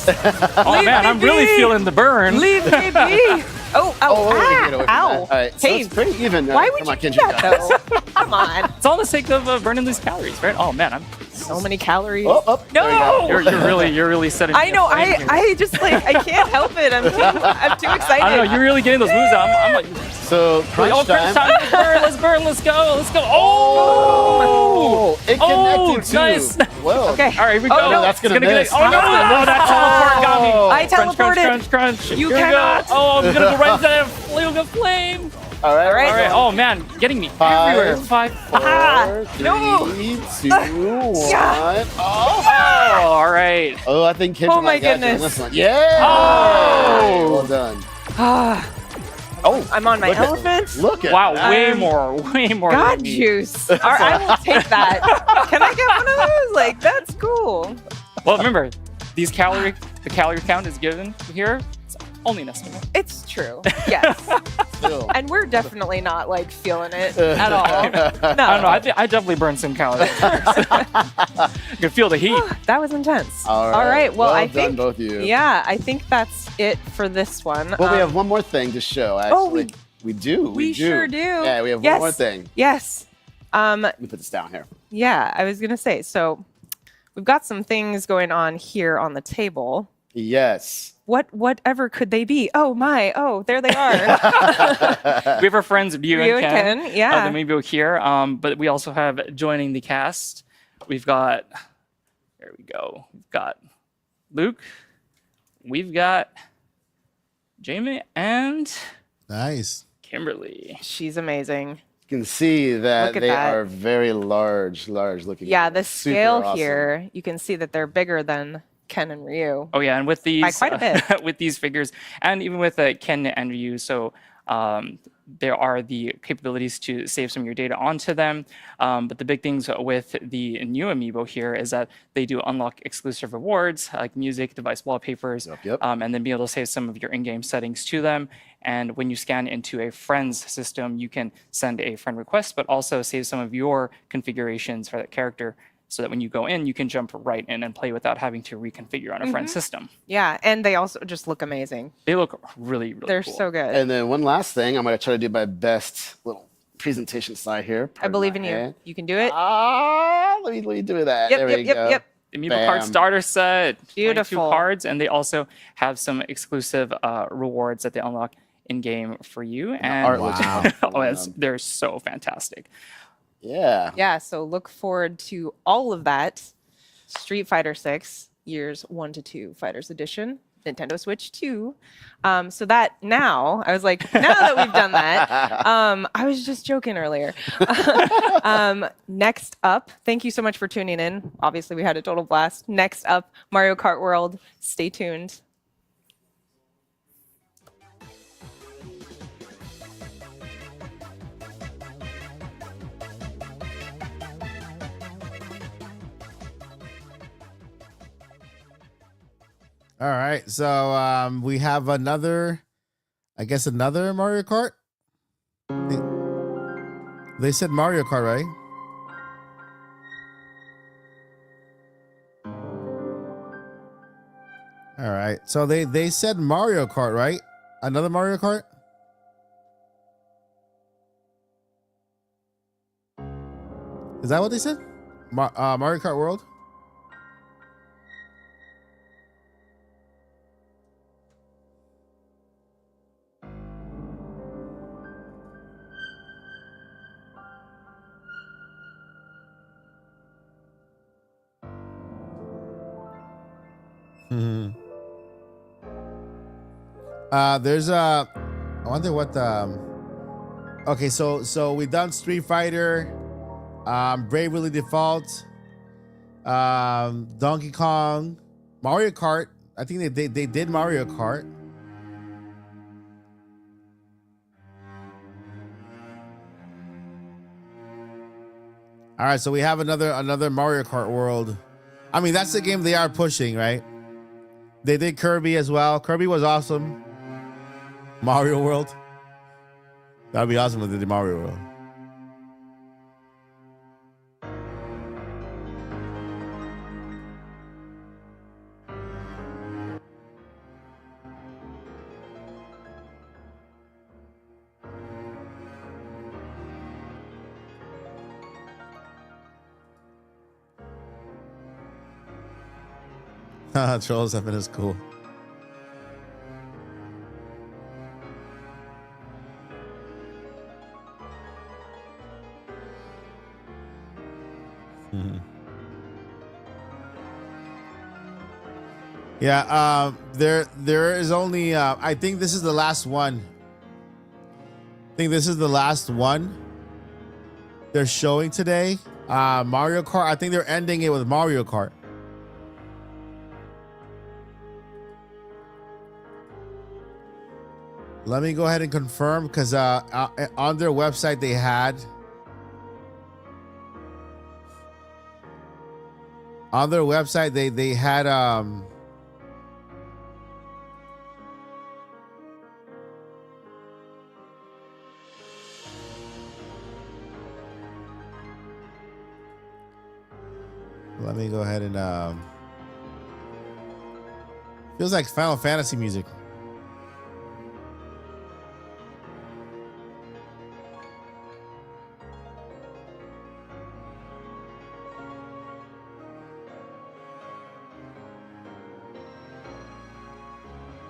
Oh, Leave man, me I'm really be. feeling the burn. Leave me be. Oh, ow. All right, so Hey, it's pretty even. why Come would on, you do Kendra, that though? Come on. It's all the sake of burning these calories, right? Oh, man, I'm So many calories. Oh, no! You're really setting. I me know. aflame here. I just like I can't help it. I'm too excited. I don't know. You're really getting those moves out. I'm like, so crunch crunch time. Let's burn. Let's go. Oh! It connected too. Nice. Whoa. Okay. All right, here we go. No, that's gonna miss. Oh no, that teleport got me. I teleported. Crunch. You Here we cannot. go. Oh, I'm gonna go right into that flame. All right. Oh man, getting me Five, everywhere. 5, 4, 3, No. 2, 1. Oh. all right. Oh, I think Kendra Oh my might get you on goodness. this one. Yeah. Oh. Well done. Oh, I'm on my Look at- elephant. Look at Wow, that. way more. God than me. juice. All right, I will take that. Can I get one of those? Like, that's cool. Well, remember, the calorie count is given here. It's only an estimate. It's true. Yes. Still. And we're definitely not like feeling it at all. I don't know. I definitely burned some calories. I can feel the heat. That was intense. All right. Well, I done, think both of you. Yeah, I think that's it for this one. Well, we have one more thing to show. Actually, we do. We sure do. Yeah, we have Yes. one more thing. Yes. Let me put this down here. Yeah, I was gonna say. So, we've got some things going on here on the table. Yes. Whatever could they be? Oh my! Oh, there they are. We have our friends Ryu and Ken. Yeah. Then maybe here. But we also have joining the cast. We've got. There we go. We've got Luke. We've got Jamie and Nice. Kimberly. She's amazing. You can see that Look at they that. are very large looking. Yeah, the Super scale awesome. here, you can see that they're bigger than Ken and Ryu. Oh yeah, and with these By quite a bit. with these figures, and even with Ken and Ryu, so there are the capabilities to save some of your data onto them. But the big things with the new amiibo here is that they do unlock exclusive rewards like music, device wallpapers, and then be able to save some of your in-game settings to them. And when you scan into a friend's system, you can send a friend request, but also save some of your configurations for that character, so that when you go in, you can jump right in and play without having to reconfigure on a friend's system. Yeah, and they also just look amazing. They look really, really They're cool. so good. And then one last thing, I'm going to try to do my best little presentation slide here. I believe in you. You can do it. Let me do that. Yep, there yep, we yep, go. yep. The Amiibo card Bam. starter set. 22 Beautiful. cards, and they also have some exclusive rewards that they unlock in game for you. And art looks awesome. they're so fantastic. Yeah. Yeah, so look forward to all of that. Street Fighter 6, years 1 to 2 Fighters Edition, Nintendo Switch 2. So that now, I was like, now that we've done that, I was just joking earlier. Next up, thank you so much for tuning in. Obviously, we had a total blast. Next up, Mario Kart World. Stay tuned. All right, so we have another Mario Kart. They said Mario Kart, right? All right, so they said Mario Kart, right? Another Mario Kart. Is that what they said? Mario Kart World. There's I wonder what okay, so we done Street Fighter, Bravely Default, Donkey Kong, Mario Kart. I think they did Mario Kart. All right, so we have another Mario Kart World. I mean, that's the game they are pushing, right? They did Kirby as well. Kirby was awesome. Mario World. That'd be awesome if they did Mario World. Troll 7 is cool. Yeah, there is only I think this is the last one. I think this is the last one they're showing today. Mario Kart. I think they're ending it with Mario Kart. Let me go ahead and confirm because on their website they had they had let me go ahead and feels like Final Fantasy music.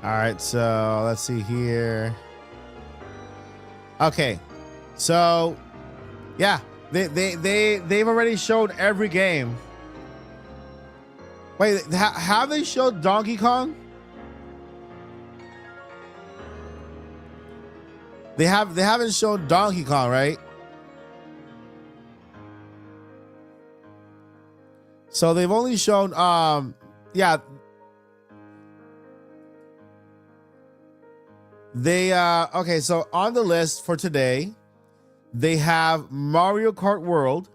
All right, so let's see here. Okay, so yeah, they've already showed every game. Wait, have they showed Donkey Kong? They haven't shown Donkey Kong, right? So they've only shown yeah. They okay, so on the list for today, they have Mario Kart World.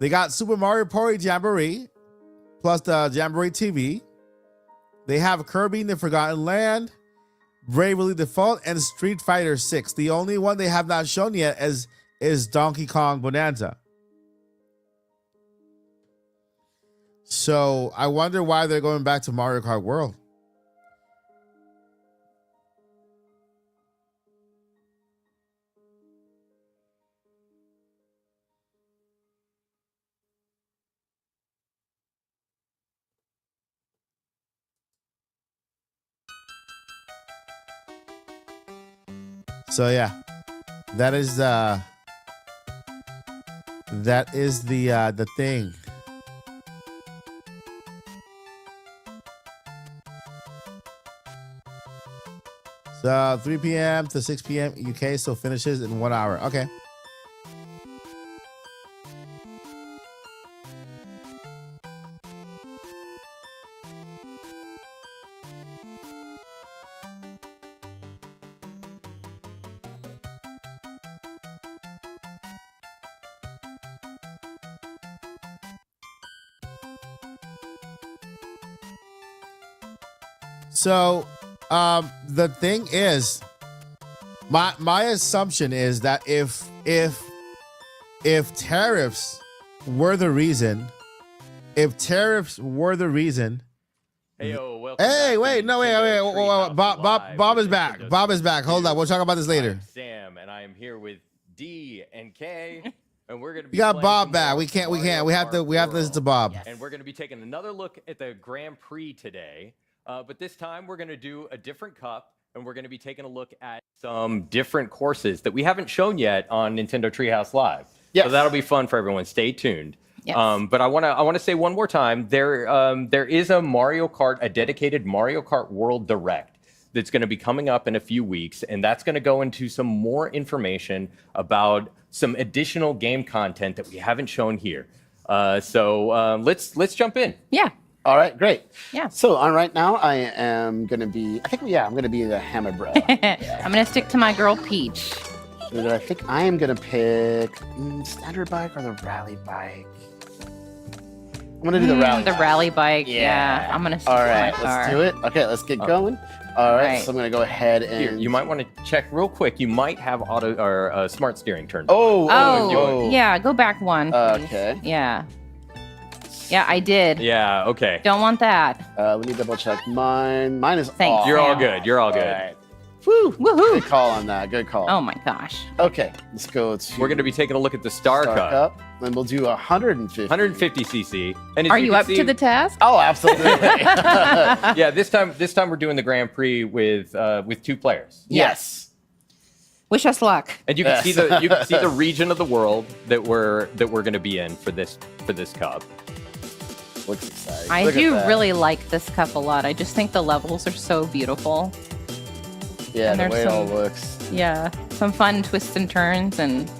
They got Super Mario Party Jamboree, plus the Jamboree TV. They have Kirby in the Forgotten Land, Bravely Default, and Street Fighter 6. The only one they have not shown yet is Donkey Kong Bonanza. So I wonder why they're going back to Mario Kart World. So yeah, that is the thing. So 3 p.m. to 6 p.m. UK, so finishes in 1 hour. Okay. So, the thing is, my assumption is that if tariffs were the reason, Hey, wait, Bob is back. Bob is back. Hold on, we'll talk about this later. I'm Sam, and I am here with D and K, and we're gonna be. You got Bob back. We can't. We have to listen to Bob. Yes. And we're gonna be taking another look at the Grand Prix today. But this time we're going to do a different cup, and we're going to be taking a look at some different courses that we haven't shown yet on Nintendo Treehouse Live. Yes. So that'll be fun for everyone. Stay tuned. Yes. But I want to say one more time, there is a dedicated Mario Kart World Direct that's going to be coming up in a few weeks, and that's going to go into some more information about some additional game content that we haven't shown here. So let's jump in. Yeah. All right, great. Yeah. So on right now, I am going to be, I'm going to be the Hammer Bro. I'm going to stick to my girl Peach. And then I think I am going to pick standard bike or the rally bike. I'm going to do the rally The bike. rally bike, yeah. I'm going to stick All to my right, car. let's do it. Okay, let's get going. All right, so I'm going to go ahead and... Here, you might want to check real quick. You might have auto or smart steering turned Oh, yeah, go back one. Please. Okay. Yeah. Yeah, I did. Yeah, okay. Don't want that. Let me double check mine. Mine is Thanks, off. You're all good. You're all good. All right. Woo! Woohoo! Good call on that. Good call. Oh my gosh. Okay, let's go to. We're going to be taking a look at the Star Cup. And we'll do 150. 150 cc. And as Are you can up see- to the task? Oh, absolutely. Yeah, this time we're doing the Grand Prix with 2 players. Yes. Wish us luck. And you can see the region of the world that we're going to be in for this cup. Looks exciting. I Look at do that. really like this cup a lot. I just think the levels are so beautiful. Yeah, and the there's way it all some- looks. Yeah, some fun twists and turns and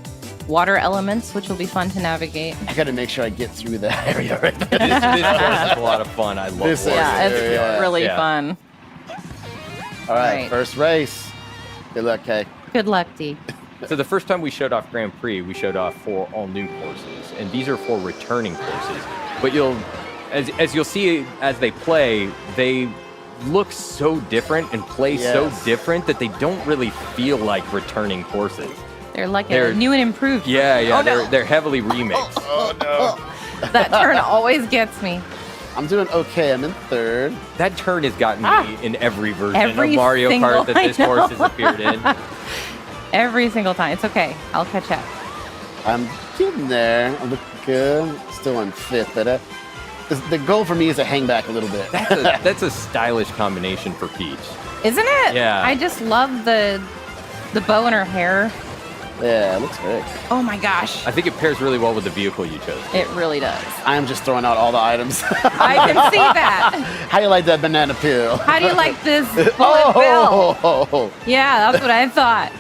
water elements, which will be fun to navigate. I got to make sure I get through that area right there. This course is a lot of fun. I love This water. Yeah, it's area. really Yeah. fun. All right, Right. first race. Good luck, Kay. Good luck, D. So the first time we showed off Grand Prix, we showed off 4 all new courses, and these are 4 returning courses. But as you'll see as they play, they look so different and play so Yes. different that they don't really feel like returning courses. They're like They're- a new and improved. Yeah, Oh, no. they're heavily remixed. Oh, no. That turn always gets me. I'm doing okay. I'm in third. That turn has gotten me in every version Every of Mario single- Kart that this I course has know. appeared in. Every single time. It's okay. I'll catch up. I'm getting there. I look good. Still in fifth, but the goal for me is to hang back a little bit. That's a stylish combination for Peach. Isn't it? Yeah. I just love the bow in her hair. Yeah, it looks great. Oh my gosh. I think it pairs really well with the vehicle you chose. It really does. I'm just throwing out all the items. I can see that. How do you like that banana peel? How do you like this bullet bill? Oh, Yeah, that's what I thought.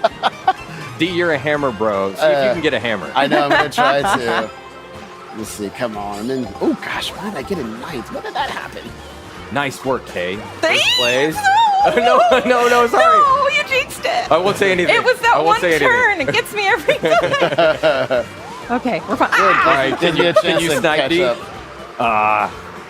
D, you're a hammer bro. See if you can get a hammer. I know, I'm going to try to. Let's see, come on. And then, oh gosh, why did I get a ninth? When did that happen? Nice work, Kay. Thanks. First place. No. No, sorry. No, you jinxed it. I won't say anything. It was I that won't one say anything. turn. It gets me every time. Okay, we're fine. Good. Ah! All right, Give you a can chance you to snipe catch D? up.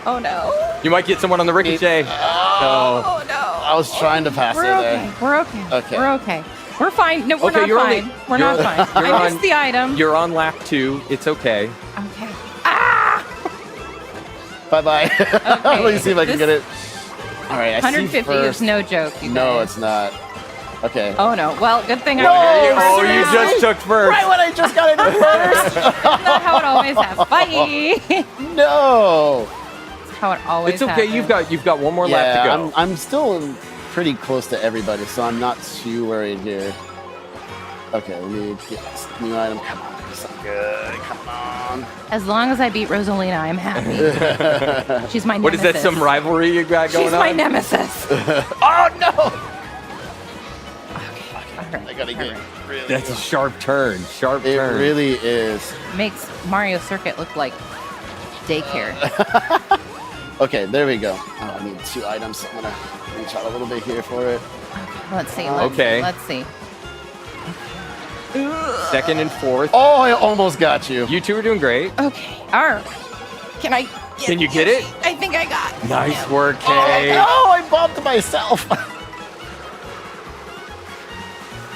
Oh no. You might get someone on the ricochet. Oh no. I was trying to pass We're her okay. there. We're okay. Okay. We're okay. We're fine. No, we're Okay, not you're fine. only- We're you're- not fine. you're I on- missed the item. You're on lap 2. It's okay. Okay. Bye-bye. Let me see if I can This- get it. All right, I see 150 first. is no joke. You No, guys. it's not. Okay. Oh no. Well, good thing No, I you just took first. Right when I just got it in first. That's not how it always happens. Bye. No. That's how it always It's okay. happens. You've got one more lap to go. I'm still pretty close to everybody, so I'm not too worried here. Okay, let me get this new item. Come on, do something good. Come on. As long as I beat Rosalina, I'm happy. She's my nemesis. What is that? Some rivalry you got going She's on? my nemesis. Oh no! All I gotta get really. That's a sharp turn. Sharp It turn. really is. Makes Mario Circuit look like daycare. Okay, there we go. Oh, I need 2 items, so I'm gonna reach out a little bit here for it. Let's see. Okay. Let's see. Second and fourth. Oh, I almost got you. You two are doing great. Okay. All right. Can I? Can you get it? I think I got. Nice work, Oh, Kay. no, I bumped myself.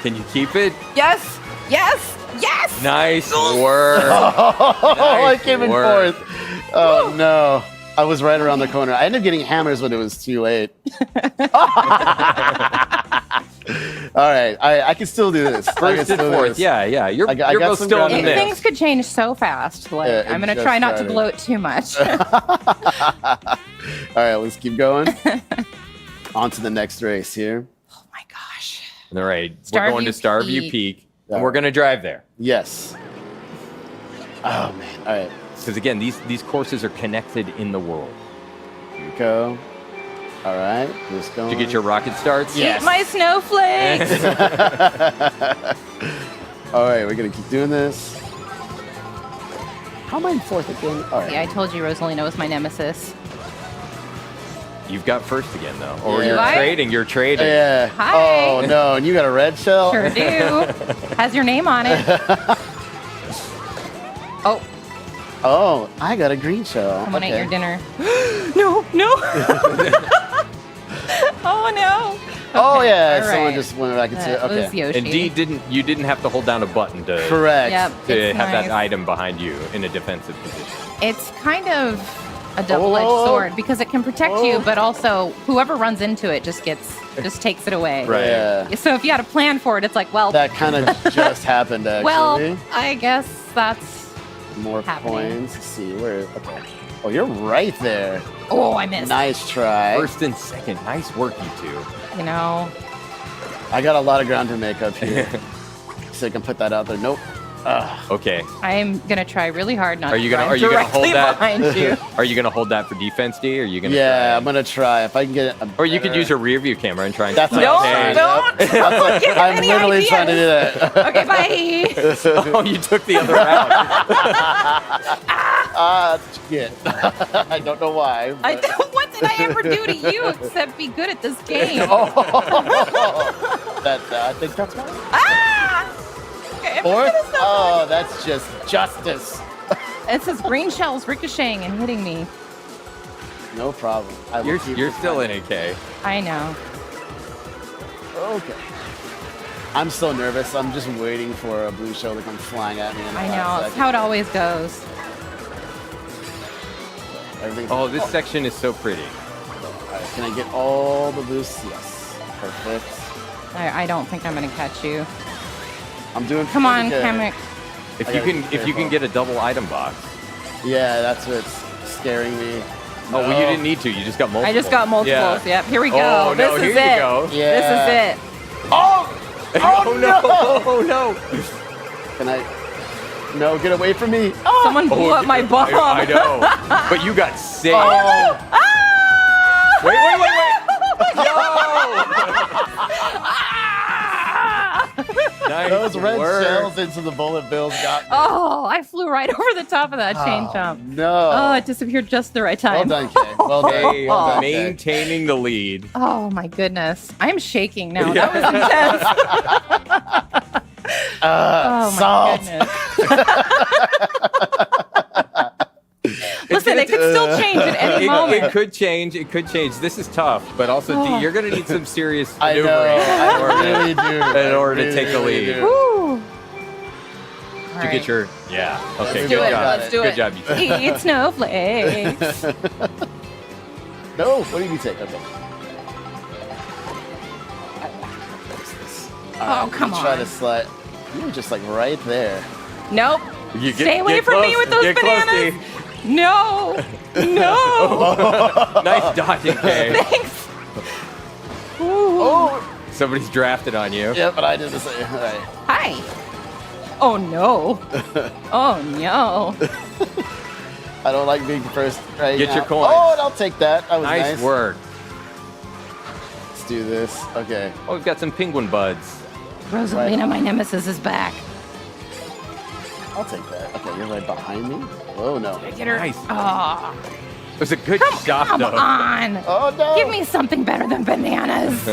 Can you keep it? Yes. Yes. Yes. Nice work. Oh, I came in work. fourth. Oh, no. I was right around the corner. I ended up getting hammers when it was too late. All right, I can still do this. First and fourth. Yeah. You're, I got you're both some still in the ground If mix. things could change so fast, like Yeah, I'm it gonna just try not to started. blow it too much. All right, let's keep going. On to the next race here. Oh my gosh. All right. Starview We're going to Starview Peak. Peak, and we're going to drive there. Yes. Oh, man. All right, Because again, these courses are connected in the world. here we go. All right, just going. Did you get your rocket starts? Yes. Eat my snowflakes. All right, we're going to keep doing this. How am I in fourth again? All right. See, I told you Rosalina was my nemesis. You've got first again, though. Or Yeah. you're Do I? trading. You're trading. Yeah. Hi. Oh, no, and you got a red shell? Sure do. Has your name on it. Oh, Oh, I got a green shell. someone ate Okay. your dinner. No. Oh no. Oh, Okay, yeah, all someone right. just went back into it. That was Okay. Yoshi. And D you didn't have to hold down a button to Correct. Yep, to it's have nice. that item behind you in a defensive position. It's kind of a double-edged Oh. sword because it can protect you, but also whoever runs into it just takes it away. Right. Yeah. So if you had a plan for it, it's like, well, That kind of just happened, actually. well, I guess that's More happening. coins. Let's see, where? Okay. Oh, you're right there. Oh, I missed. Nice try. First and second. Nice work, you two. You know. I got a lot of ground to make up here. So I can put that out there. Nope. Okay. I'm gonna try really hard not Are you to gonna run hold directly that? behind you. Are you gonna hold that for defense, D? Or are you gonna? Yeah, I'm gonna try. If I can get it. Or you could use a rear view camera and try and. That's what I'm saying. Don't I'm literally trying to do that. Okay, bye. Oh, you took the other route. Shit. I don't know why. What did I ever do to you except be good at this game? I think that's fine. Ah! Okay, Fourth? Oh, that's just justice. it says green shells ricocheting and hitting me. No problem. You're still in AK. I know. Okay. I'm so nervous. I'm just waiting for a blue shell to come flying at me. I know. That's how it always goes. Oh, this section is so pretty. All right, can I get all the boosts? Yes. Perfect. I don't think I'm gonna catch you. I'm doing. Come on, pretty good. Kamek. If you can get a double item box. Yeah, that's what's scaring me. Oh, well, you didn't need to. You just got multiple. I just got multiples. Yep. Here we go. Oh, this no, is here it. you go. Yeah. This is it. Oh! Oh, no! Oh, no! Can I? No, get away from me! Someone blew up my bomb. I know. But you got saved. Oh. Wait! Nice Those red work. shells into the bullet bills got me. Oh, I flew right over the top of that chain jump. No. Oh, it disappeared just the right time. Well done, Kay. Well done. Hey, Well done, Kay. maintaining the lead. Oh my goodness. I'm shaking now. That was intense. Oh my salt. goodness. Listen, it could still change at any moment. It could change. It could change. This is tough, but also, D, you're going to need some serious I know. maneuvering I really do. in order to take the really lead. do. Woo. To get your Okay. Let's Good do it. job. Let's do Good it. job. You Eat snowflakes. No, what did you take? Okay. Oh, come Try on. to slide. You were just like right there. Nope. You get- Stay away get from me close. with those Get close, bananas. D. No. No. Nice dodging, Kay. Thanks. Ooh. Oh. Somebody's drafted on you. Yeah, but I did the same. All right. Hi. Oh no. Oh no. I don't like being first right Get now. your coin. Oh, and I'll take that. That was Nice work. Let's do this. Okay. Oh, we've got some penguin buds. Rosalina, my nemesis, is back. I'll take that. Okay, you're right behind me. Oh no. Get her. Nice. Oh, It was a good shot, come though. on. Oh no. Give me something better than bananas.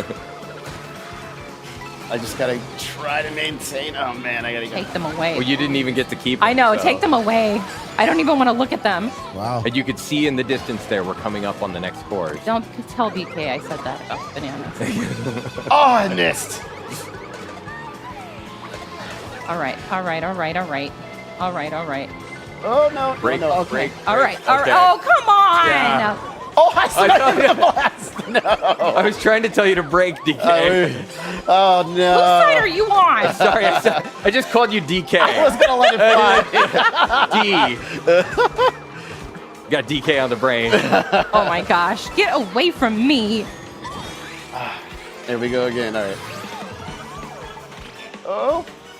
I just gotta try to maintain. Oh man, I gotta go. Take them away. Well, you didn't even get to keep them. I know. so- Take them away. I don't even want to look at them. Wow. And you could see in the distance there, we're coming up on the next course. Don't tell BK I said that about bananas. Oh, I missed. All right. All right. All right. All right. All right. All right. Oh no. Break, no, no. Okay. break. All right. All right. Okay. Oh, come on. Yeah. Oh, I saw thought- the blast. No. I was trying to tell you to break, DK. Oh Whose no. side are you on? Sorry, I just called you DK. I was gonna let it fly. D. Got DK on the brain. Oh my gosh. Get away from me. There we go again. All right.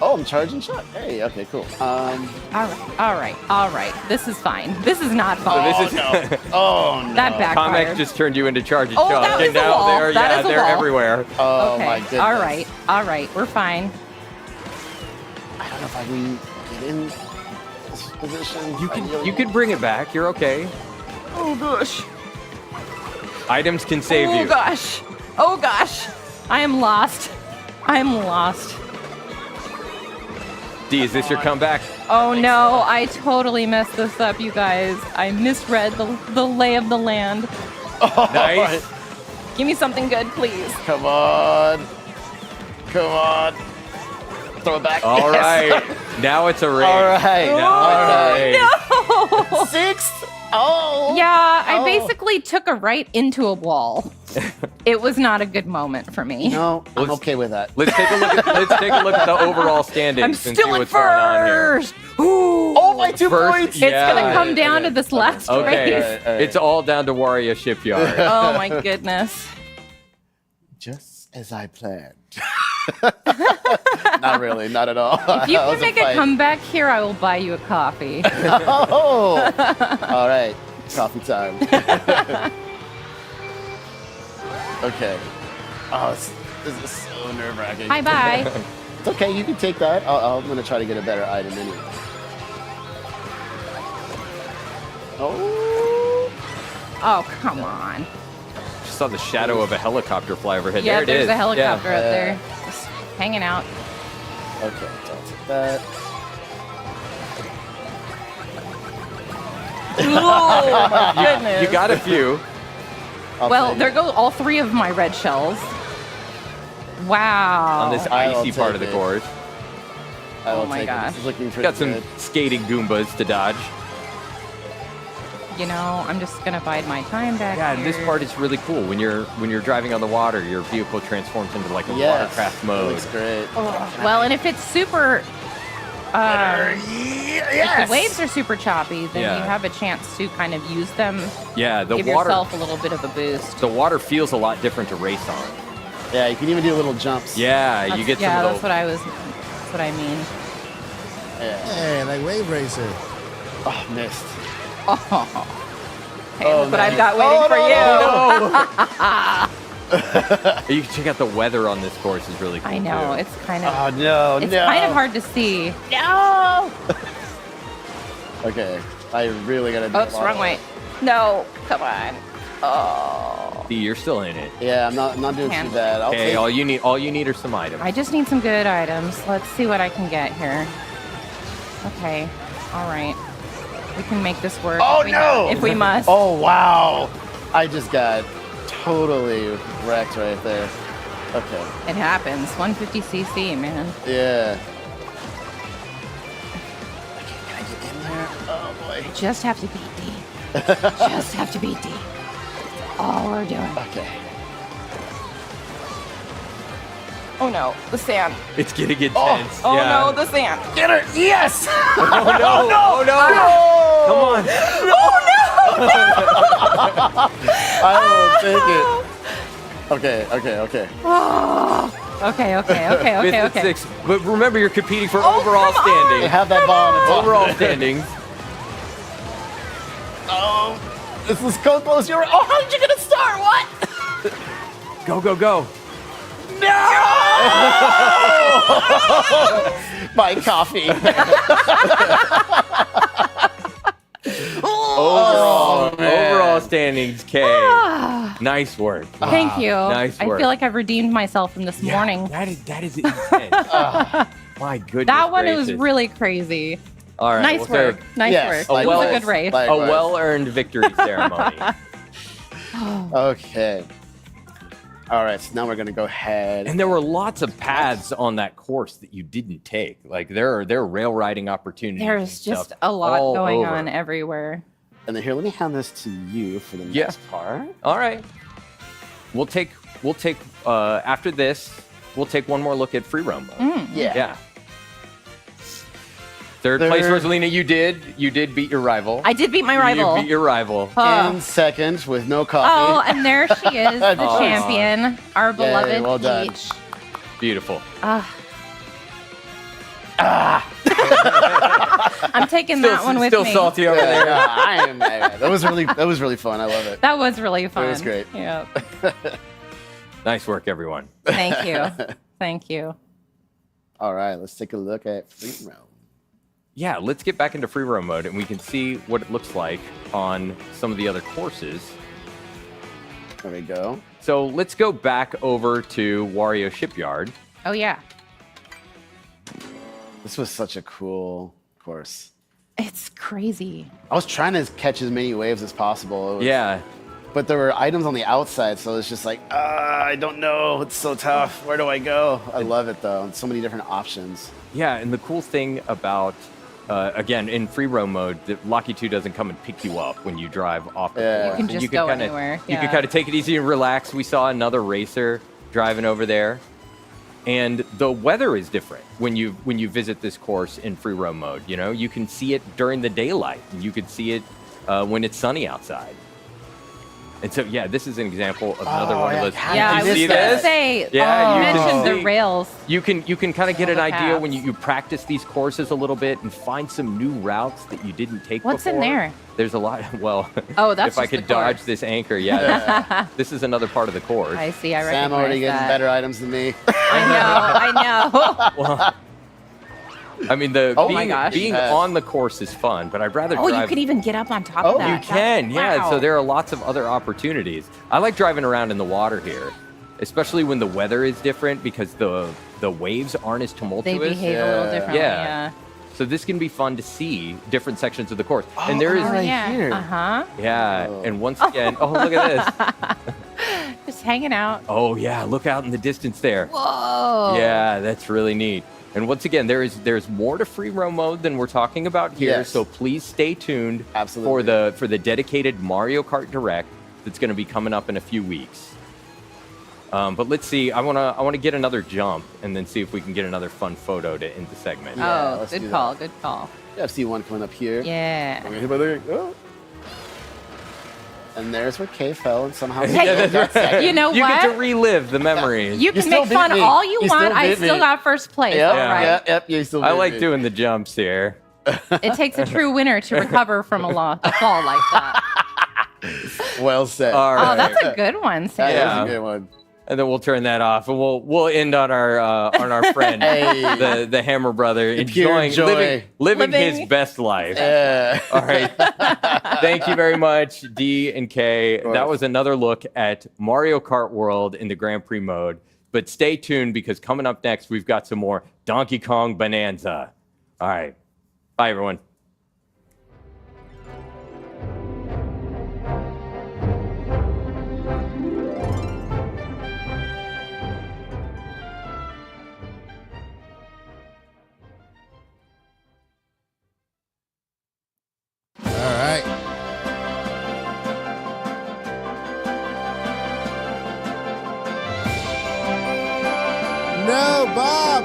Oh, I'm charging shot. Hey, okay, cool. All right. All right. All right. This is fine. This is not So fine. this is no. Oh no. That backfired. Comic just turned you into charging Oh, shots, that and is a now wall. they're That is a they're wall. everywhere. Oh Okay. my goodness. All right. All right. We're fine. I don't know if I can get in this position. You could bring it back. You're okay. Oh gosh. Items can save Oh you. gosh. Oh gosh. I am lost. I'm lost. D, is this your comeback? Oh no, I totally messed this up, you guys. I misread the lay of the land. Nice. Give me something good, please. Come on. Come on. Throw it back. All Yes. right. Now it's a race. All right. Now it's a race. No! Sixth. Oh! Yeah, I Oh. basically took a right into a wall. It was not a good moment for me. No, I'm okay with that. Let's take a look at the overall standings. I'm and see still at what's going on here. first. Ooh. Oh, my 2 points! It's gonna come down to this last Okay, race. it's all down to Wario Shipyard. Oh my goodness. Just as I planned. Not really, not at all. If you That can was make a fight. comeback here, I will buy you a coffee. Oh! All right, coffee time. Okay. Oh, this is so nerve-wracking. Bye-bye. It's okay, you can take that. I'm going to try to get a better item anyway. Oh! Oh, come on. Just saw the shadow of a helicopter fly overhead. Yeah, there it there's is. a helicopter Yeah. up there. Just hanging out. Okay, so I'll take that. Oh my goodness. You got a few. Well, there go all 3 of my red shells. Wow. On this I will icy part take of the it. course. I will Oh my take it. gosh. This is looking pretty Got some good. skating Goombas to dodge. You know, I'm just gonna bide my time back Yeah, here. and this part is really cool. When you're driving on the water, your vehicle transforms into like a Yes, watercraft that mode. looks great. Well, and if it's super... If Yes! the waves are super choppy, then Yeah. you have a chance to kind of use them, Yeah, the give water yourself a little bit of a boost. the water feels a lot different to race on. Yeah, you can even do little jumps. Yeah, you get yeah, some that's of what I was. That's what I mean. Yeah. Hey, like Wave Racer. Oh, missed. Oh, hey, Oh, look what man. I've got waiting for you. You can check out the weather on this course is really cool. I know too. it's kind of. Oh, no, It's no. kind of hard to see. No. Okay, I really got to do Oops, wrong way. No, come on. Oh. See, you're still in it. Yeah, I'm not doing Can't. too bad. I'll Okay, take all you need are some items. I just need some good items. Let's see what I can get here. Okay. All right. We can make this work. Oh, if we no! If we must. Oh, wow. I just got totally wrecked right there. Okay. It happens. 150cc, man. Yeah. Can I get in there? Oh, boy. Just have to beat D. Just have to beat D. That's all we're doing. Okay. Oh no, the sand. It's getting intense. Oh yeah. no, the sand. Get her! Yes! Oh no! Oh no! Come on! I will take it. Okay, okay, okay. Okay. Fifth and sixth. But remember, you're competing for overall They standing. have that ball on the top. Overall standings. Oh, this is so close. You're. Oh, how did you get a star? What? Go, go, go! My coffee. Overall standings, Kay. Nice work. Thank you. Nice I work. feel like I've redeemed myself from this morning. That is intense. My goodness. That one gracious. was really crazy. All right. Nice well, work. Nice Yes, work. It was likewise. a good race. A well-earned victory ceremony. Okay. All right, so now we're gonna go ahead. And there were lots of paths on that course that you didn't take. Like there are rail riding opportunities. There's and just stuff a lot all going over. on everywhere. And then here, let me hand this to you for the next part. All right. We'll take after this. We'll take one more look at free roam mode. Yeah. Yeah. Third place, Rosalina. You did beat your rival. I did beat my rival. You beat your rival. And second with no coffee. Oh, and there she is, the Aw. champion, our beloved well done. Peach. Beautiful. I'm taking that one with Still me. salty over there. That was really fun. I love it. That was really fun. It was great. Yeah. Nice work, everyone. Thank you. Thank you. All right, let's take a look at free roam. Yeah, let's get back into free roam mode and we can see what it looks like on some of the other courses. There we go. So let's go back over to Wario Shipyard. Oh yeah. This was such a cool course. It's crazy. I was trying to catch as many waves as possible. It was- Yeah. But there were items on the outside, so it's just like, I don't know. It's so tough. Where do I go? I love it, though. And so many different options. Yeah, and the cool thing about again, in free roam mode, the Locky 2 doesn't come and pick you up when you drive off the You course. can And just go kinda, anywhere. You can kind of take it easy and relax. We saw another racer driving over there. And the weather is different when you visit this course in free roam mode. You know, you can see it during the daylight, and you can see it when it's sunny outside. And so, yeah, this is an example of another one of those. Yeah, I was gonna say. Yeah, you you mentioned can the see- rails. You can kind of get All an the idea when paths. you practice these courses a little bit and find some new routes that you didn't take What's before. in there? There's a lot. Well, Oh, that's if I just the could dodge course. this anchor, yeah. This is another part of the course. I see. I Sam recognize already getting that. better items than me. I know. Well, I mean, Oh my gosh. being on the course is fun, but I'd rather Oh, drive. you could even get up on top of that. You can, yeah. Wow. So there are lots of other opportunities. I like driving around in the water here, especially when the weather is different because the waves aren't as They tumultuous. behave a little differently. Yeah. So this can be fun to see different sections of the course. And there is yeah. Uh-huh. Yeah, and once again, oh look at this. Just hanging out. Oh yeah, look out in the distance there. Whoa. Yeah, that's really neat. And once again, there's more to free roam mode than we're talking about here. Yes. So please stay tuned Absolutely. for the dedicated Mario Kart Direct that's going to be coming up in a few weeks. But let's see. I wanna get another jump and then see if we can get another fun photo to end the segment. Yeah, Oh, let's do good that. call. Good call. Yeah, I see one coming up here. Yeah. I'm gonna hit my leg. Oh. And there's where Kay fell and somehow Hey, still got second. you know You what? get to relive the memories. You can still make beat fun me. all you You want. still I beat still me. got first place. Yep, All right. yep, you still I beat like me. doing the jumps here. It takes a true winner to recover from a fall like that. Well said. All right. Oh, that's a good one, That Sam. is Yeah. a good one. And then we'll turn that off, and we'll end on our friend, Hey. the Hammer brother, The pure enjoying joy. living his Living- best life. Yeah. All right. Thank you very much, D and K. course. That was another look at Mario Kart World in the Grand Prix mode. But stay tuned because coming up next, we've got some more Donkey Kong Bonanza. All right. Bye, everyone. All right. No, Bob.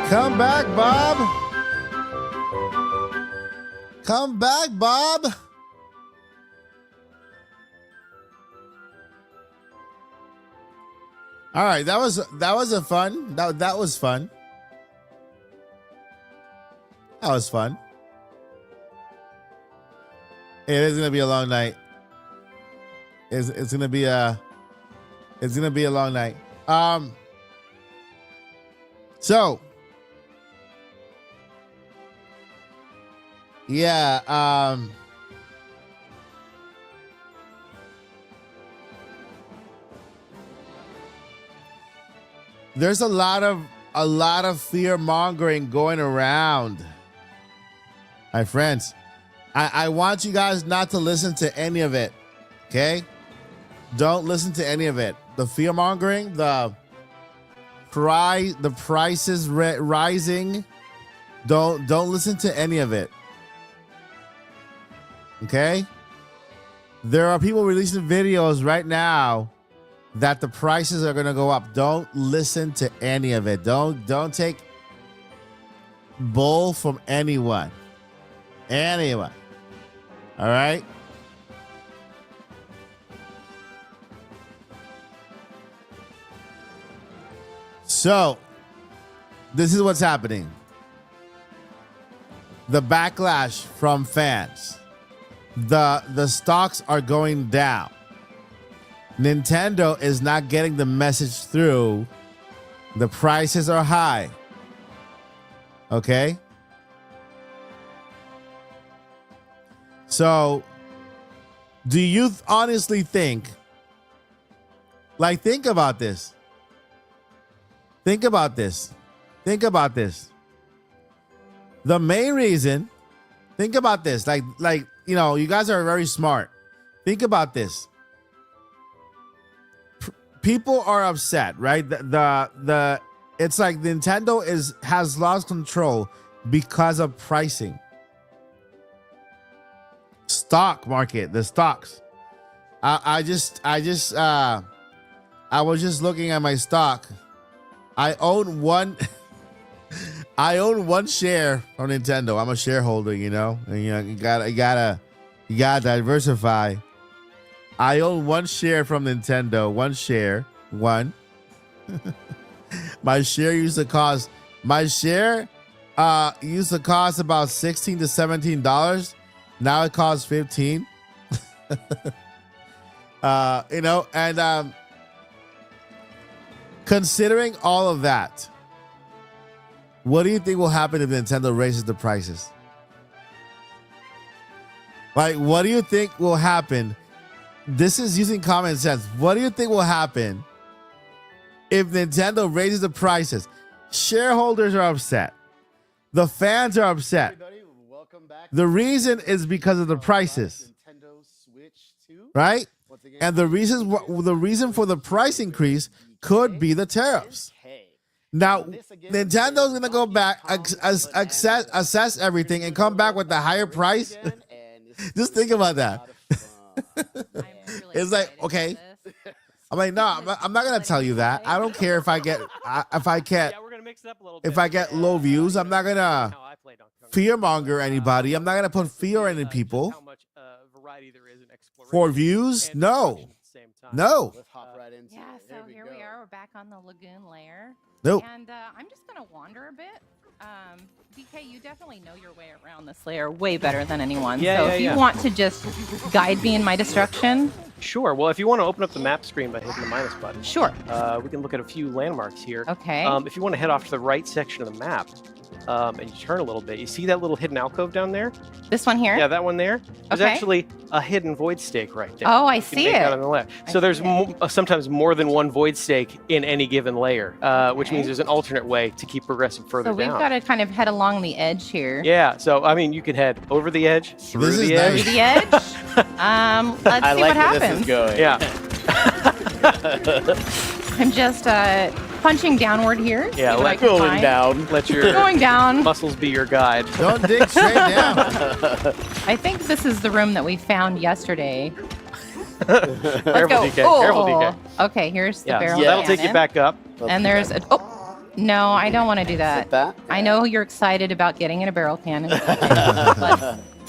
Come back, Bob. Come back, Bob. All right, that was a fun. That was fun. That was fun. It is gonna be a long night. It's gonna be a long night. So yeah, there's a lot of fear mongering going around, my friends. I want you guys not to listen to any of it, okay? Don't listen to any of it. The fear mongering, the prices rising. Don't listen to any of it, okay? There are people releasing videos right now that the prices are gonna go up. Don't listen to any of it. Don't take bull from anyone. Anyone. All right? So, this is what's happening. The backlash from fans. The stocks are going down. Nintendo is not getting the message through. The prices are high. Okay? So, do you honestly think, like, think about this. Think about this. Think about this. The main reason, think about this. Like, you know, you guys are very smart. Think about this. People are upset, right? The It's like Nintendo has lost control because of pricing. Stock market, the stocks. I was just looking at my stock. I own one share from Nintendo. I'm a shareholder, you know. And, you gotta diversify. I own one share from Nintendo. One share. My share used to cost about $16 to $17. Now it costs $15. You know, and considering all of that, what do you think will happen if Nintendo raises the prices? Like, what do you think will happen? This is using common sense. What do you think will happen if Nintendo raises the prices? Shareholders are upset. The fans are upset. The reason is because of the prices, right? And the reason for the price increase could be the tariffs. Now, Nintendo's gonna go back, assess everything, and come back with the higher price. Just think about that. It's like, okay. I'm like, no, I'm not gonna tell you that. I don't care if I get low views. I'm not gonna fearmonger anybody. I'm not gonna put fear in people. For views, no. Yeah, so here we are. We're back on the lagoon layer. Nope. And I'm just going to wander a bit. DK, you definitely know your way around this layer way better than anyone. If you want to just guide me in my destruction. Sure. Well, if you want to open up the map screen by hitting the minus button. Sure. We can look at a few landmarks here. Okay. If you want to head off to the right section of the map, and you turn a little bit, you see that little hidden alcove down there? This one here? Yeah, that one there. There's Okay. actually a hidden void stake right there. Oh, I You can see make it. that on the left. So there's sometimes more than one void stake in any given layer, which means there's an alternate way to keep progressing further So we've down. got to kind of head along the edge here. Yeah, so I mean, you could head over the edge, through This is the edge. Through the edge. Let's see what happens. Yeah. I'm just punching downward here. Yeah, see what I let can going find. down. Let your Going down. muscles be your guide. Don't dig straight down. I think this is the room that we found yesterday. Careful, go. DK. Oh. Careful, DK. Okay, here's the Yeah, barrel. so that'll take you cannon. back up. And there's a. Oh, no, I don't want to do that. I know you're excited about getting in a barrel cannon.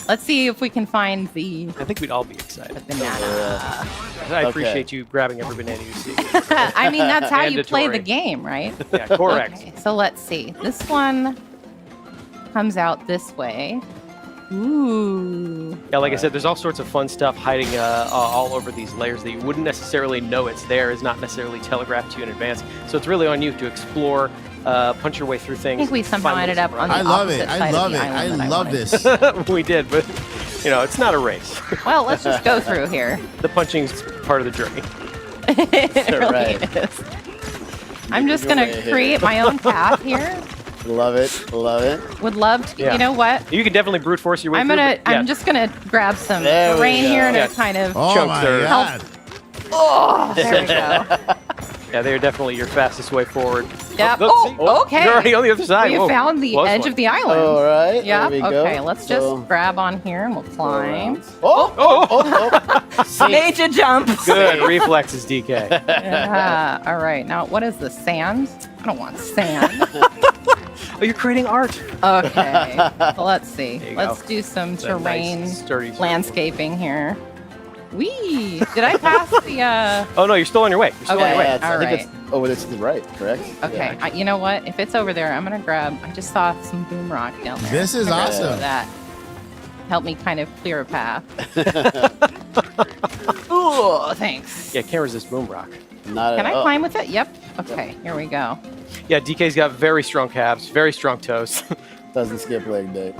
Let's see if we can find the. I think we'd all be excited. Banana. I appreciate you grabbing every banana you see. I mean, that's how you play the Mandatory. game, right? Yeah, correct. Okay, so let's see. This one comes out this way. Ooh. Yeah, like I said, there's all sorts of fun stuff hiding all over these layers that you wouldn't necessarily know it's there, is not necessarily telegraphed to you in advance. So it's really on you to explore, punch your way through things. I think we somehow find ended up on the I love it. opposite I side love of it. the I island that love wanted. this. We did, but you know, it's not a race. Well, let's just go through here. The punching's part of the journey. It really is. I'm just going to create my own path here. Love it. Love it. Would love to. Yeah. You know what? You can definitely brute force your way I'm through. gonna. but yeah. I'm just gonna grab some There we terrain go. here to Yeah. kind of. Oh Chunks my are- god. Oh, there we go. Yeah, they're definitely your fastest way forward. Yep. Oh, Oh, see? okay. You're already on the other side. We Whoa. found the Close edge one. of the island. All right. Yeah. There we go. Okay. Let's just So- grab on here and we'll climb. Oh, Oh, Made you jump. good reflexes, DK. Yeah. All right. Now, what is the sand? I don't want sand. Oh, you're creating art. Okay. Well, let's see. There you Let's go. do some It's a nice, terrain sturdy landscaping here. Wee! Did I pass the? Oh no, you're still on your way. You're still on your way. Okay. All I think right. it's over there to the right, correct? Okay, Yeah. you know what? If it's over there, I'm gonna grab. I just saw some boom rock down there. This is I'm gonna grab awesome. That help me kind of clear a path. Ooh, thanks. Yeah, can't resist boom rock. Not Can at I all. climb with it? Yep. Okay, here we go. Yeah, DK's got very strong calves, very strong toes. Doesn't skip leg day.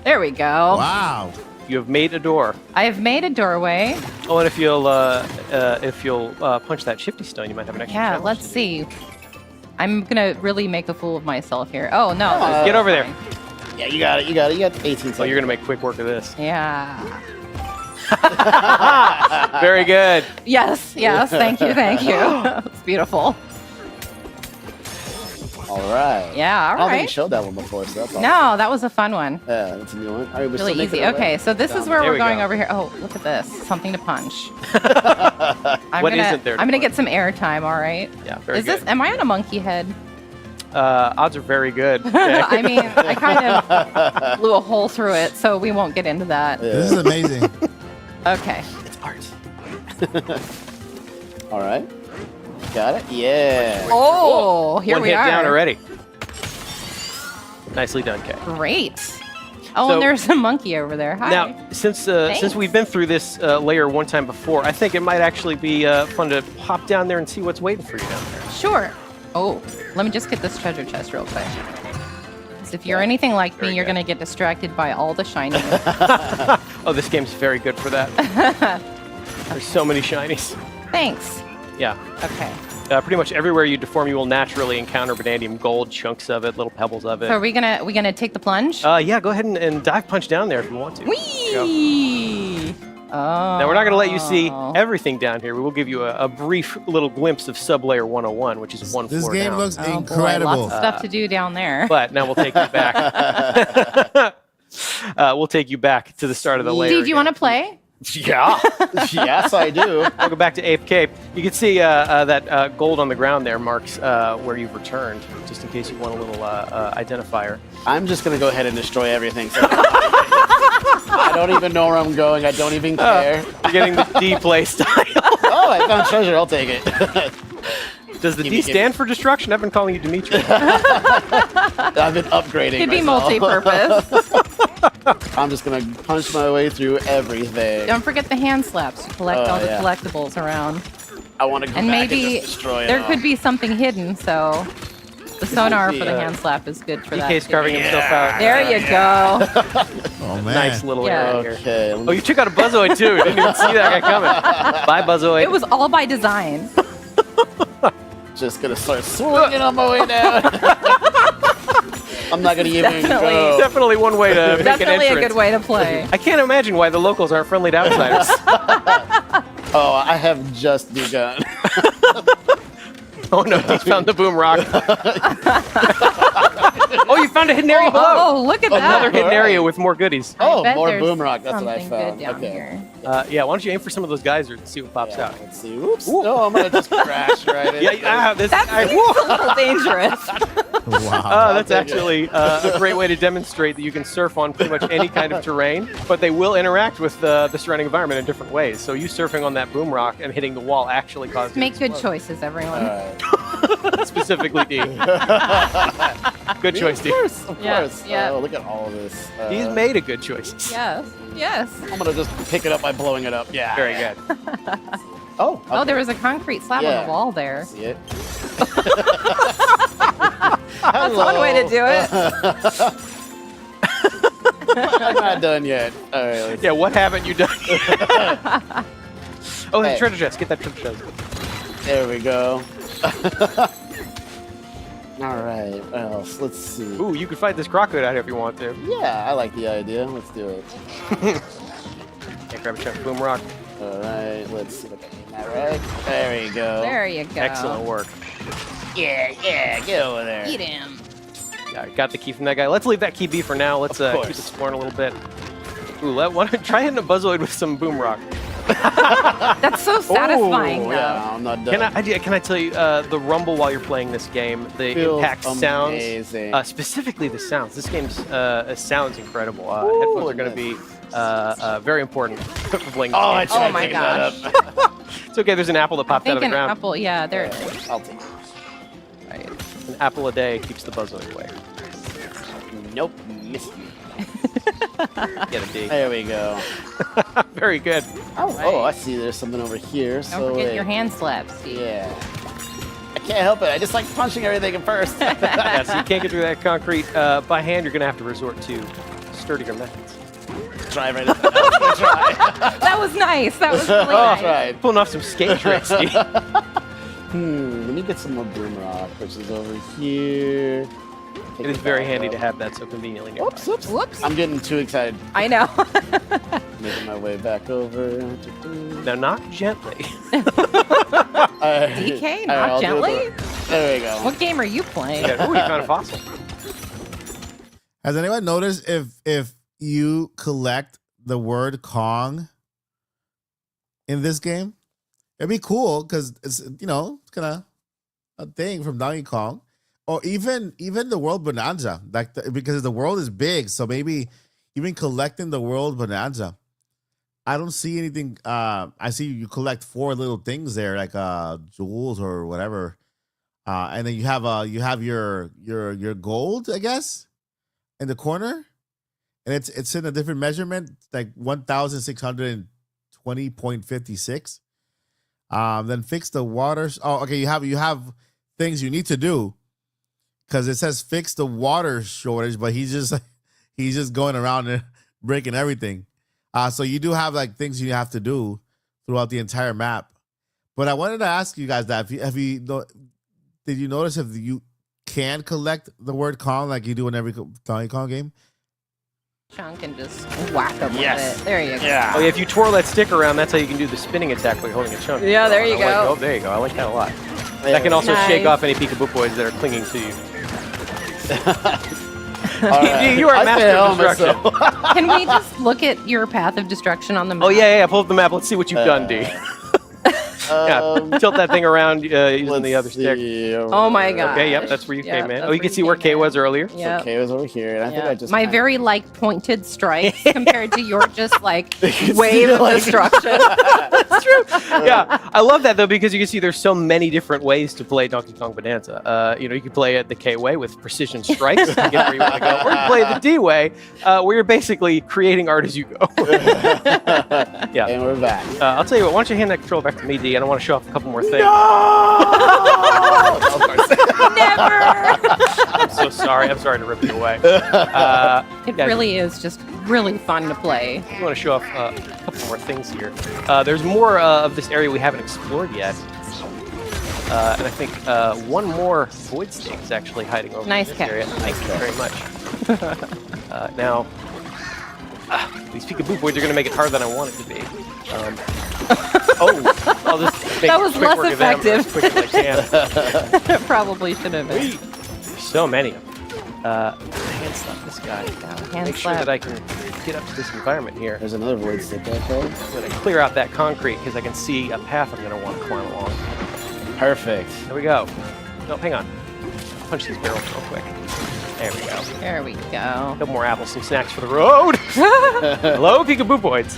There we go. Wow. You have made a door. I have made a doorway. Oh, and if you'll punch that shifty stone, you might have an extra. Yeah, challenge let's to do. see. I'm gonna really make a fool of myself here. Oh no! Get over there. Yeah, you got it. You got it. You got 18 seconds. Oh, you're gonna make quick work of this. Yeah. Very good. Yes. Yes. Thank you. Thank you. It's beautiful. All right. Yeah, all I don't think right. you showed that one before, so that's awesome. No, that was a fun one. Yeah, that's a new one. All right, we're Really still making easy. our way Okay, so this is where There we're we going go. over here. Oh, look at this. Something to punch. What isn't there to I'm gonna punch? get some airtime, all right? Yeah, very Is this, good. am I on a monkey head? Odds are very good. I mean, I kind of blew a hole through it, so we won't get into that. This is amazing. Okay. It's art. All right. Got it? Yeah. Oh, here One we hit are. down already. Nicely done, Kay. Great. Oh, So- and there's a monkey over there. Hi. Now, since we've been through this layer one time before, I think it might actually be fun to hop down there and see what's waiting for you down there. Sure. Oh, let me just get this treasure chest real quick. 'Cause if you're anything like me, you're going to get distracted by all the shinies. Oh, this game's very good for that. There's so many shinies. Thanks. Yeah. Okay. Pretty much everywhere you deform, you will naturally encounter vanadium gold, chunks of it, little pebbles of it. So are we gonna take the plunge? Yeah, go ahead and dive punch down there if you want to. Whee! Oh. Now, we're not going to let you see everything down here. We will give you a brief little glimpse of Sublayer 101, which is one This floor game down. looks Oh, boy, incredible. lots of stuff to do down there. But now we'll take you back. We'll take you back to the start of the layer. Steve, do you want to play? Yeah. Yes, I do. Welcome back to Ape Cape. You can see that gold on the ground there marks where you've returned, just in case you want a little identifier. I'm just going to go ahead and destroy everything. So I don't even know where I'm going. I don't even care. You're getting the D play style. Oh, I found treasure. I'll take it. Does the D stand for destruction? I've been calling you Dimitri. I've been upgrading Could be myself. multi-purpose. I'm just going to punch my way through everything. Don't forget the hand slaps. Collect Oh, all the yeah. collectibles around. I want to go And back maybe and just destroy it there all. could be something hidden, so the sonar be, for the hand slap is good for that. DK's too. carving himself out. There you go. Oh man. Nice little area here. Okay. Oh, you took out a Buzzoid too. Didn't even see that guy coming. Bye, Buzzoid. It was all by design. Just going to start swinging on my way down. I'm not going to even go. Definitely one way to make an Definitely a entrance. good way to play. I can't imagine why the locals aren't friendly to outsiders. Oh, I have just begun. Oh no, he's found the boom rock. Oh, you found a hidden area below. Oh, look at that. Another hidden Alright. area with more goodies. Oh, bet more there's boom rock. That's what I something found. good down Okay. here. Yeah, why don't you aim for some of those geysers and see what pops out? Let's see. Oops. No, I'm going to just crash right in. That seems a little dangerous. Wow. That's actually a great way to demonstrate that you can surf on pretty much any kind of terrain, but they will interact with the surrounding environment in different ways. So you surfing on that boom rock and hitting the wall actually causes Make good choices, everyone. specifically D. Good choice, D. Of course. Yes, yeah. Oh, look at all of this. He's made a good choice. Yes. Yes. I'm going to just pick it up by blowing it up. Yeah. Very good. Oh. Oh, there was a concrete slab on Yeah. the wall there. See it? That's one way to do it. I'm not done yet. All right. Let's Yeah, what haven't you done? Oh, Hey. the treasure chest. Get that treasure chest. There we go. All right. What else? Let's see. Ooh, you could fight this crocodile out here if you want to. Yeah, I like the idea. Let's do it. Yeah, grab a chest of boom rock. All right. Let's see if I can aim that right. There we go. There you go. Excellent work. Yeah, get over there. Eat him. Yeah, got the key from that guy. Let's leave that key be for now. Let's Of keep course. exploring a little bit. Ooh, why don't try hitting a Buzzoid with some boom rock. That's so satisfying, Oh, though. yeah, I'm not done. Can I tell you the rumble while you're playing this game, the Feels impact sounds, amazing. specifically the sounds. This game's sounds incredible. Headphones are going to be very important for playing this Oh, I game. tried Oh my picking that gosh. up. It's okay. There's an apple that I popped out think of the an ground. apple, yeah, there it is. I'll take it. Right. An apple a day keeps the Buzzoid away. Nope, missed me. Get a D. There we go. Very good. Oh, I see. There's something over here. Don't So forget wait. your hand slaps, Steve. Yeah. I can't help it. I just like punching everything at first. Yeah, so you can't get through that concrete by hand. You're going to have to resort to sturdier methods. Try right. Try. That was nice. That was really Oh, nice. Right. Pulling off some skate tricks, Steve. Let me get some more boom rock, which is over here. It is very handy to have that so conveniently nearby. Oops, oops. Whoops. I'm getting too excited. I know. Making my way back over. Now knock gently. DK, not gently? There we go. What game are you playing? Yeah, ooh, you found a fossil. Has anyone noticed if you collect the word Kong in this game? It'd be cool because it's it's kind of a thing from Donkey Kong, or even the World Bonanza, because the world is big, so maybe even collecting the World Bonanza. I don't see anything. I see you collect 4 little things there, like jewels or whatever, and then you have your gold, I guess, in the corner, and it's in a different measurement, like 1,620.56. Then fix the water. Oh, okay. You have things you need to do because it says fix the water shortage, but he's just going around and breaking everything. So you do have like things you have to do throughout the entire map. But I wanted to ask you guys that did you notice if you can collect the word Kong like you do in every Donkey Kong game? Sean can just whack him with it. There you go. Yeah. Oh, yeah, if you twirl that stick around, that's how you can do the spinning attack while you're holding a chunk. Yeah, there you go. There you go. I like that a lot. That can also shake off any peekaboo boys that are clinging to you. Right. You are a master of destruction. Can we just look at your path of destruction on the map? Oh, yeah. Pull up the map. Let's see what you've done, D. Yeah, tilt that thing around using the other stick. Oh my god. Okay, yep, that's where you came in. Oh, you can see where K was earlier. Yeah. So K was over here, and I think I just my very pointed strikes compared to your just wave of destruction. That's true. Yeah, I love that though because you can see there's so many different ways to play Donkey Kong Bonanza. You can play it the K way with precision strikes to get where you want to go, or you play it the D way where you're basically creating art as you go. Yeah, and we're back. I'll tell you what. Why don't you hand that control back to me, D? I want to show off a couple more things. Never. I'm so sorry. I'm sorry to rip you away. It really is just really fun to play. I want to show off a couple more things here. There's more of this area we haven't explored yet. And I think one more void stake is actually hiding over in this area. Thank you very much. Now, these peekaboo boys are going to make it harder than I want it to be. I'll just make that was less work effective. As quick as I can. Probably should have been. There's so many of them. Hand slap this guy. Make sure that I can get up to this environment here. There's another void stick there, okay? I'm going to clear out that concrete because I can see a path I'm going to want to climb along. Perfect. There we go. No, hang on. Punch these barrels real quick. There we go. There we go. A couple more apples, some snacks for the road. Hello, peekaboo boys.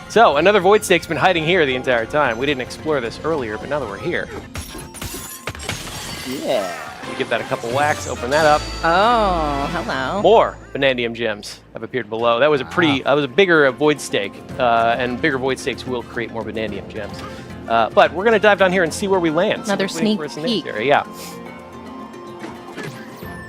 So, another void stake's been hiding here the entire time. We didn't explore this earlier, but now that we're here. Yeah. You give that a couple whacks, open that up. Oh, hello. More Bonandium gems have appeared below. That was a bigger void stake, and bigger void stakes will create more Bonandium gems. But we're going to dive down here and see where we land. Another sneak peek. Yeah.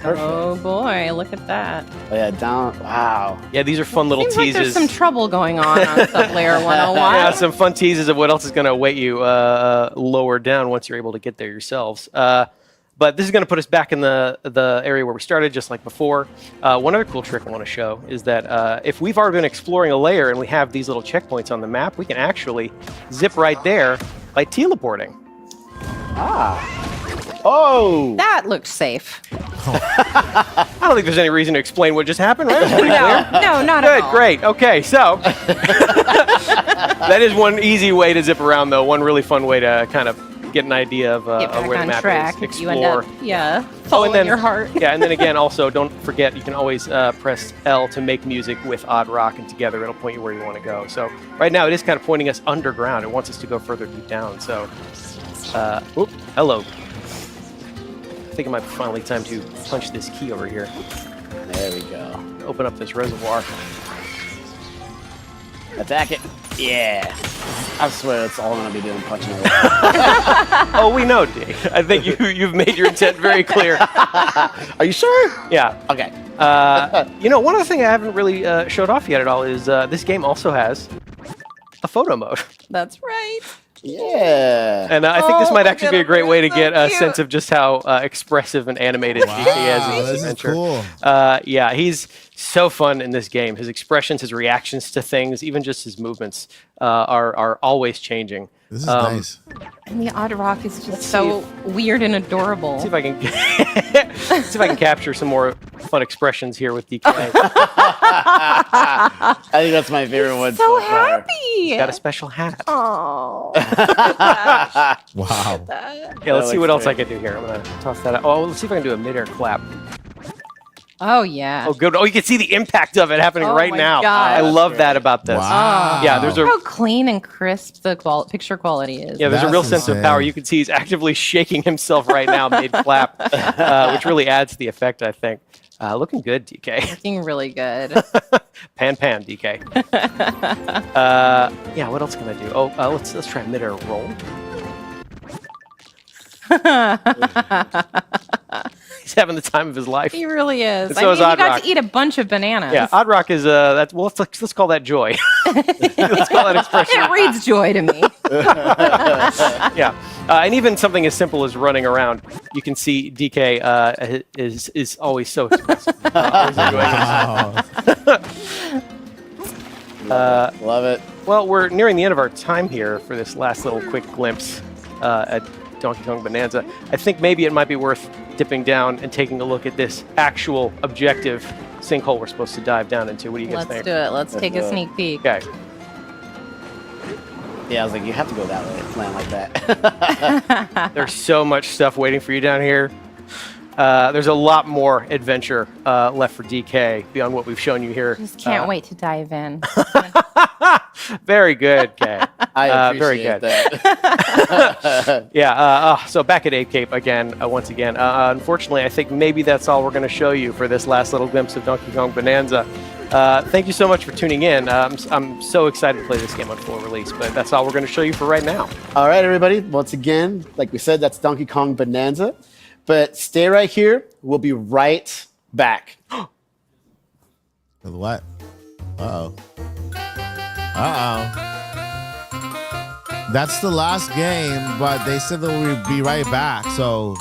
Perfect. Oh boy, look at that. Oh yeah, down. Wow. Yeah, these are fun little Seems teases. like there's some trouble going on Sublayer 101. Yeah, some fun teases of what else is going to await you lower down once you're able to get there yourselves. But this is going to put us back in the area where we started, just like before. One other cool trick I want to show is that if we've already been exploring a layer and we have these little checkpoints on the map, we can actually zip right there by teleporting. Oh! That looked safe. I don't think there's any reason to explain what just happened, right? No, not Good, at all. great. Okay, so that is one easy way to zip around, though. One really fun way to kind of get an idea of Get back where the on map track. is. Explore. You end up, following your heart. Yeah, and then again, also, don't forget, you can always press L to make music with Odd Rock, and together it'll point you where you want to go. So right now, it is kind of pointing us underground. It wants us to go further deep down. So, hello. I think it might be finally time to punch this key over here. There we go. Open up this reservoir. Attack it. Yeah. I swear that's all I'm going to be doing, punching it. Oh, we know, D. I think you've made your intent very clear. Are you sure? Yeah. Okay. One other thing I haven't really showed off yet at all is this game also has a photo mode. That's right. Yeah. And I think this might actually be a great way to get a cute. sense of just how expressive and animated he is in this adventure. Cool. Yeah, he's so fun in this game. His expressions, his reactions to things, even just his movements are always changing. This is nice. And the odd rock is just so weird and adorable. See if I can see if I can capture some more fun expressions here with DK. I think that's my favorite one. So happy. He's got a special hat. Oh. Wow. Yeah, let's see what else I can do here. I'm gonna toss that out. Oh, let's see if I can do a midair clap. Oh yeah. Oh, good. Oh, you can see the impact of it happening right now. God. I love that about this. Wow. Yeah, there's How clean and crisp the picture quality is. Yeah, there's a real That's sense of insane. power. You can see he's actively shaking himself right now mid-clap, which really adds to the effect, I think. Looking good, DK. Looking really good. Pan, DK. Yeah, what else can I do? Oh, let's try a midair roll. He's having the time of his life. He really is. And so is he Odd got Rock. to eat a bunch of bananas. Yeah, Odd Rock is let's call that joy. Let's call that expression. It reads joy to me. Yeah, and even something as simple as running around, you can see DK is always so expressive. Always enjoying himself. Love it. Well, we're nearing the end of our time here for this last little quick glimpse at Donkey Kong Bonanza. I think maybe it might be worth dipping down and taking a look at this actual objective sinkhole we're supposed to dive down into. What do you guys think? Let's do it. Let's take a sneak peek. Okay. Yeah, I was like, you have to go that way, land like that. There's so much stuff waiting for you down here. There's a lot more adventure left for DK beyond what we've shown you here. Just can't wait to dive in. Very good, Kay. I very appreciate good. that. Yeah, so back at Ape Cape again, once again. Unfortunately, I think maybe that's all we're going to show you for this last little glimpse of Donkey Kong Bonanza. Thank you so much for tuning in. I'm so excited to play this game on full release, but that's all we're going to show you for right now. All right, everybody. Once again, like we said, that's Donkey Kong Bonanza. But stay right here. We'll be right back. With what? Uh-oh. Uh-oh. That's the last game, but they said that we'll be right back, so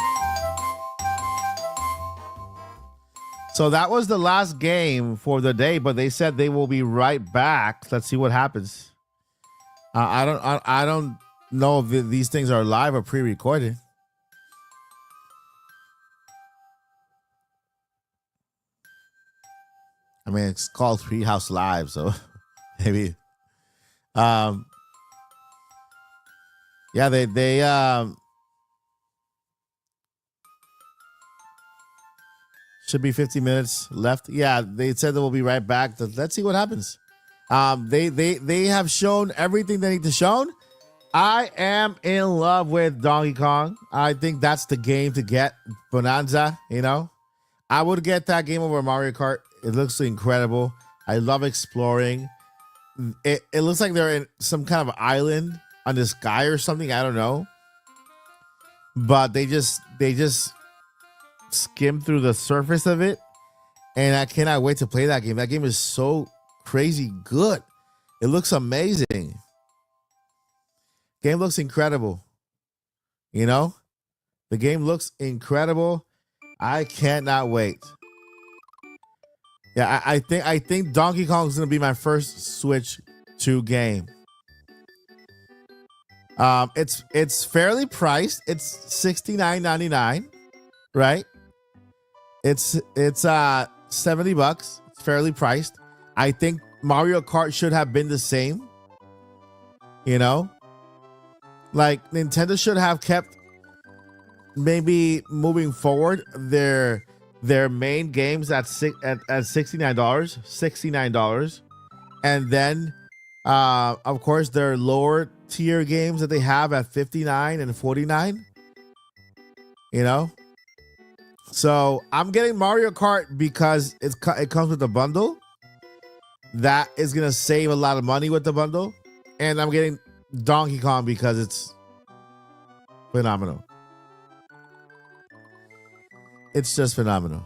that was the last game for the day, but they said they will be right back. Let's see what happens. I don't know if these things are live or pre-recorded. I mean, it's called Treehouse Live, so maybe. Yeah, they should be 50 minutes left. Yeah, they said they will be right back. Let's see what happens. They have shown everything they need to show. I am in love with Donkey Kong. I think that's the game to get. Bonanza, you know. I would get that game over Mario Kart. It looks incredible. I love exploring. It looks like they're in some kind of island on the sky or something. I don't know. But they just skim through the surface of it. And I cannot wait to play that game. That game is so crazy good. It looks amazing. Game looks incredible. You know? The game looks incredible. I cannot wait. Yeah, I think Donkey Kong is gonna be my first Switch 2 game. It's fairly priced. It's $69.99, right? It's $70. It's fairly priced. I think Mario Kart should have been the same. You know, like Nintendo should have kept maybe moving forward their main games at $69, and then of course their lower tier games that they have at $59 and $49. You know, so I'm getting Mario Kart because it comes with a bundle that is gonna save a lot of money with the bundle, and I'm getting Donkey Kong because it's phenomenal. It's just phenomenal.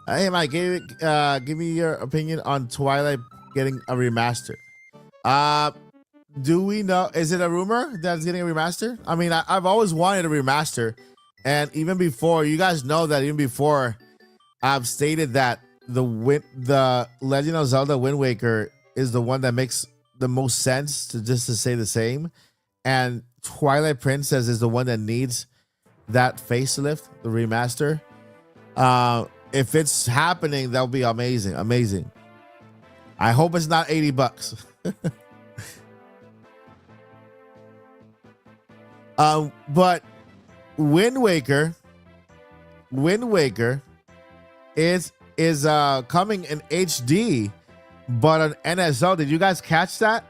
Hey, Mike, give me your opinion on Twilight getting a remaster. do we know? Is it a rumor that it's getting a remaster? I mean, I've always wanted a remaster, and even before, you guys know that even before, I've stated that the Legend of Zelda Wind Waker is the one that makes the most sense to say the same, and Twilight Princess is the one that needs that facelift, the remaster. If it's happening, that'll be amazing. Amazing. I hope it's not $80. But Wind Waker is coming in HD, but on NSO. Did you guys catch that?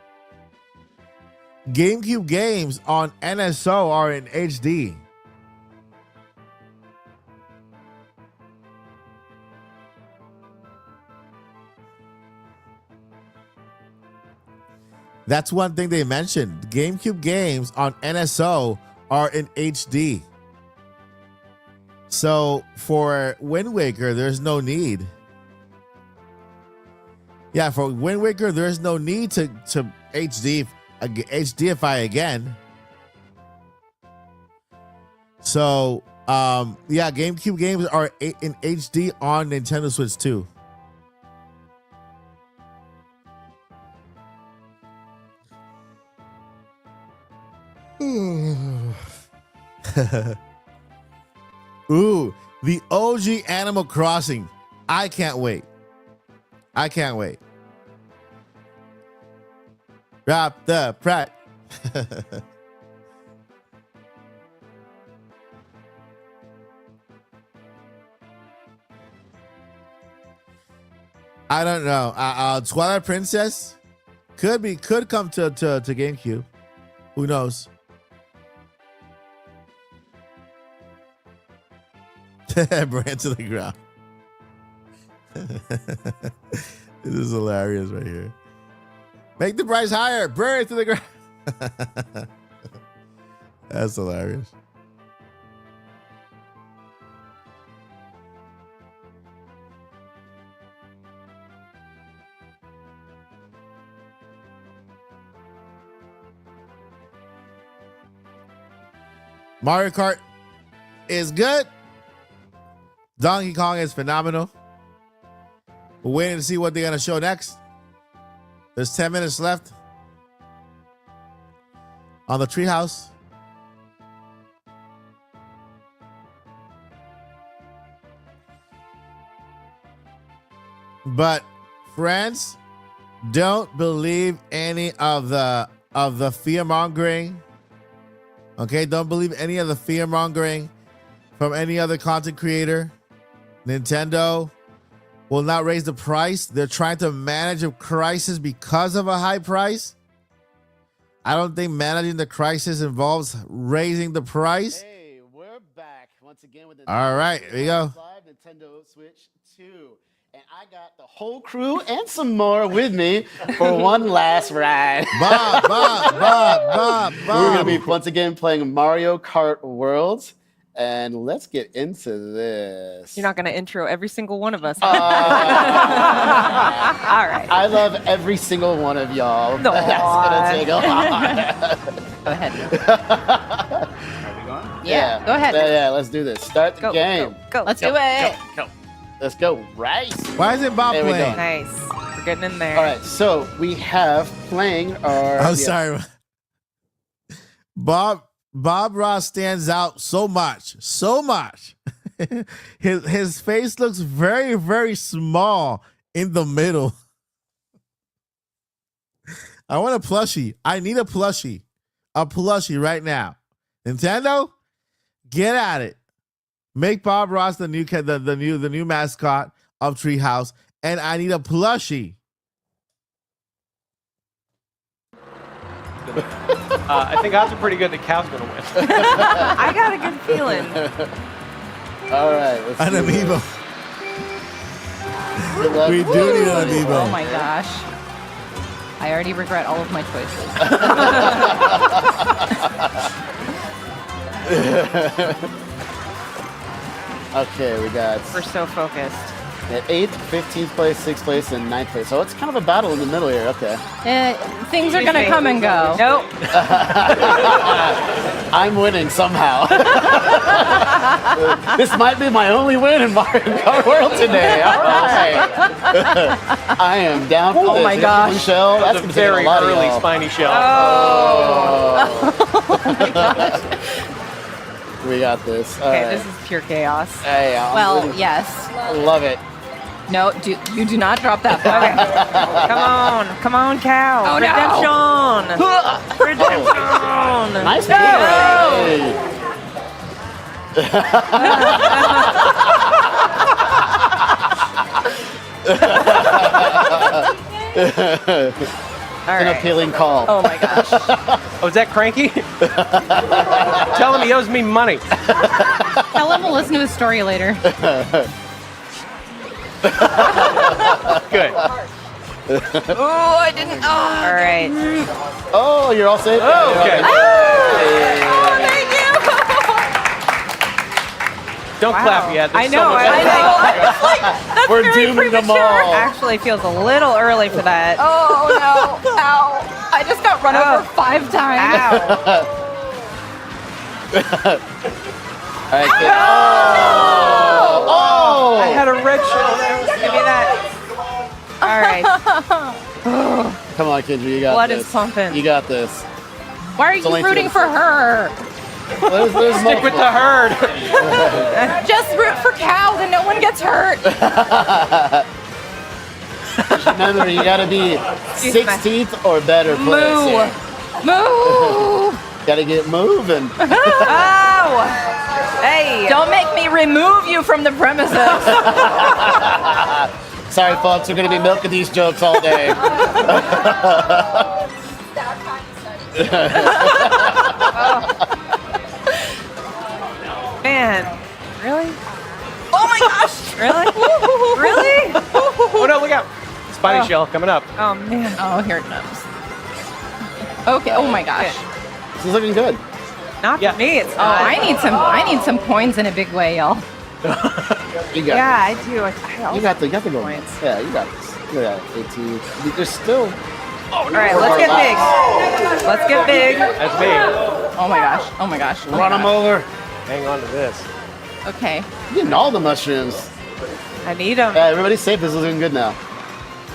GameCube games on NSO are in HD. That's one thing they mentioned. GameCube games on NSO are in HD. So for Wind Waker, there's no need. Yeah, for Wind Waker, there's no need to HDify again. So yeah, GameCube games are in HD on Nintendo Switch 2. Ooh, the OG Animal Crossing. I can't wait. I can't wait. Drop the price. I don't know. Twilight Princess could come to GameCube. Who knows? Brand to the ground. This is hilarious right here. Make the price higher. Burn it to the ground. That's hilarious. Mario Kart is good. Donkey Kong is phenomenal. We're waiting to see what they're going to show next. There's 10 minutes left on the Treehouse. But friends, don't believe any of the fear mongering. Okay, don't believe any of the fear mongering from any other content creator. Nintendo will not raise the price. They're trying to manage a crisis because of a high price. I don't think managing the crisis involves raising the price. Hey, we're back once again with the All right, here we go. Live Nintendo Switch 2. And I got the whole crew and some more with me for one last ride. Bob. We're going to be once again playing Mario Kart Worlds. And let's get into this. You're not going to intro every single one of us. Huh? All right. I love every single one of y'all. No. That's going to take a while. Go ahead. Are we going? Yeah, go ahead. Yeah, let's do this. Start the game. Go. Let's do it. Go. Let's go. Race. Why isn't Bob There we playing? go. Nice. We're getting in there. All right, so we have playing our... I'm sorry. Bob Ross stands out so much. His face looks very, very small in the middle. I want a plushie. I need a plushie. A plushie right now. Nintendo, get at it. Make Bob Ross the new mascot of Treehouse, and I need a plushie. I think odds are pretty good that Cal's going to win. I got a good feeling. All right, let's An do amiibo. this. We do need an amiibo. Oh my gosh. I already regret all of my choices. Okay, we got... We're so focused. At 8th, 15th place, 6th place, and 9th place. So it's kind of a battle in the middle here. Okay. Things are going to come and go. Nope. I'm winning somehow. This might be my only win in Mario Kart World today. All right. I am down for this. Oh my gosh. Blue shell. That's a very early spiny shell. Oh my gosh. We got this. All Okay, right. this is pure chaos. Hey, I'm Well, winning. yes. Love it. No, you do not drop that ball. Come on, cow. Oh, no. Redemption. Redemption. Nice All An right. appealing call. Oh my gosh. Oh, is that Cranky? Tell him he owes me money. Tell him we'll listen to his story later. Good. Oh, I didn't. Oh, all right. Oh, you're all safe. Oh, okay. Oh, thank you. Don't clap yet. I There's know. so much- I know. That's We're very dooming them premature. all. Actually, feels a little early for that. Oh, no. Ow. I just got run over 5 times. Ow. All right, kid. Oh! I had a red shell. Give me that. All right. Come on, Kendra, you got Blood this. is pumping. You got this. Why are It's you only rooting two. for her? There's Stick with the herd. Just root for Cal, then no one gets hurt. Remember, you gotta be 16th or better place. Moo. Moo. Gotta get moving. Oh! Hey! Don't make me remove you from the premises. Sorry, folks, we're gonna be milking these jokes all day. Man. Really? Oh my gosh! Really? Really? Oh no, look out. Spiny shell coming up. Oh man. Oh, here it comes. Okay. Oh my gosh. This is looking good. Not for me. It's Oh, not. I need some points in a big way, y'all. You got Yeah, I do. You got the gold. points. Yeah, you got this. Look at that, 18. There's still. All right, let's get big. Let's get big. That's me. Oh my gosh. Oh my gosh. Oh my Run them gosh. over. Hang on to this. Okay. You're getting all the mushrooms. I need them. Yeah, everybody's safe. This is looking good now.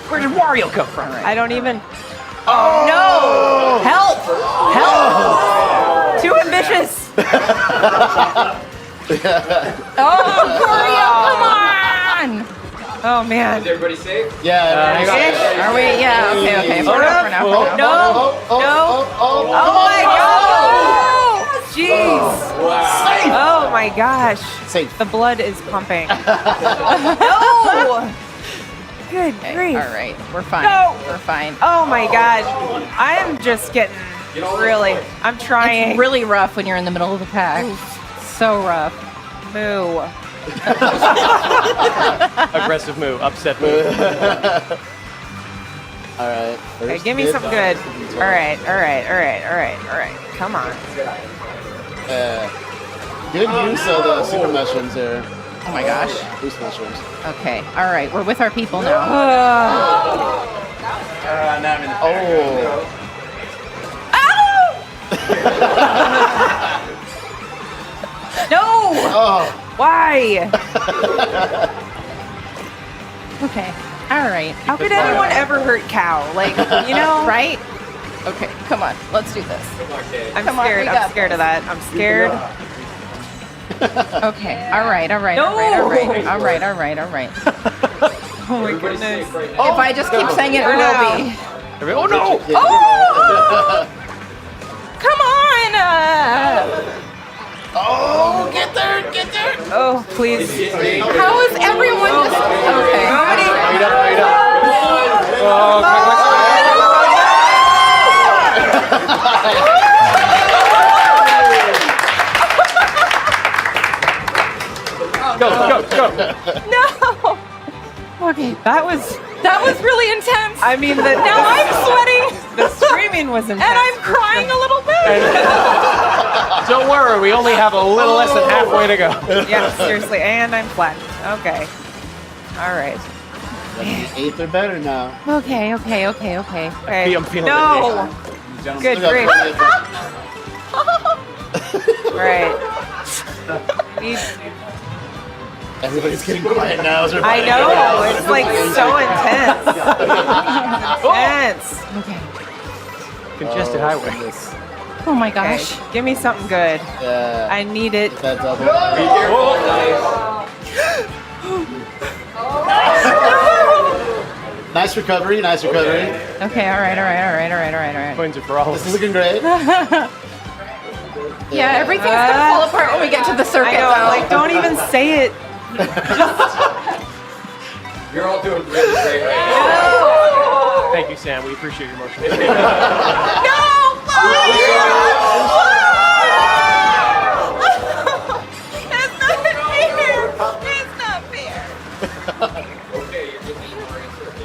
Where did Wario come from? I don't even. Oh! No! Help! Help! Too ambitious. Oh, come on! Oh man. Is everybody safe? Yeah. Are we? Yeah. Okay. For now. For now. For now. No! No! Oh my god! Jeez! Oh my gosh. Safe. The blood is pumping. No! Good grief. All right. We're fine. No. We're fine. Oh my god. I am just getting really. I'm trying. It's really rough when you're in the middle of the pack. So rough. Moo. Aggressive move, upset move. All right. Okay, give me something good. All right. Come on. Good use of the super mushrooms there. Oh my gosh. Boost mushrooms. Okay. All right. We're with our people now. Oh. No! Oh. Why? Okay. All right. How could anyone ever hurt cow? Like, you know? Right? Okay. Come on. Let's do this. I'm Come on, scared. we I'm got scared of that. I'm scared. Okay. All right. All right. No! All right. All right. All right. All right. All right. Oh my goodness. If I just keep saying it, it will be. Oh no! Oh! Come on! Oh, get there, get there. Oh, please. How is everyone just... Okay. Wait up. Oh, go. No! Okay, that was really intense. I mean, now I'm sweating. The screaming was intense. And I'm crying a little bit. Don't worry, we only have a little less than halfway to go. Yeah, seriously, and I'm flattened. Okay. All right. That's the 8th or better now. Okay. I'm feeling No. Good Still got grief. plenty of- Right. Need- Everybody's getting quiet now. as we're I fighting. know. It's like so intense. Intense. Okay. Congested highway. Goodness. Oh my Okay. gosh. Give me something good. Yeah. I need it. That double. Nice recovery. Nice recovery. Okay. All right. Coins are for all. This is looking great. Yeah, everything's gonna fall apart when we get to the circuit. I know. I'm though. like, don't even say it. You're all doing really great right now. Thank you, Sam. We appreciate your motion.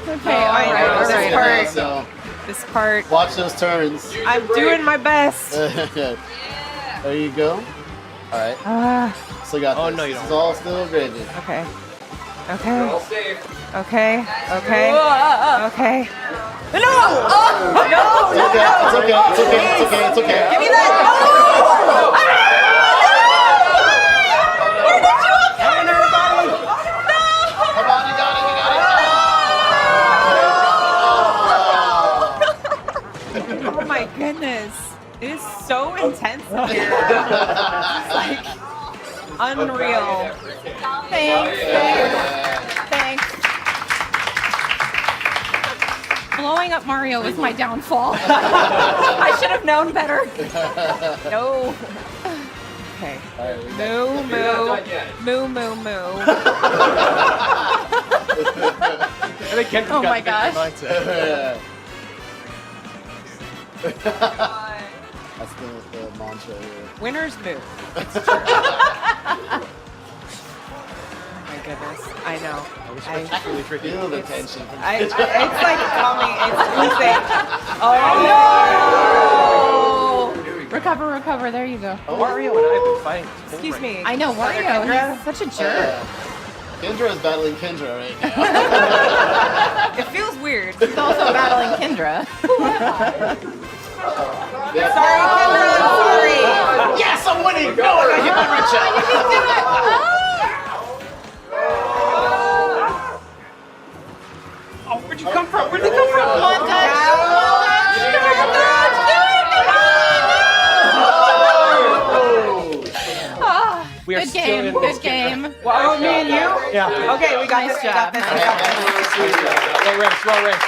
Okay. All right. So This part. watch those turns. I'm doing my best. There you go. All right. Still got Oh, this. no, you This don't. is all still gravy. Okay. All Okay. safe. Okay. Okay. Okay. No! It's okay. It's okay. It's okay. It's okay. It's okay. Give me that! Come on, you got it. You got it. Oh my goodness. It is so intense here. It's like unreal. Thanks. Blowing up Mario was my downfall. I should have known better. No. Okay. Moo, moo. I think Ken Oh got my the victory gosh. mindset. That's the mantra here. Winner's move. It's true. Oh my goodness. I know. It's really tricky. Feel the tension. It's like coming. It's oozing. Oh Recover. There you go. Mario and I have been fighting. no! Excuse me. I know Wario. He's such a jerk. Kendra is battling Kendra right now. It feels weird. He's also battling Kendra. Sorry, Kendra. I'm sorry. Yes, I'm winning. No, I got hit by Richa. Oh, where'd you come from? Come on, Dutch. We are Good still game. in Good this game. Oh, me and you? Yeah. Okay, we got Nice this. We got job. this. We got this. Well race.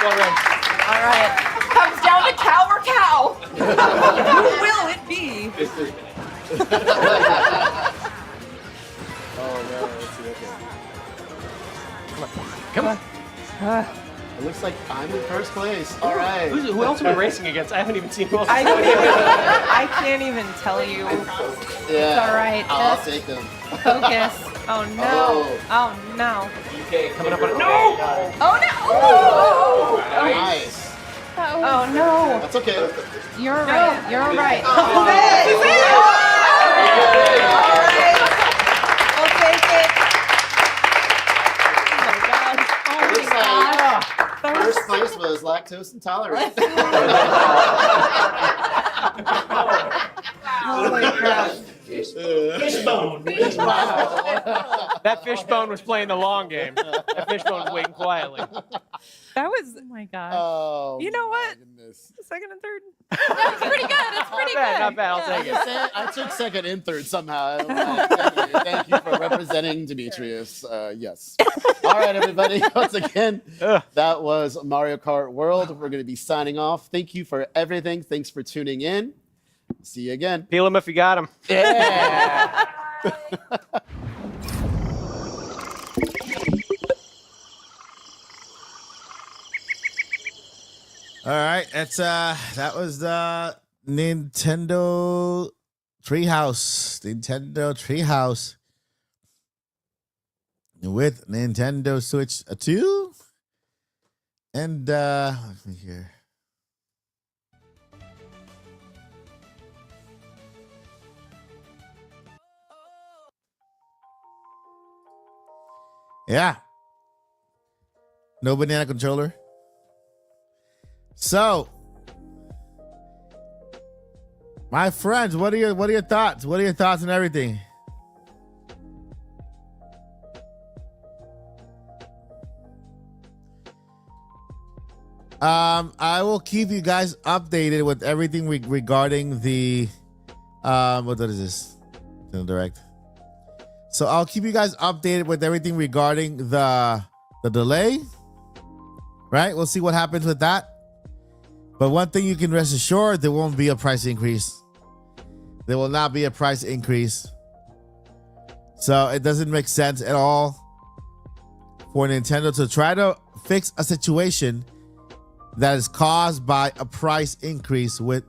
All right. Comes down to cow or cow. Who will it be? Oh no, let's see. Okay. Come on. It looks like I'm in first place. All right. Who else are we racing against? I haven't even seen who else. I can't even tell you. Yeah. It's all right. I'll Just take them. focus. Oh no. Oh no. Coming up on it. No! Oh no. Nice. Oh no. That's okay. You're right. You're right. We'll take it. First place was lactose intolerant. Holy crap. Fishbone. That fishbone was playing the long game. That fishbone was waiting quietly. That was. Oh my gosh. Oh. You know what? my goodness. Second and third. That's pretty good. It's pretty good. Not bad. I'll take it. I took second and third somehow. Thank you for representing Demetrius. Yes. All right, everybody. Once again, that was Mario Kart World. We're going to be signing off. Thank you for everything. Thanks for tuning in. See you again. Peel him if you got him. Yeah. All right, that's that was the Nintendo Treehouse. With Nintendo Switch 2. And let me hear. Yeah. No banana controller. So, my friends, what are your thoughts? What are your thoughts on everything? I will keep you guys updated with everything regarding the what is this? Direct. So I'll keep you guys updated with everything regarding the delay. Right? We'll see what happens with that. But one thing you can rest assured, there won't be a price increase. There will not be a price increase. So it doesn't make sense at all for Nintendo to try to fix a situation that is caused by a price increase with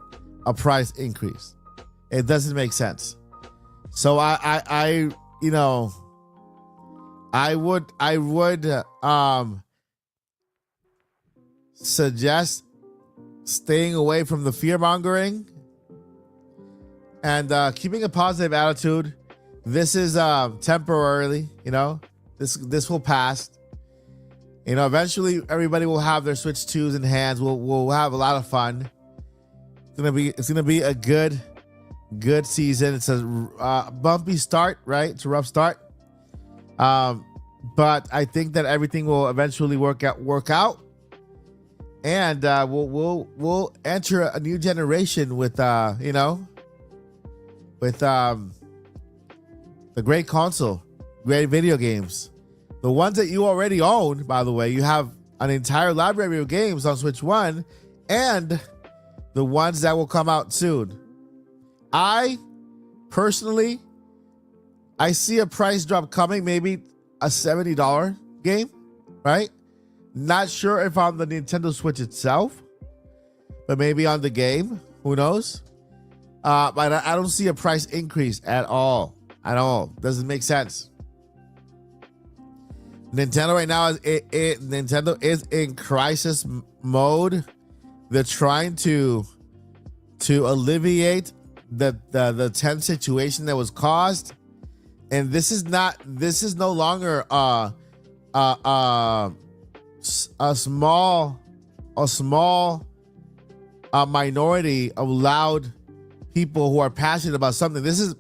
a price increase. It doesn't make sense. So I you know, I would suggest staying away from the fear mongering and keeping a positive attitude. This is temporarily, you know. This will pass. You know, eventually everybody will have their Switch 2s in hands. We'll have a lot of fun. It's gonna be a good season. It's a bumpy start, right? It's a rough start. But I think that everything will eventually work out. And we'll enter a new generation with you know, with the great console, great video games. The ones that you already own, by the way, you have an entire library of games on Switch 1 and the ones that will come out soon. I personally, I see a price drop coming, maybe a $70 game, right? Not sure if on the Nintendo Switch itself, but maybe on the game, who knows? But I don't see a price increase at all. Doesn't make sense. Nintendo right now Nintendo is in crisis mode. They're trying to alleviate the tense situation that was caused, and this is no longer a small minority of loud people who are passionate about something. This is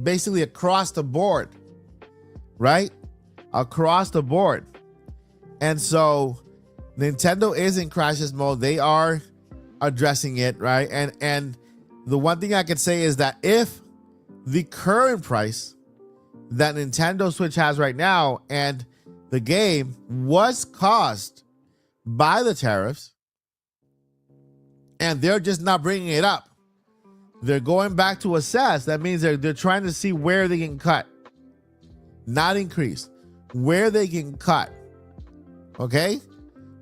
basically across the board, right? Across the board. And so Nintendo is in crisis mode. They are addressing it, right? And the one thing I could say is that if the current price that Nintendo Switch has right now and the game was caused by the tariffs, and they're just not bringing it up, they're going back to assess. That means they're trying to see where they can cut, not increase, where they can cut. Okay?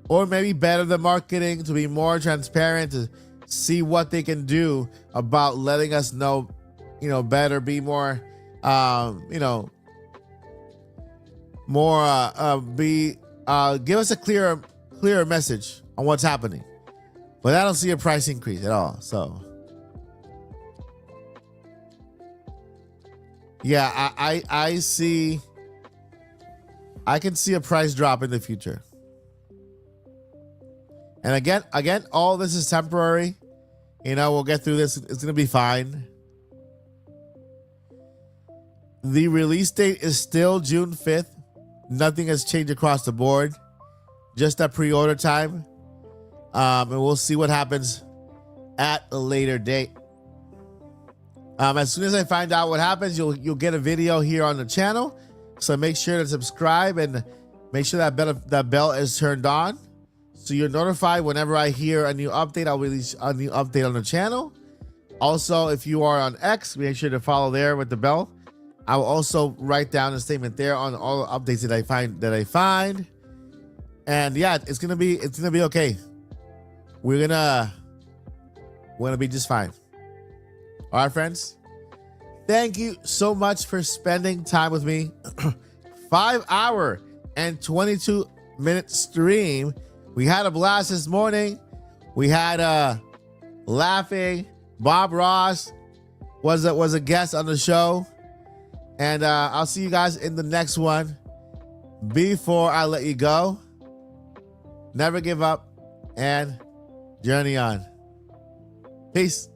Or maybe better the marketing to be more transparent, to see what they can do about letting us know, you know, better, be more, you know, more, give us a clearer message on what's happening. But I don't see a price increase at all. So, yeah, I can see a price drop in the future. And again, all this is temporary. You know, we'll get through this. It's going to be fine. The release date is still June 5th. Nothing has changed across the board. Just a pre-order time. And we'll see what happens at a later date. As soon as I find out what happens, you'll get a video here on the channel. So make sure to subscribe and make sure that bell is turned on, so you're notified whenever I hear a new update. I'll release a new update on the channel. Also, if you are on X, make sure to follow there with the bell. I will also write down a statement there on all the updates that I find. And yeah, it's gonna be okay. We're gonna be just fine. All right, friends. Thank you so much for spending time with me. 5-hour and 22-minute stream. We had a blast this morning. We had laughing. Bob Ross was a guest on the show. And I'll see you guys in the next one. Before I let you go, never give up, and journey on. Peace.